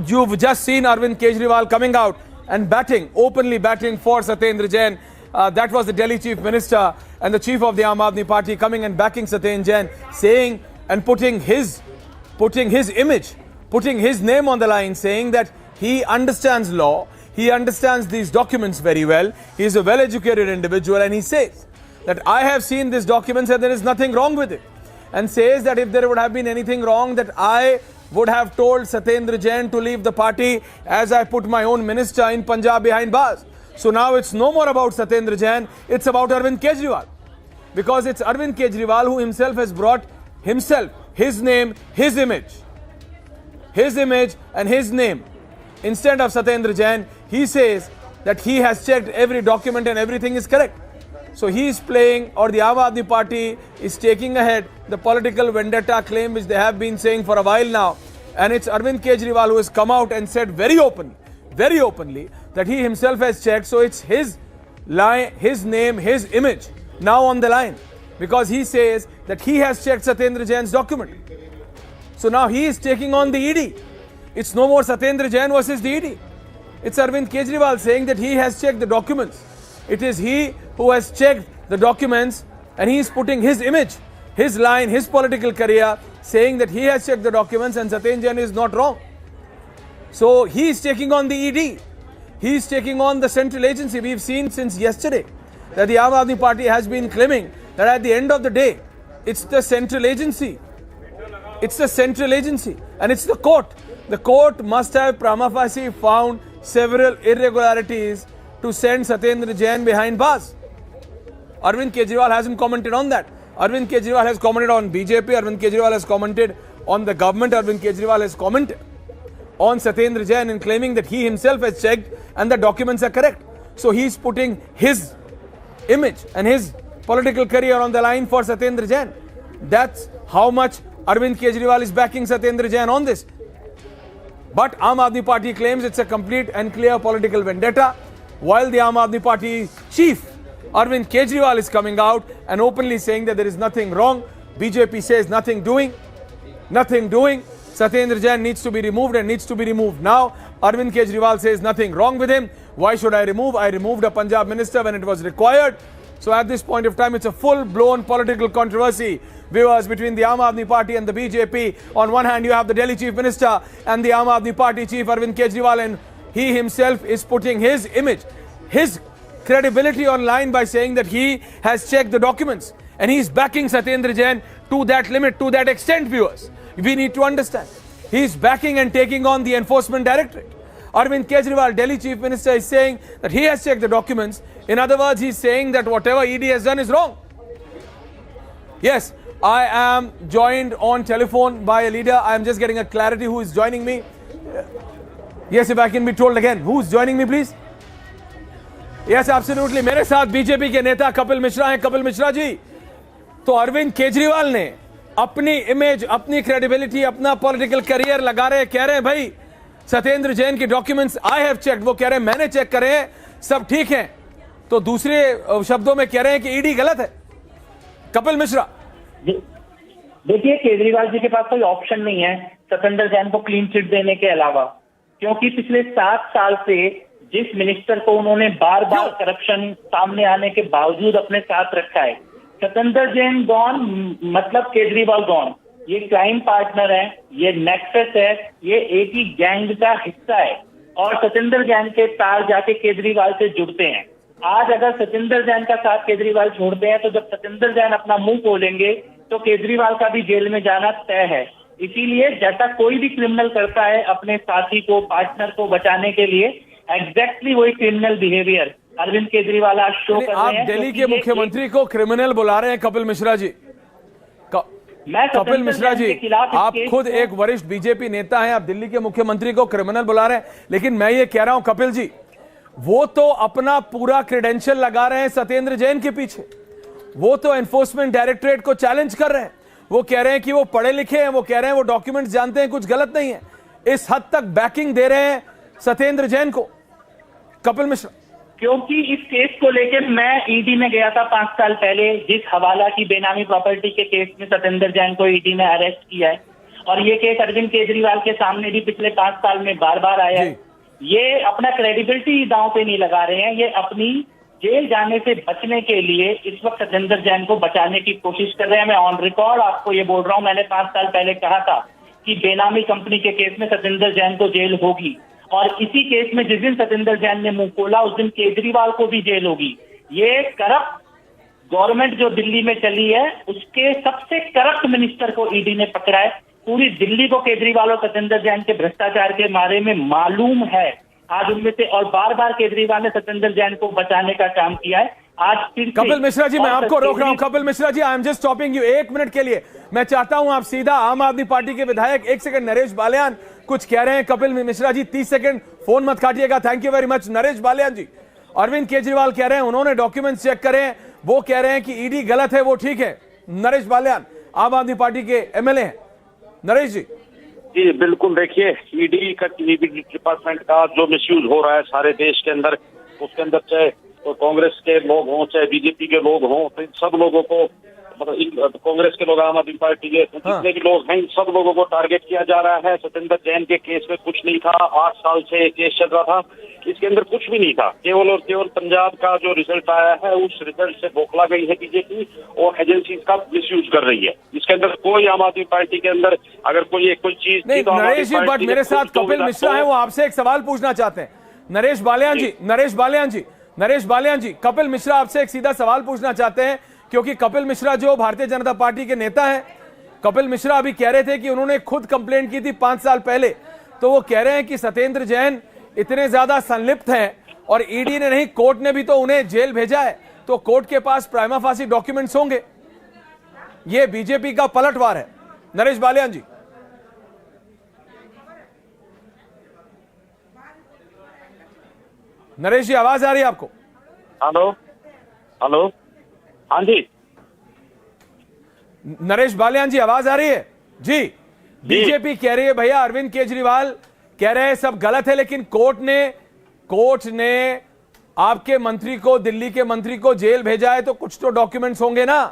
D: you've just seen Arvind Kejriwal coming out and batting, openly batting for Satyendra Jain. That was the Delhi Chief Minister and the Chief of the Aam Aadmi Party coming and backing Satyendra Jain, saying and putting his image, putting his name on the line, saying that he understands law, he understands these documents very well, he is a well-educated individual, and he says that I have seen these documents and there is nothing wrong with it. And says that if there would have been anything wrong, that I would have told Satyendra Jain to leave the party as I put my own minister in Punjab behind bars. So now it's no more about Satyendra Jain, it's about Arvind Kejriwal. Because it's Arvind Kejriwal who himself has brought himself, his name, his image and his name. Instead of Satyendra Jain, he says that he has checked every document and everything is correct. So he is playing, or the Aam Aadmi Party is taking ahead the political vendetta claim which they have been saying for a while now. And it's Arvind Kejriwal who has come out and said very openly that he himself has checked. So it's his line, his name, his image now on the line, because he says that he has checked Satyendra Jain's document. So now he is taking on the ED. It's no more Satyendra Jain versus the ED. It's Arvind Kejriwal saying that he has checked the documents. It is he who has checked the documents, and he is putting his image, his line, his political career, saying that he has checked the documents and Satyendra Jain is not wrong. So he is taking on the ED. He is taking on the central agency. We've seen since yesterday that the Aam Aadmi Party has been claiming that at the end of the day, it's the central agency. It's the central agency and it's the court. The court must have prima facie found several irregularities to send Satyendra Jain behind bars. Arvind Kejriwal hasn't commented on that. Arvind Kejriwal has commented on BJP. Arvind Kejriwal has commented on the government. Arvind Kejriwal has commented on Satyendra Jain and claiming that he himself has checked and the documents are correct. So he's putting his image and his political career on the line for Satyendra Jain. That's how much Arvind Kejriwal is backing Satyendra Jain on this. But Aam Aadmi Party claims it's a complete and clear political vendetta, while the Aam Aadmi Party chief Arvind Kejriwal is coming out and openly saying that there is nothing wrong. BJP says nothing doing. Satyendra Jain needs to be removed and needs to be removed now. Arvind Kejriwal says nothing wrong with him. Why should I remove? I removed a Punjab minister when it was required. So at this point of time, it's a full-blown political controversy, viewers, between the Aam Aadmi Party and the BJP. On one hand, you have the Delhi Chief Minister and the Aam Aadmi Party Chief Arvind Kejriwal, and he himself is putting his image, his credibility online by saying that he has checked the documents. And he's backing Satyendra Jain to that limit, to that extent, viewers. We need to understand. He's backing and taking on the Enforcement Directorate. Arvind Kejriwal, Delhi Chief Minister, is saying that he has checked the documents. In other words, he's saying that whatever ED has done is wrong. Yes, I am joined on telephone by a leader. I am just getting a clarity who is joining me. Yes, if I can be told again. Who's joining me, please? Yes, absolutely. मेरे साथ BJP के नेता कपिल मिश्रा हैं. कपिल मिश्रा जी, तो अरविंद केजरीवाल ने अपनी image, अपनी credibility, अपना पॉलिटिकल करियर लगा रहे, कह रहे हैं भाई सत्येंद्र जैन के डॉक्यूमेंट्स आई हैव चेक्ड. वो कह रहे हैं मैंने चेक करे हैं, सब ठीक है. तो दूसरे शब्दों में कह रहे हैं कि ईडी गलत है. कपिल मिश्रा,
C: देखिए, केजरीवाल जी के पास कोई ऑप्शन नहीं है सत्येंद्र जैन को क्लीन चिट देने के अलावा, क्योंकि पिछले 7 साल से जिस मिनिस्टर को उन्होंने बार बार करप्शन सामने आने के बावजूद अपने साथ रखा है, सत्येंद्र जैन गॉन मतलब केजरीवाल गॉन. ये क्राइम पार्टनर है, ये नेक्सस है, ये एक ही गैंग का हिस्सा है और सत्येंद्र जैन के तार जाके केजरीवाल से जुड़ते हैं. आज अगर सत्येंद्र जैन का साथ केजरीवाल छोड़ते हैं तो जब सत्येंद्र जैन अपना मुंह खोलेंगे तो केजरीवाल का भी जेल में जाना तय है. इसीलिए जैसा कोई भी क्रिमिनल करता है अपने साथी को, पार्टनर को बचाने के लिए, एग्जैक्टली वही क्रिमिनल बिहेवियर अरविंद केजरीवाल आज शो कर रहे हैं.
D: आप दिल्ली के मुख्यमंत्री को क्रिमिनल बुला रहे हैं कपिल मिश्रा जी. कपिल मिश्रा जी, आप खुद एक वरिष्ठ बीजेपी नेता हैं, आप दिल्ली के मुख्यमंत्री को क्रिमिनल बुला रहे हैं. लेकिन मैं ये कह रहा हूं कपिल जी, वो तो अपना पूरा क्रेडेंशियल लगा रहे हैं सत्येंद्र जैन के पीछे. वो तो एनफोर्समेंट डायरेक्टरेट को चैलेंज कर रहे हैं. वो कह रहे हैं कि वो पढ़े लिखे हैं, वो कह रहे हैं वो डॉक्यूमेंट्स जानते हैं, कुछ गलत नहीं है. इस हद तक बैकिंग दे रहे हैं सत्येंद्र जैन को. कपिल मिश्रा,
C: क्योंकि इस केस को लेकर मैं ईडी में गया था 5 साल पहले, जिस हवाला की बेनामी प्रॉपर्टी के केस में सत्येंद्र जैन को ईडी ने अरेस्ट किया है, और ये केस अरविंद केजरीवाल के सामने भी पिछले 5 साल में बार बार आया है। ये अपना क्रेडिबिलिटी दांव पे नहीं लगा रहे हैं, ये अपनी जेल जाने से बचने के लिए इस वक्त सतेंद्र जैन को बचाने की कोशिश कर रहे हैं। मैं ऑन रिकॉर्ड आपको ये बोल रहा हूं, मैंने 5 साल पहले कहा था कि बेनामी कंपनी के केस में सतेंद्र जैन को जेल होगी, और इसी केस में जिस दिन सतेंद्र जैन ने मुंह खोला उस दिन केजरीवाल को भी जेल होगी। ये करप्ट गवर्नमेंट जो दिल्ली में चली है उसके सबसे करप्ट मिनिस्टर को ईडी ने पकड़ा है। पूरी दिल्ली को केजरीवाल और सतेंद्र जैन के भ्रष्टाचार के बारे में मालूम है आज उनमें से, और बार बार केजरीवाल ने सतेंद्र जैन को बचाने का काम किया है। आज फिर
D: कपिल मिश्रा जी, मैं आपको रोक रहा हूं। Kapil Mishra ji, I am just stopping you 1 minute के लिए। मैं चाहता हूं आप सीधा आम आदमी पार्टी के विधायक 1 सेकंड नरेश बालियान कुछ कह रहे हैं। कपिल मिश्रा जी 30 सेकंड फोन मत काटिएगा। Thank you very much. Naresh Balyan ji, Arvind Kejriwal कह रहे हैं उन्होंने डॉक्यूमेंट्स चेक करे हैं, वो कह रहे हैं कि ईडी गलत है, वो ठीक है। नरेश बालियान आम आदमी पार्टी के एमएलए हैं। नरेश जी।
F: जी बिल्कुल, देखिए ईडी डिपार्टमेंट का जो मिसयूज हो रहा है सारे देश के अंदर, उसके अंदर चाहे तो कांग्रेस के लोग हों चाहे बीजेपी के लोग हों, तो इन सब लोगों को मतलब कांग्रेस के लोग, आम आदमी पार्टी के जितने भी लोग हैं, इन सब लोगों को टारगेट किया जा रहा है। सतेंद्र जैन के केस में कुछ नहीं था, 8 साल से केस चल रहा था, इसके अंदर कुछ भी नहीं था। केवल और केवल पंजाब का जो रिजल्ट आया है उस रिजल्ट से बौखला गई है बीजेपी और एजेंसी का मिसयूज कर रही है। इसके अंदर कोई आम आदमी पार्टी के अंदर अगर कोई चीज
D: नहीं, नरेश जी, बट मेरे साथ कपिल मिश्रा है, वो आपसे एक सवाल पूछना चाहते हैं। नरेश बालियान जी, कपिल मिश्रा आपसे एक सीधा सवाल पूछना चाहते हैं, क्योंकि कपिल मिश्रा जो भारतीय जनता पार्टी के नेता हैं, कपिल मिश्रा अभी कह रहे थे कि उन्होंने खुद कंप्लेंट की थी 5 साल पहले, तो वो कह रहे हैं कि सतेंद्र जैन इतने ज्यादा संलिप्त हैं और ईडी ने नहीं, कोर्ट ने भी तो उन्हें जेल भेजा है, तो कोर्ट के पास प्राइमा फासी डॉक्यूमेंट्स होंगे। ये बीजेपी का पलटवार है। नरेश बालियान जी। नरेश जी, आवाज आ रही है आपको?
F: हेलो हेलो, हाँ जी
D: नरेश बालियान जी, आवाज आ रही है? जी। बीजेपी कह रही है भैया अरविंद केजरीवाल कह रहे हैं सब गलत है, लेकिन कोर्ट ने आपके मंत्री को, दिल्ली के मंत्री को जेल भेजा है, तो कुछ तो डॉक्यूमेंट्स होंगे ना।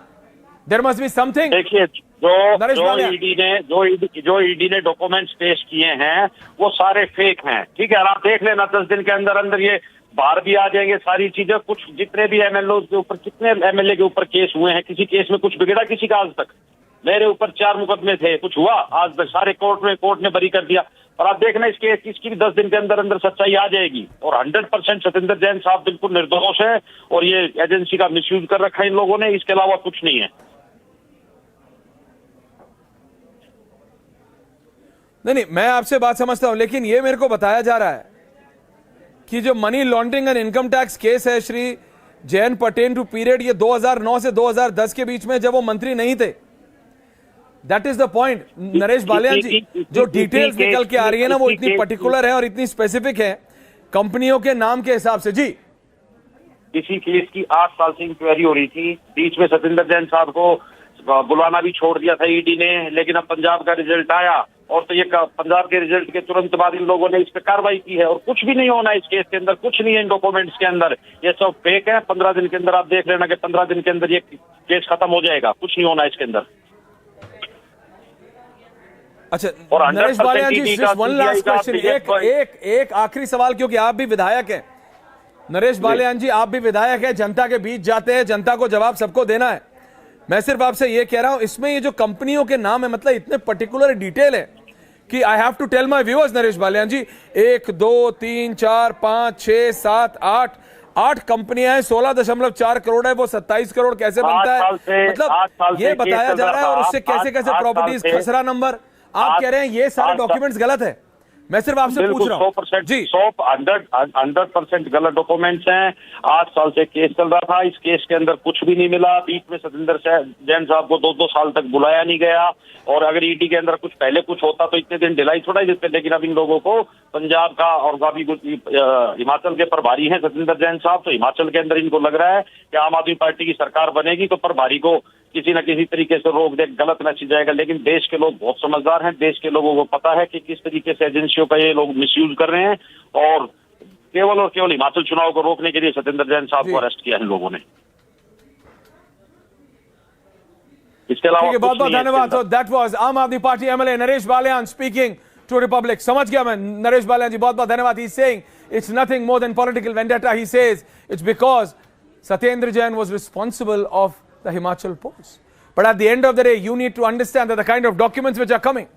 D: There must be something.
F: देखिए जो ईडी ने डॉक्यूमेंट्स पेश किए हैं वो सारे फेक हैं, ठीक है। आप देख लेना 10 दिन के अंदर अंदर ये बाहर भी आ जाएंगे सारी चीजें। कुछ जितने भी एमएलए के ऊपर, कितने एमएलए के ऊपर केस हुए हैं, किसी केस में कुछ बिगड़ा किसी का आज तक? मेरे ऊपर 4 मुकदमे थे, कुछ हुआ आज तक? सारे कोर्ट ने बरी कर दिया। और आप देखना इस केस की भी 10 दिन के अंदर अंदर सच्चाई आ जाएगी। और 100% सतेंद्र जैन साहब बिल्कुल निर्दोष है और ये एजेंसी का मिसयूज कर रखा है इन लोगों ने, इसके अलावा कुछ नहीं है।
D: नहीं, मैं आपसे बात समझता हूं, लेकिन ये मेरे को बताया जा रहा है कि जो money laundering and income tax case है Shri Jain pertain to period ये 2009 से 2010 के बीच में, जब वो मंत्री नहीं थे। That is the point. Naresh Balyan ji, जो डिटेल्स निकल के आ रही है ना, वो इतनी पर्टिकुलर है और इतनी स्पेसिफिक है कंपनियों के नाम के हिसाब से। जी,
F: इसी केस की 8 साल से इंक्वायरी हो रही थी। बीच में सतेंद्र जैन साहब को बुलाना भी छोड़ दिया था ईडी ने, लेकिन अब पंजाब का रिजल्ट आया और तो ये पंजाब के रिजल्ट के तुरंत बाद इन लोगों ने इस पे कार्रवाई की है। और कुछ भी नहीं होना इस केस के अंदर, कुछ नहीं है इन डॉक्यूमेंट्स के अंदर, ये सब फेक है। 15 दिन के अंदर आप देख लेना कि 15 दिन के अंदर ये केस खत्म हो जाएगा, कुछ नहीं होना इसके अंदर।
D: अच्छा, नरेश बालियान जी, वन लास्ट क्वेश्चन, एक आखिरी सवाल, क्योंकि आप भी विधायक हैं। नरेश बालियान जी, आप भी विधायक हैं, जनता के बीच जाते हैं, जनता को जवाब सबको देना है। मैं सिर्फ आपसे ये कह रहा हूं, इसमें ये जो कंपनियों के नाम है, मतलब इतने पर्टिकुलर डिटेल है कि I have to tell my viewers. Naresh Balyan ji, 1 2 3 4 5 6 7 8 कंपनियां हैं, 16.4 करोड़ है, वो 27 करोड़ कैसे बनता है? मतलब ये बताया जा रहा है, और उससे कैसे कैसे प्रॉपर्टीज, खसरा नंबर, आप कह रहे हैं ये सारे डॉक्यूमेंट्स गलत है। मैं सिर्फ आपसे पूछ रहा हूँ।
F: 100% गलत डॉक्यूमेंट्स हैं। 8 साल से केस चल रहा था, इस केस के अंदर कुछ भी नहीं मिला। बीच में सतेंद्र जैन साहब को 2-2 साल तक बुलाया नहीं गया, और अगर ईडी के अंदर कुछ पहले कुछ होता तो इतने दिन ढिलाई थोड़ा ही देते। लेकिन अब इन लोगों को पंजाब का और अभी हिमाचल के प्रभारी हैं सतेंद्र जैन साहब, तो हिमाचल के अंदर इनको लग रहा है कि आम आदमी पार्टी की सरकार बनेगी तो प्रभारी को किसी न किसी तरीके से रोक दे, गलत मैसेज जाएगा। लेकिन देश के लोग बहुत समझदार हैं, देश के लोगों को पता है कि किस तरीके से एजेंसियों का ये लोग मिसयूज कर रहे हैं, और केवल हिमाचल चुनाव को रोकने के लिए सतेंद्र जैन साहब को अरेस्ट किया इन लोगों ने। इसके अलावा
D: ठीक है, बहुत बहुत
F: कुछ नहीं है
D: धन्यवाद।
F: इसके
D: तो that was Aam Aadmi Party MLA Naresh Balyan speaking to Republic. समझ गया मैं नरेश बालियान जी, बहुत बहुत धन्यवाद। He is saying it's nothing more than political vendetta. He says it's because Satyendra Jain was responsible of the Himachal polls. But at the end of the day, you need to understand that the kind of documents which are coming,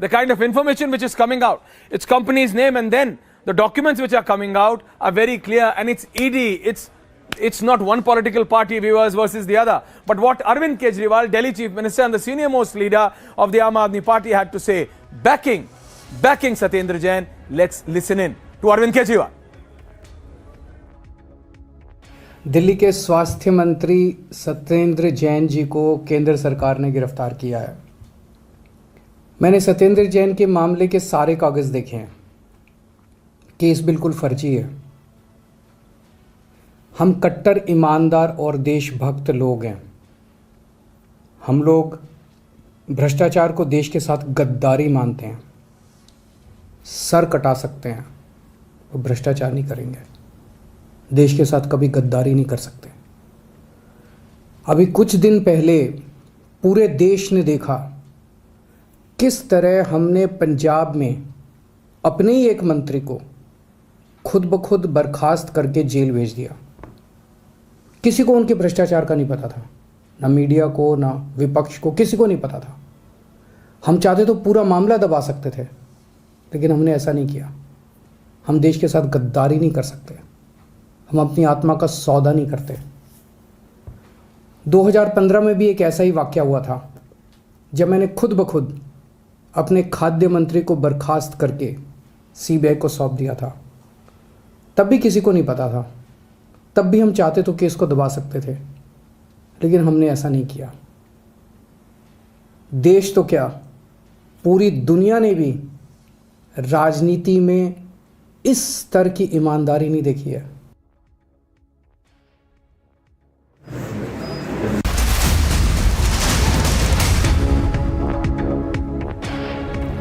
D: the kind of information which is coming out, its company's name, and then the documents which are coming out are very clear, and it's ED, it's not one political party viewers versus the other. But what Arvind Kejriwal, Delhi Chief Minister and the senior most leader of the Aam Aadmi Party had to say, backing Satyendra Jain, let's listen in to Arvind Kejriwal.
A: Delhi के स्वास्थ्य मंत्री सत्येंद्र जैन जी को केंद्र सरकार ने गिरफ्तार किया है। मैंने सत्येंद्र जैन के मामले के सारे कागज़ देखे हैं। केस बिल्कुल फर्जी है। हम कट्टर ईमानदार और देशभक्त लोग हैं। हम लोग भ्रष्टाचार को देश के साथ गद्दारी मानते हैं। सर कटा सकते हैं, वो भ्रष्टाचार नहीं करेंगे। देश के साथ कभी गद्दारी नहीं कर सकते। अभी कुछ दिन पहले पूरे देश ने देखा किस तरह हमने पंजाब में अपने ही एक मंत्री को खुद ब खुद बर्खास्त करके जेल भेज दिया। किसी को उनके भ्रष्टाचार का नहीं पता था, ना मीडिया को ना विपक्ष को, किसी को नहीं पता था। हम चाहते तो पूरा मामला दबा सकते थे, लेकिन हमने ऐसा नहीं किया। हम देश के साथ गद्दारी नहीं कर सकते। हम अपनी आत्मा का सौदा नहीं करते। 2015 में भी एक ऐसा ही वाकया हुआ था, जब मैंने खुद ब खुद अपने खाद्य मंत्री को बर्खास्त करके सीबीआई को सौंप दिया था। तब भी किसी को नहीं पता था। तब भी हम चाहते तो केस को दबा सकते थे, लेकिन हमने ऐसा नहीं किया। देश तो क्या, पूरी दुनिया ने भी राजनीति में इस स्तर की ईमानदारी नहीं देखी है।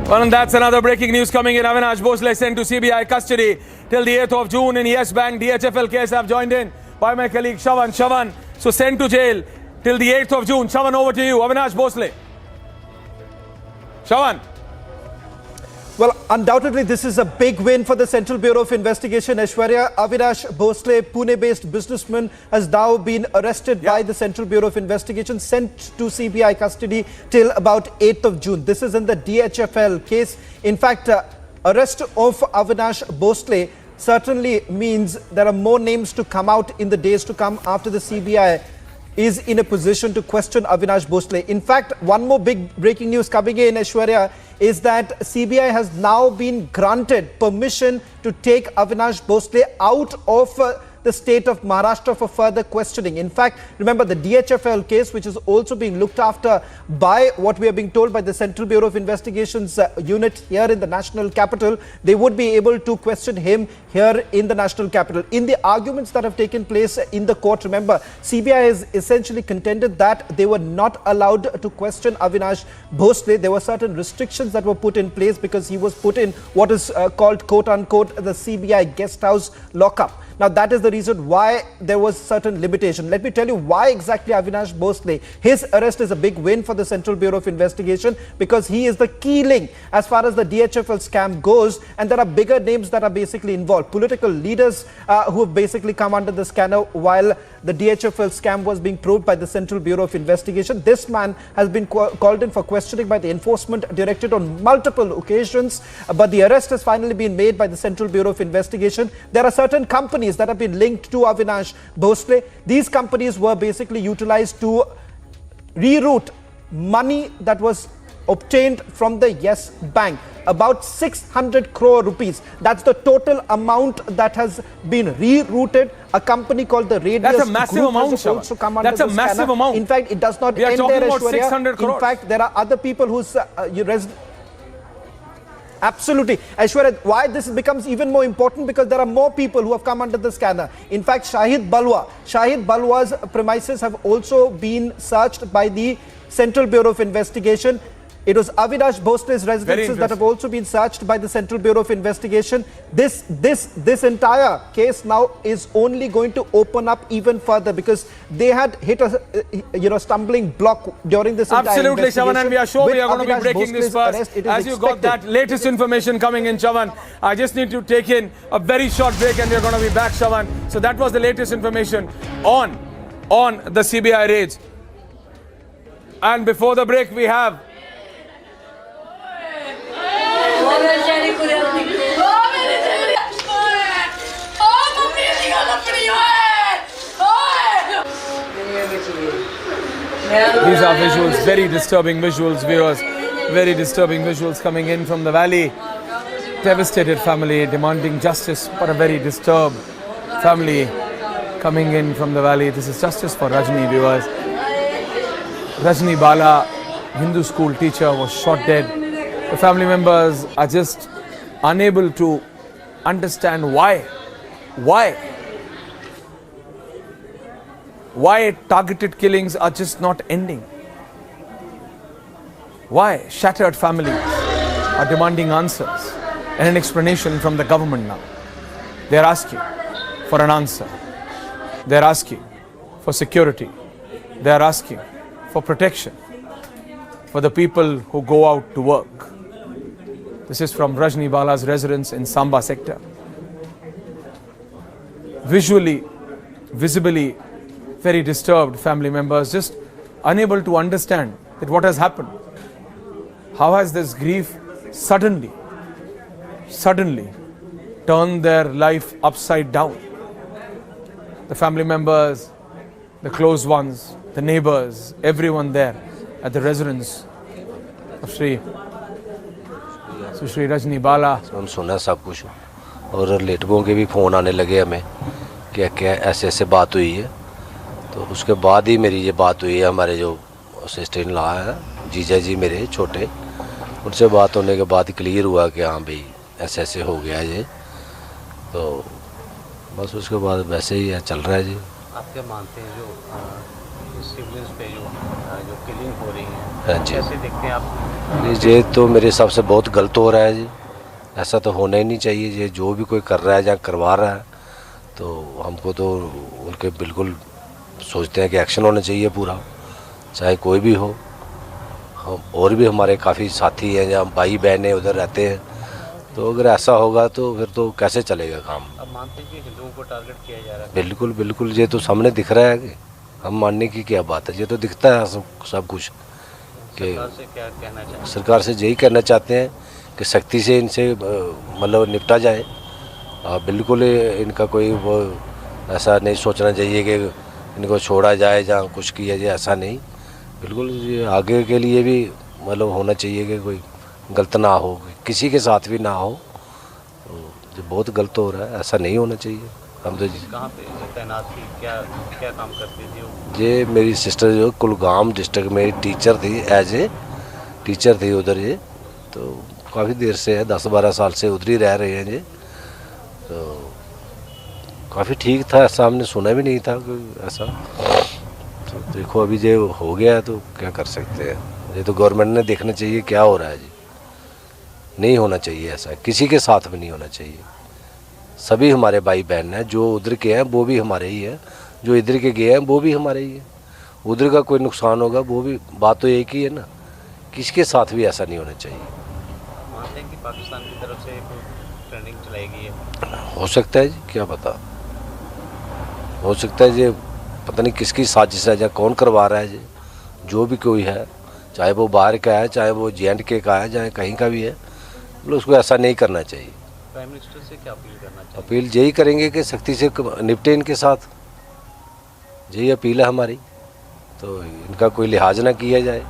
D: Well, and that's another breaking news coming in. Avinash Bhosle sent to CBI custody till the 8th of June in Yes Bank DHFL case. I've joined in by my colleague Shavan. Shavan, so sent to jail till the 8th of June. Shavan, over to you. Avinash Bhosle. Shavan.
B: Well, undoubtedly, this is a big win for the Central Bureau of Investigation. Aishwarya, Avinash Bhosle, Pune-based businessman, has now been arrested by the Central Bureau of Investigation, sent to CBI custody till about 8th of June. This is in the DHFL case. In fact, arrest of Avinash Bhosle certainly means there are more names to come out in the days to come after the CBI is in a position to question Avinash Bhosle. In fact, one more big breaking news coming in, Aishwarya, is that CBI has now been granted permission to take Avinash Bhosle out of the state of Maharashtra for further questioning. In fact, remember the DHFL case, which is also being looked after by what we are being told by the Central Bureau of Investigations unit here in the national capital. They would be able to question him here in the national capital. In the arguments that have taken place in the court, remember, CBI has essentially contended that they were not allowed to question Avinash Bhosle. There were certain restrictions that were put in place because he was put in what is called, quote unquote, the CBI guest house lockup. Now, that is the reason why there was certain limitation. Let me tell you why exactly Avinash Bhosle. His arrest is a big win for the Central Bureau of Investigation because he is the key link as far as the DHFL scam goes, and there are bigger names that are basically involved. Political leaders who have basically come under the scanner while the DHFL scam was being probed by the Central Bureau of Investigation. This man has been called in for questioning by the Enforcement Directorate on multiple occasions, but the arrest has finally been made by the Central Bureau of Investigation. There are certain companies that have been linked to Avinash Bhosle. These companies were basically utilized to reroute money that was obtained from the Yes Bank. About 600 crore rupees. That's the total amount that has been rerouted. A company called the Radius
D: That's a massive
B: Group
D: amount,
B: has also come under
D: That's a
B: the
D: massive
B: scanner.
D: amount.
B: In fact, it does not
D: We are
B: end
D: talking
B: there,
D: about
B: Aishwarya.
D: 600 crores.
B: In fact, there are other people whose absolutely. Aishwarya, why this becomes even more important because there are more people who have come under the scanner. In fact, Shahid Balwa's premises have also been searched by the Central Bureau of Investigation. It was Avinash Bhosle's residences that have also been searched by the Central Bureau of Investigation. This entire case now is only going to open up even further because they had hit a stumbling block during this entire
D: Absolutely,
B: investigation.
D: Chavan, and we are sure we are going to be
B: Avinash
D: breaking this
B: Bhosle's
D: first.
B: arrest,
D: As you got that latest information coming in, Chavan, I just need to take in a very short break and we are going to be back, Chavan. So that was the latest information on the CBI raids. And before the break, we have these are visuals, very disturbing visuals, viewers. Very disturbing visuals coming in from the valley. Devastated family demanding justice for a very disturbed family coming in from the valley. This is justice for Rajni, viewers. Rajni Bala, Hindu school teacher, was shot dead. The family members are just unable to understand why targeted killings are just not ending. Why shattered families are demanding answers and an explanation from the government now. They are asking for an answer. They are asking for security. They are asking for protection for the people who go out to work. This is from Rajni Bala's residence in Samba sector. Visually, visibly, very disturbed family members, just unable to understand that what has happened. How has this grief suddenly turned their life upside down? The family members, the close ones, the neighbors, everyone there at the residence of Shri Rajni Bala.
K: हम सुना सब कुछ और रिलेटिवों के भी phone आने लगे हमें कि क्या ऐसे बात हुई है, तो उसके बाद ही मेरी ये बात हुई है हमारे जो सिस्टर इन लॉ है, जीजा जी मेरे छोटे, उनसे बात होने के बाद क्लियर हुआ कि हाँ भाई ऐसे हो गया ये, तो बस उसके बाद वैसे ही चल रहा है जी।
N: आप क्या मानते हैं जो सिविलियंस पे जो किलिंग हो रही है,
K: हाँ जी,
N: कैसे देखते हैं आप?
K: ये तो मेरे हिसाब से बहुत गलत हो रहा है जी, ऐसा तो होना ही नहीं चाहिए। ये जो भी कोई कर रहा है या करवा रहा है, तो हमको तो उनके बिल्कुल सोचते हैं कि एक्शन होना चाहिए पूरा, चाहे कोई भी हो। हम और भी हमारे काफ़ी साथी हैं या भाई बहनें उधर रहते हैं, तो अगर ऐसा होगा तो फिर तो कैसे चलेगा काम।
N: अब मानते हैं कि हिंदुओं को टारगेट किया जा रहा है?
K: बिल्कुल बिल्कुल, ये तो सामने दिख रहा है कि हम मानने की क्या बात है, ये तो दिखता है सब कुछ। कि
N: सरकार से क्या कहना चाहते हैं?
K: सरकार से यही कहना चाहते हैं कि सख्ती से इनसे मतलब निपटा जाए। बिल्कुल इनका कोई वो ऐसा नहीं सोचना चाहिए कि इनको छोड़ा जाए या कुछ किया जाए, ऐसा नहीं। बिल्कुल ये आगे के लिए भी मतलब होना चाहिए कि कोई गलत ना हो, किसी के साथ भी ना हो। तो जो बहुत गलत हो रहा है, ऐसा नहीं होना चाहिए। हम तो
N: कहाँ पे तैनात थी, क्या काम करती थी वो?
K: ये मेरी सिस्टर जो कुलगाम डिस्ट्रिक्ट में टीचर थी, एज ए टीचर थी उधर। ये तो काफ़ी देर से है, 10-12 साल से उधर ही रह रहे हैं ये, तो काफ़ी ठीक था, ऐसा हमने सुना भी नहीं था कोई ऐसा। तो देखो अभी जो हो गया तो क्या कर सकते हैं, ये तो गवर्नमेंट ने देखना चाहिए क्या हो रहा है जी। नहीं होना चाहिए ऐसा, किसी के साथ भी नहीं होना चाहिए। सभी हमारे भाई बहन हैं, जो उधर के हैं वो भी हमारे ही हैं, जो इधर के गए हैं वो भी हमारे ही हैं। उधर का कोई नुकसान होगा वो भी, बात तो एक ही है ना, किसी के साथ भी ऐसा नहीं होना चाहिए।
N: मानते हैं कि पाकिस्तान की तरफ से ट्रेनिंग चलाई गई है?
K: हो सकता है जी, क्या पता, हो सकता है जी, पता नहीं किसकी साजिश है या कौन करवा रहा है जी। जो भी कोई है, चाहे वो बाहर का है, चाहे वो J&K का है, चाहे कहीं का भी है, मतलब उसको ऐसा नहीं करना चाहिए।
N: प्राइम मिनिस्टर से क्या अपील करना चाहिए?
K: अपील यही करेंगे कि सख्ती से निपटे इनके साथ, यही अपील है हमारी। तो इनका कोई लिहाज ना किया जाए,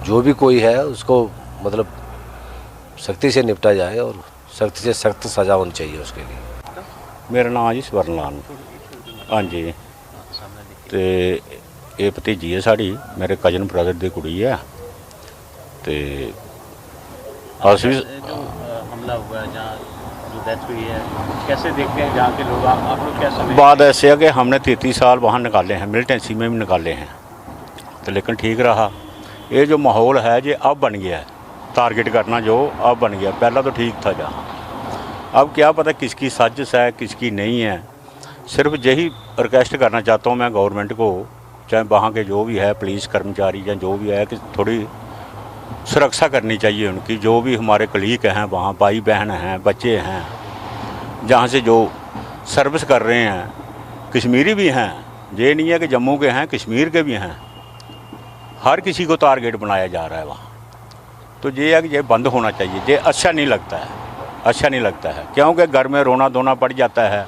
K: जो भी कोई है उसको मतलब सख्ती से निपटा जाए और सख्त से सख्त सज़ा होनी चाहिए उसके लिए।
T: मेरा नाम जी स्वर्ण लाल। हाँ जी, तो ये भतीजी है साड़ी, मेरे कजन ब्रदर की कुड़ी है। तो अस भी
N: हमला हुआ है, जहाँ जो डेथ हुई है, कैसे देखते हैं जहाँ के लोग? आप लोग क्या समझते हैं?
T: बात ऐसे है कि हमने 33 साल वहाँ निकाले हैं, मिलिटेंसी में भी निकाले हैं, तो लेकिन ठीक रहा। ये जो माहौल है ये अब बन गया है, टारगेट करना जो अब बन गया, पहला तो ठीक था जहाँ। अब क्या पता किसकी साजिश है किसकी नहीं है। सिर्फ यही रिक्वेस्ट करना चाहता हूँ मैं गवर्नमेंट को, चाहे वहाँ के जो भी है पुलिस कर्मचारी या जो भी है, कि थोड़ी सुरक्षा करनी चाहिए उनकी। जो भी हमारे कलीग हैं वहाँ, भाई बहन हैं, बच्चे हैं, जहाँ से जो सर्विस कर रहे हैं, कश्मीरी भी हैं, ये नहीं है कि जम्मू के हैं, कश्मीर के भी हैं, हर किसी को टारगेट बनाया जा रहा है वहाँ। तो ये है कि ये बंद होना चाहिए, ये अच्छा नहीं लगता है, अच्छा नहीं लगता है। क्योंकि घर में रोना धोना पड़ जाता है,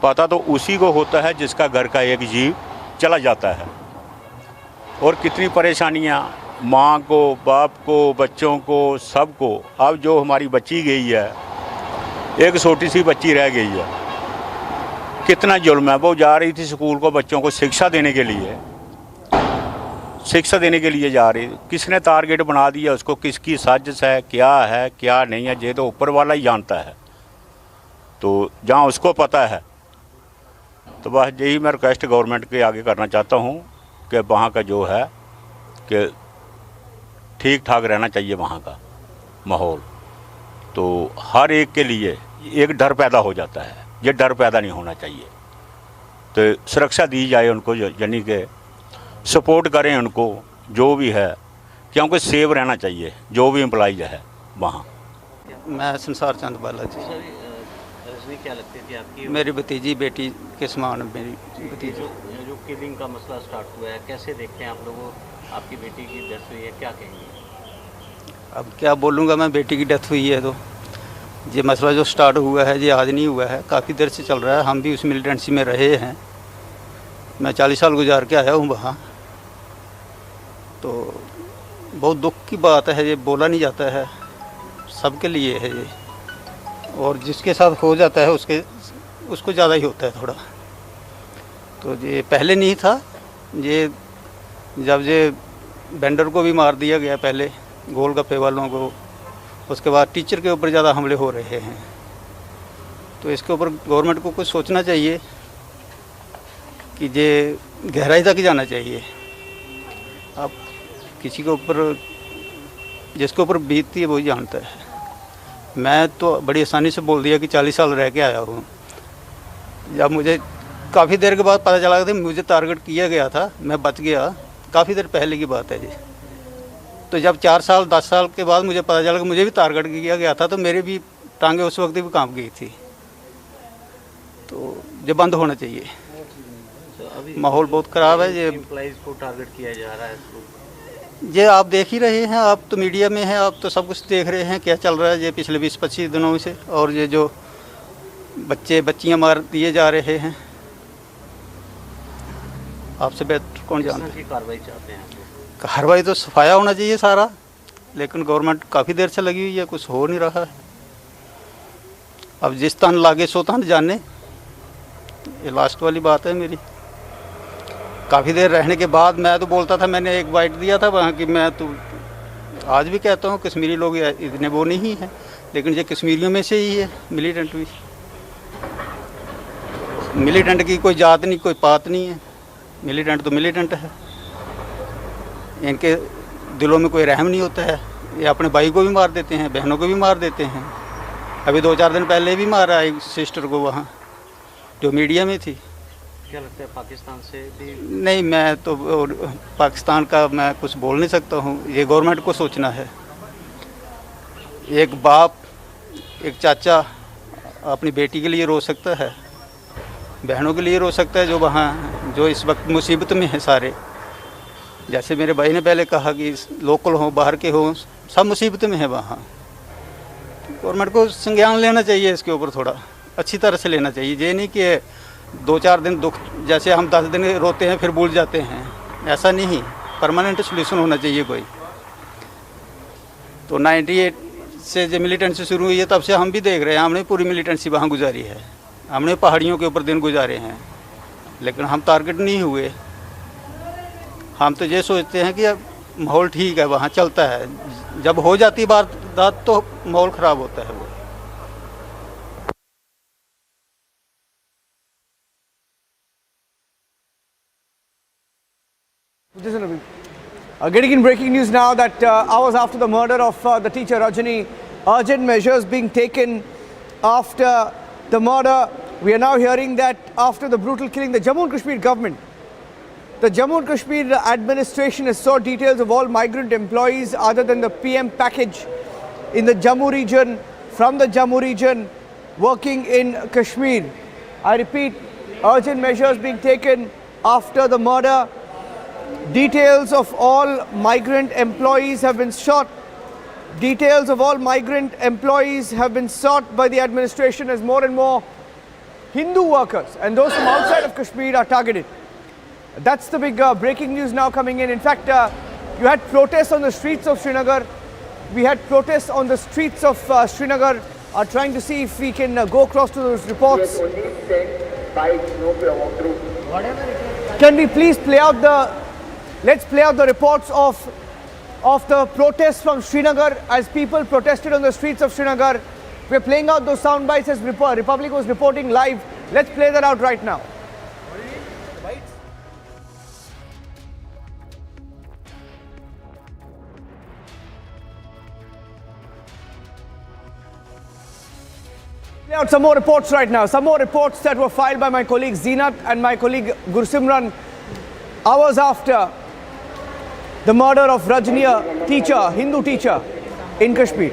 T: पता तो उसी को होता है जिसका घर का एक जीव चला जाता है। और कितनी परेशानियाँ माँ को, बाप को, बच्चों को, सबको। अब जो हमारी बच्ची गई है, एक छोटी सी बच्ची रह गई है, कितना जुल्म है। वो जा रही थी स्कूल को, बच्चों को शिक्षा देने के लिए, शिक्षा देने के लिए जा रही, किसने टारगेट बना दिया उसको, किसकी साजिश है क्या नहीं है, ये तो ऊपर वाला ही जानता है। तो जहाँ उसको पता है, तो बस यही मैं रिक्वेस्ट गवर्नमेंट के आगे करना चाहता हूँ कि वहाँ का जो है कि ठीक ठाक रहना चाहिए वहाँ का माहौल। तो हर एक के लिए एक डर पैदा हो जाता है, ये डर पैदा नहीं होना चाहिए। तो सुरक्षा दी जाए उनको, यानी कि सपोर्ट करें उनको जो भी है, क्योंकि सेव रहना चाहिए जो भी एम्प्लॉइज है वहाँ।
E: मैं संसार चंद बाला जी।
N: रजनी क्या लगती थी आपकी?
E: मेरी भतीजी बेटी के समान मेरी भतीजी।
N: जो किलिंग का मसला स्टार्ट हुआ है, कैसे देखते हैं आप लोगों? आपकी बेटी की डेथ हुई है, क्या कहेंगे?
E: अब क्या बोलूँगा मैं, बेटी की डेथ हुई है तो ये मसला जो स्टार्ट हुआ है ये आज नहीं हुआ है, काफ़ी देर से चल रहा है। हम भी उस मिलिटेंसी में रहे हैं, मैं 40 साल गुजार के आया हूँ वहाँ। तो बहुत दुख की बात है, ये बोला नहीं जाता है, सबके लिए है ये, और जिसके साथ हो जाता है उसको ज़्यादा ही होता है थोड़ा। तो ये पहले नहीं था, ये जब ये वेंडर को भी मार दिया गया पहले, गोलगप्पे वालों को, उसके बाद टीचर के ऊपर ज़्यादा हमले हो रहे हैं। तो इसके ऊपर गवर्नमेंट को कुछ सोचना चाहिए कि ये गहराई तक जाना चाहिए। अब किसी के ऊपर, जिसके ऊपर बीतती है वही जानता है। मैं तो बड़ी आसानी से बोल दिया कि 40 साल रह के आया हूँ। जब मुझे काफ़ी देर के बाद पता चला कि मुझे टारगेट किया गया था, मैं बच गया, काफ़ी देर पहले की बात है जी। तो जब 4 साल 10 साल के बाद मुझे पता चला कि मुझे भी टारगेट किया गया था, तो मेरे भी टांगे उस वक्त भी कांप गई थी। तो ये बंद होना चाहिए, माहौल बहुत ख़राब है। ये
N: एम्प्लॉइज को टारगेट किया जा रहा है,
E: ये आप देख ही रहे हैं, आप तो मीडिया में हैं, आप तो सब कुछ देख रहे हैं क्या चल रहा है ये पिछले 20-25 दिनों से। और ये जो बच्चियां मार दिए जा रहे हैं, आपसे बेहतर कौन जानता है।
N: कार्रवाई चाहते हैं?
E: कार्रवाई तो सफाया होना चाहिए सारा, लेकिन गवर्नमेंट काफ़ी देर से लगी हुई है, कुछ हो नहीं रहा है। अब जिस तन लागे सो तन जाने, ये लास्ट वाली बात है मेरी। काफ़ी देर रहने के बाद मैं तो बोलता था, मैंने एक बाइट दिया था वहाँ की, मैं तो आज भी कहता हूँ कश्मीरी लोग इतने वो नहीं हैं, लेकिन ये कश्मीरियों में से ही है मिलिटेंट भी। मिलिटेंट की कोई जात नहीं, कोई पात नहीं है, मिलिटेंट तो मिलिटेंट है। इनके दिलों में कोई रहम नहीं होता है, ये अपने भाई को भी मार देते हैं, बहनों को भी मार देते हैं। अभी 2-4 दिन पहले भी मारा एक सिस्टर को वहाँ, जो मीडिया में थी।
N: क्या लगता है पाकिस्तान से भी?
E: नहीं, मैं तो पाकिस्तान का मैं कुछ बोल नहीं सकता हूँ, ये गवर्नमेंट को सोचना है। एक बाप, एक चाचा अपनी बेटी के लिए रो सकता है, बहनों के लिए रो सकता है, जो वहाँ जो इस वक्त मुसीबत में है सारे। जैसे मेरे भाई ने पहले कहा कि लोकल हो, बाहर के हो, सब मुसीबत में है वहाँ। गवर्नमेंट को संज्ञान लेना चाहिए इसके ऊपर, थोड़ा अच्छी तरह से लेना चाहिए। ये नहीं कि 2-4 दिन दुख, जैसे हम 10 दिन रोते हैं फिर भूल जाते हैं, ऐसा नहीं। परमानेंट सोल्यूशन होना चाहिए कोई। तो 98 से जो मिलिटेंसी शुरू हुई है तब से हम भी देख रहे हैं, हमने पूरी मिलिटेंसी वहाँ गुजारी है, हमने पहाड़ियों के ऊपर दिन गुजारे हैं, लेकिन हम टारगेट नहीं हुए। हम तो ये सोचते हैं कि अब माहौल ठीक है, वहाँ चलता है, जब हो जाती है वारदात तो माहौल ख़राब होता है। वो
J: Getting in breaking news now that hours after the murder of the teacher Rajani, urgent measures being taken after the murder. We are now hearing that after the brutal killing, the Jammu and Kashmir government, the Jammu and Kashmir administration has sought details of all migrant employees other than the PM package in the Jammu region, from the Jammu region, working in Kashmir. I repeat, urgent measures being taken after the murder. Details of all migrant employees have been sought. Details of all migrant employees have been sought by the administration as more and more Hindu workers and those from outside of Kashmir are targeted. That's the big breaking news now coming in. In fact, you had protests on the streets of Srinagar. We had protests on the streets of Srinagar. Trying to see if we can go across to those reports. Can we please play out the... Let's play out the reports of the protests from Srinagar as people protested on the streets of Srinagar. We're playing out those sound bites as Republic was reporting live. Let's play that out right now. Play out some more reports right now. Some more reports that were filed by my colleague Zeenat and my colleague Gursimran hours after the murder of Rajani, a teacher, Hindu teacher in Kashmir.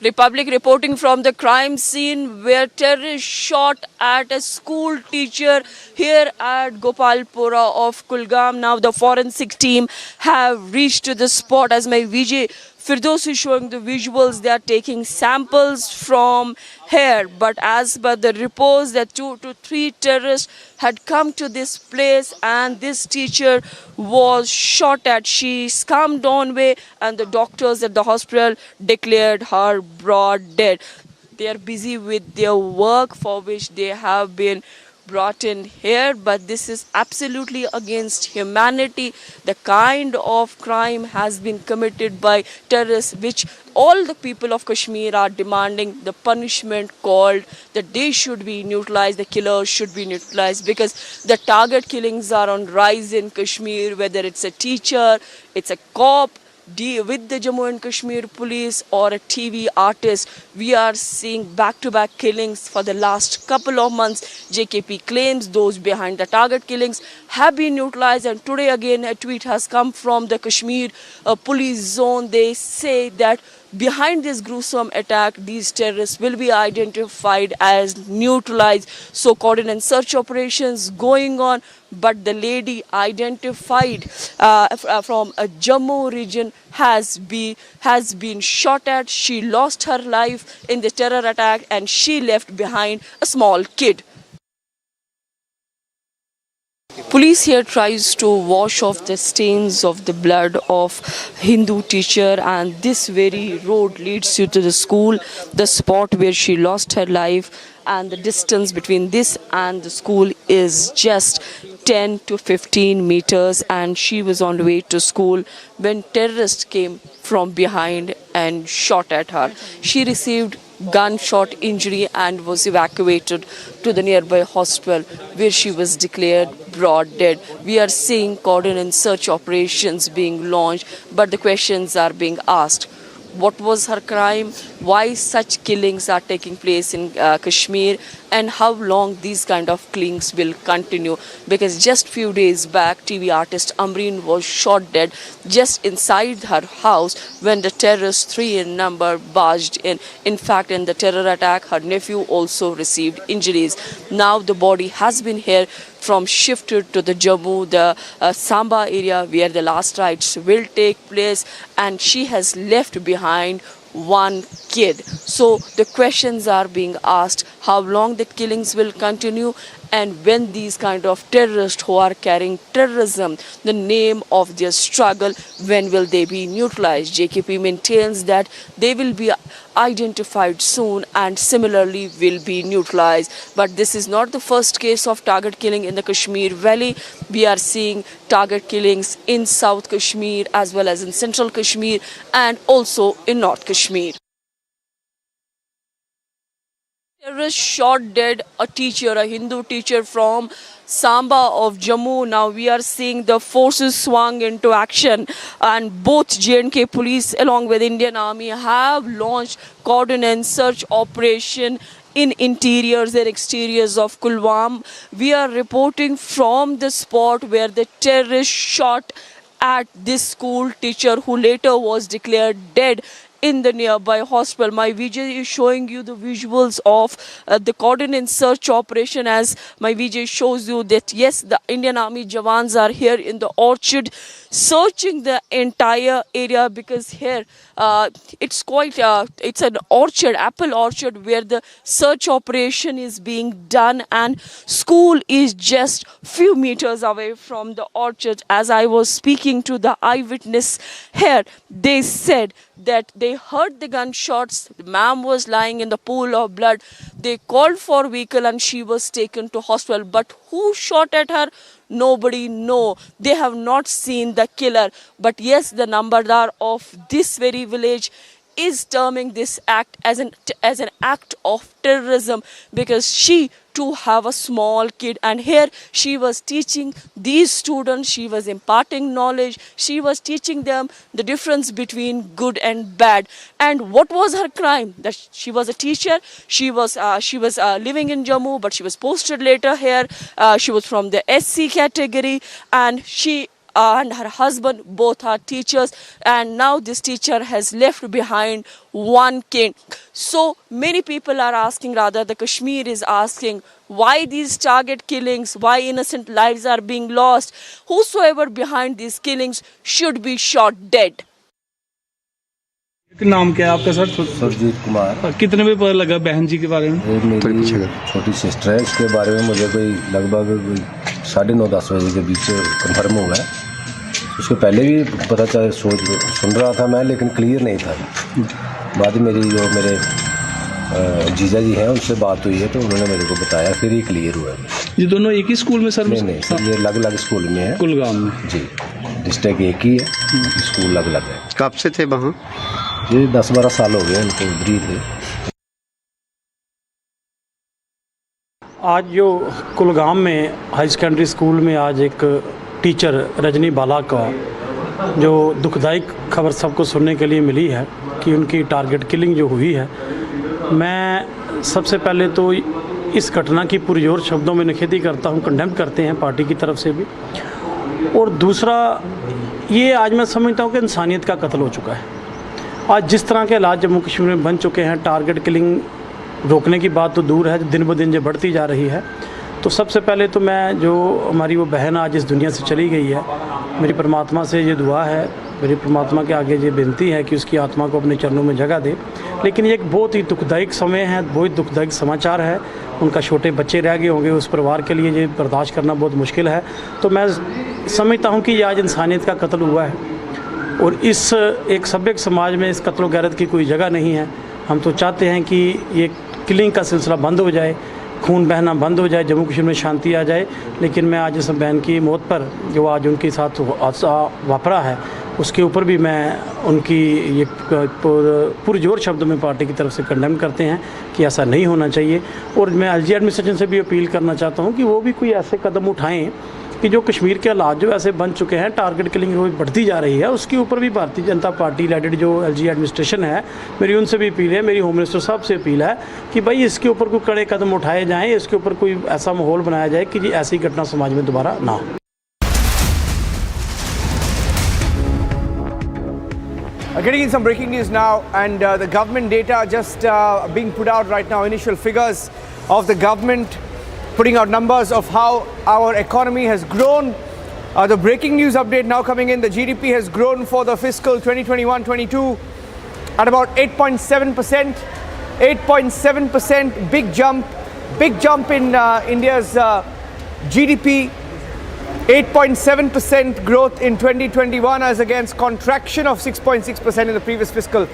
P: Republic reporting from the crime scene where terrorists shot at a school teacher here at Gopalpura of Kulgam. Now the forensic team have reached to the spot. As my Vijay Firdos is showing the visuals, they are taking samples from here. But as per the reports, that 2 to 3 terrorists had come to this place and this teacher was shot at. She succumbed on way and the doctors at the hospital declared her broad dead. They are busy with their work for which they have been brought in here, but this is absolutely against humanity. The kind of crime has been committed by terrorists, which all the people of Kashmir are demanding the punishment called that they should be neutralized, the killers should be neutralized, because the target killings are on rise in Kashmir, whether it's a teacher, it's a cop, with the Jammu and Kashmir police or a TV artist. We are seeing back-to-back killings for the last couple of months. JKP claims those behind the target killings have been neutralized, and today again a tweet has come from the Kashmir police zone. They say that behind this gruesome attack, these terrorists will be identified as neutralized. So coordinated search operations going on, but the lady identified from a Jammu region has been shot at. She lost her life in the terror attack and she left behind a small kid. Police here tries to wash off the stains of the blood of Hindu teacher, and this very road leads you to the school, the spot where she lost her life, and the distance between this and the school is just 10 to 15 meters, and she was on the way to school when terrorists came from behind and shot at her. She received gunshot injury and was evacuated to the nearby hospital where she was declared broad dead. We are seeing coordinated search operations being launched, but the questions are being asked. What was her crime? Why such killings are taking place in Kashmir? And how long these kind of killings will continue? Because just few days back, TV artist Amreen was shot dead just inside her house when the terrorists, 3 in number, barged in. In fact, in the terror attack, her nephew also received injuries. Now the body has been here from shifted to the Jammu, the Samba area where the last rites will take place, and she has left behind one kid. So the questions are being asked, how long the killings will continue, and when these kind of terrorists who are carrying terrorism, the name of their struggle, when will they be neutralized? JKP maintains that they will be identified soon and similarly will be neutralized. But this is not the first case of target killing in the Kashmir Valley. We are seeing target killings in South Kashmir as well as in Central Kashmir and also in North Kashmir. Terrorists shot dead a teacher, a Hindu teacher from Samba of Jammu. Now we are seeing the forces swung into action, and both J&K police along with Indian Army have launched cordon and search operation in interiors and exteriors of Kulgam. We are reporting from the spot where the terrorists shot at this school teacher who later was declared dead in the nearby hospital. My VJ is showing you the visuals of the cordon and search operation, as my VJ shows you that yes, the Indian Army Jawans are here in the orchard searching the entire area, because here it's quite it's an orchard, apple orchard, where the search operation is being done, and school is just few meters away from the orchard. As I was speaking to the eyewitness here, they said that they heard the gunshots. The ma'am was lying in the pool of blood. They called for vehicle and she was taken to hospital. But who shot at her? Nobody know. They have not seen the killer. But yes, the Nambardar of this very village is terming this act as an act of terrorism, because she too have a small kid, and here she was teaching these students, she was imparting knowledge, she was teaching them the difference between good and bad. And what was her crime? That she was a teacher, she was living in Jammu, but she was posted later here. She was from the SC category, and she and her husband both are teachers, and now this teacher has left behind one kid. So many people are asking, rather the Kashmir is asking, why these target killings, why innocent lives are being lost? Whosoever behind these killings should be shot dead.
I: नाम क्या है आपका sir?
K: Surjit Kumar.
I: कितने बजे पता लगा बहन जी के बारे में?
K: मेरी छोटी सिस्टर है, इसके बारे में मुझे कोई लगभग 9:30-10 बजे के बीच कंफर्म हुआ है। उसके पहले भी पता चला, सुन रहा था मैं, लेकिन क्लियर नहीं था। बाद में मेरे जीजा जी हैं, उनसे बात हुई है तो उन्होंने मेरे को बताया, फिर ही क्लियर हुआ।
I: ये दोनों एक ही स्कूल में सर?
K: नहीं सर, ये अलग अलग स्कूल में है।
I: कुलगाम में?
K: जी, डिस्ट्रिक्ट एक ही है, स्कूल अलग अलग है।
M: कब से थे वहाँ?
K: ये 10-12 साल हो गए उनको उधर ही थे।
I: आज जो कुलगाम में हाई सेकेंडरी स्कूल में आज एक टीचर रजनी बाला का जो दुखदायक खबर सबको सुनने के लिए मिली है कि उनकी टारगेट किलिंग जो हुई है, मैं सबसे पहले तो इस घटना की पुरजोर शब्दों में निखेधी करता हूँ, कंडेम करते हैं पार्टी की तरफ से भी। और दूसरा ये आज मैं समझता हूँ कि इंसानियत का कत्ल हो चुका है। आज जिस तरह के हालात जम्मू कश्मीर में बन चुके हैं, टारगेट किलिंग रोकने की बात तो दूर है, दिन ब दिन जो बढ़ती जा रही है। तो सबसे पहले तो मैं, जो हमारी वो बहन आज इस दुनिया से चली गई है, मेरी परमात्मा से ये दुआ है, मेरी परमात्मा के आगे ये विनती है कि उसकी आत्मा को अपने चरणों में जगह दे। लेकिन ये एक बहुत ही दुखदायक समय है, बहुत दुखदायक समाचार है। उनका छोटे बच्चे रह गए होंगे, उस परिवार के लिए ये बर्दाश्त करना बहुत मुश्किल है। तो मैं समझता हूँ कि ये आज इंसानियत का कत्ल हुआ है, और इस एक सभ्य समाज में इस कत्ल गैरत की कोई जगह नहीं है। हम तो चाहते हैं कि ये किलिंग का सिलसिला बंद हो जाए, खून बहना बंद हो जाए, जम्मू कश्मीर में शांति आ जाए। लेकिन मैं आज इस बहन की मौत पर जो आज उनके साथ वापरा है, उसके ऊपर भी मैं उनकी ये पुरजोर शब्दों में पार्टी की तरफ से कंडेम करते हैं कि ऐसा नहीं होना चाहिए। और मैं एलजी एडमिनिस्ट्रेशन से भी अपील करना चाहता हूँ कि वो भी कोई ऐसे कदम उठाएं कि जो कश्मीर के हालात जो ऐसे बन चुके हैं, टारगेट किलिंग रोज बढ़ती जा रही है, उसके ऊपर भी भारतीय जनता पार्टी लेडेड जो एलजी एडमिनिस्ट्रेशन है, मेरी उनसे भी अपील है, मेरी होम मिनिस्टर साहब से अपील है कि भाई इसके ऊपर कोई कड़े कदम उठाए जाएं, इसके ऊपर कोई ऐसा माहौल बनाया जाए कि जी ऐसी घटना समाज में दोबारा ना हो।
J: Getting in some breaking news now, and the government data just being put out right now, initial figures of the government putting out numbers of how our economy has grown. The breaking news update now coming in, the GDP has grown for the fiscal 2021-22 at about 8.7%. 8.7%, big jump in India's GDP. 8.7% growth in 2021 as against contraction of 6.6% in the previous fiscal.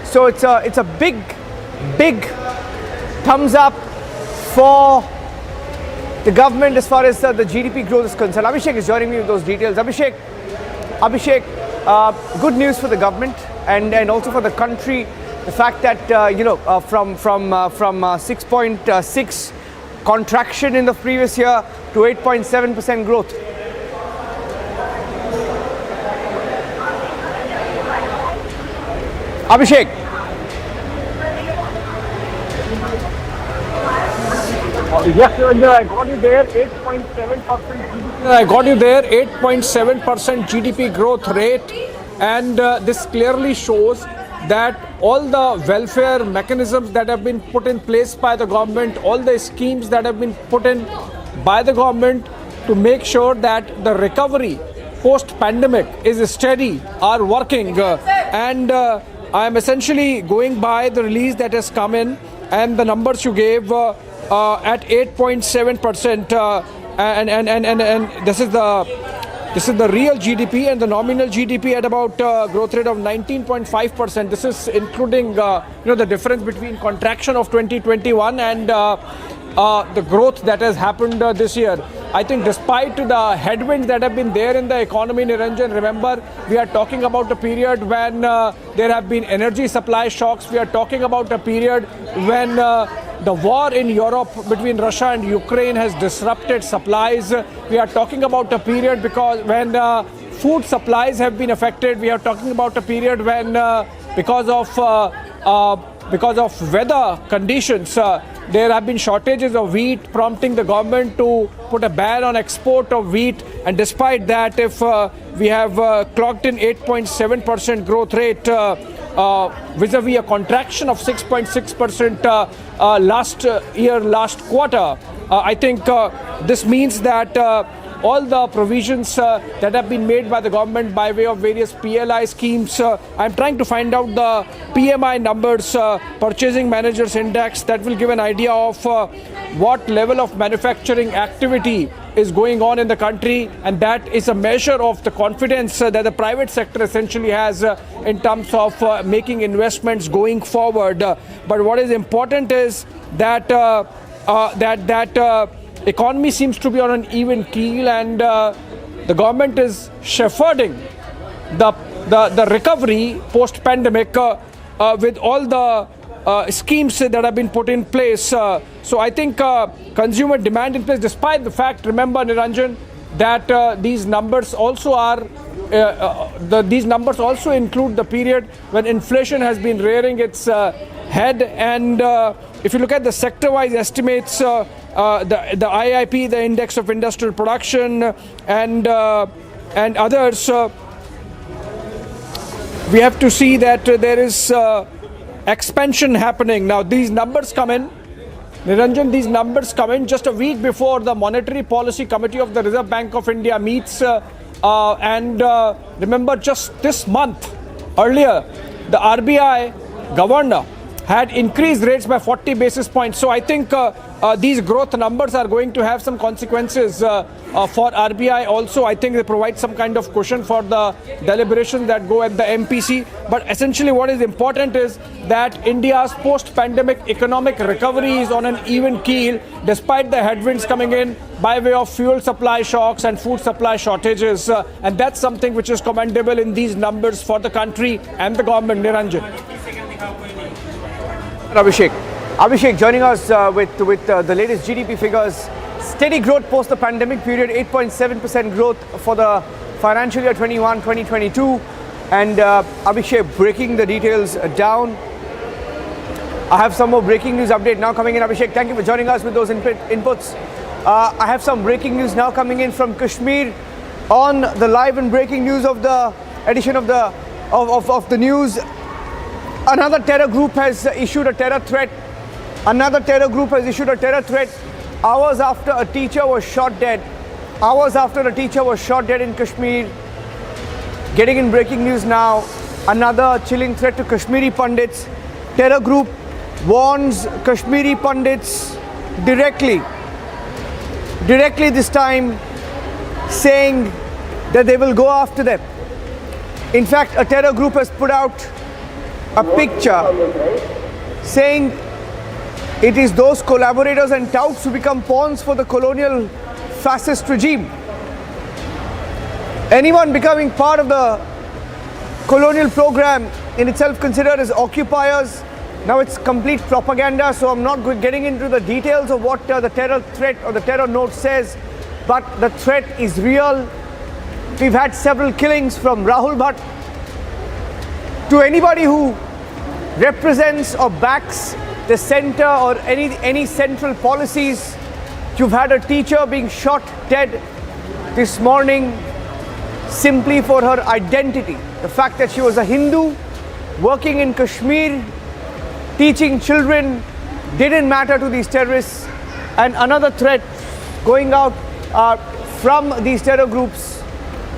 J: So it's a big thumbs up for the government as far as the GDP growth is concerned. Abhishek is joining me with those details. Abhishek, good news for the government and also for the country The fact that from 6.6 contraction in the previous year to 8.7% growth. Abhishek.
A: Yes, I got you there. 8.7%. I got you there. 8.7% GDP growth rate, and this clearly shows that all the welfare mechanisms that have been put in place by the government, all the schemes that have been put in by the government to make sure that the recovery post-pandemic is steady are working. And I am essentially going by the release that has come in and the numbers you gave at 8.7%, and this is the real GDP, and the nominal GDP at about growth rate of 19.5%. This is including the difference between contraction of 2021 and the growth that has happened this year. I think despite the headwinds that have been there in the economy, Niranjan, remember, we are talking about a period when there have been energy supply shocks. We are talking about a period when the war in Europe between Russia and Ukraine has disrupted supplies. We are talking about a period when food supplies have been affected. We are talking about a period when because of weather conditions, there have been shortages of wheat, prompting the government to put a ban on export of wheat. And despite that, if we have clocked in 8.7% growth rate vis-a-vis a contraction of 6.6% last quarter, I think this means that all the provisions that have been made by the government by way of various PLI schemes. I'm trying to find out the PMI numbers, Purchasing Managers Index, that will give an idea of what level of manufacturing activity is going on in the country, and that is a measure of the confidence that the private sector essentially has in terms of making investments going forward. But what is important is that economy seems to be on an even keel, and the government is shepherding the recovery post-pandemic with all the schemes that have been put in place. So I think consumer demand in place, despite the fact, remember, Niranjan, that these numbers also are these numbers also include the period when inflation has been rearing its head. And if you look at the sector-wise estimates, the IIP, the Index of Industrial Production, and others, we have to see that there is expansion happening. Now, these numbers come in, Niranjan, these numbers come in just a week before the Monetary Policy Committee of the Reserve Bank of India meets. Remember, just this month, earlier, the RBI governor had increased rates by 40 basis points. So I think these growth numbers are going to have some consequences for RBI also. I think they provide some kind of cushion for the deliberations that go at the MPC. But essentially what is important is that India's post-pandemic economic recovery is on an even keel, despite the headwinds coming in by way of fuel supply shocks and food supply shortages. And that's something which is commendable in these numbers for the country and the government. Niranjan.
J: Abhishek joining us with the latest GDP figures. Steady growth post the pandemic period, 8.7% growth for the financial year 21-2022. And Abhishek breaking the details down. I have some more breaking news update now coming in. Abhishek, thank you for joining us with those inputs. I have some breaking news now coming in from Kashmir on the live and breaking news of the edition of the news. Another terror group has issued a terror threat. Another terror group has issued a terror threat hours after a teacher was shot dead. Hours after a teacher was shot dead in Kashmir. Getting in breaking news now, another chilling threat to Kashmiri Pundits. Terror group warns Kashmiri Pundits directly this time, saying that they will go after them. In fact, a terror group has put out a picture saying it is those collaborators and touts who become pawns for the colonial fascist regime. Anyone becoming part of the colonial program in itself considered as occupiers. Now it's complete propaganda, so I'm not getting into the details of what the terror threat or the terror note says, but the threat is real. We've had several killings from Rahul Bhatt to anybody who represents or backs the center or any central policies. You've had a teacher being shot dead this morning simply for her identity. The fact that she was a Hindu working in Kashmir, teaching children, didn't matter to these terrorists. And another threat going out from these terror groups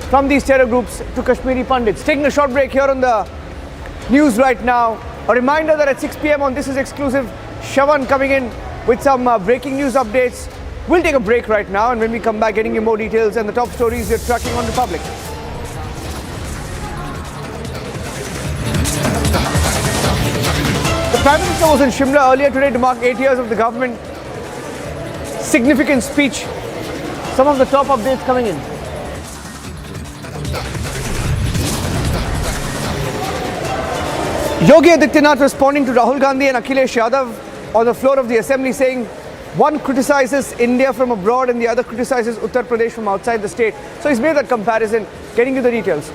J: to Kashmiri Pandits. Taking a short break here on the news right now. A reminder that at 6 p.m. on This Is Exclusive, Shavan coming in with some breaking news updates. We'll take a break right now, and when we come back, getting you more details and the top stories you're tracking on Republic. The Prime Minister was in Shimla earlier today to mark 8 years of the government. Significant speech. Some of the top updates coming in. Yogi Adityanath responding to Rahul Gandhi and Akhilesh Yadav on the floor of the assembly, saying one criticizes India from abroad and the other criticizes Uttar Pradesh from outside the state. So he's made that comparison. Getting you the details.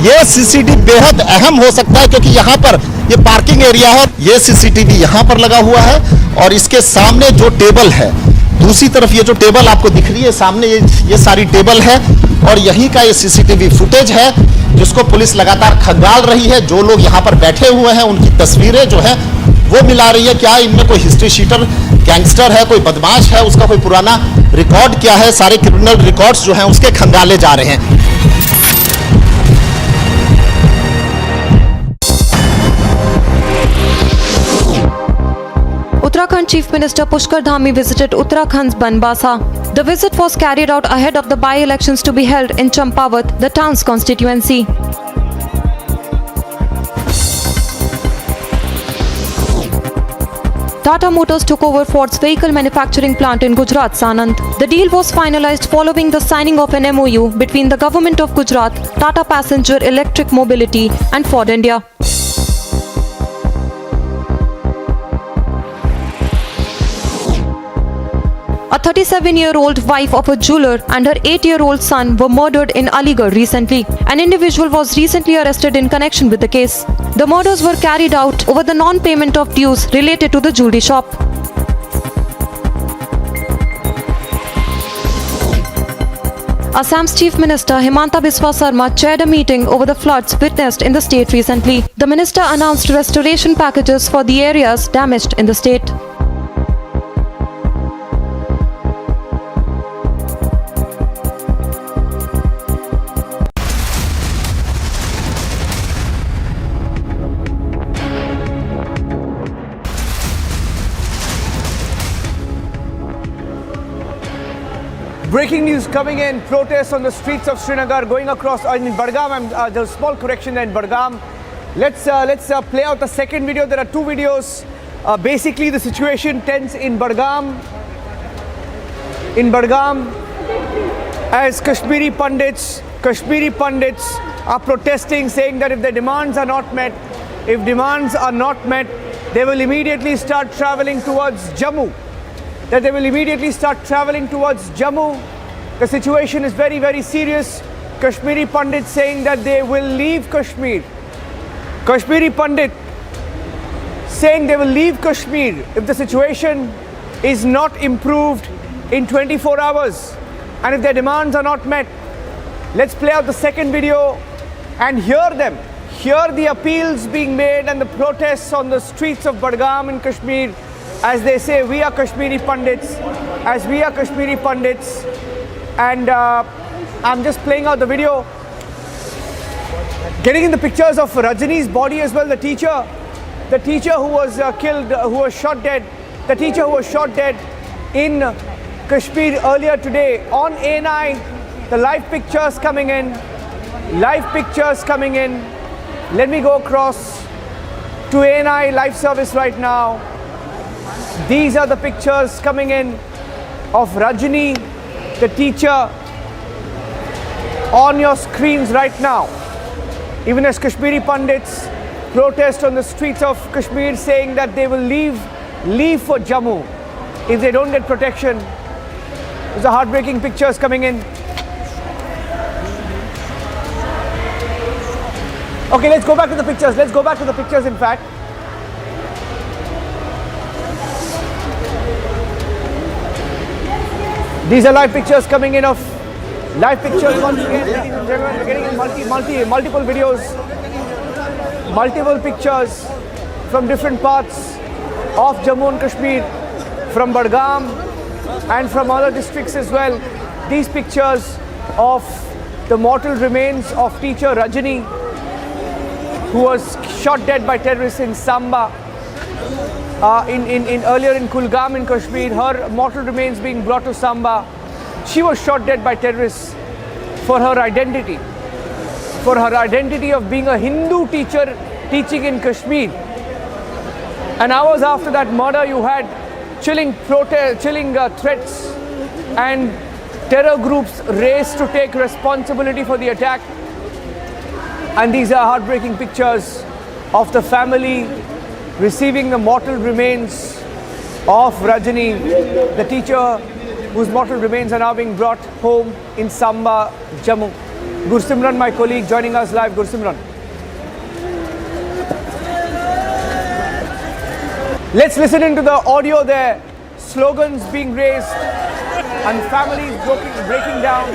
B: ये CCTV बेहद अहम हो सकता है, क्योंकि यहाँ पर ये पार्किंग एरिया है, ये सीसीटीवी यहाँ पर लगा हुआ है और इसके सामने जो टेबल है, दूसरी तरफ ये जो टेबल आपको दिख रही है सामने, ये सारी टेबल है और यहीं का ये सीसीटीवी फुटेज है जिसको पुलिस लगातार खंगाल रही है। जो लोग यहाँ पर बैठे हुए हैं उनकी तस्वीरें जो है वो मिला रही है। क्या इनमें कोई हिस्ट्री शीटर गैंगस्टर है, कोई बदमाश है, उसका कोई पुराना रिकॉर्ड क्या है, सारे क्रिमिनल रिकॉर्ड्स जो हैं उसके खंगाले जा रहे हैं।
H: Uttarakhand Chief Minister Pushkar Dhami visited Uttarakhand's Banbasa. The visit was carried out ahead of the by-elections to be held in Champawat, the town's constituency. Tata Motors took over Ford's vehicle manufacturing plant in Gujarat's Sanand. The deal was finalized following the signing of an MOU between the Government of Gujarat, Tata Passenger Electric Mobility and Ford India. A 37-year-old wife of a jeweler and her 8-year-old son were murdered in Aligarh recently. An individual was recently arrested in connection with the case. The murders were carried out over the non-payment of dues related to the jewelry shop. Assam's Chief Minister Himanta Biswa Sarma chaired a meeting over the floods witnessed in the state recently. The minister announced restoration packages for the areas damaged in the state.
J: Breaking news coming in, protests on the streets of Srinagar going across in Budgam. There's a small correction there in Budgam. Let's play out the second video. There are two videos. Basically, the situation tense in Budgam. As Kashmiri Pandits are protesting, saying that if their demands are not met, they will immediately start traveling towards Jammu. The situation is very, very serious. Kashmiri Pandit saying that they will leave Kashmir. Kashmiri Pandit saying they will leave Kashmir if the situation is not improved in 24 hours and if their demands are not met. Let's play out the second video and hear them. Hear the appeals being made and the protests on the streets of Budgam in Kashmir as they say, we are Kashmiri Pandits, and I'm just playing out the video. Getting in the pictures of Rajini's body as well, the teacher who was killed, who was shot dead, the teacher who was shot dead in Kashmir earlier today. On A9, the live pictures coming in, Let me go across to A9 live service right now. These are the pictures coming in of Rajini, the teacher, on your screens right now. Even as Kashmiri Pandits protest on the streets of Kashmir saying that they will leave for Jammu if they don't get protection. These are heartbreaking pictures coming in. Okay, let's go back to the pictures. In fact. These are live pictures coming in of live pictures once again, ladies and gentlemen. We're getting in multiple videos, multiple pictures from different parts of Jammu and Kashmir, from Budgam and from other districts as well. These pictures of the mortal remains of teacher Rajini, who was shot dead by terrorists in Samba, earlier in Kulgam in Kashmir. Her mortal remains being brought to Samba. She was shot dead by terrorists for her identity of being a Hindu teacher teaching in Kashmir. And hours after that murder, you had chilling threats and terror groups race to take responsibility for the attack. And these are heartbreaking pictures of the family receiving the mortal remains of Rajini, the teacher whose mortal remains are now being brought home in Samba, Jammu. Gursimran, my colleague, joining us live. Gursimran. Let's listen into the audio there. Slogans being raised and families breaking down.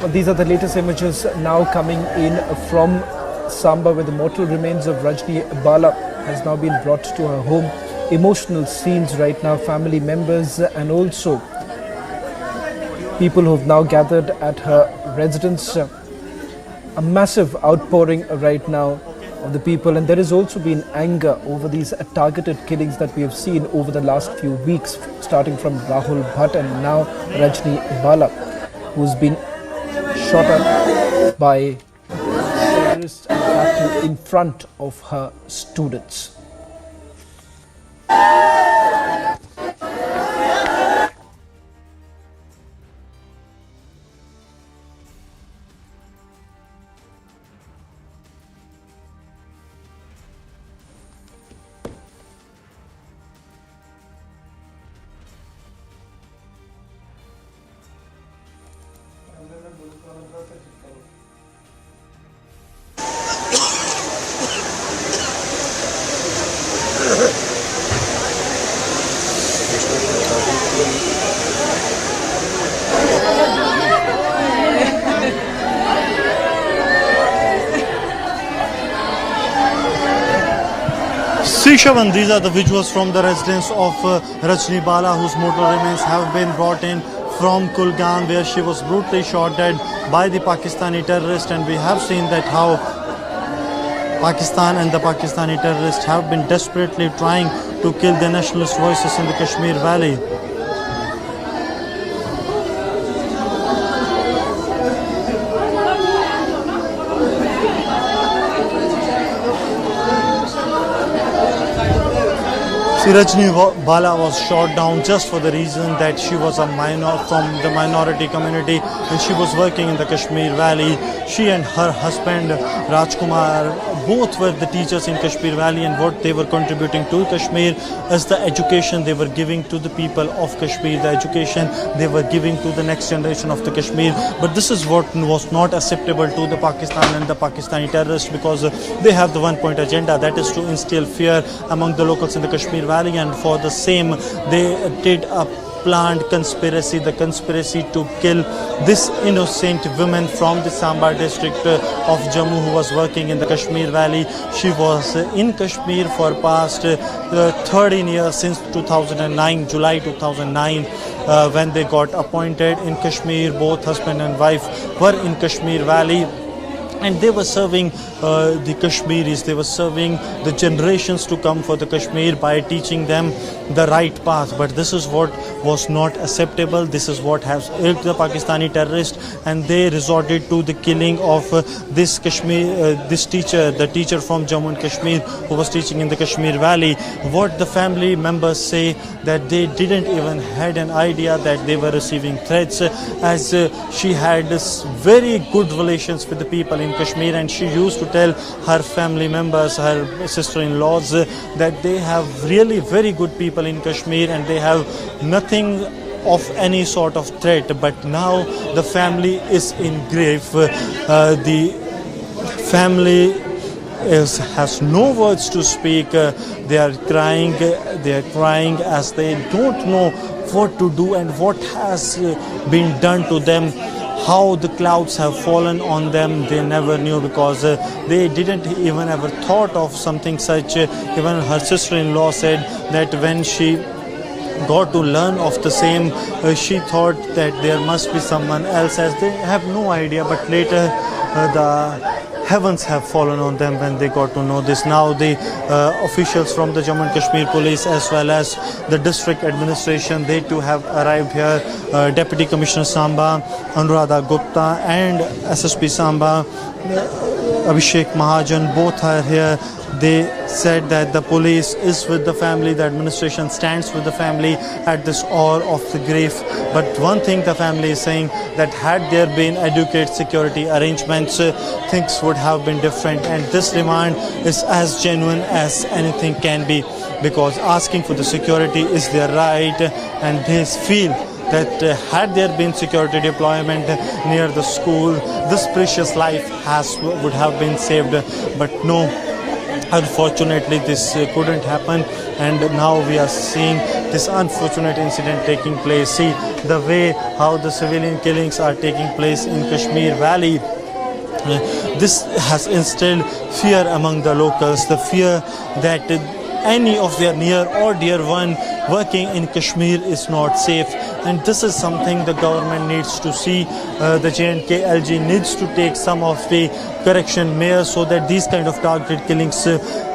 A: These are the latest images now coming in from Samba, where the mortal remains of Rajni Bala has now been brought to her home. Emotional scenes right now, family members and also people who have now gathered at her residence. A massive outpouring right now of the people, and there has also been anger over these targeted killings that we have seen over the last few weeks, starting from Rahul Bhatt and now Rajni Bala, who's been shot up by terrorists and in front of her students.
G: Sishavan, these are the visuals from the residence of Rajni Bala, whose mortal remains have been brought in from Kulgam, where she was brutally shot dead by the Pakistani terrorist. And we have seen that how Pakistan and the Pakistani terrorists have been desperately trying to kill the nationalist voices in the Kashmir Valley. Rajni Bala was shot down just for the reason that she was a from the minority community and she was working in the Kashmir Valley. She and her husband Rajkumar both were the teachers in Kashmir Valley, and what they were contributing to Kashmir is the education they were giving to the people of Kashmir, the education they were giving to the next generation of the Kashmir. But this is what was not acceptable to the Pakistan and the Pakistani terrorists, because they have the one-point agenda, that is to instill fear among the locals in the Kashmir Valley. And for the same, they did a planned conspiracy, the conspiracy to kill this innocent woman from the Samba district of Jammu, who was working in the Kashmir Valley. She was in Kashmir for past 13 years, since 2009, July 2009, when they got appointed in Kashmir. Both husband and wife were in Kashmir Valley, and they were serving the Kashmiris, they were serving the generations to come for the Kashmir by teaching them the right path. But this is what was not acceptable. This is what has irked the Pakistani terrorists, and they resorted to the killing of this teacher, the teacher from Jammu and Kashmir, who was teaching in the Kashmir Valley. What the family members say, that they didn't even had an idea that they were receiving threats, as she had very good relations with the people in Kashmir, and she used to tell her family members, her sister-in-laws, that they have really very good people in Kashmir and they have nothing of any sort of threat. But now the family is in grave. The family has no words to speak. They are crying as they don't know what to do and what has been done to them. How the clouds have fallen on them, they never knew, because they didn't even ever thought of something such. Even her sister-in-law said that when she got to learn of the same, she thought that there must be someone else, as they have no idea. But later the heavens have fallen on them when they got to know this. Now the officials from the Jammu and Kashmir police, as well as the district administration, they too have arrived here. Deputy Commissioner Samba, Anuradha Gupta, and SSP Samba, Abhishek Mahajan, both are here. They said that the police is with the family, the administration stands with the family at this hour of the grief. But one thing the family is saying, that had there been adequate security arrangements, things would have been different. And this demand is as genuine as anything can be, because asking for the security is their right, and they feel that had there been security deployment near the school, this precious life would have been saved. But no, unfortunately this couldn't happen. and now we are seeing this unfortunate incident taking place. See the way how the civilian killings are taking place in Kashmir Valley. This has instilled fear among the locals, the fear that any of their near or dear one working in Kashmir is not safe, and this is something the government needs to see. The J&K LG needs to take some of the correction measures so that these kind of targeted killings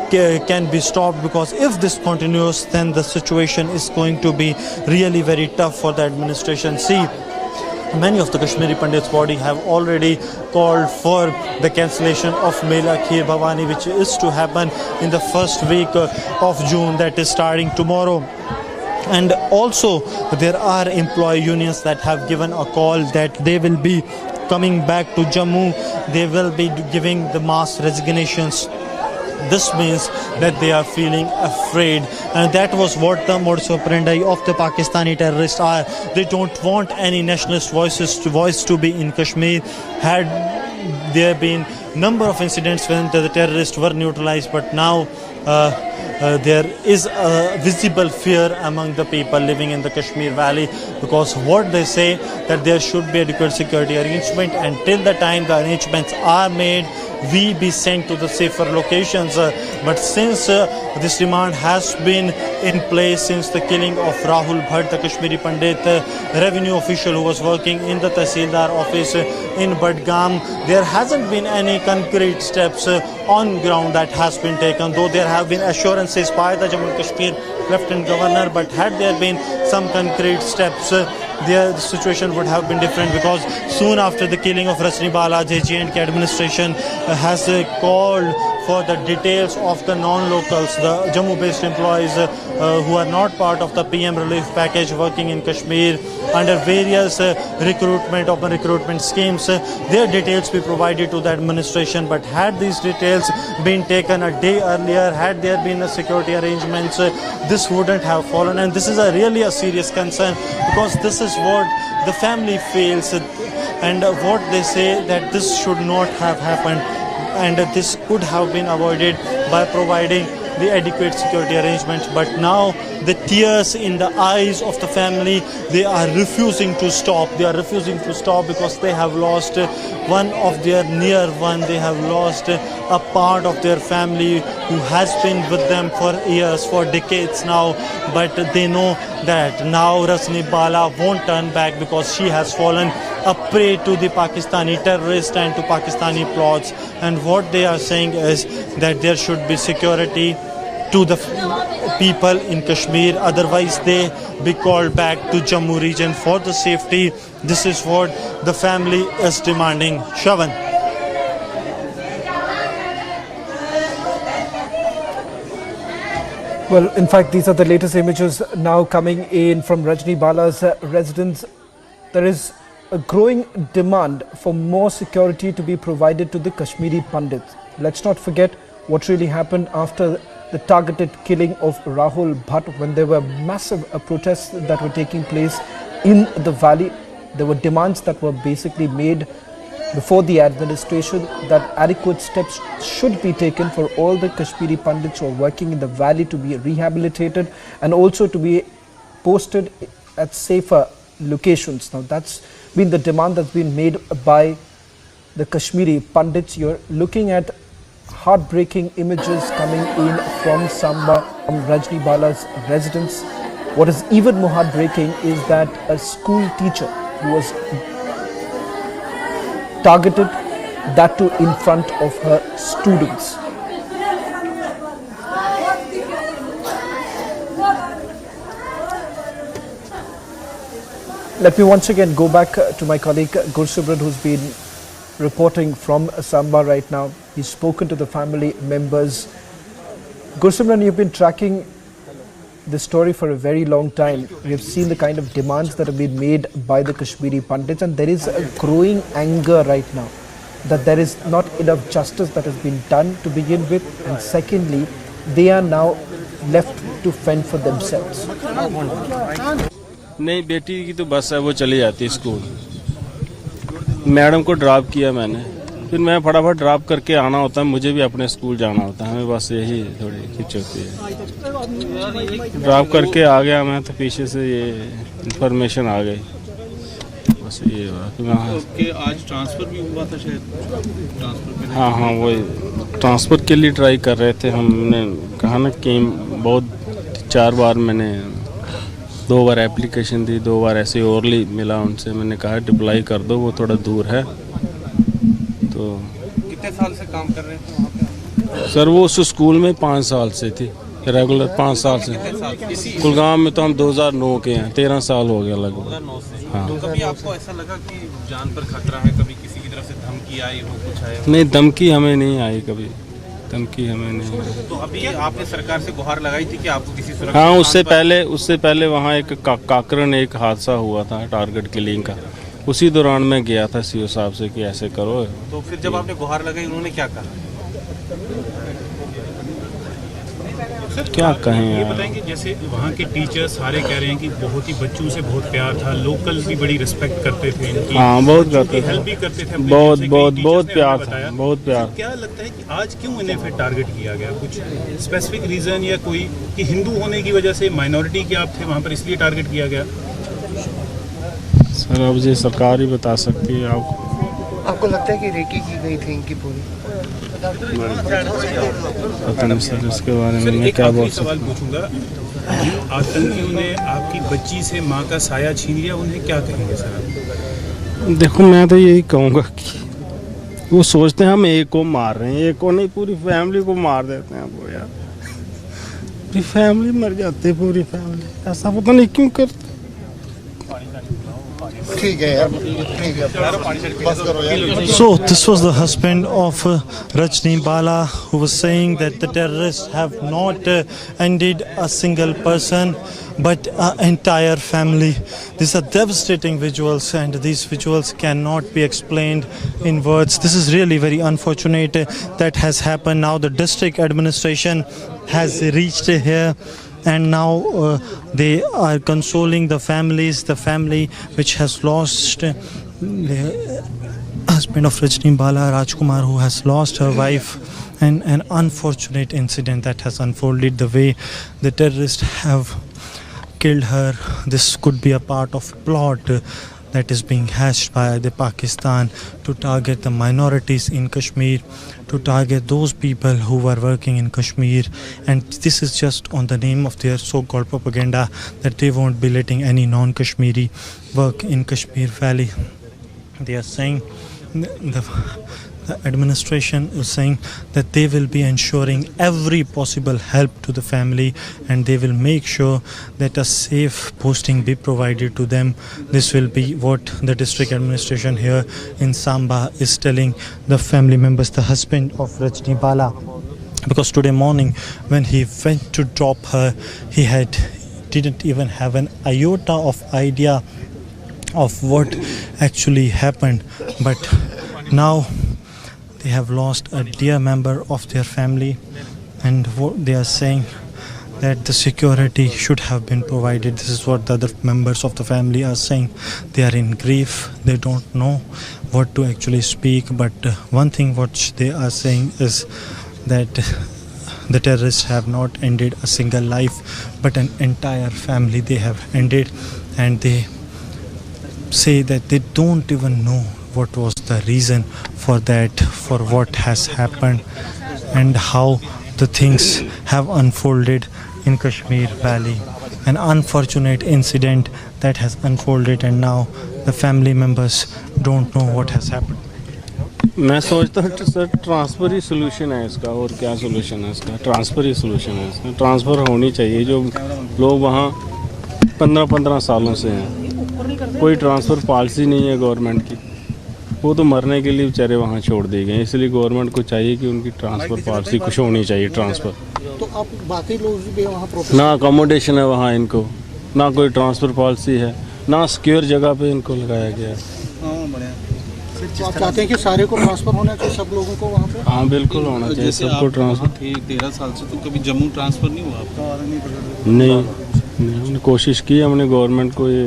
G: can be stopped, because if this continues, then the situation is going to be really very tough for the administration. See, many of the Kashmiri Pandits body have already called for the cancellation of Mela Kheer Bhavani, which is to happen in the first week of June, that is starting tomorrow. And also there are employee unions that have given a call that they will be coming back to Jammu. They will be giving the mass resignations. This means that they are feeling afraid, and that was what the modus operandi of the Pakistani terrorists are. They don't want any nationalist voice to be in Kashmir. Had there been number of incidents when the terrorists were neutralized, but now there is a visible fear among the people living in the Kashmir Valley, because what they say that there should be adequate security arrangement, and till the time the arrangements are made, we be sent to the safer locations. But since this demand has been in place since the killing of Rahul Bhatt, the Kashmiri Pandit revenue official who was working in the Tahsildar office in Budgam, there hasn't been any concrete steps on ground that has been taken, though there have been assurances by the Jammu and Kashmir Lieutenant Governor. But had there been some concrete steps, the situation would have been different, because soon after the killing of Rajni Bala, the J&K administration has called for the details of the non-locals, the Jammu-based employees who are not part of the PM relief package working in Kashmir under various open recruitment schemes. Their details be provided to the administration. But had these details been taken a day earlier, had there been a security arrangements, this wouldn't have fallen. And this is really a serious concern, because this is what the family feels, and what they say that this should not have happened, and this could have been avoided by providing the adequate security arrangements. But now the tears in the eyes of the family, they are refusing to stop. They are refusing to stop because they have lost one of their near one. They have lost a part of their family who has been with them for years, for decades now. But they know that now Rajni Bala won't turn back, because she has fallen a prey to the Pakistani terrorists and to Pakistani plots. And what they are saying is that there should be security to the people in Kashmir, otherwise they be called back to Jammu region for the safety. This is what the family is demanding. Shavan.
A: Well, in fact, these are the latest images now coming in from Rajni Bala's residence. There is a growing demand for more security to be provided to the Kashmiri Pandits. Let's not forget what really happened after the targeted killing of Rahul Bhatt, when there were massive protests that were taking place in the valley. There were demands that were basically made before the administration that adequate steps should be taken for all the Kashmiri Pandits who are working in the valley to be rehabilitated and also to be posted at safer locations. Now that's been the demand that's been made by the Kashmiri Pandits. You're looking at heartbreaking images coming in from Samba, from Rajni Bala's residence. What is even more heartbreaking is that a school teacher who was targeted, that too in front of her students. Let me once again go back to my colleague Gursubran, who's been reporting from Samba right now. He's spoken to the family members. Gursubran, you've been tracking the story for a very long time. We have seen the kind of demands that have been made by the Kashmiri Pandits, and there is a growing anger right now that there is not enough justice that has been done to begin with, and secondly, they are now left to fend for themselves.
M: नहीं, बेटी की तो बस है, वो चली जाती है स्कूल। मैडम को ड्रॉप किया मैंने, फिर मैं फटाफट ड्रॉप करके आना होता है, मुझे भी अपने स्कूल जाना होता है, हमें बस यही थोड़ी खिंच होती है। ड्रॉप करके आ गया मैं, तो पीछे से ये इंफॉर्मेशन आ गई, बस ये हुआ कि मैं
O: आज ट्रांसफ़र भी हुआ था शायद, ट्रांसफ़र
M: हाँ हाँ वही ट्रांसफ़र के लिए ट्राई कर रहे थे। हमने कहा ना कि बहुत 4 बार मैंने 2 बार एप्लीकेशन दी, 2 बार ऐसे ओरली मिला उनसे, मैंने कहा अप्लाई कर दो, वो थोड़ा दूर है। तो
O: कितने साल से काम कर रहे थे वहाँ पे?
M: सर वो उस स्कूल में 5 साल से थी, रेगुलर 5 साल से। कुलगाम में तो हम 2009 के हैं, 13 साल हो गया लगभग। हाँ।
O: तो कभी आपको ऐसा लगा कि जान पर खतरा है, कभी किसी की तरफ से धमकी आई हो, कुछ आया?
M: नहीं, धमकी हमें नहीं आई कभी, धमकी हमें नहीं आई।
O: तो अभी आपने सरकार से गुहार लगाई थी कि आपको किसी सुरक्षा?
M: हाँ, उससे पहले वहाँ एक काकरन एक हादसा हुआ था टारगेट किलिंग का, उसी दौरान मैं गया था सीओ साहब से कि ऐसे करो।
O: तो फिर जब आपने गुहार लगाई उन्होंने क्या कहा?
M: क्या कहें
O: ये
M: यार।
O: बताएंगे, जैसे वहाँ के टीचर सारे कह रहे हैं कि बहुत ही बच्चों से बहुत प्यार था, लोकल भी बड़ी रिस्पेक्ट करते थे इनकी,
M: हाँ बहुत करते थे,
O: हेल्प भी करते थे,
M: बहुत प्यार था, बहुत प्यार।
O: तो क्या लगता है कि आज क्यों इन्हें फिर टारगेट किया गया? कुछ स्पेसिफिक रीजन या कोई कि हिंदू होने की वजह से, माइनॉरिटी के आप थे वहाँ पर इसलिए टारगेट किया गया?
M: सर अब ये सरकार ही बता सकती है आपको
J: लगता है कि रेकी की गई थी इनकी पूरी?
M: पता नहीं सर, इसके बारे में मैं क्या बोल सकता
O: सवाल पूछूंगा। आतंकियों ने आपकी बच्ची से माँ का साया छीन लिया, उन्हें क्या कहेंगे सर आप?
M: देखो मैं तो यही कहूँगा कि वो सोचते हैं हम एक को मार रहे हैं, एक को नहीं पूरी फैमिली को मार देते हैं वो यार, पूरी फैमिली मर जाती है, पूरी फैमिली। ऐसा पता नहीं क्यों करते।
G: So this was the husband of Rajni Bala, who was saying that the terrorists have not ended a single person but an entire family. These are devastating visuals, and these visuals cannot be explained in words. This is really very unfortunate that has happened. Now the district administration has reached here, and now they are consoling the families, the family which has lost the husband of Rajni Bala, Rajkumar, who has lost her wife, and an unfortunate incident that has unfolded the way the terrorists have killed her. This could be a part of plot that is being hatched by the Pakistan to target the minorities in Kashmir, to target those people who were working in Kashmir, and this is just on the name of their so-called propaganda that they won't be letting any non-Kashmiri work in Kashmir Valley. They are saying, the administration is saying that they will be ensuring every possible help to the family, and they will make sure that a safe posting be provided to them. This will be what the district administration here in Samba is telling the family members, the husband of Rajni Bala, because today morning when he went to drop her, he didn't even have an iota of idea of what actually happened. But now they have lost a dear member of their family, and what they are saying that the security should have been provided. This is what the other members of the family are saying. They are in grief. They don't know what to actually speak, but one thing what they are saying is that the terrorists have not ended a single life, but an entire family they have ended, and they say that they don't even know what was the reason for that, for what has happened, and how the things have unfolded in Kashmir Valley. An unfortunate incident that has unfolded, and now the family members don't know what has happened.
M: मैं सोचता हूँ sir transfer ही solution है इसका, और क्या solution है इसका? Transfer ही solution है इसका। ट्रांसफ़र होनी चाहिए। जो लोग वहाँ 15-15 सालों से हैं, कोई ट्रांसफ़र पॉलिसी नहीं है गवर्नमेंट की, वो तो मरने के लिए बेचारे वहाँ छोड़ दिए गए। इसलिए गवर्नमेंट को चाहिए कि उनकी ट्रांसफ़र पॉलिसी कुछ होनी चाहिए। ट्रांसफ़र
B: तो अब बाकी लोग भी वहाँ
M: ना अकोमोडेशन है वहाँ इनको, ना कोई ट्रांसफ़र पॉलिसी है, ना सिक्योर जगह पे इनको लगाया गया है।
B: तो आप चाहते हैं कि सारे को ट्रांसफ़र होना चाहिए, सब लोगों को वहाँ पे?
M: हाँ बिल्कुल होना चाहिए सबको ट्रांसफ़र।
O: 13 साल से तो कभी जम्मू ट्रांसफ़र नहीं हुआ आपका?
M: नहीं, हमने कोशिश की, हमने गवर्नमेंट को ये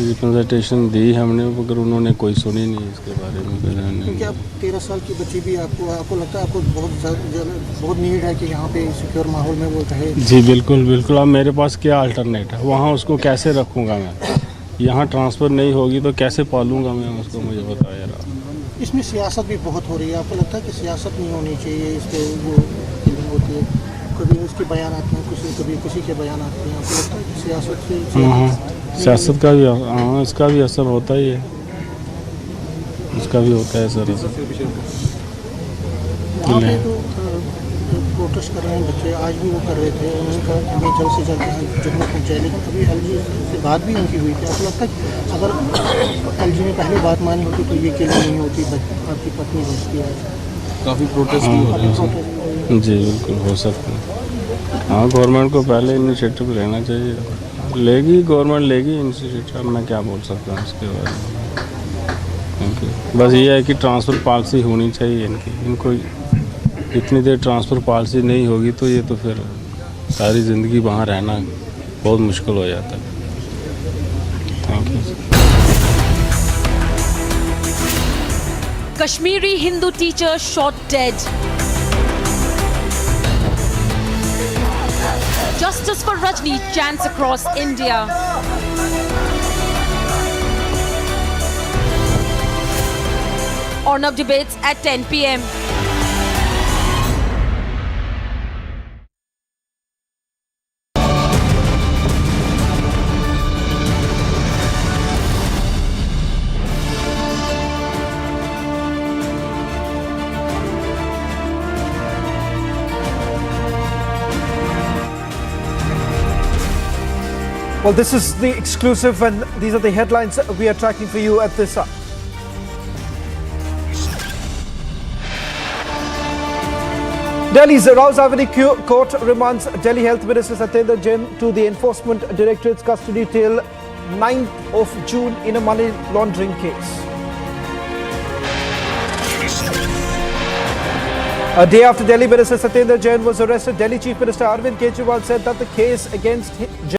M: रिप्रेजेंटेशन दी हमने, मगर उन्होंने कोई सुनी नहीं इसके बारे में।
Q: क्योंकि आप 13 साल की बच्ची भी आपको लगता है आपको बहुत नीड है कि यहाँ पे सिक्योर माहौल में वो रहे?
M: जी बिल्कुल बिल्कुल। अब मेरे पास क्या अल्टरनेट है, वहाँ उसको कैसे रखूँगा मैं? यहाँ ट्रांसफ़र नहीं होगी तो कैसे पालूँगा मैं उसको, मुझे बताओ यार।
Q: इसमें सियासत भी बहुत हो रही है, आपको लगता है कि सियासत नहीं होनी चाहिए इसके जो फीलिंग होती है? कभी उसके बयान आते हैं, कभी किसी के बयान आते हैं, आपको लगता है कि सियासत से
M: सियासत का भी, हाँ इसका भी असर होता ही है, इसका भी होता है सर।
Q: प्रोटेस्ट कर रहे हैं बच्चे, आज भी वो कर रहे थे, उन्होंने कहा हमें जल्द से जल्द जम्मू पहुँचाए, लेकिन अभी LG से बात भी उनकी हुई थी। आपको लगता है कि अगर LG ने पहले बात मानी होती तो ये केस नहीं होती, आपकी पत्नी बचती है?
M: काफ़ी प्रोटेस्ट हो रहे हैं जी, बिल्कुल हो सकता है। हाँ गवर्नमेंट को पहले इनिशिएटिव लेना चाहिए, लेगी गवर्नमेंट, लेगी इनिशिएटिव, मैं क्या बोल सकता हूँ इसके बारे में। बस ये है कि ट्रांसफ़र पॉलिसी होनी चाहिए इनको इतनी देर ट्रांसफ़र पॉलिसी नहीं होगी तो ये तो फिर सारी ज़िंदगी वहाँ रहना बहुत मुश्किल हो जाता है। Thank you.
V: Kashmiri Hindu teacher shot dead. Justice for Rajni chants across India. Roundup debates at 10 p.m.
J: Well, this is the exclusive, and these are the headlines we are tracking for you at this hour. Delhi's Rouse Avenue Court remands Delhi Health Minister Satyendra Jain to the Enforcement Directorate's custody till 9th of June in a money laundering case. A day after Delhi Minister Satyendra Jain was arrested, Delhi Chief Minister Arvind Kejriwal said that the case against him